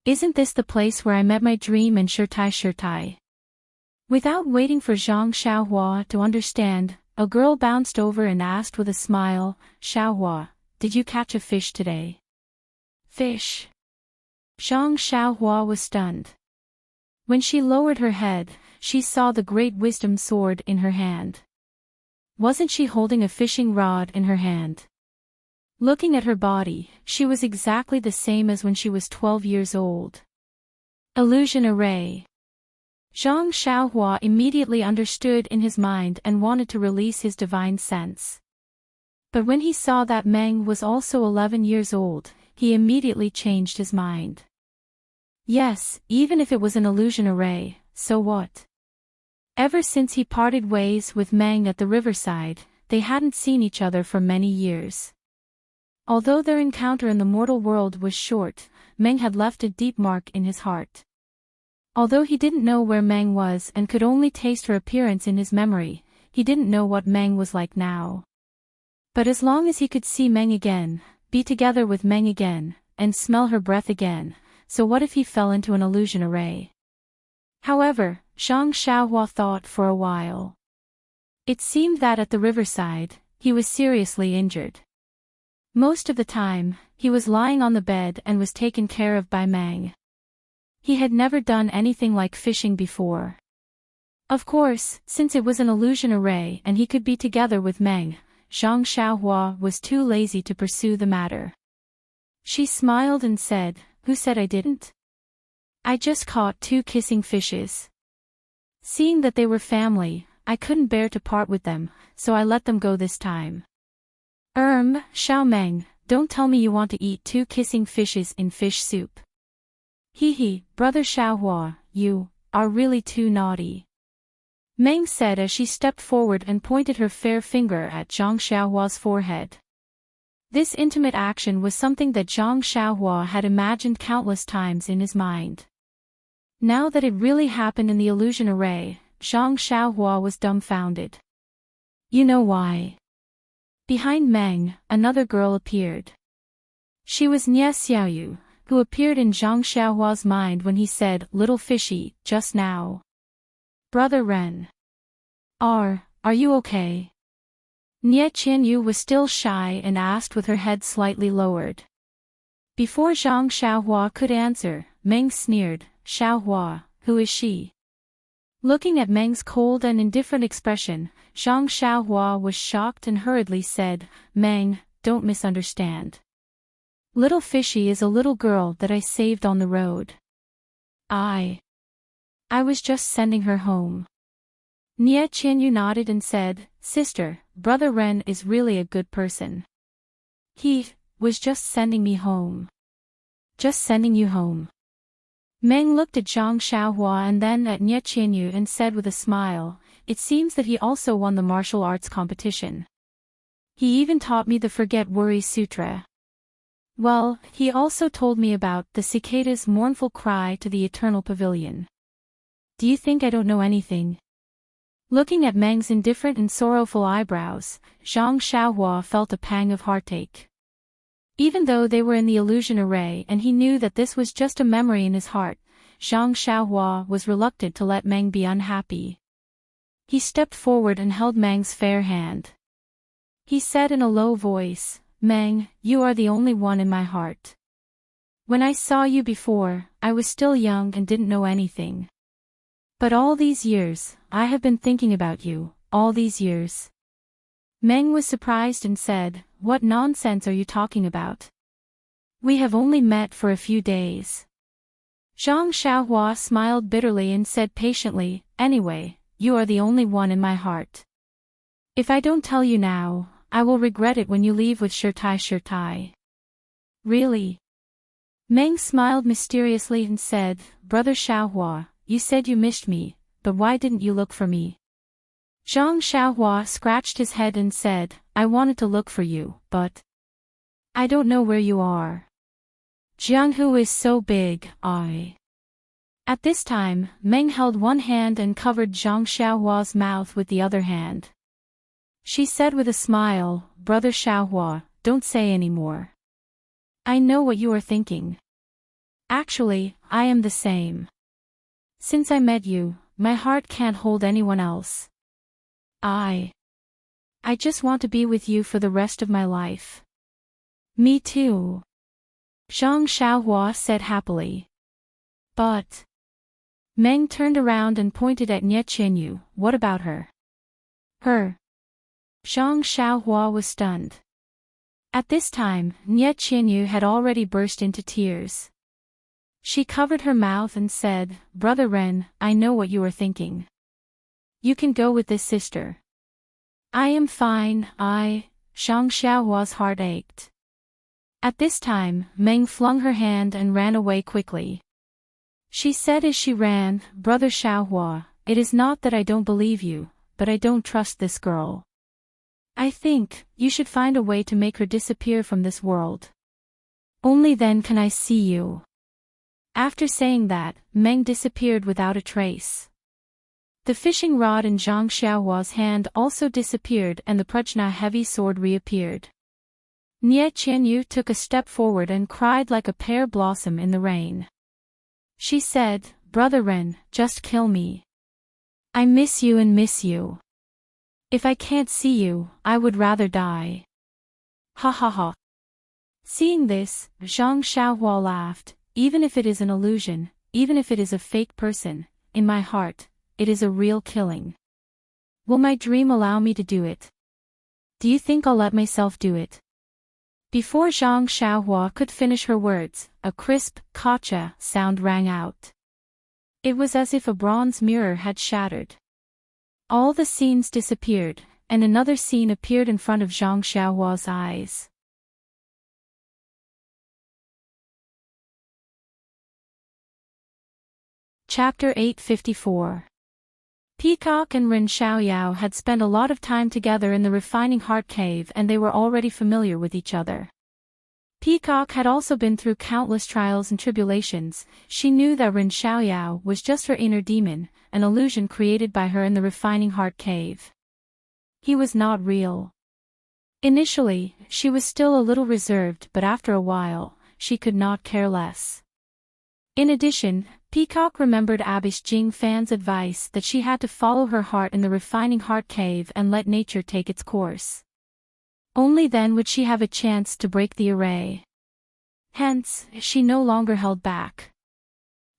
Isn't this the place where I met my dream and Shirtai? Without waiting for Zhang Xiaohua to understand, a girl bounced over and asked with a smile, Xiaohua, did you catch a fish today? Fish? Zhang Xiaohua was stunned. When she lowered her head, she saw the great wisdom sword in her hand. Wasn't she holding a fishing rod in her hand? Looking at her body, she was exactly the same as when she was 12 years old. Illusion array. Zhang Xiaohua immediately understood in his mind and wanted to release his divine sense. But when he saw that Meng was also 11 years old, he immediately changed his mind. Yes, even if it was an illusion array, so what? Ever since he parted ways with Meng at the riverside, they hadn't seen each other for many years. Although their encounter in the mortal world was short, Meng had left a deep mark in his heart. Although he didn't know where Meng was and could only taste her appearance in his memory, he didn't know what Meng was like now. But as long as he could see Meng again, be together with Meng again, and smell her breath again, so what if he fell into an illusion array? However, Zhang Xiaohua thought for a while. It seemed that at the riverside, he was seriously injured. Most of the time, he was lying on the bed and was taken care of by Meng. He had never done anything like fishing before. Of course, since it was an illusion array and he could be together with Meng, Zhang Xiaohua was too lazy to pursue the matter. She smiled and said, "Who said I didn't? I just caught 2 kissing fishes. Seeing that they were family, I couldn't bear to part with them, so I let them go this time." Xiao Meng, don't tell me you want to eat 2 kissing fishes in fish soup. Hee, brother Xiaohua, you are really too naughty. Meng said as she stepped forward and pointed her fair finger at Zhang Xiaohua's forehead. This intimate action was something that Zhang Xiaohua had imagined countless times in his mind. Now that it really happened in the illusion array, Zhang Xiaohua was dumbfounded. You know why? Behind Meng, another girl appeared. She was Nie Xiaoyu, who appeared in Zhang Xiaohua's mind when he said, "Little fishy," just now. "Brother Ren. Are you okay?" Nie Qianyu was still shy and asked with her head slightly lowered. Before Zhang Xiaohua could answer, Meng sneered, "Xiaohua, who is she?" Looking at Meng's cold and indifferent expression, Zhang Xiaohua was shocked and hurriedly said, "Meng, don't misunderstand. Little Fishy is a little girl that I saved on the road. I was just sending her home." Nie Qianyu nodded and said, "Sister, Brother Ren is really a good person. He was just sending me home." "Just sending you home." Meng looked at Zhang Xiaohua and then at Nie Qianyu and said with a smile, "It seems that he also won the martial arts competition. He even taught me the Forget Worry Sutra. Well, he also told me about the cicada's mournful cry to the eternal pavilion. Do you think I don't know anything?" Looking at Meng's indifferent and sorrowful eyebrows, Zhang Xiaohua felt a pang of heartache. Even though they were in the illusion array and he knew that this was just a memory in his heart, Zhang Xiaohua was reluctant to let Meng be unhappy. He stepped forward and held Meng's fair hand. He said in a low voice, "Meng, you are the only one in my heart. When I saw you before, I was still young and didn't know anything. But all these years, I have been thinking about you, all these years." Meng was surprised and said, "What nonsense are you talking about? We have only met for a few days." Zhang Xiaohua smiled bitterly and said patiently, "Anyway, you are the only one in my heart. If I don't tell you now, I will regret it when you leave with Shirtai. Really?" Meng smiled mysteriously and said, "Brother Xiaohua, you said you missed me, but why didn't you look for me?" Zhang Xiaohua scratched his head and said, "I wanted to look for you, but I don't know where you are. Jianghu is so big, At this time, Meng held one hand and covered Zhang Xiaohua's mouth with the other hand. She said with a smile, "Brother Xiaohua, don't say any more. I know what you are thinking. Actually, I am the same. Since I met you, my heart can't hold anyone else. I just want to be with you for the rest of my life." "Me too," Zhang Xiaohua said happily. "But..." Meng turned around and pointed at Nie Qianyu, "What about her?" "Her?" Zhang Xiaohua was stunned. At this time, Nie Qianyu had already burst into tears. She covered her mouth and said, "Brother Ren, I know what you are thinking. You can go with this sister. I am fine, Zhang Xiaohua's heart ached. At this time, Meng flung her hand and ran away quickly. She said as she ran, "Brother Xiaohua, it is not that I don't believe you, but I don't trust this girl. I think you should find a way to make her disappear from this world. Only then can I see you." After saying that, Meng disappeared without a trace. The fishing rod in Zhang Xiaohua's hand also disappeared and the prajna heavy sword reappeared. Nie Qianyu took a step forward and cried like a pear blossom in the rain. She said, "Brother Ren, just kill me. I miss you and miss you. If I can't see you, I would rather die." Ha ha ha. Seeing this, Zhang Xiaohua laughed, "Even if it is an illusion, even if it is a fake person, in my heart, it is a real killing. Will my dream allow me to do it? Do you think I'll let myself do it?" Before Zhang Xiaohua could finish her words, a crisp, "Kacha" sound rang out. It was as if a bronze mirror had shattered. All the scenes disappeared, and another scene appeared in front of Zhang Xiaohua's eyes. Chapter 854. Peacock and Ren Xiaoyao had spent a lot of time together in the refining heart cave and they were already familiar with each other. Peacock had also been through countless trials and tribulations. She knew that Ren Xiaoyao was just her inner demon, an illusion created by her in the refining heart cave. He was not real. Initially, she was still a little reserved, but after a while, she could not care less. In addition, Peacock remembered Abish Jing Fan's advice that she had to follow her heart in the refining heart cave and let nature take its course. Only then would she have a chance to break the array. Hence, she no longer held back.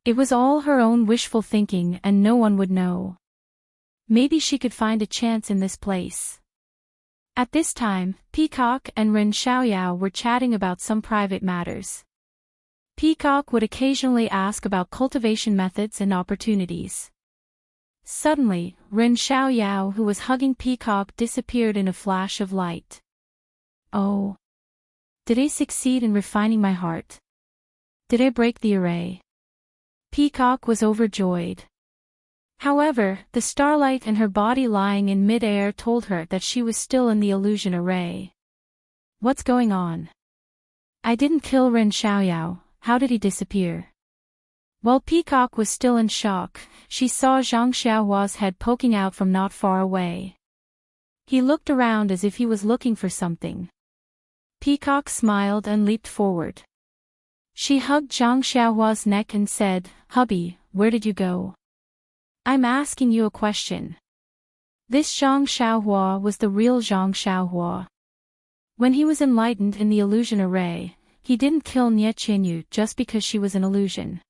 It was all her own wishful thinking and no one would know. Maybe she could find a chance in this place. At this time, Peacock and Ren Xiaoyao were chatting about some private matters. Peacock would occasionally ask about cultivation methods and opportunities. Suddenly, Ren Xiaoyao, who was hugging Peacock, disappeared in a flash of light. Oh! Did I succeed in refining my heart? Did I break the array? Peacock was overjoyed. However, the starlight and her body lying in mid-air told her that she was still in the illusion array. What's going on? I didn't kill Ren Xiaoyao. How did he disappear? While Peacock was still in shock, she saw Zhang Xiaohua's head poking out from not far away. He looked around as if he was looking for something. Peacock smiled and leaped forward. She hugged Zhang Xiaohua's neck and said, "Hubby, where did you go? I'm asking you a question." This Zhang Xiaohua was the real Zhang Xiaohua. When he was enlightened in the illusion array, he didn't kill Nie Qinyu just because she was an illusion.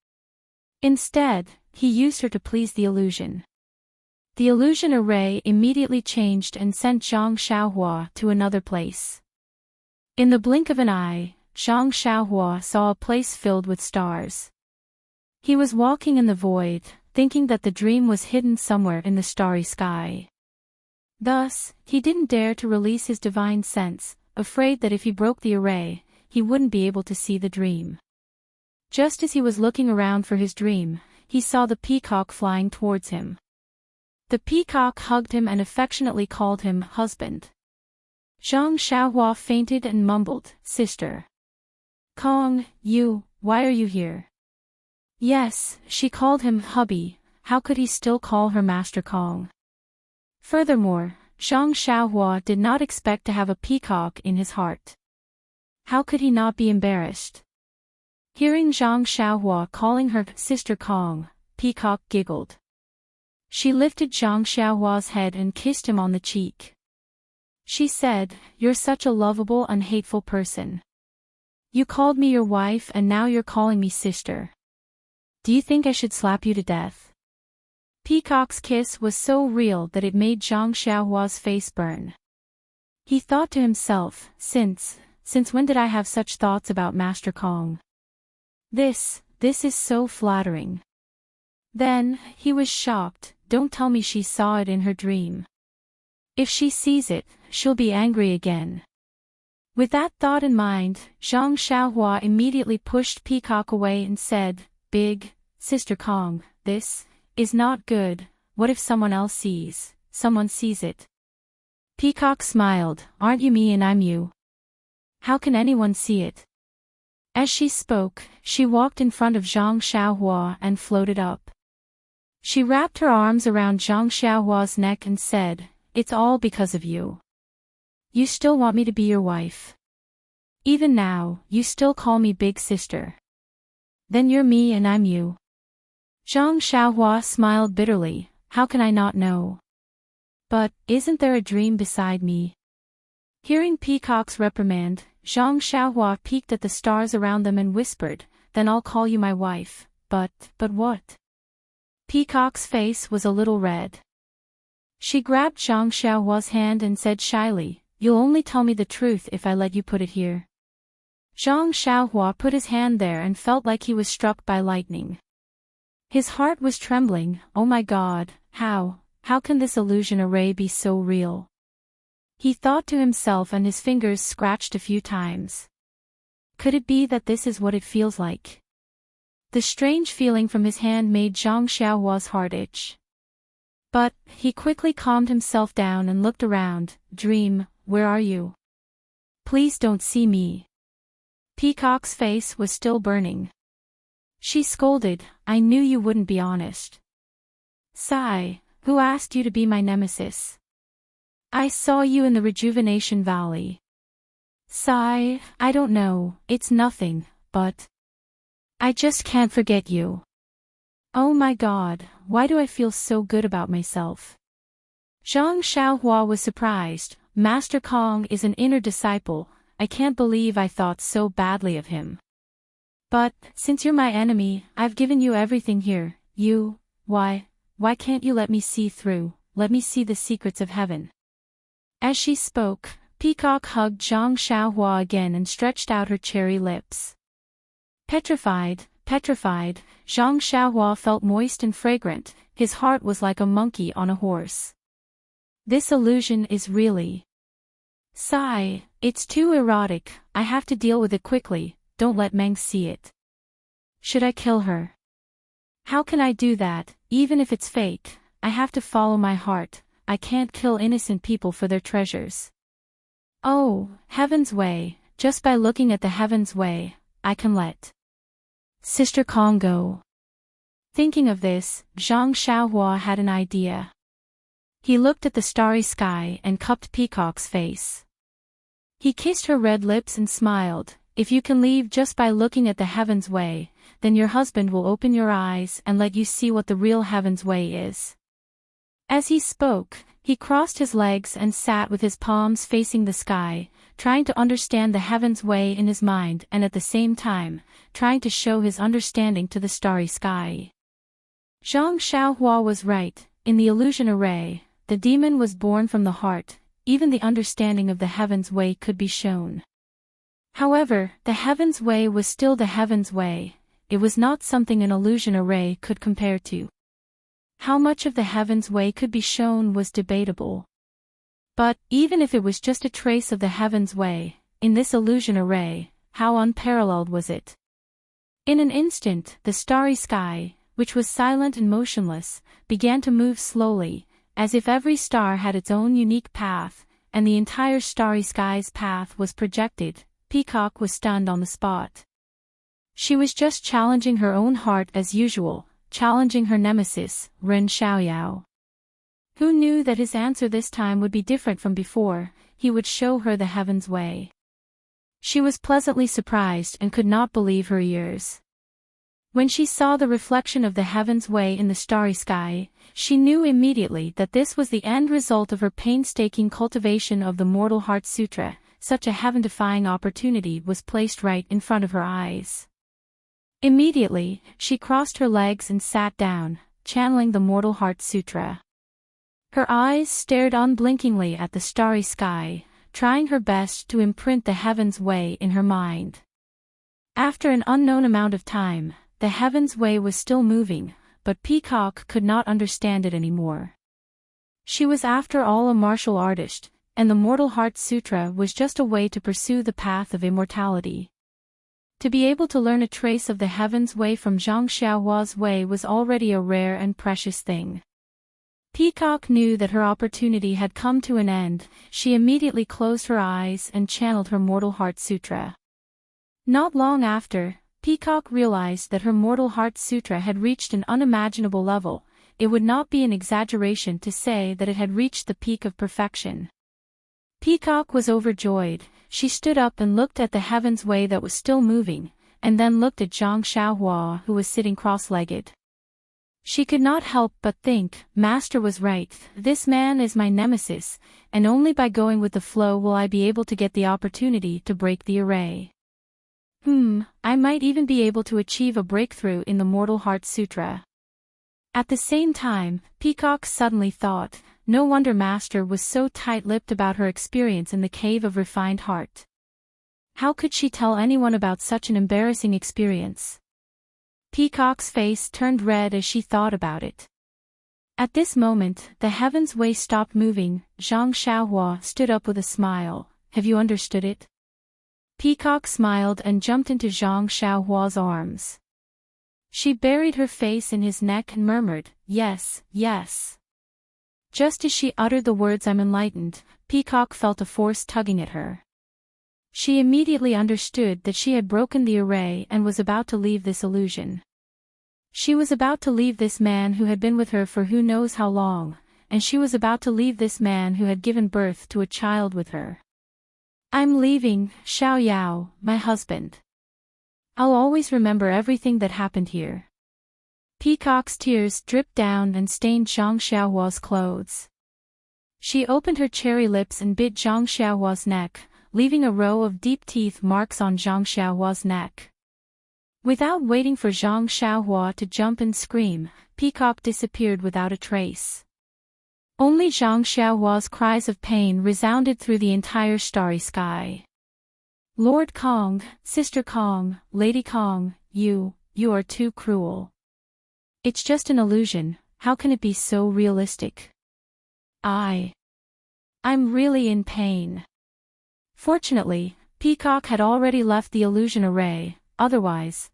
Instead, he used her to please the illusion. The illusion array immediately changed and sent Zhang Xiaohua to another place. In the blink of an eye, Zhang Xiaohua saw a place filled with stars. He was walking in the void, thinking that the dream was hidden somewhere in the starry sky. Thus, he didn't dare to release his divine sense, afraid that if he broke the array, he wouldn't be able to see the dream. Just as he was looking around for his dream, he saw the peacock flying towards him. The peacock hugged him and affectionately called him husband. Zhang Xiaohua fainted and mumbled, "Sister Kong, why are you here?" Yes, she called him hubby. How could he still call her Master Kong? Furthermore, Zhang Xiaohua did not expect to have a peacock in his heart. How could he not be embarrassed? Hearing Zhang Xiaohua calling her Sister Kong, Peacock giggled. She lifted Zhang Xiaohua's head and kissed him on the cheek. She said, "You're such a lovable and hateful person. You called me your wife and now you're calling me sister. Do you think I should slap you to death?" Peacock's kiss was so real that it made Zhang Xiaohua's face burn. He thought to himself, Since when did I have such thoughts about Master Kong? This is so flattering. Then, he was shocked. Don't tell me she saw it in her dream. If she sees it, she'll be angry again. With that thought in mind, Zhang Xiaohua immediately pushed Peacock away and said, "Big Sister Kong, this is not good. What if someone sees it?" Peacock smiled, "Aren't you me and I'm you? How can anyone see it?" As she spoke, she walked in front of Zhang Xiaohua and floated up. She wrapped her arms around Zhang Xiaohua's neck and said, "It's all because of you. You still want me to be your wife. Even now, you still call me big sister. Then you're me and I'm you." Zhang Xiaohua smiled bitterly, "How can I not know? But, isn't there a dream beside me?" Hearing Peacock's reprimand, Zhang Xiaohua peeked at the stars around them and whispered, "Then I'll call you my wife, but what?" Peacock's face was a little red. She grabbed Zhang Xiaohua's hand and said shyly, "You'll only tell me the truth if I let you put it here." Zhang Xiaohua put his hand there and felt like he was struck by lightning. His heart was trembling. Oh my God, how can this illusion array be so real? He thought to himself and his fingers scratched a few times. Could it be that this is what it feels like? The strange feeling from his hand made Zhang Xiaohua's heart itch. But, he quickly calmed himself down and looked around. "Dream, where are you? Please don't see me." Peacock's face was still burning. She scolded, "I knew you wouldn't be honest. Sigh, who asked you to be my nemesis? I saw you in the Rejuvenation Valley. Sigh, I don't know, it's nothing, but I just can't forget you. Oh my god, why do I feel so good about myself? Zhang Xiaohua was surprised. Master Kong is an inner disciple, I can't believe I thought so badly of him. But, since you're my enemy, I've given you everything here, why can't you let me see through, let me see the secrets of heaven? As she spoke, Peacock hugged Zhang Xiaohua again and stretched out her cherry lips. Petrified, Zhang Xiaohua felt moist and fragrant, his heart was like a monkey on a horse. This illusion is really... Sigh, it's too erotic, I have to deal with it quickly, don't let Meng see it. Should I kill her? How can I do that, even if it's fake? I have to follow my heart, I can't kill innocent people for their treasures. Oh, Heaven's Way, just by looking at the Heaven's Way, I can let Sister Kong go. Thinking of this, Zhang Xiaohua had an idea. He looked at the starry sky and cupped Peacock's face. He kissed her red lips and smiled. If you can leave just by looking at the Heaven's Way, then your husband will open your eyes and let you see what the real Heaven's Way is. As he spoke, he crossed his legs and sat with his palms facing the sky, trying to understand the Heaven's Way in his mind and at the same time, trying to show his understanding to the starry sky. Zhang Xiaohua was right, in the illusion array, the demon was born from the heart, even the understanding of the Heaven's Way could be shown. However, the Heaven's Way was still the Heaven's Way, it was not something an illusion array could compare to. How much of the Heaven's Way could be shown was debatable. But, even if it was just a trace of the Heaven's Way, in this illusion array, how unparalleled was it? In an instant, the starry sky, which was silent and motionless, began to move slowly, as if every star had its own unique path, and the entire starry sky's path was projected. Peacock was stunned on the spot. She was just challenging her own heart as usual, challenging her nemesis, Ren Xiaoyao. Who knew that his answer this time would be different from before, he would show her the Heaven's Way. She was pleasantly surprised and could not believe her ears. When she saw the reflection of the Heaven's Way in the starry sky, she knew immediately that this was the end result of her painstaking cultivation of the Mortal Heart Sutra. Such a heaven-defying opportunity was placed right in front of her eyes. Immediately, she crossed her legs and sat down, channeling the Mortal Heart Sutra. Her eyes stared unblinkingly at the starry sky, trying her best to imprint the Heaven's Way in her mind. After an unknown amount of time, the Heaven's Way was still moving, but Peacock could not understand it anymore. She was after all a martial artist, and the Mortal Heart Sutra was just a way to pursue the path of immortality. To be able to learn a trace of the Heaven's Way from Zhang Xiaohua's way was already a rare and precious thing. Peacock knew that her opportunity had come to an end. She immediately closed her eyes and channeled her Mortal Heart Sutra. Not long after, Peacock realized that her Mortal Heart Sutra had reached an unimaginable level. It would not be an exaggeration to say that it had reached the peak of perfection. Peacock was overjoyed. She stood up and looked at the Heaven's Way that was still moving, and then looked at Zhang Xiaohua who was sitting cross-legged. She could not help but think, Master was right, this man is my nemesis, and only by going with the flow will I be able to get the opportunity to break the array. I might even be able to achieve a breakthrough in the Mortal Heart Sutra. At the same time, Peacock suddenly thought, no wonder Master was so tight-lipped about her experience in the Cave of Refined Heart. How could she tell anyone about such an embarrassing experience? Peacock's face turned red as she thought about it. At this moment, the Heaven's Way stopped moving. Zhang Xiaohua stood up with a smile. Have you understood it? Peacock smiled and jumped into Zhang Xiaohua's arms. She buried her face in his neck and murmured, yes, yes. Just as she uttered the words I'm enlightened, Peacock felt a force tugging at her. She immediately understood that she had broken the array and was about to leave this illusion. She was about to leave this man who had been with her for who knows how long, and she was about to leave this man who had given birth to a child with her. I'm leaving, Xiao Yao, my husband. I'll always remember everything that happened here. Peacock's tears dripped down and stained Zhang Xiaohua's clothes. She opened her cherry lips and bit Zhang Xiaohua's neck, leaving a row of deep teeth marks on Zhang Xiaohua's neck. Without waiting for Zhang Xiaohua to jump and scream, Peacock disappeared without a trace. Only Zhang Xiaohua's cries of pain resounded through the entire starry sky. Lord Kong, Sister Kong, Lady Kong, you are too cruel. It's just an illusion, how can it be so realistic? I'm really in pain. Fortunately, Peacock had already left the illusion array, otherwise,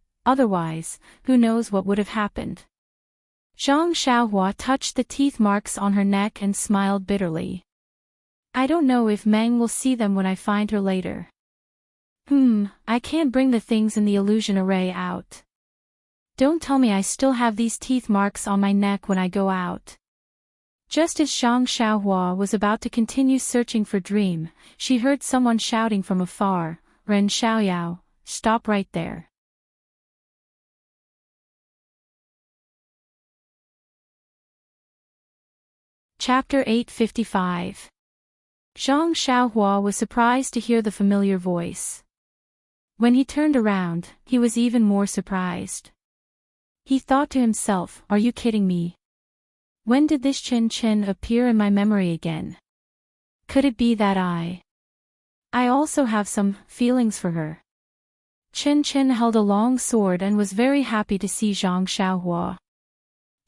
who knows what would have happened. Zhang Xiaohua touched the teeth marks on her neck and smiled bitterly. I don't know if Meng will see them when I find her later. I can't bring the things in the illusion array out. Don't tell me I still have these teeth marks on my neck when I go out. Just as Zhang Xiaohua was about to continue searching for Dream, she heard someone shouting from afar, Ren Xiaoyao, stop right there. Chapter 855. Zhang Xiaohua was surprised to hear the familiar voice. When he turned around, he was even more surprised. He thought to himself, are you kidding me? When did this Chen appear in my memory again? Could it be that I also have some feelings for her? Chen held a long sword and was very happy to see Zhang Xiaohua.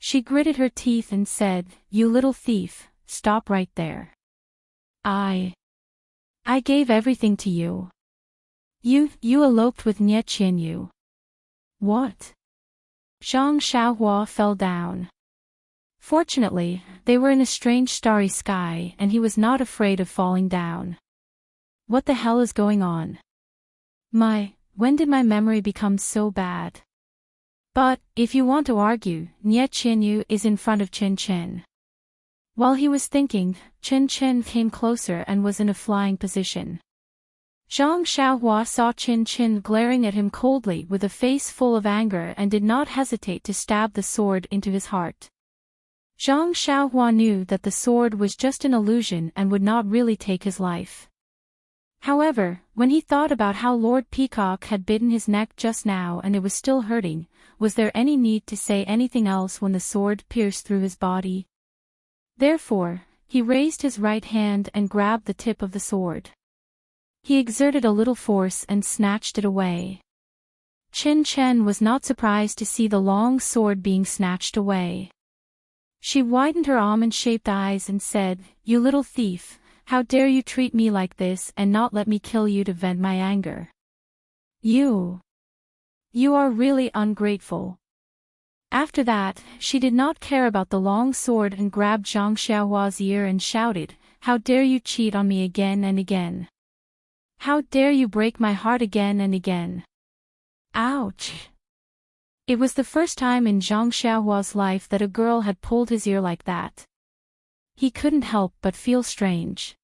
She gritted her teeth and said, you little thief, stop right there. I gave everything to you. You eloped with Nie Qianyu. What? Zhang Xiaohua fell down. Fortunately, they were in a strange starry sky and he was not afraid of falling down. What the hell is going on? When did my memory become so bad? But, if you want to argue, Nie Qianyu is in front of Chen. While he was thinking, Chen came closer and was in a flying position. Zhang Xiaohua saw Chen glaring at him coldly with a face full of anger and did not hesitate to stab the sword into his heart. Zhang Xiaohua knew that the sword was just an illusion and would not really take his life. However, when he thought about how Lord Peacock had bitten his neck just now and it was still hurting, was there any need to say anything else when the sword pierced through his body? Therefore, he raised his right hand and grabbed the tip of the sword. He exerted a little force and snatched it away. Chen was not surprised to see the long sword being snatched away. She widened her almond-shaped eyes and said, you little thief, how dare you treat me like this and not let me kill you to vent my anger? You are really ungrateful. After that, she did not care about the long sword and grabbed Zhang Xiaohua's ear and shouted, how dare you cheat on me again and again? How dare you break my heart again and again? Ouch! It was the first time in Zhang Xiaohua's life that a girl had pulled his ear like that. He couldn't help but feel strange.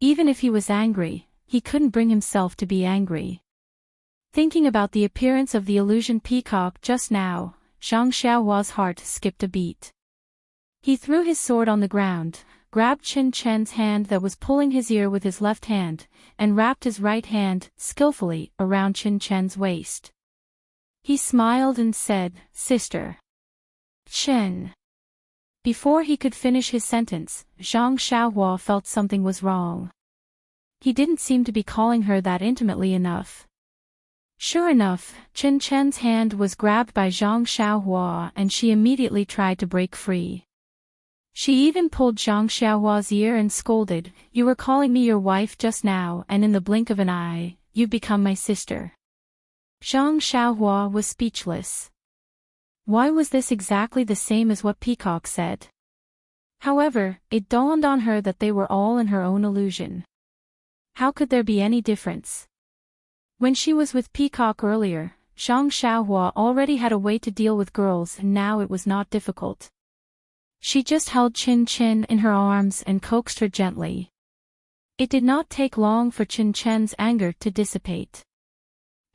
Even if he was angry, he couldn't bring himself to be angry. Thinking about the appearance of the illusion peacock just now, Zhang Xiaohua's heart skipped a beat. He threw his sword on the ground, grabbed Chen's hand that was pulling his ear with his left hand, and wrapped his right hand, skillfully, around Chen's waist. He smiled and said, Sister Chen. Before he could finish his sentence, Zhang Xiaohua felt something was wrong. He didn't seem to be calling her that intimately enough. Sure enough, Chen's hand was grabbed by Zhang Xiaohua and she immediately tried to break free. She even pulled Zhang Xiaohua's ear and scolded, you were calling me your wife just now and in the blink of an eye, you've become my sister. Zhang Xiaohua was speechless. Why was this exactly the same as what Peacock said? However, it dawned on her that they were all in her own illusion. How could there be any difference? When she was with Peacock earlier, Zhang Xiaohua already had a way to deal with girls and now it was not difficult. She just held Chen in her arms and coaxed her gently. It did not take long for Chen Chen's anger to dissipate.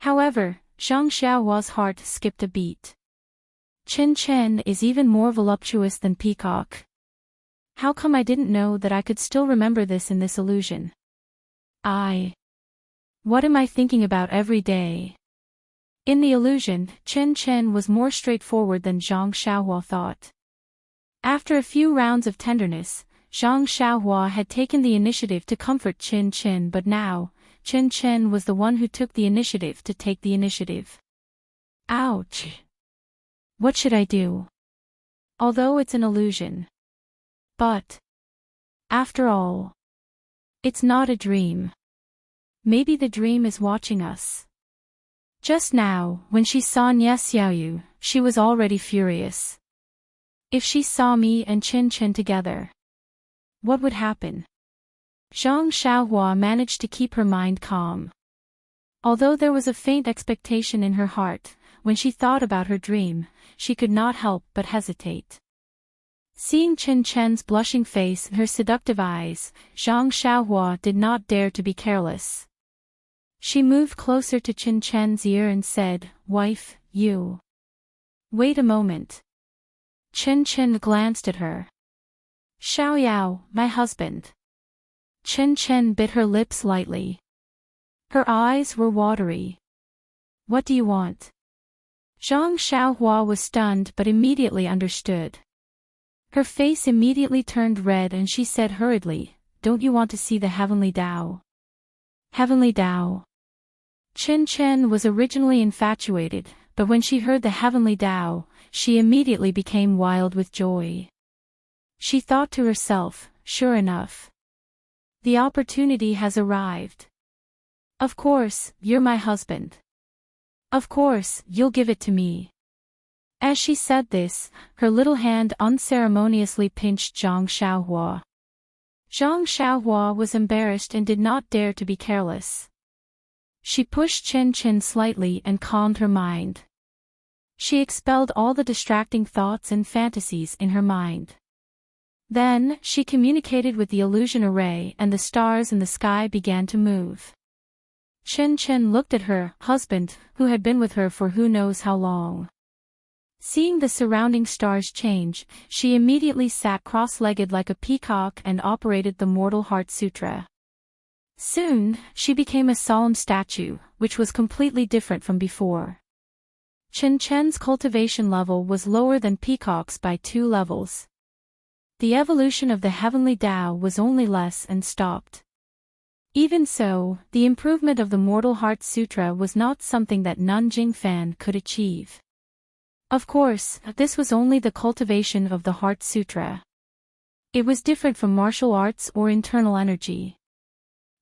However, Zhang Xiaohua's heart skipped a beat. Chen Chen is even more voluptuous than Peacock. How come I didn't know that I could still remember this in this illusion? What am I thinking about every day? In the illusion, Chen Chen was more straightforward than Zhang Xiaohua thought. After a few rounds of tenderness, Zhang Xiaohua had taken the initiative to comfort Chen Chen, but now, Chen Chen was the one who took the initiative to take the initiative. Ouch! What should I do? Although it's an illusion. But, after all, it's not a dream. Maybe the dream is watching us. Just now, when she saw Nie Xiaoyu, she was already furious. If she saw me and Chen Chen together, what would happen? Zhang Xiaohua managed to keep her mind calm. Although there was a faint expectation in her heart, when she thought about her dream, she could not help but hesitate. Seeing Chen Chen's blushing face and her seductive eyes, Zhang Xiaohua did not dare to be careless. She moved closer to Chen Chen's ear and said, "Wife, you." Wait a moment. Chen Chen glanced at her. "Xiaoyao, my husband." Chen Chen bit her lips lightly. Her eyes were watery. "What do you want?" Zhang Xiaohua was stunned but immediately understood. Her face immediately turned red and she said hurriedly, "Don't you want to see the Heavenly Dao?" Heavenly Dao. Chen Chen was originally infatuated, but when she heard the Heavenly Dao, she immediately became wild with joy. She thought to herself, sure enough, the opportunity has arrived. Of course, you're my husband. Of course, you'll give it to me. As she said this, her little hand unceremoniously pinched Zhang Xiaohua. Zhang Xiaohua was embarrassed and did not dare to be careless. She pushed Chen Chen slightly and calmed her mind. She expelled all the distracting thoughts and fantasies in her mind. Then, she communicated with the illusion array and the stars in the sky began to move. Chen Chen looked at her husband, who had been with her for who knows how long. Seeing the surrounding stars change, she immediately sat cross-legged like a peacock and operated the Mortal Heart Sutra. Soon, she became a solemn statue, which was completely different from before. Chen Chen's cultivation level was lower than Peacock's by 2 levels. The evolution of the Heavenly Tao was only less and stopped. Even so, the improvement of the Mortal Heart Sutra was not something that Nanjing Fan could achieve. Of course, this was only the cultivation of the Heart Sutra. It was different from martial arts or internal energy.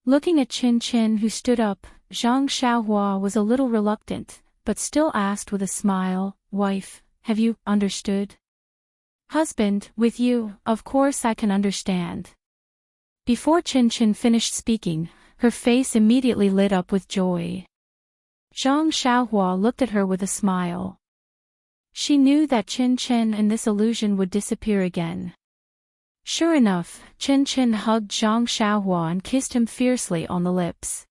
Looking at Chen Chen who stood up, Zhang Xiaohua was a little reluctant, but still asked with a smile, "Wife, have you understood?" "Husband, with you, of course I can understand." Before Chen Chen finished speaking, her face immediately lit up with joy. Zhang Xiaohua looked at her with a smile. She knew that Chen Chen and this illusion would disappear again. Sure enough, Chen Chen hugged Zhang Xiaohua and kissed him fiercely on the lips.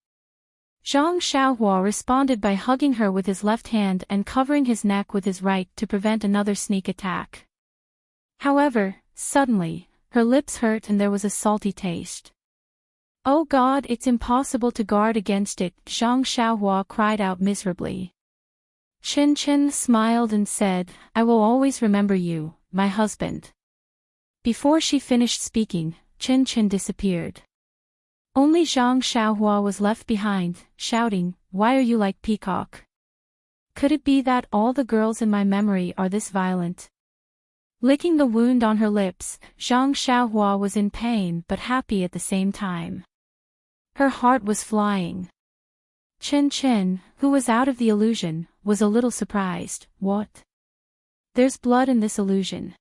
Zhang Xiaohua responded by hugging her with his left hand and covering his neck with his right to prevent another sneak attack. However, suddenly, her lips hurt and there was a salty taste. "Oh God, it's impossible to guard against it," Zhang Xiaohua cried out miserably. Chen Chen smiled and said, "I will always remember you, my husband." Before she finished speaking, Chen Chen disappeared. Only Zhang Xiaohua was left behind, shouting, "Why are you like Peacock? Could it be that all the girls in my memory are this violent?" Licking the wound on her lips, Zhang Xiaohua was in pain but happy at the same time. Her heart was flying. Chen Chen, who was out of the illusion, was a little surprised. "What? There's blood in this illusion."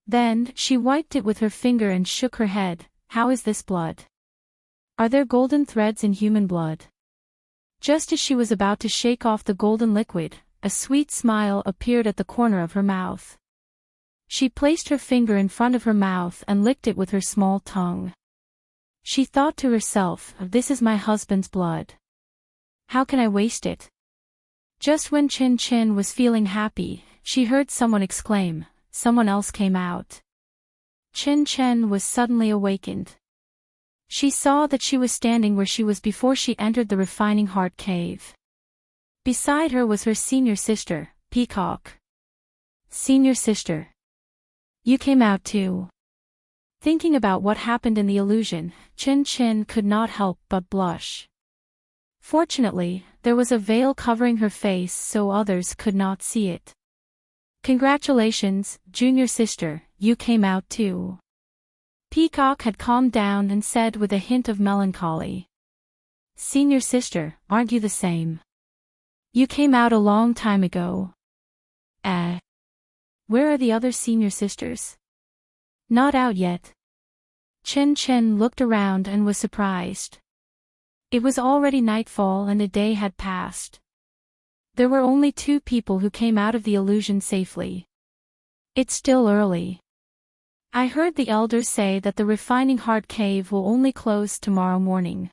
Then, she wiped it with her finger and shook her head. "How is this blood? Are there golden threads in human blood?" Just as she was about to shake off the golden liquid, a sweet smile appeared at the corner of her mouth. She placed her finger in front of her mouth and licked it with her small tongue. She thought to herself, this is my husband's blood. How can I waste it? Just when Chin Chin was feeling happy, she heard someone exclaim, someone else came out. Chin Chin was suddenly awakened. She saw that she was standing where she was before she entered the Refining Heart Cave. Beside her was her senior sister, Peacock. Senior sister. You came out too. Thinking about what happened in the illusion, Chin Chin could not help but blush. Fortunately, there was a veil covering her face so others could not see it. Congratulations, junior sister, you came out too. Peacock had calmed down and said with a hint of melancholy. Senior sister, aren't you the same? You came out a long time ago. Where are the other senior sisters? Not out yet. Chin Chin looked around and was surprised. It was already nightfall and a day had passed. There were only 2 people who came out of the illusion safely. It's still early. I heard the elders say that the Refining Heart Cave will only close tomorrow morning.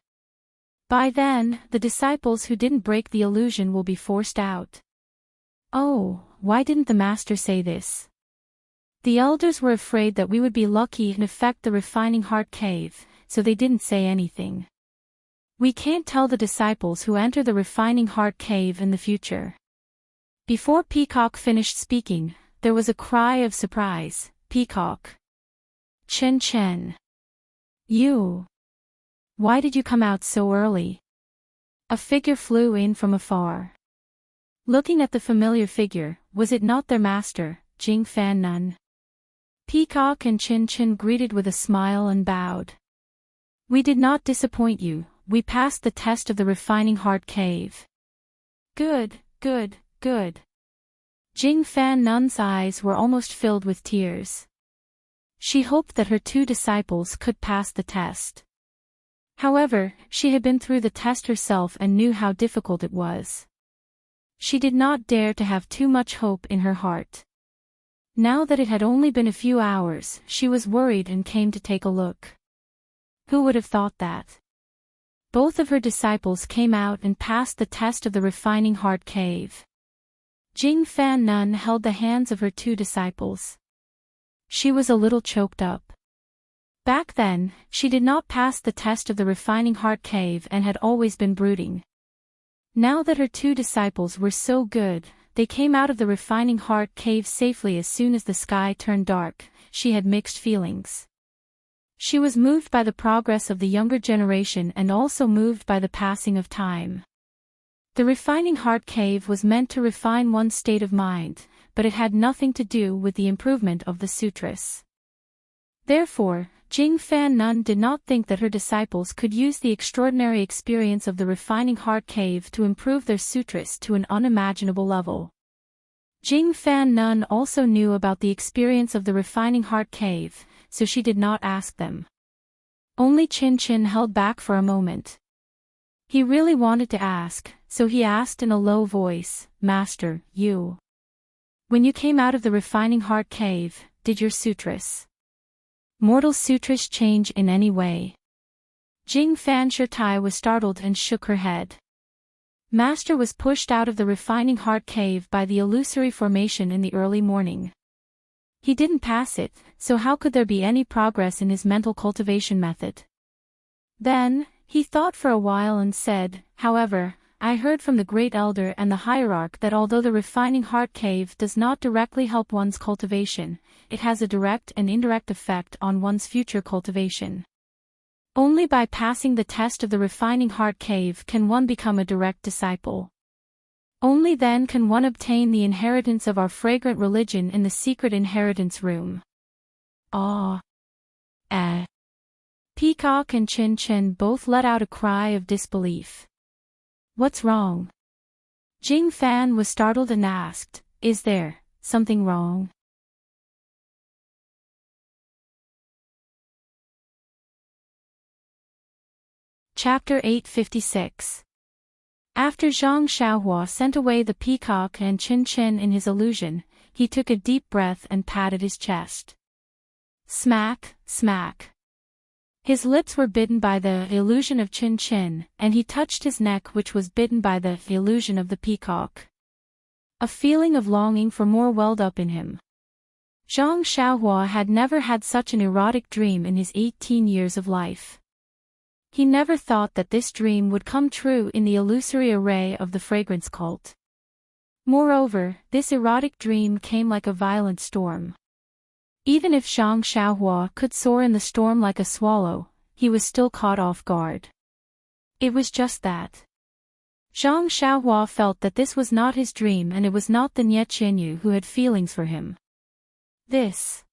By then, the disciples who didn't break the illusion will be forced out. Oh, why didn't the master say this? The elders were afraid that we would be lucky and affect the Refining Heart Cave, so they didn't say anything. We can't tell the disciples who enter the Refining Heart Cave in the future. Before Peacock finished speaking, there was a cry of surprise. Peacock. Chin Chin. You. Why did you come out so early? A figure flew in from afar. Looking at the familiar figure, was it not their master, Jing Fan Nun? Peacock and Chin Chin greeted with a smile and bowed. We did not disappoint you, we passed the test of the Refining Heart Cave. Good, good, good. Jing Fan Nun's eyes were almost filled with tears. She hoped that her 2 disciples could pass the test. However, she had been through the test herself and knew how difficult it was. She did not dare to have too much hope in her heart. Now that it had only been a few hours, she was worried and came to take a look. Who would have thought that? Both of her disciples came out and passed the test of the Refining Heart Cave. Jing Fan Nun held the hands of her 2 disciples. She was a little choked up. Back then, she did not pass the test of the Refining Heart Cave and had always been brooding. Now that her 2 disciples were so good, they came out of the Refining Heart Cave safely as soon as the sky turned dark. She had mixed feelings. She was moved by the progress of the younger generation and also moved by the passing of time. The Refining Heart Cave was meant to refine one's state of mind, but it had nothing to do with the improvement of the sutras. Therefore, Jing Fan Nun did not think that her disciples could use the extraordinary experience of the Refining Heart Cave to improve their sutras to an unimaginable level. Jing Fan Nun also knew about the experience of the Refining Heart Cave, so she did not ask them. Only Chin Chin held back for a moment. He really wanted to ask, so he asked in a low voice, Master, you. When you came out of the Refining Heart Cave, did your sutras? Mortal sutras change in any way? Jing Fan Shirtai was startled and shook her head. Master was pushed out of the Refining Heart Cave by the illusory formation in the early morning. He didn't pass it, so how could there be any progress in his mental cultivation method? Then, he thought for a while and said, however, I heard from the Great Elder and the Hierarch that although the Refining Heart Cave does not directly help one's cultivation, it has a direct and indirect effect on one's future cultivation. Only by passing the test of the Refining Heart Cave can one become a direct disciple. Only then can one obtain the inheritance of our fragrant religion in the secret inheritance room. Ah. Peacock and Chin Chin both let out a cry of disbelief. What's wrong? Jing Fan was startled and asked, is there something wrong? Chapter 856. After Zhang Xiaohua sent away the peacock and Chin Chin in his illusion, he took a deep breath and patted his chest. Smack, smack. His lips were bitten by the illusion of Chin Chin, and he touched his neck which was bitten by the illusion of the peacock. A feeling of longing for more welled up in him. Zhang Xiaohua had never had such an erotic dream in his 18 years of life. He never thought that this dream would come true in the illusory array of the fragrance cult. Moreover, this erotic dream came like a violent storm. Even if Zhang Xiaohua could soar in the storm like a swallow, he was still caught off guard. It was just that. Zhang Xiaohua felt that this was not his dream and it was not the Nie Qianyu who had feelings for him. This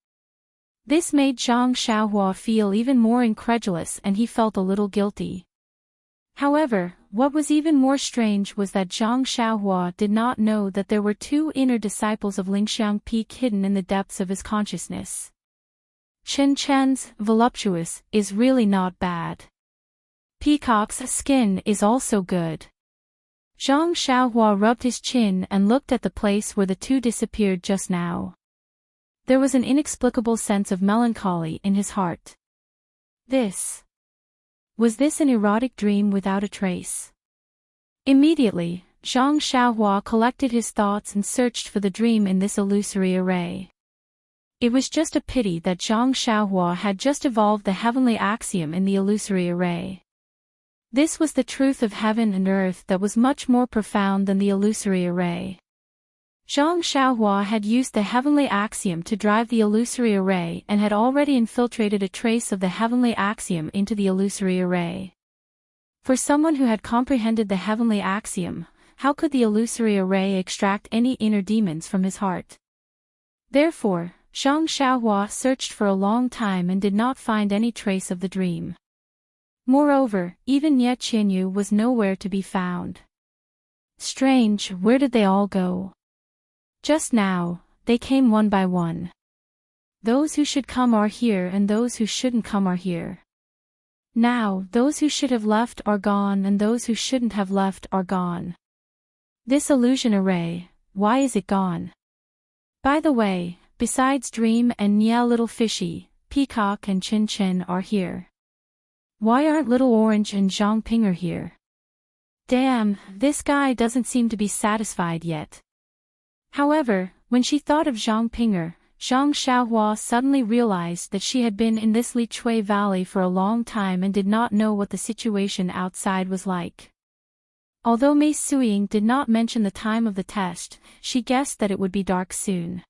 made Zhang Xiaohua feel even more incredulous and he felt a little guilty. However, what was even more strange was that Zhang Xiaohua did not know that there were two inner disciples of Lingxiang Peak hidden in the depths of his consciousness. Chen Chen's voluptuous is really not bad. Peacock's skin is also good. Zhang Xiaohua rubbed his chin and looked at the place where the two disappeared just now. There was an inexplicable sense of melancholy in his heart. Was this an erotic dream without a trace? Immediately, Zhang Xiaohua collected his thoughts and searched for the dream in this illusory array. It was just a pity that Zhang Xiaohua had just evolved the heavenly axiom in the illusory array. This was the truth of heaven and earth that was much more profound than the illusory array. Zhang Xiaohua had used the heavenly axiom to drive the illusory array and had already infiltrated a trace of the heavenly axiom into the illusory array. For someone who had comprehended the heavenly axiom, how could the illusory array extract any inner demons from his heart? Therefore, Zhang Xiaohua searched for a long time and did not find any trace of the dream. Moreover, even Nie Qianyu was nowhere to be found. Strange, where did they all go? Just now, they came one by one. Those who should come are here and those who shouldn't come are here. Now, those who should have left are gone and those who shouldn't have left are gone. This illusion array, why is it gone? By the way, besides Dream and Nia Little Fishy, Peacock and Chin Chin are here. Why aren't Little Orange and Zhang Pinger here? Damn, this guy doesn't seem to be satisfied yet. However, when she thought of Zhang Pinger, Zhang Xiaohua suddenly realized that she had been in this Li Chui Valley for a long time and did not know what the situation outside was like. Although Mei Suiying did not mention the time of the test, she guessed that it would be dark soon.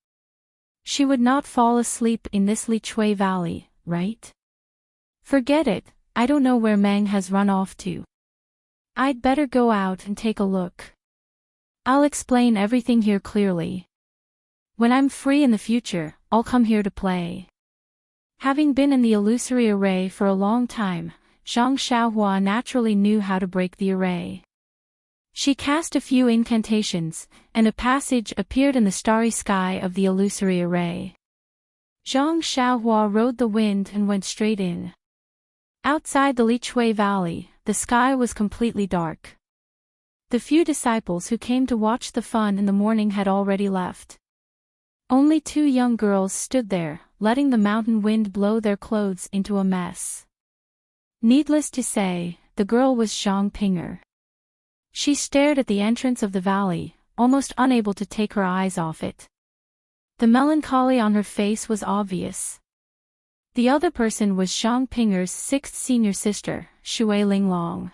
She would not fall asleep in this Li Chui Valley, right? Forget it, I don't know where Meng has run off to. I'd better go out and take a look. I'll explain everything here clearly. When I'm free in the future, I'll come here to play. Having been in the illusory array for a long time, Zhang Xiaohua naturally knew how to break the array. She cast a few incantations, and a passage appeared in the starry sky of the illusory array. Zhang Xiaohua rode the wind and went straight in. Outside the Li Chui Valley, the sky was completely dark. The few disciples who came to watch the fun in the morning had already left. Only two young girls stood there, letting the mountain wind blow their clothes into a mess. Needless to say, the girl was Zhang Pinger. She stared at the entrance of the valley, almost unable to take her eyes off it. The melancholy on her face was obvious. The other person was Zhang Pinger's sixth senior sister, Shui Linglong.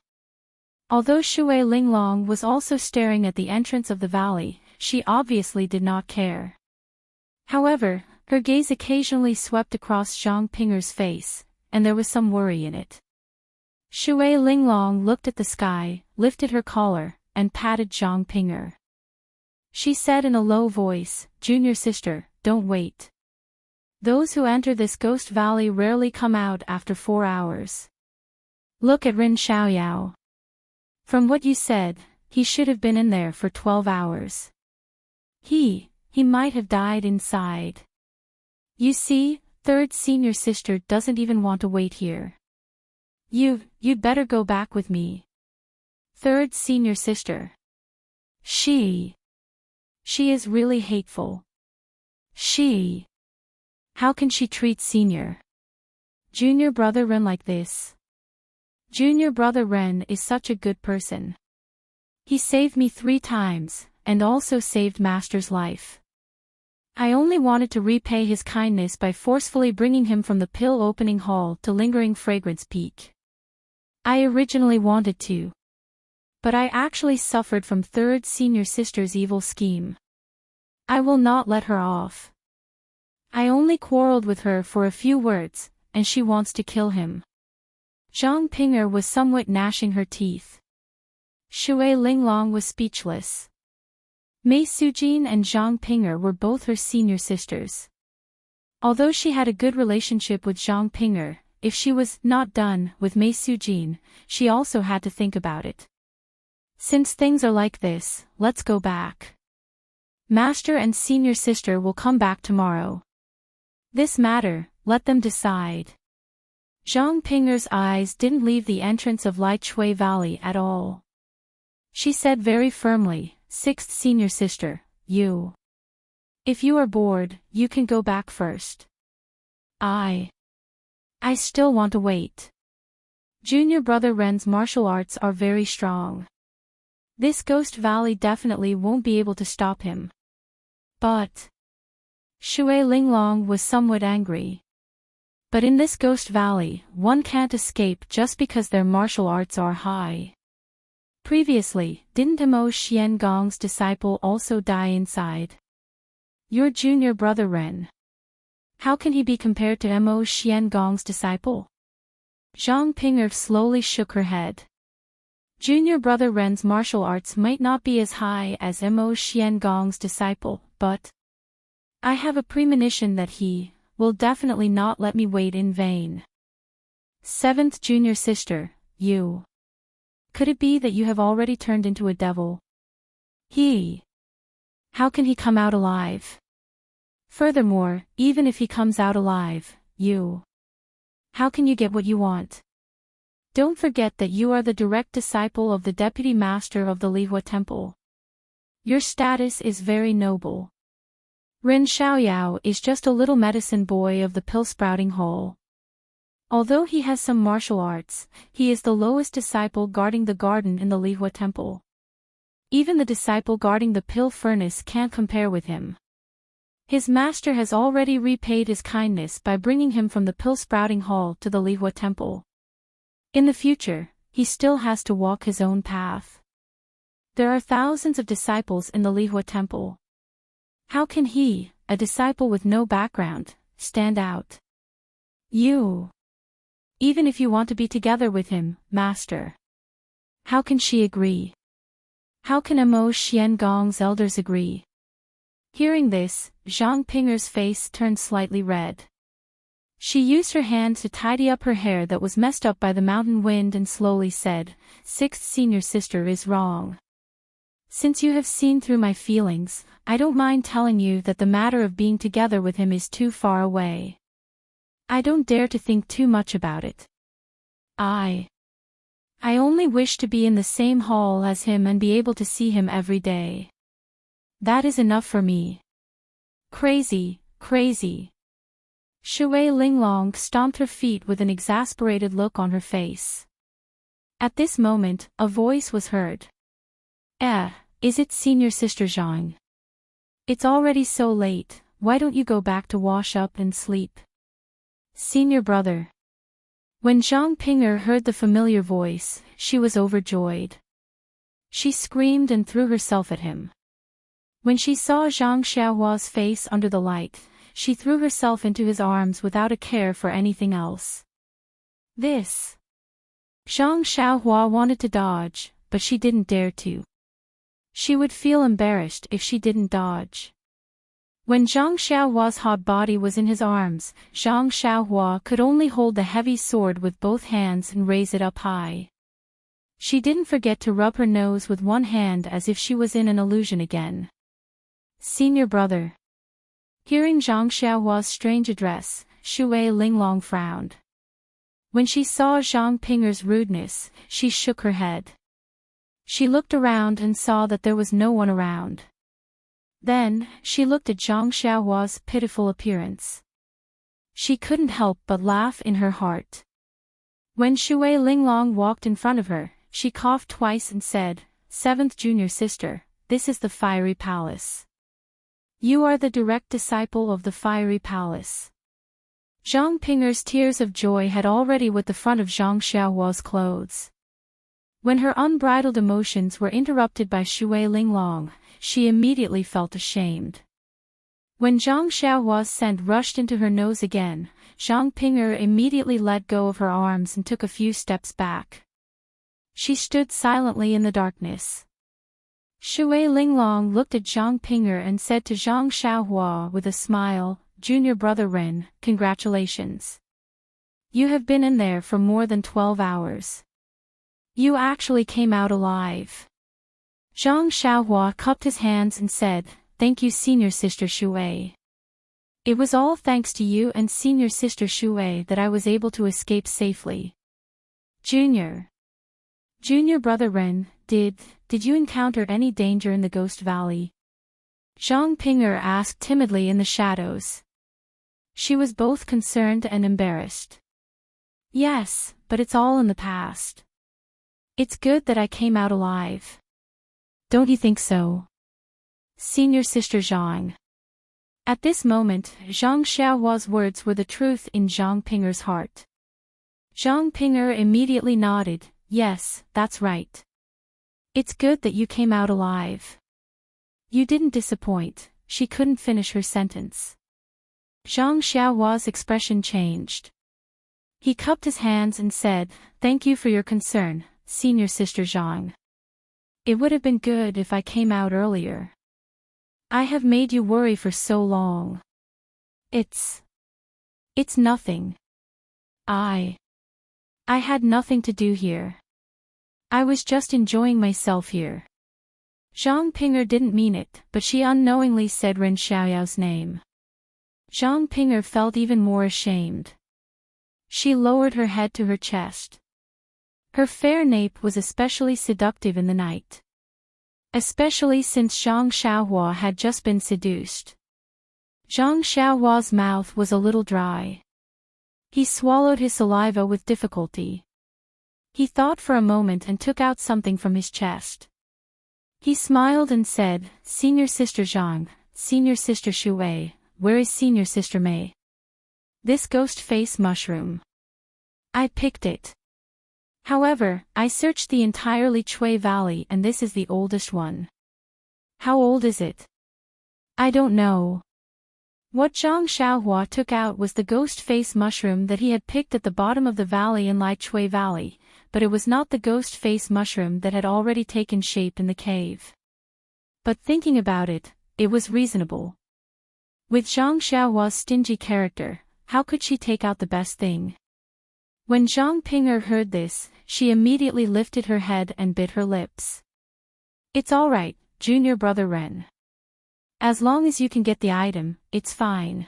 Although Shui Linglong was also staring at the entrance of the valley, she obviously did not care. However, her gaze occasionally swept across Zhang Pinger's face, and there was some worry in it. Shui Linglong looked at the sky, lifted her collar, and patted Zhang Pinger. She said in a low voice, "Junior sister, don't wait. Those who enter this ghost valley rarely come out after 4 hours. Look at Rin Xiaoyao. From what you said, he should have been in there for 12 hours. He might have died inside. You see, third senior sister doesn't even want to wait here. You'd better go back with me. Third senior sister. She is really hateful. How can she treat senior? Junior brother Ren like this. Junior brother Ren is such a good person. He saved me 3 times, and also saved Master's life. I only wanted to repay his kindness by forcefully bringing him from the pill opening hall to lingering fragrance peak. I originally wanted to. But I actually suffered from third senior sister's evil scheme. I will not let her off. I only quarreled with her for a few words, and she wants to kill him. Zhang Ping'er was somewhat gnashing her teeth. Shui Linglong was speechless. Mei Sujin and Zhang Ping'er were both her senior sisters. Although she had a good relationship with Zhang Ping'er, if she was not done with Mei Sujin, she also had to think about it. Since things are like this, let's go back. Master and senior sister will come back tomorrow. This matter, let them decide. Zhang Ping'er's eyes didn't leave the entrance of Lai Chui Valley at all. She said very firmly, "Sixth senior sister, you. If you are bored, you can go back first. I still want to wait. Junior brother Ren's martial arts are very strong. This Ghost Valley definitely won't be able to stop him." But Shui Linglong was somewhat angry. But in this Ghost Valley, one can't escape just because their martial arts are high. Previously, didn't Mo Xiangong's disciple also die inside? Your junior brother Ren. How can he be compared to Mo Xiangong's disciple? Zhang Ping'er slowly shook her head. Junior brother Ren's martial arts might not be as high as Mo Xiangong's disciple, but I have a premonition that he will definitely not let me wait in vain. Seventh junior sister, you. Could it be that you have already turned into a devil? How can he come out alive? Furthermore, even if he comes out alive, how can you get what you want? Don't forget that you are the direct disciple of the deputy master of the Lihua Temple. Your status is very noble. Ren Xiaoyao is just a little medicine boy of the pill-sprouting hole. Although he has some martial arts, he is the lowest disciple guarding the garden in the Lihua Temple. Even the disciple guarding the pill furnace can't compare with him. His master has already repaid his kindness by bringing him from the pill-sprouting hall to the Lihua Temple. In the future, he still has to walk his own path. There are thousands of disciples in the Lihua Temple. How can he, a disciple with no background, stand out? Even if you want to be together with him, master. How can she agree? How can Mo Xiangong's elders agree? Hearing this, Zhang Ping'er's face turned slightly red. She used her hand to tidy up her hair that was messed up by the mountain wind and slowly said, "Sixth senior sister is wrong. Since you have seen through my feelings, I don't mind telling you that the matter of being together with him is too far away. I don't dare to think too much about it. I only wish to be in the same hall as him and be able to see him every day. That is enough for me." Crazy, crazy. Shui Linglong stomped her feet with an exasperated look on her face. At this moment, a voice was heard. Is it senior sister Zhang? It's already so late, why don't you go back to wash up and sleep? Senior brother. When Zhang Ping'er heard the familiar voice, she was overjoyed. She screamed and threw herself at him. When she saw Zhang Xiaohua's face under the light, she threw herself into his arms without a care for anything else. Zhang Xiaohua wanted to dodge, but she didn't dare to. She would feel embarrassed if she didn't dodge. When Zhang Xiaohua's hot body was in his arms, Zhang Xiaohua could only hold the heavy sword with both hands and raise it up high. She didn't forget to rub her nose with one hand as if she was in an illusion again. Senior brother. Hearing Zhang Xiaohua's strange address, Shui Linglong frowned. When she saw Zhang Ping'er's rudeness, she shook her head. She looked around and saw that there was no one around. Then, she looked at Zhang Xiaohua's pitiful appearance. She couldn't help but laugh in her heart. When Shui Linglong walked in front of her, she coughed twice and said, "Seventh junior sister, this is the Fiery Palace. You are the direct disciple of the Fiery Palace." Zhang Pinger's tears of joy had already wet the front of Zhang Xiaohua's clothes. When her unbridled emotions were interrupted by Shui Linglong, she immediately felt ashamed. When Zhang Xiaohua's scent rushed into her nose again, Zhang Pinger immediately let go of her arms and took a few steps back. She stood silently in the darkness. Shui Linglong looked at Zhang Pinger and said to Zhang Xiaohua with a smile, "Junior brother Ren, congratulations. You have been in there for more than 12 hours. You actually came out alive." Zhang Xiaohua cupped his hands and said, "Thank you, senior sister Shui. It was all thanks to you and senior sister Shui that I was able to escape safely." Junior brother Ren, did you encounter any danger in the Ghost Valley?" Zhang Pinger asked timidly in the shadows. She was both concerned and embarrassed. "Yes, but it's all in the past. It's good that I came out alive. Don't you think so, senior sister Zhang?" At this moment, Zhang Xiaohua's words were the truth in Zhang Pinger's heart. Zhang Pinger immediately nodded, "Yes, that's right. It's good that you came out alive. You didn't disappoint." She couldn't finish her sentence. Zhang Xiaohua's expression changed. He cupped his hands and said, "Thank you for your concern, senior sister Zhang. It would have been good if I came out earlier. I have made you worry for so long." It's nothing. I had nothing to do here. I was just enjoying myself here." Zhang Pinger didn't mean it, but she unknowingly said Ren Xiaoyao's name. Zhang Pinger felt even more ashamed. She lowered her head to her chest. Her fair nape was especially seductive in the night. Especially since Zhang Xiaohua had just been seduced. Zhang Xiaohua's mouth was a little dry. He swallowed his saliva with difficulty. He thought for a moment and took out something from his chest. He smiled and said, "Senior sister Zhang, senior sister Shui, where is senior sister Mei?" "This ghost face mushroom. I picked it. However, I searched the entire Lichui Valley and this is the oldest one." "How old is it?" "I don't know." What Zhang Xiaohua took out was the ghost face mushroom that he had picked at the bottom of the valley in Lichui Valley, but it was not the ghost face mushroom that had already taken shape in the cave. But thinking about it, it was reasonable. With Zhang Xiaohua's stingy character, how could she take out the best thing? When Zhang Pinger heard this, she immediately lifted her head and bit her lips. "It's all right, junior brother Ren. As long as you can get the item, it's fine.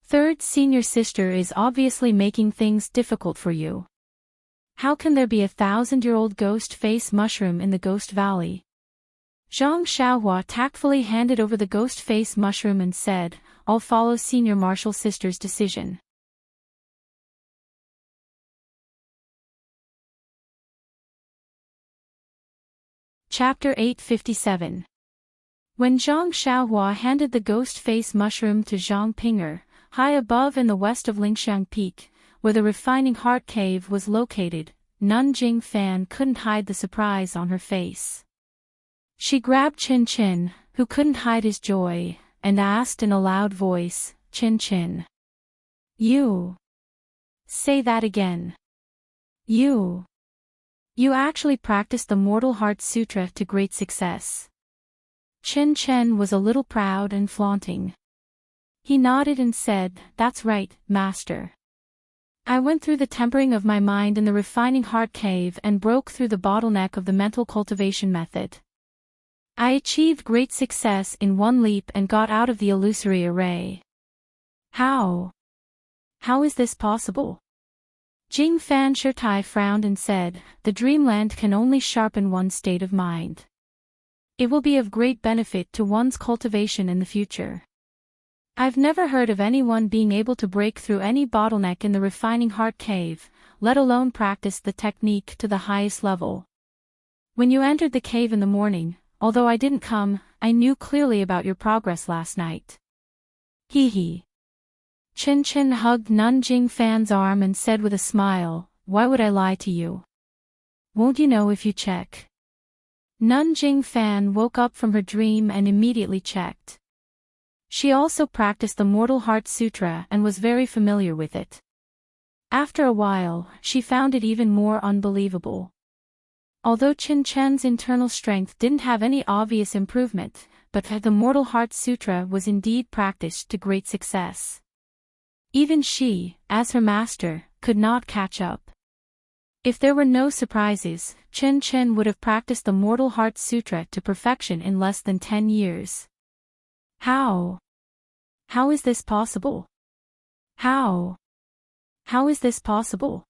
Third senior sister is obviously making things difficult for you. How can there be a 1,000-year-old ghost face mushroom in the Ghost Valley?" Zhang Xiaohua tactfully handed over the ghost face mushroom and said, "I'll follow senior martial sister's decision." Chapter 857. When Zhang Xiaohua handed the ghost face mushroom to Zhang Pinger, high above in the west of Lingxiang Peak, where the refining heart cave was located, Nun Jing Fan couldn't hide the surprise on her face. She grabbed Chin Chin, who couldn't hide his joy, and asked in a loud voice, "Chin Chin. You. Say that again. You actually practiced the Mortal Heart Sutra to great success." Chin Chen was a little proud and flaunting. He nodded and said, "That's right, master. I went through the tempering of my mind in the refining heart cave and broke through the bottleneck of the mental cultivation method. I achieved great success in one leap and got out of the illusory array." How is this possible?" Jing Fan Shirtai frowned and said, "The dreamland can only sharpen one's state of mind. It will be of great benefit to one's cultivation in the future. I've never heard of anyone being able to break through any bottleneck in the refining heart cave, let alone practice the technique to the highest level. When you entered the cave in the morning, although I didn't come, I knew clearly about your progress last night. Hee hee. Chin Chin hugged Nun Jingfan's arm and said with a smile, why would I lie to you? Won't you know if you check? Nun Jingfan woke up from her dream and immediately checked. She also practiced the Mortal Heart Sutra and was very familiar with it. After a while, she found it even more unbelievable. Although Chin Chen's internal strength didn't have any obvious improvement, but the Mortal Heart Sutra was indeed practiced to great success. Even she, as her master, could not catch up. If there were no surprises, Chin Chen would have practiced the Mortal Heart Sutra to perfection in less than 10 years. How? How is this possible? How is this possible?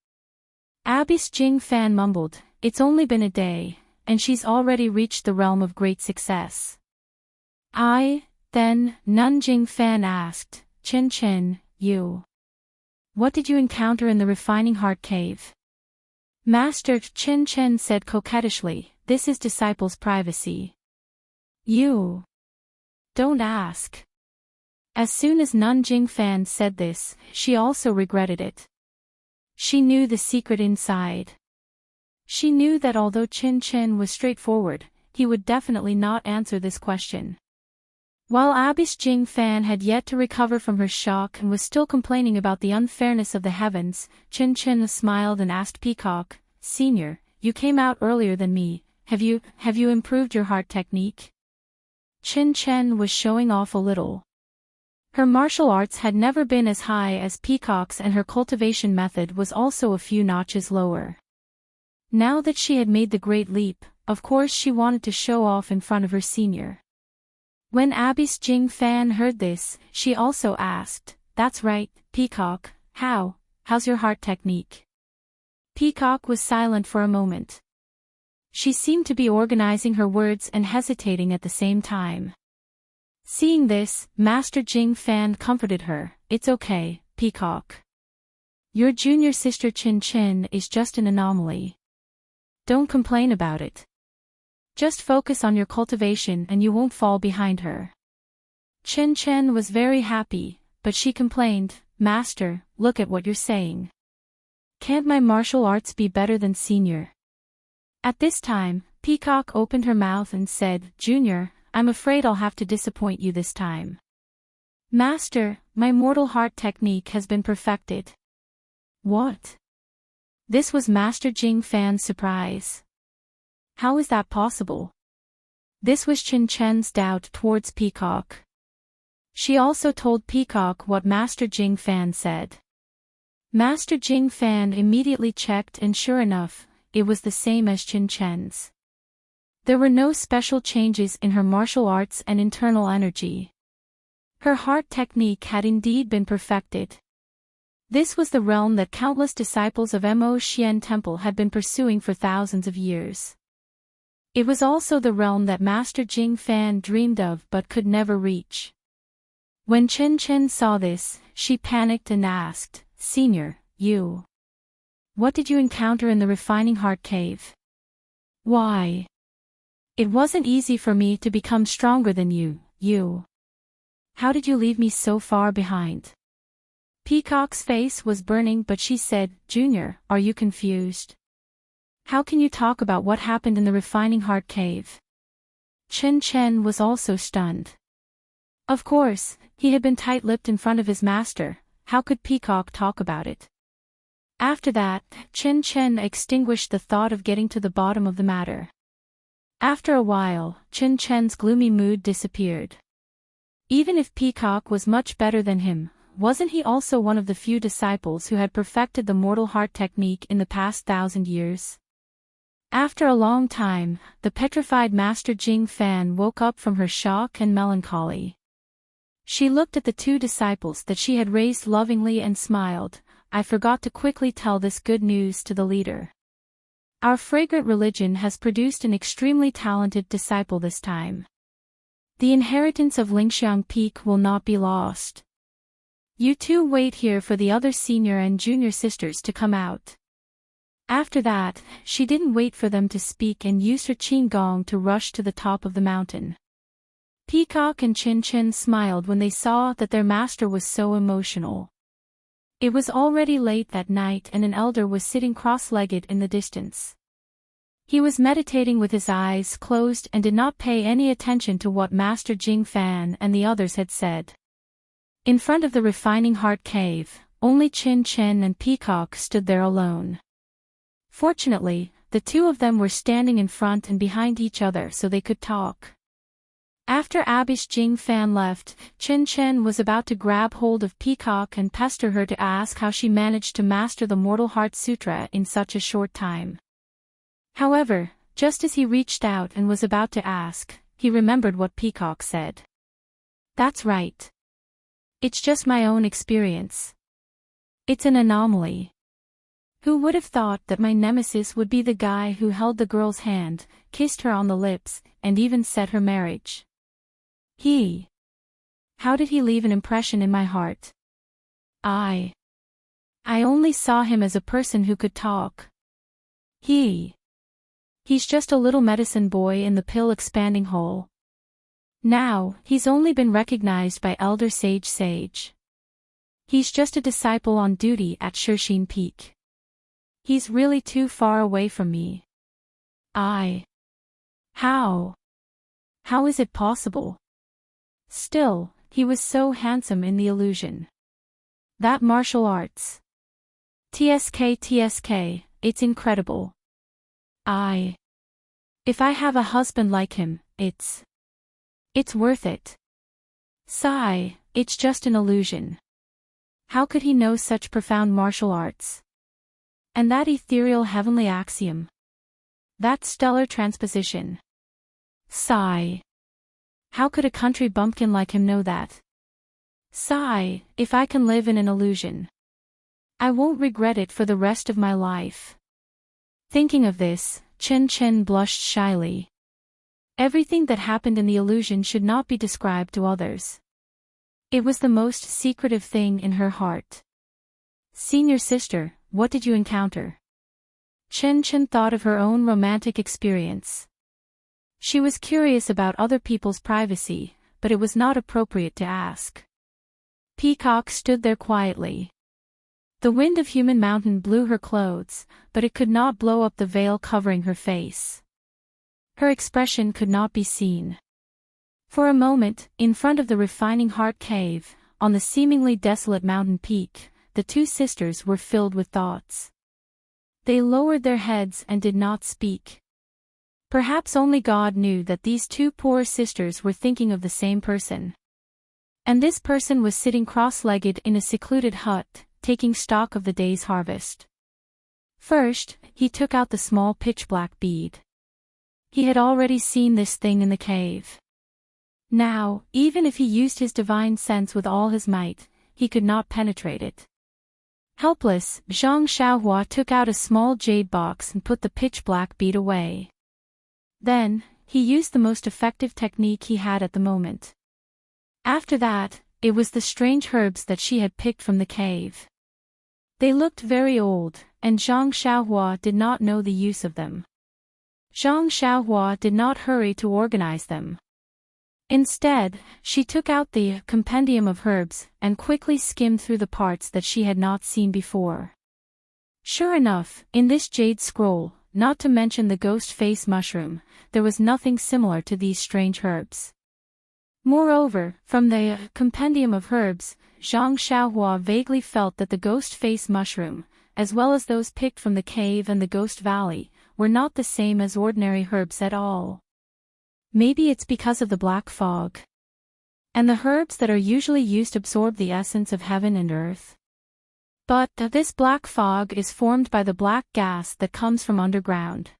Abyss Jing Fan mumbled, it's only been a day, and she's already reached the realm of great success. Then, Nun Jing Fan asked, Chin Chen, what did you encounter in the refining heart cave? Master Chin Chen said coquettishly, this is disciples' privacy. You don't ask. As soon as Nun Jingfan said this, she also regretted it. She knew the secret inside. She knew that although Chin Chen was straightforward, he would definitely not answer this question. While Abyss Jingfan had yet to recover from her shock and was still complaining about the unfairness of the heavens, Chin Chen smiled and asked Peacock, Senior, you came out earlier than me, have you improved your heart technique? Chin Chen was showing off a little. Her martial arts had never been as high as Peacock's and her cultivation method was also a few notches lower. Now that she had made the great leap, of course she wanted to show off in front of her senior. When Abyss Jingfan heard this, she also asked, that's right, Peacock, how's your heart technique? Peacock was silent for a moment. She seemed to be organizing her words and hesitating at the same time. Seeing this, Master Jingfan comforted her, it's okay, Peacock. Your junior sister Chin Chin is just an anomaly. Don't complain about it. Just focus on your cultivation and you won't fall behind her. Chin Chen was very happy, but she complained, Master, look at what you're saying. Can't my martial arts be better than Senior? At this time, Peacock opened her mouth and said, Junior, I'm afraid I'll have to disappoint you this time. Master, my mortal heart technique has been perfected. What? This was Master Jingfan's surprise. How is that possible? This was Chin Chen's doubt towards Peacock. She also told Peacock what Master Jingfan said. Master Jingfan immediately checked and sure enough, it was the same as Chin Chen's. There were no special changes in her martial arts and internal energy. Her heart technique had indeed been perfected. This was the realm that countless disciples of Mo Xian Temple had been pursuing for thousands of years. It was also the realm that Master Jingfan dreamed of but could never reach. When Chin Chen saw this, she panicked and asked, Senior, what did you encounter in the refining heart cave? Why? It wasn't easy for me to become stronger than you. How did you leave me so far behind? Peacock's face was burning but she said, Junior, are you confused? How can you talk about what happened in the refining heart cave? Chin Chen was also stunned. Of course, he had been tight-lipped in front of his master, how could Peacock talk about it? After that, Chin Chen extinguished the thought of getting to the bottom of the matter. After a while, Chin Chen's gloomy mood disappeared. Even if Peacock was much better than him, wasn't he also one of the few disciples who had perfected the mortal heart technique in the past 1,000 years? After a long time, the petrified Master Jingfan woke up from her shock and melancholy. She looked at the two disciples that she had raised lovingly and smiled, I forgot to quickly tell this good news to the leader. Our fragrant religion has produced an extremely talented disciple this time. The inheritance of Lingxiang Peak will not be lost. You two wait here for the other senior and junior sisters to come out. After that, she didn't wait for them to speak and used her qin gong to rush to the top of the mountain. Peacock and Chin Chin smiled when they saw that their master was so emotional. It was already late that night and an elder was sitting cross-legged in the distance. He was meditating with his eyes closed and did not pay any attention to what Master Jing Fan and the others had said. In front of the Refining Heart Cave, only Chin Chin and Peacock stood there alone. Fortunately, the two of them were standing in front and behind each other so they could talk. After Abish Jing Fan left, Chin Chin was about to grab hold of Peacock and pester her to ask how she managed to master the Mortal Heart Sutra in such a short time. However, just as he reached out and was about to ask, he remembered what Peacock said. That's right. It's just my own experience. It's an anomaly. Who would have thought that my nemesis would be the guy who held the girl's hand, kissed her on the lips, and even said her marriage? How did he leave an impression in my heart? I only saw him as a person who could talk. He's just a little medicine boy in the pill expanding hole. Now, he's only been recognized by Elder Sage. He's just a disciple on duty at Shixin Peak. He's really too far away from me. How is it possible? Still, he was so handsome in the illusion. That martial arts. TSK, it's incredible. If I have a husband like him, it's worth it. Sigh, it's just an illusion. How could he know such profound martial arts? And that ethereal heavenly axiom. That stellar transposition. Sigh. How could a country bumpkin like him know that? Sigh, if I can live in an illusion, I won't regret it for the rest of my life. Thinking of this, Chen Chen blushed shyly. Everything that happened in the illusion should not be described to others. It was the most secretive thing in her heart. Senior sister, what did you encounter? Chen Chen thought of her own romantic experience. She was curious about other people's privacy, but it was not appropriate to ask. Peacock stood there quietly. The wind of Human Mountain blew her clothes, but it could not blow up the veil covering her face. Her expression could not be seen. For a moment, in front of the Refining Heart Cave, on the seemingly desolate mountain peak, the two sisters were filled with thoughts. They lowered their heads and did not speak. Perhaps only God knew that these two poor sisters were thinking of the same person. And this person was sitting cross-legged in a secluded hut, taking stock of the day's harvest. First, he took out the small pitch-black bead. He had already seen this thing in the cave. Now, even if he used his divine sense with all his might, he could not penetrate it. Helpless, Zhang Xiaohua took out a small jade box and put the pitch-black bead away. Then, he used the most effective technique he had at the moment. After that, it was the strange herbs that she had picked from the cave. They looked very old, and Zhang Xiaohua did not know the use of them. Zhang Xiaohua did not hurry to organize them. Instead, she took out the compendium of herbs and quickly skimmed through the parts that she had not seen before. Sure enough, in this jade scroll, not to mention the ghost face mushroom, there was nothing similar to these strange herbs. Moreover, from the compendium of herbs, Zhang Xiaohua vaguely felt that the ghost face mushroom, as well as those picked from the cave and the ghost valley, were not the same as ordinary herbs at all. Maybe it's because of the black fog. And the herbs that are usually used absorb the essence of heaven and earth. But this black fog is formed by the black gas that comes from underground.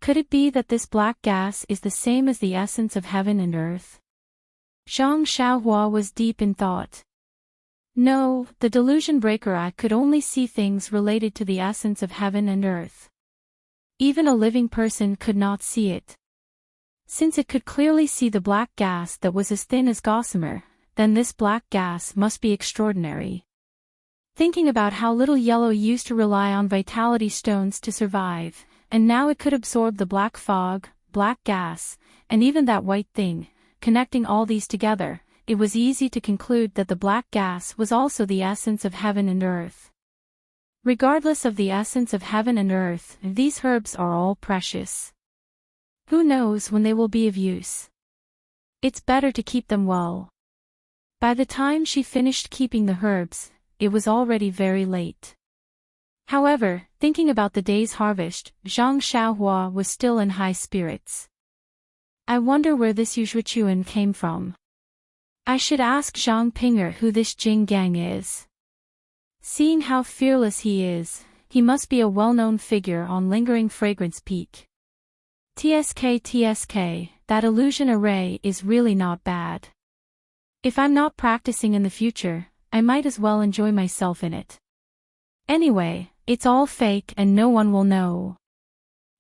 Could it be that this black gas is the same as the essence of heaven and earth? Zhang Xiaohua was deep in thought. No, the delusion breaker eye could only see things related to the essence of heaven and earth. Even a living person could not see it. Since it could clearly see the black gas that was as thin as gossamer, then this black gas must be extraordinary. Thinking about how little yellow used to rely on vitality stones to survive, and now it could absorb the black fog, black gas, and even that white thing, connecting all these together, it was easy to conclude that the black gas was also the essence of heaven and earth. Regardless of the essence of heaven and earth, these herbs are all precious. Who knows when they will be of use? It's better to keep them well. By the time she finished keeping the herbs, it was already very late. However, thinking about the day's harvest, Zhang Xiaohua was still in high spirits. I wonder where this Yuzhuchuan came from. I should ask Zhang Pinger who this Jing Gang is. Seeing how fearless he is, he must be a well-known figure on Lingering Fragrance Peak. TSK, that illusion array is really not bad. If I'm not practicing in the future, I might as well enjoy myself in it. Anyway, it's all fake and no one will know.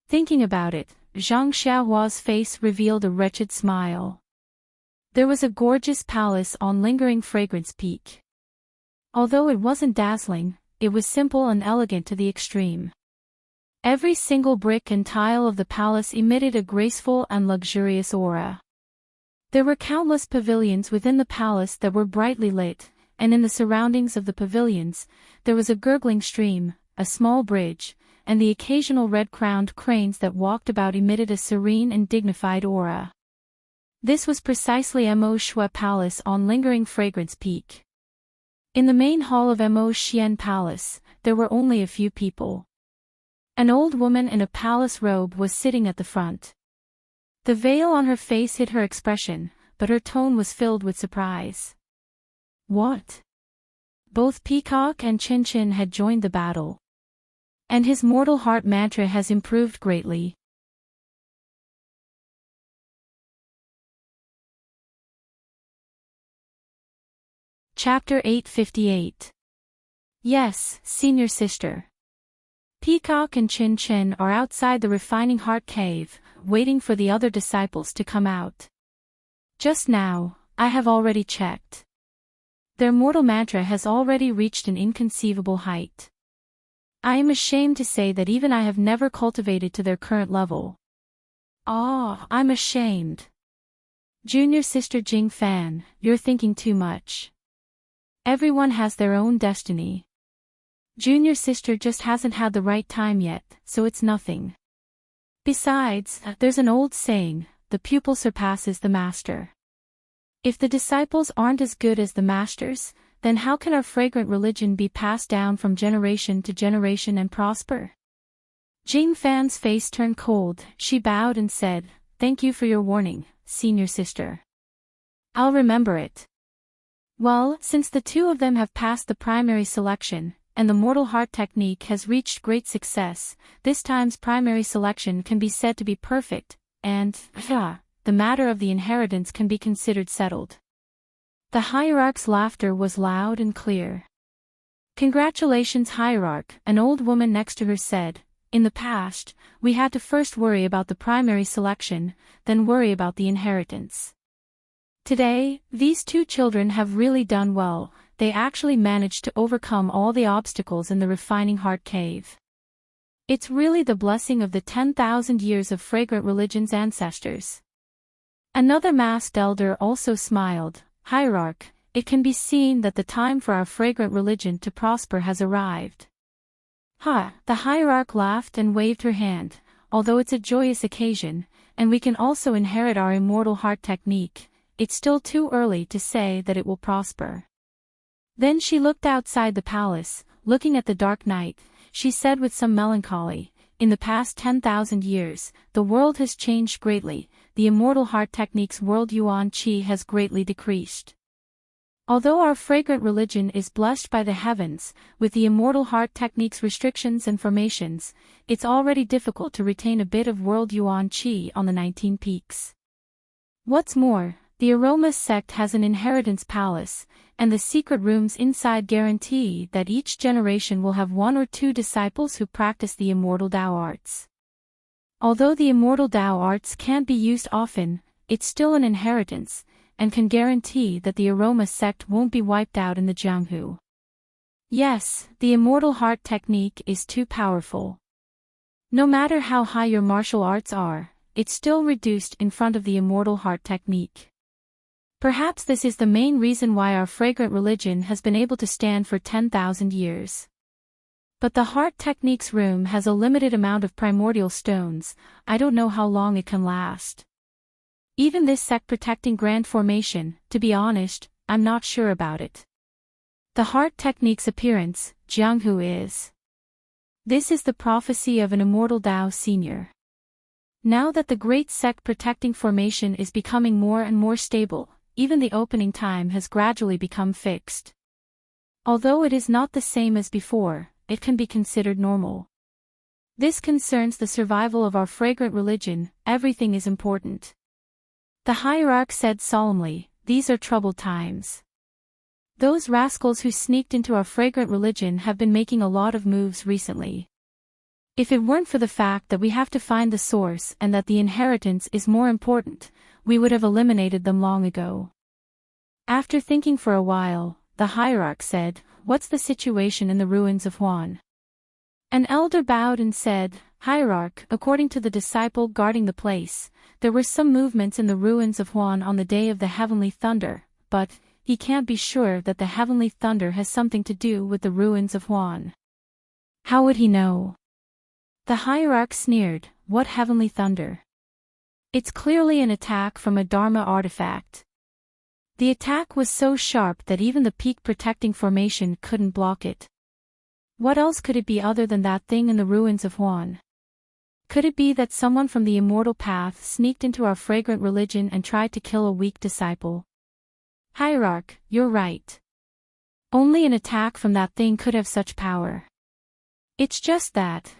Thinking about it, Zhang Xiaohua's face revealed a wretched smile. There was a gorgeous palace on Lingering Fragrance Peak. Although it wasn't dazzling, it was simple and elegant to the extreme. Every single brick and tile of the palace emitted a graceful and luxurious aura. There were countless pavilions within the palace that were brightly lit, and in the surroundings of the pavilions, there was a gurgling stream, a small bridge, and the occasional red-crowned cranes that walked about emitted a serene and dignified aura. This was precisely Mo Shui Palace on Lingering Fragrance Peak. In the main hall of Mo Xian Palace, there were only a few people. An old woman in a palace robe was sitting at the front. The veil on her face hid her expression, but her tone was filled with surprise. What? Both Peacock and Chin Chin had joined the battle. And his mortal heart mantra has improved greatly. Chapter 858. Yes, senior sister. Peacock and Chin Chin are outside the Refining Heart Cave, waiting for the other disciples to come out. Just now, I have already checked. Their mortal mantra has already reached an inconceivable height. I am ashamed to say that even I have never cultivated to their current level. I'm ashamed. Junior sister Jing Fan, you're thinking too much. Everyone has their own destiny. Junior sister just hasn't had the right time yet, so it's nothing. Besides, there's an old saying, the pupil surpasses the master. If the disciples aren't as good as the masters, then how can our fragrant religion be passed down from generation to generation and prosper? Jing Fan's face turned cold, she bowed and said, "Thank you for your warning, senior sister. I'll remember it." Well, since the two of them have passed the primary selection, and the mortal heart technique has reached great success, this time's primary selection can be said to be perfect, and, the matter of the inheritance can be considered settled. The hierarch's laughter was loud and clear. Congratulations, hierarch, an old woman next to her said. In the past, we had to first worry about the primary selection, then worry about the inheritance. Today, these two children have really done well, they actually managed to overcome all the obstacles in the Refining Heart Cave. It's really the blessing of the 10,000 years of fragrant religion's ancestors. Another masked elder also smiled. Hierarch, it can be seen that the time for our fragrant religion to prosper has arrived. The hierarch laughed and waved her hand. Although it's a joyous occasion, and we can also inherit our immortal heart technique, it's still too early to say that it will prosper. Then she looked outside the palace, looking at the dark night, she said with some melancholy, in the past 10,000 years, the world has changed greatly, the immortal heart technique's world yuan qi has greatly decreased. Although our fragrant religion is blessed by the heavens, with the immortal heart technique's restrictions and formations, it's already difficult to retain a bit of world yuan qi on the 19 peaks. What's more, the Aromas sect has an inheritance palace, and the secret rooms inside guarantee that each generation will have one or two disciples who practice the immortal Tao arts. Although the immortal Tao arts can't be used often, it's still an inheritance, and can guarantee that the aroma sect won't be wiped out in the Jianghu. Yes, the immortal heart technique is too powerful. No matter how high your martial arts are, it's still reduced in front of the immortal heart technique. Perhaps this is the main reason why our fragrant religion has been able to stand for 10,000 years. But the heart technique's room has a limited amount of primordial stones. I don't know how long it can last. Even this sect protecting grand formation, to be honest, I'm not sure about it. The heart technique's appearance, Jianghu is. This is the prophecy of an immortal Tao senior. Now that the great sect protecting formation is becoming more and more stable, even the opening time has gradually become fixed. Although it is not the same as before, it can be considered normal. This concerns the survival of our fragrant religion. Everything is important. The hierarch said solemnly, "These are troubled times. Those rascals who sneaked into our fragrant religion have been making a lot of moves recently. If it weren't for the fact that we have to find the source and that the inheritance is more important, we would have eliminated them long ago." After thinking for a while, the hierarch said, "What's the situation in the ruins of Huan?" An elder bowed and said, "Hierarch, according to the disciple guarding the place, there were some movements in the ruins of Huan on the day of the heavenly thunder, but he can't be sure that the heavenly thunder has something to do with the ruins of Huan." How would he know? The hierarch sneered, "What heavenly thunder? It's clearly an attack from a Dharma artifact." The attack was so sharp that even the peak protecting formation couldn't block it. What else could it be other than that thing in the ruins of Huan? Could it be that someone from the immortal path sneaked into our fragrant religion and tried to kill a weak disciple? Hierarch, you're right. Only an attack from that thing could have such power. It's just that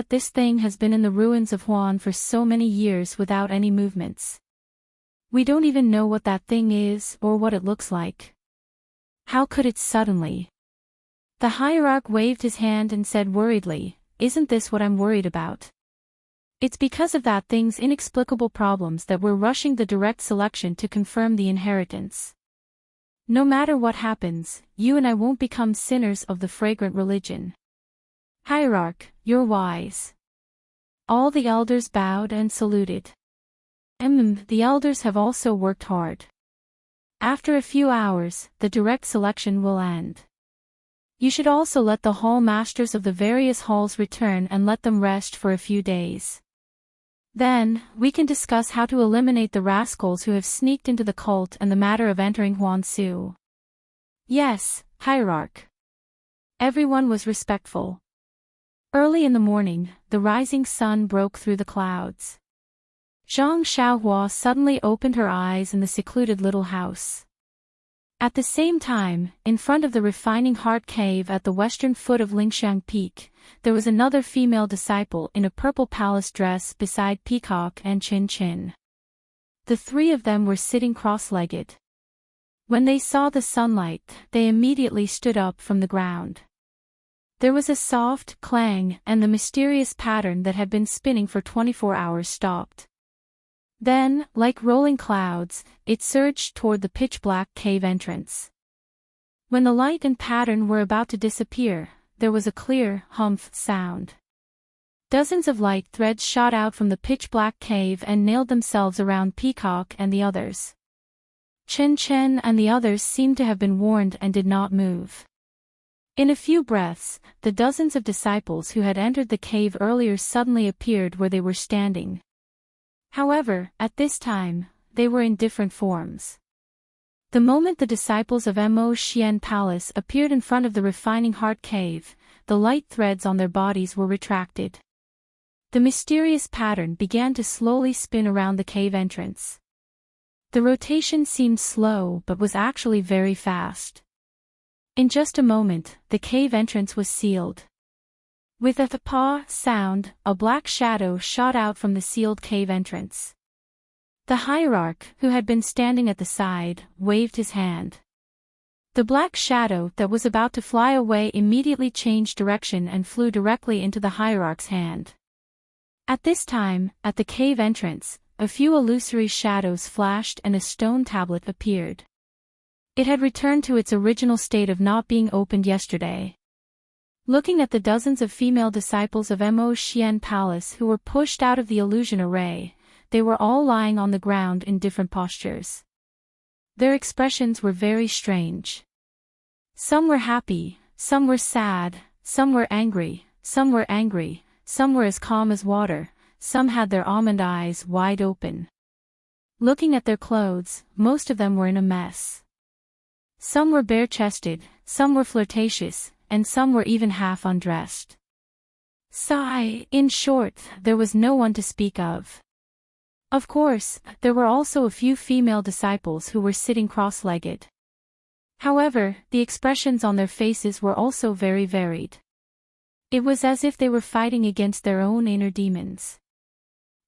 this thing has been in the ruins of Huan for so many years without any movements. We don't even know what that thing is or what it looks like. How could it suddenly? The hierarch waved his hand and said worriedly, "Isn't this what I'm worried about? It's because of that thing's inexplicable problems that we're rushing the direct selection to confirm the inheritance. No matter what happens, you and I won't become sinners of the fragrant religion." Hierarch, you're wise. All the elders bowed and saluted. The elders have also worked hard. After a few hours, the direct selection will end. You should also let the hall masters of the various halls return and let them rest for a few days. Then, we can discuss how to eliminate the rascals who have sneaked into the cult and the matter of entering Huansu. Yes, hierarch. Everyone was respectful. Early in the morning, the rising sun broke through the clouds. Zhang Xiaohua suddenly opened her eyes in the secluded little house. At the same time, in front of the refining heart cave at the western foot of Lingxiang Peak, there was another female disciple in a purple palace dress beside Peacock and Chin Chin. The three of them were sitting cross-legged. When they saw the sunlight, they immediately stood up from the ground. There was a soft clang, and the mysterious pattern that had been spinning for 24 hours stopped. Then, like rolling clouds, it surged toward the pitch-black cave entrance. When the light and pattern were about to disappear, there was a clear, humph sound. Dozens of light threads shot out from the pitch-black cave and nailed themselves around Peacock and the others. Chen Chen and the others seemed to have been warned and did not move. In a few breaths, the dozens of disciples who had entered the cave earlier suddenly appeared where they were standing. However, at this time, they were in different forms. The moment the disciples of Mo Xian Palace appeared in front of the refining heart cave, the light threads on their bodies were retracted. The mysterious pattern began to slowly spin around the cave entrance. The rotation seemed slow but was actually very fast. In just a moment, the cave entrance was sealed. With a "pa" sound, a black shadow shot out from the sealed cave entrance. The hierarch, who had been standing at the side, waved his hand. The black shadow that was about to fly away immediately changed direction and flew directly into the hierarch's hand. At this time, at the cave entrance, a few illusory shadows flashed and a stone tablet appeared. It had returned to its original state of not being opened yesterday. Looking at the dozens of female disciples of Mo Xian Palace who were pushed out of the illusion array, they were all lying on the ground in different postures. Their expressions were very strange. Some were happy, some were sad, some were angry, some were as calm as water, some had their almond eyes wide open. Looking at their clothes, most of them were in a mess. Some were bare-chested, some were flirtatious, and some were even half undressed. In short, there was no one to speak of. Of course, there were also a few female disciples who were sitting cross-legged. However, the expressions on their faces were also very varied. It was as if they were fighting against their own inner demons.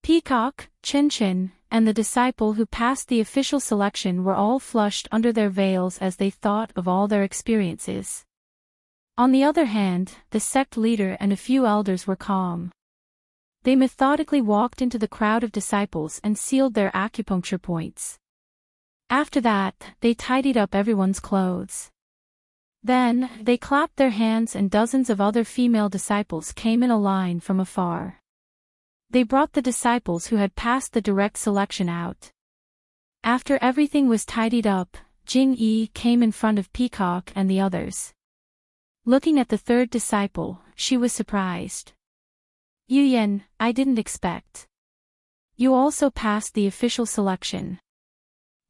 Peacock, Chin, and the disciple who passed the official selection were all flushed under their veils as they thought of all their experiences. On the other hand, the sect leader and a few elders were calm. They methodically walked into the crowd of disciples and sealed their acupuncture points. After that, they tidied up everyone's clothes. Then, they clapped their hands and dozens of other female disciples came in a line from afar. They brought the disciples who had passed the direct selection out. After everything was tidied up, Jing Yi came in front of Peacock and the others. Looking at the third disciple, she was surprised. Yuyan, I didn't expect. You also passed the official selection.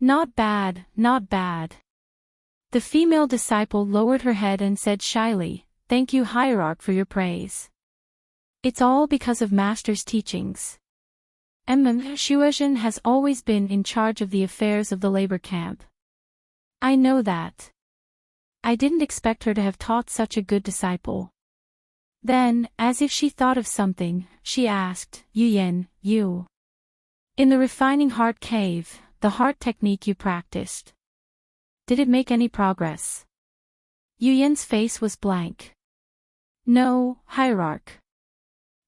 Not bad, not bad. The female disciple lowered her head and said shyly, Thank you Hierarch for your praise. It's all because of Master's teachings. Shuozhen has always been in charge of the affairs of the labor camp. I know that. I didn't expect her to have taught such a good disciple. Then, as if she thought of something, she asked, Yuyan, you. In the refining heart cave, the heart technique you practiced. Did it make any progress? Yuyan's face was blank. No, Hierarch.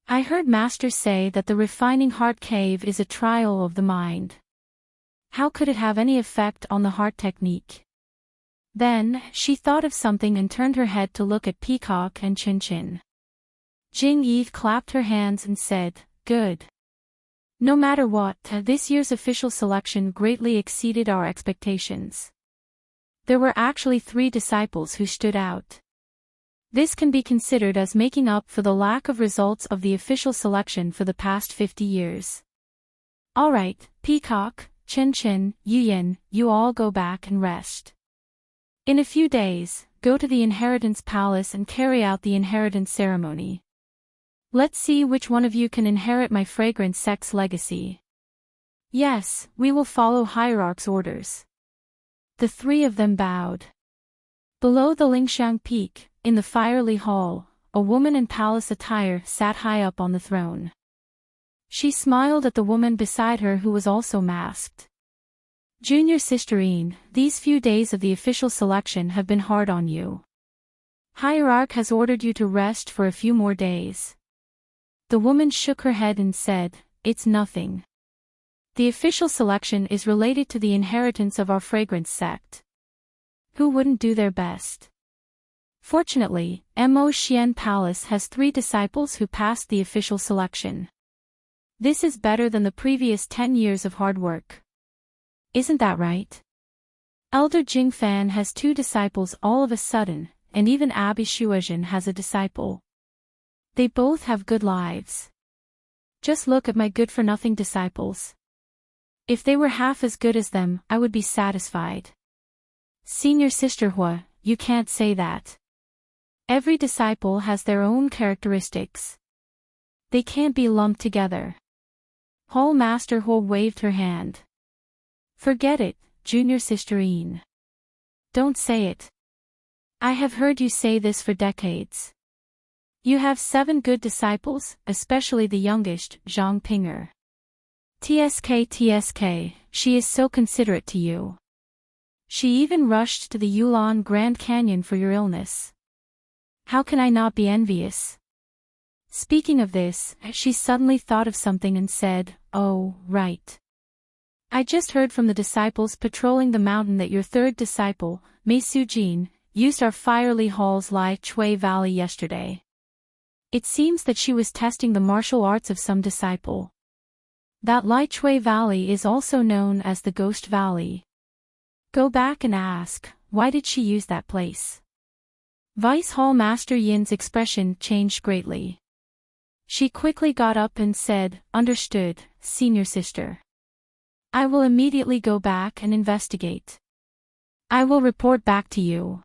I heard Master say that the refining heart cave is a trial of the mind. How could it have any effect on the heart technique? Then, she thought of something and turned her head to look at Peacock and Chin. Jing Yi clapped her hands and said, Good. No matter what, this year's official selection greatly exceeded our expectations. There were actually 3 disciples who stood out. This can be considered as making up for the lack of results of the official selection for the past 50 years. Alright, Peacock, Chin, Yuyan, you all go back and rest. In a few days, go to the Inheritance Palace and carry out the inheritance ceremony. Let's see which one of you can inherit my fragrant sex legacy. Yes, we will follow Hierarch's orders. The 3 of them bowed. Below the Lingxiang Peak, in the fiery hall, a woman in palace attire sat high up on the throne. She smiled at the woman beside her who was also masked. Junior Sisterine, these few days of the official selection have been hard on you. Hierarch has ordered you to rest for a few more days. The woman shook her head and said, It's nothing. The official selection is related to the inheritance of our fragrance sect. Who wouldn't do their best? Fortunately, Mo Xian Palace has 3 disciples who passed the official selection. This is better than the previous 10 years of hard work. Isn't that right? Elder Jing Fan has 2 disciples all of a sudden, and even Abby Shuozhen has a disciple. They both have good lives. Just look at my good-for-nothing disciples. If they were half as good as them, I would be satisfied. Senior Sister Hua, you can't say that. Every disciple has their own characteristics. They can't be lumped together. Hall Master Hua waved her hand. Forget it, Junior Sisterine. Don't say it. I have heard you say this for decades. You have 7 good disciples, especially the youngest, Zhang Pinger. TSK, she is so considerate to you. She even rushed to the Yulon Grand Canyon for your illness. How can I not be envious? Speaking of this, she suddenly thought of something and said, "Oh, right. I just heard from the disciples patrolling the mountain that your third disciple, Mei Sujin, used our fiery hall's Lai Chui Valley yesterday. It seems that she was testing the martial arts of some disciple. That Lai Chui Valley is also known as the Ghost Valley. Go back and ask, why did she use that place?" Vice Hall Master Yin's expression changed greatly. She quickly got up and said, "Understood, senior sister. I will immediately go back and investigate. I will report back to you."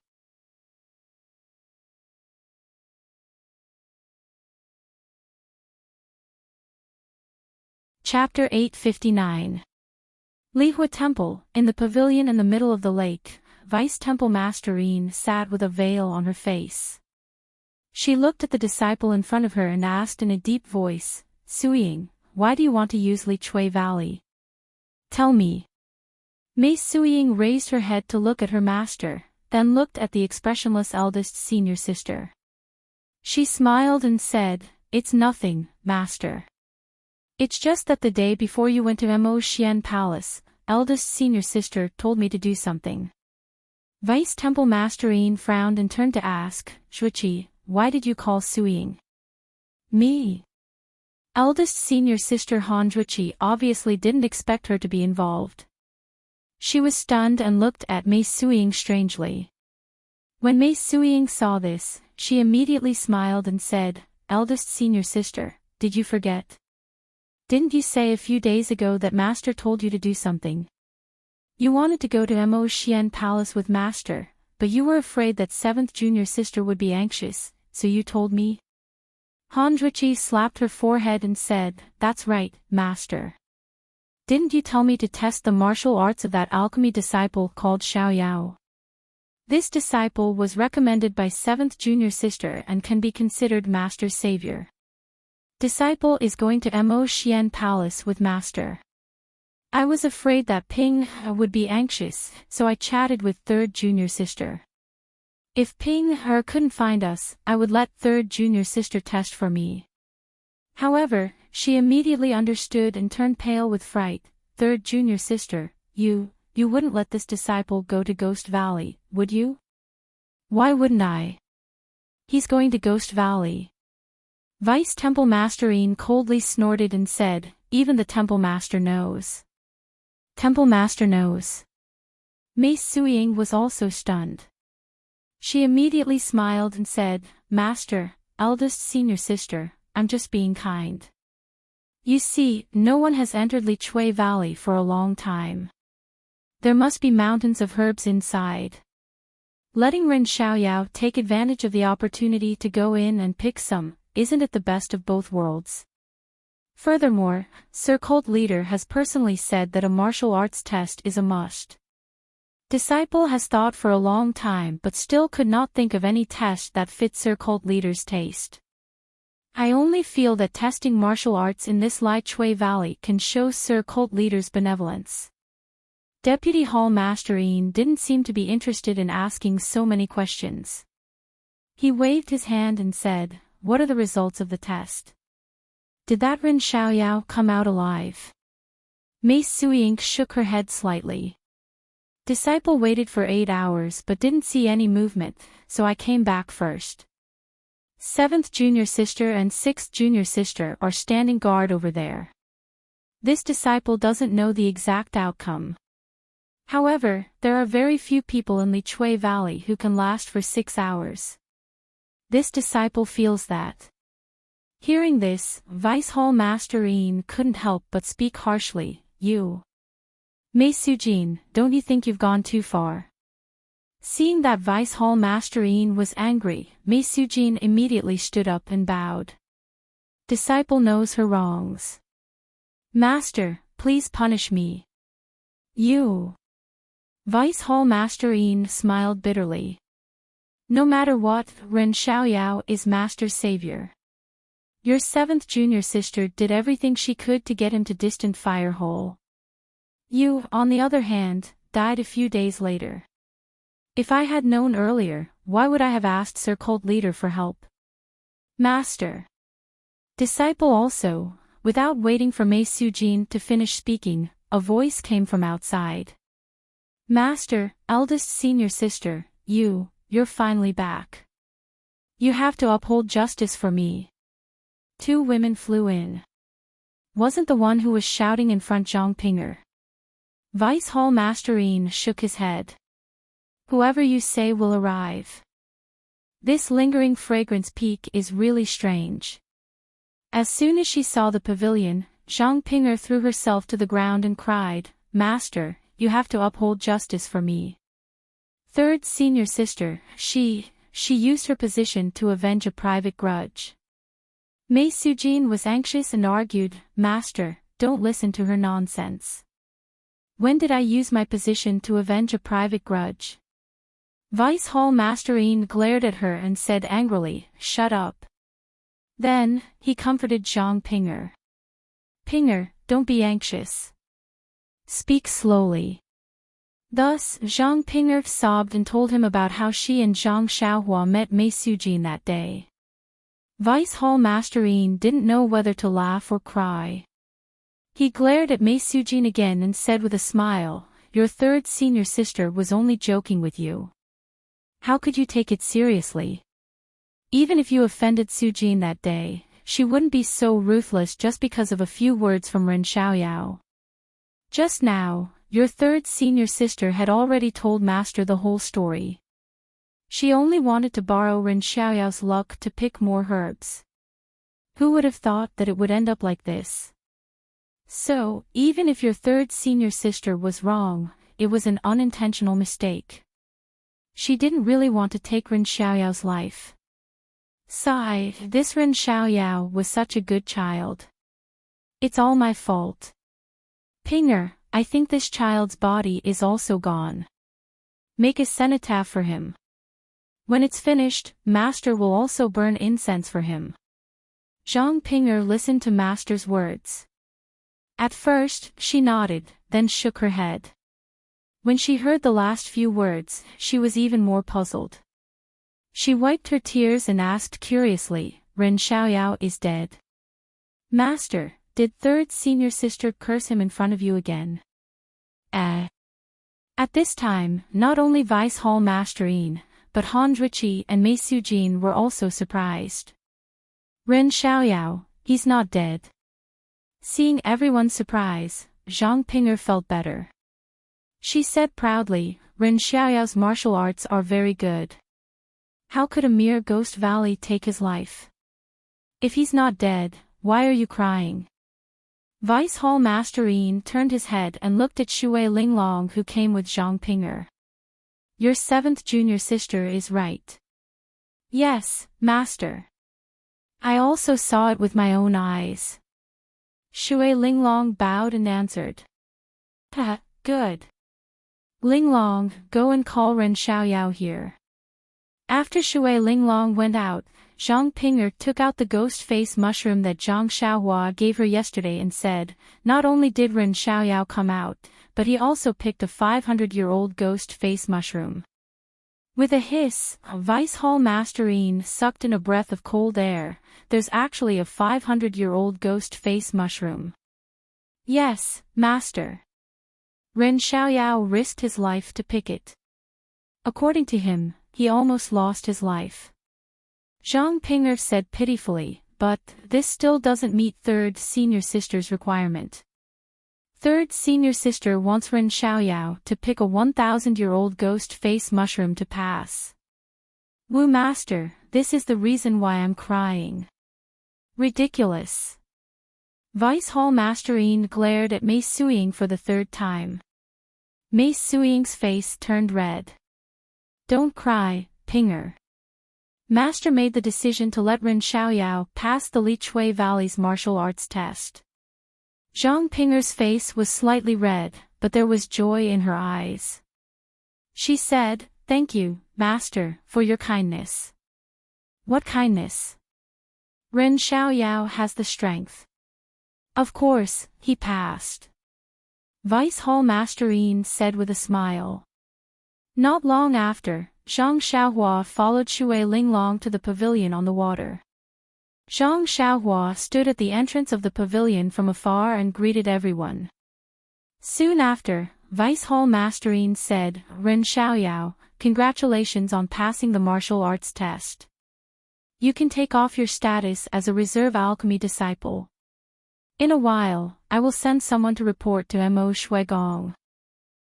Chapter 859. Lihua Temple, in the pavilion in the middle of the lake, Vice Temple Master Yin sat with a veil on her face. She looked at the disciple in front of her and asked in a deep voice, "Suying, why do you want to use Li Chui Valley? Tell me." Mei Suying raised her head to look at her master, then looked at the expressionless eldest senior sister. She smiled and said, "It's nothing, master. It's just that the day before you went to Mo Xian Palace, eldest senior sister told me to do something." Vice Temple Master Yin frowned and turned to ask, "Shuiqi, why did you call Suying?" "Me?" Eldest senior sister Han Zhuqi obviously didn't expect her to be involved. She was stunned and looked at Mei Suying strangely. When Mei Suying saw this, she immediately smiled and said, "Eldest senior sister, did you forget? Didn't you say a few days ago that Master told you to do something? You wanted to go to Mo Xian Palace with Master, but you were afraid that 7th junior sister would be anxious, so you told me?" Han Zhuqi slapped her forehead and said, "That's right, Master. Didn't you tell me to test the martial arts of that alchemy disciple called Xiaoyao? This disciple was recommended by 7th junior sister and can be considered Master's savior. Disciple is going to Mo Xian Palace with Master. I was afraid that Ping would be anxious, so I chatted with 3rd junior sister. If Ping couldn't find us, I would let 3rd junior sister test for me." However, she immediately understood and turned pale with fright. "3rd junior sister, you wouldn't let this disciple go to Ghost Valley, would you?" "Why wouldn't I? He's going to Ghost Valley." Vice Temple Master Yin coldly snorted and said, "Even the Temple Master knows." "Temple Master knows." Mei Suying was also stunned. She immediately smiled and said, "Master, eldest senior sister, I'm just being kind. You see, no one has entered Li Chui Valley for a long time. There must be mountains of herbs inside. Letting Ren Xiaoyao take advantage of the opportunity to go in and pick some, isn't it the best of both worlds? Furthermore, Sir Cult Leader has personally said that a martial arts test is a must. Disciple has thought for a long time but still could not think of any test that fits Sir Cult Leader's taste. I only feel that testing martial arts in this Lai Chui Valley can show Sir Cult Leader's benevolence." Deputy Hall Master Yin didn't seem to be interested in asking so many questions. He waved his hand and said, "What are the results of the test? Did that Ren Xiaoyao come out alive?" Mei Suying shook her head slightly. "Disciple waited for 8 hours but didn't see any movement, so I came back first. 7th junior sister and 6th junior sister are standing guard over there. This disciple doesn't know the exact outcome. However, there are very few people in Li Chui Valley who can last for 6 hours. This disciple feels that." Hearing this, Vice Hall Master Yin couldn't help but speak harshly, "You. Mei Sujin, don't you think you've gone too far?" Seeing that Vice Hall Master Yin was angry, Mei Sujin immediately stood up and bowed. Disciple knows her wrongs. "Master, please punish me." "You." Vice Hall Master Yin smiled bitterly. "No matter what, Ren Xiaoyao is Master's savior. Your 7th junior sister did everything she could to get him to distant fire hole. You, on the other hand, died a few days later. If I had known earlier, why would I have asked Sir Cult Leader for help?" "Master." Disciple also. Without waiting for Mei Sujin to finish speaking, a voice came from outside. Master, eldest senior sister, you're finally back. You have to uphold justice for me. Two women flew in. Wasn't the one who was shouting in front Zhang Pinger? Vice Hall Master Yin shook his head. Whoever you say will arrive. This lingering fragrance peak is really strange. As soon as she saw the pavilion, Zhang Pinger threw herself to the ground and cried, Master, you have to uphold justice for me. Third senior sister, she used her position to avenge a private grudge. Mei Sujin was anxious and argued, Master, don't listen to her nonsense. When did I use my position to avenge a private grudge? Vice Hall Master Yin glared at her and said angrily, Shut up. Then, he comforted Zhang Pinger. Pinger, don't be anxious. Speak slowly. Thus, Zhang Pinger sobbed and told him about how she and Zhang Xiaohua met Mei Sujin that day. Vice Hall Master Yin didn't know whether to laugh or cry. He glared at Mei Sujin again and said with a smile, Your third senior sister was only joking with you. How could you take it seriously? Even if you offended Sujin that day, she wouldn't be so ruthless just because of a few words from Ren Xiaoyao. Just now, your third senior sister had already told Master the whole story. She only wanted to borrow Ren Xiaoyao's luck to pick more herbs. Who would have thought that it would end up like this? So, even if your third senior sister was wrong, it was an unintentional mistake. She didn't really want to take Ren Xiaoyao's life. Sigh, this Ren Xiaoyao was such a good child. It's all my fault. Pinger, I think this child's body is also gone. Make a cenotaph for him. When it's finished, Master will also burn incense for him. Zhang Pinger listened to Master's words. At first, she nodded, then shook her head. When she heard the last few words, she was even more puzzled. She wiped her tears and asked curiously, Ren Xiaoyao is dead. Master, did third senior sister curse him in front of you again? At this time, not only Vice Hall Master Yin, but Han Zhiqi and Mei Sujin were also surprised. Ren Xiaoyao, he's not dead. Seeing everyone's surprise, Zhang Pinger felt better. She said proudly, Ren Xiaoyao's martial arts are very good. How could a mere ghost valley take his life? If he's not dead, why are you crying? Vice Hall Master Yin turned his head and looked at Shui Linglong who came with Zhang Pinger. Your seventh junior sister is right. Yes, Master. I also saw it with my own eyes. Shui Linglong bowed and answered. Good. Linglong, go and call Ren Xiaoyao here. After Shui Linglong went out, Zhang Pinger took out the ghost face mushroom that Zhang Xiaohua gave her yesterday and said, not only did Ren Xiaoyao come out, but he also picked a 500-year-old ghost face mushroom. With a hiss, Vice Hall Master Yin sucked in a breath of cold air. There's actually a 500-year-old ghost face mushroom. Yes, Master. Ren Xiaoyao risked his life to pick it. According to him, he almost lost his life. Zhang Pinger said pitifully, but this still doesn't meet third senior sister's requirement. Third senior sister wants Ren Xiaoyao to pick a 1,000-year-old ghost face mushroom to pass. Wu Master, this is the reason why I'm crying. Ridiculous. Vice Hall Master Yin glared at Mei Suying for the third time. Mei Suying's face turned red. Don't cry, Pinger. Master made the decision to let Ren Xiaoyao pass the Li Chui Valley's martial arts test. Zhang Pinger's face was slightly red, but there was joy in her eyes. She said, Thank you, Master, for your kindness. What kindness? Ren Xiaoyao has the strength. Of course, he passed. Vice Hall Master Yin said with a smile. Not long after, Zhang Xiaohua followed Shui Linglong to the pavilion on the water. Zhang Xiaohua stood at the entrance of the pavilion from afar and greeted everyone. Soon after, Vice Hall Masterine said, "Ren Xiaoyao, congratulations on passing the martial arts test. You can take off your status as a reserve alchemy disciple. In a while, I will send someone to report to Mo Shuigong.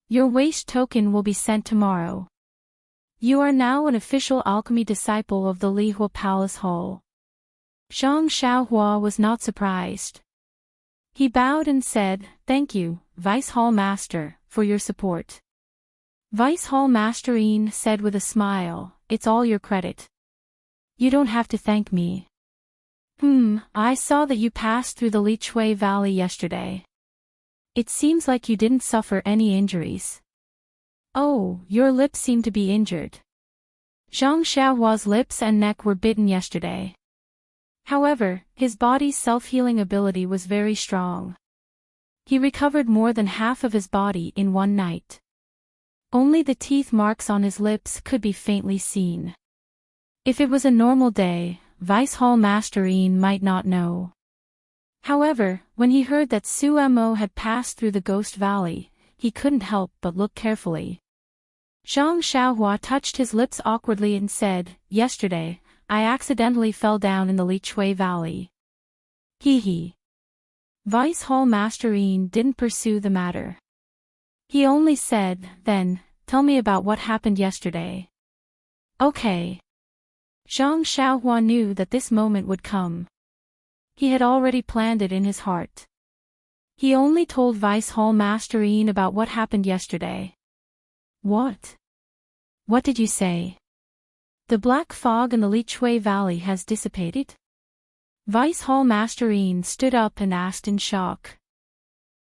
Your waste token will be sent tomorrow. You are now an official alchemy disciple of the Lihua Palace Hall." Zhang Xiaohua was not surprised. He bowed and said, "Thank you, Vice Hall Master, for your support." Vice Hall Masterine said with a smile, "It's all your credit. You don't have to thank me. I saw that you passed through the Lichui Valley yesterday. It seems like you didn't suffer any injuries." "Oh, your lips seem to be injured." Zhang Xiaohua's lips and neck were bitten yesterday. However, his body's self-healing ability was very strong. He recovered more than half of his body in one night. Only the teeth marks on his lips could be faintly seen. If it was a normal day, Vice Hall Masterine might not know. However, when he heard that Su Mo had passed through the Ghost Valley, he couldn't help but look carefully. Zhang Xiaohua touched his lips awkwardly and said, "Yesterday, I accidentally fell down in the Lichui Valley." Hee. Vice Hall Masterine didn't pursue the matter. He only said, "Then, tell me about what happened yesterday." "Okay." Zhang Xiaohua knew that this moment would come. He had already planned it in his heart. He only told Vice Hall Masterine about what happened yesterday. "What? What did you say? The black fog in the Lichui Valley has dissipated?" Vice Hall Masterine stood up and asked in shock.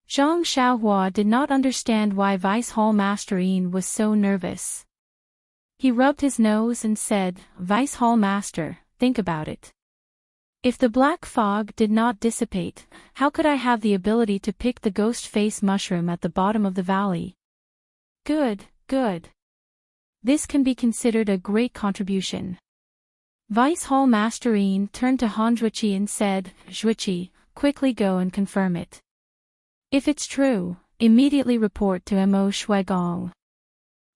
Zhang Xiaohua did not understand why Vice Hall Masterine was so nervous. He rubbed his nose and said, "Vice Hall Master, think about it. If the black fog did not dissipate, how could I have the ability to pick the ghost face mushroom at the bottom of the valley?" Good. This can be considered a great contribution." Vice Hall Masterine turned to Han Zhuiqi and said, "Zhuiqi, quickly go and confirm it. If it's true, immediately report to Mo Shuigong.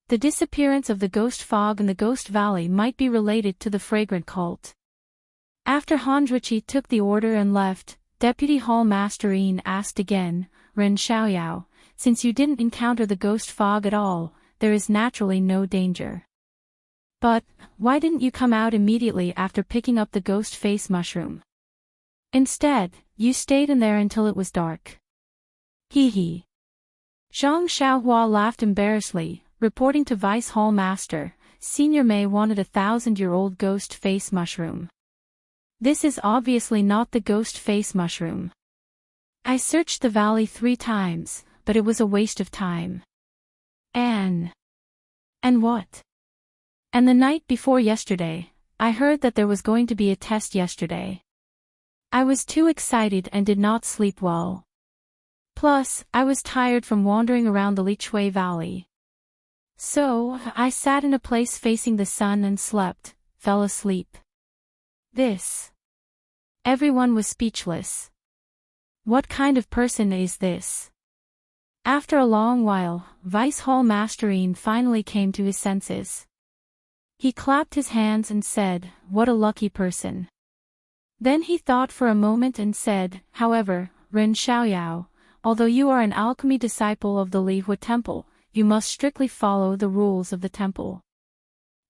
The disappearance of the ghost fog in the Ghost Valley might be related to the fragrant cult." After Han Zhuiqi took the order and left, Deputy Hall Masterine asked again, "Ren Xiaoyao, since you didn't encounter the ghost fog at all, there is naturally no danger. But, why didn't you come out immediately after picking up the ghost face mushroom? Instead, you stayed in there until it was dark." Hee. Zhang Xiaohua laughed embarrassedly, reporting to Vice Hall Master, "Senior Mei wanted a 1,000-year-old ghost face mushroom. This is obviously not the ghost face mushroom. I searched the valley 3 times, but it was a waste of time. And what? And the night before yesterday, I heard that there was going to be a test yesterday. I was too excited and did not sleep well. Plus, I was tired from wandering around the Lichui Valley. So, I sat in a place facing the sun and slept, fell asleep." This. Everyone was speechless. What kind of person is this? After a long while, Vice Hall Masterine finally came to his senses. He clapped his hands and said, "What a lucky person." Then he thought for a moment and said, "However, Ren Xiaoyao, although you are an alchemy disciple of the Lihua Temple, you must strictly follow the rules of the temple.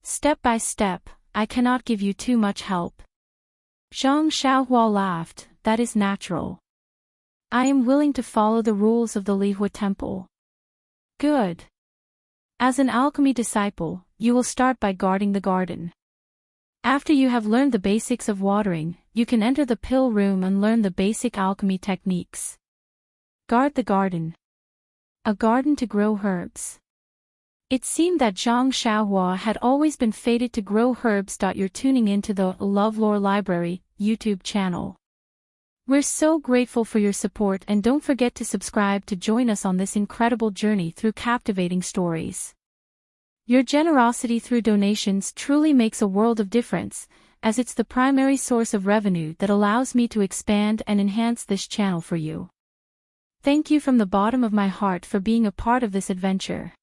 Step by step, I cannot give you too much help." Zhang Xiaohua laughed, "That is natural. I am willing to follow the rules of the Lihua Temple." Good. As an alchemy disciple, you will start by guarding the garden. After you have learned the basics of watering, you can enter the pill room and learn the basic alchemy techniques. Guard the garden. A garden to grow herbs. It seemed that Zhang Xiaohua had always been fated to grow herbs. You're tuning into the LoveLore Library YouTube channel. We're so grateful for your support, and don't forget to subscribe to join us on this incredible journey through captivating stories. Your generosity through donations truly makes a world of difference, as it's the primary source of revenue that allows me to expand and enhance this channel for you. Thank you from the bottom of my heart for being a part of this adventure.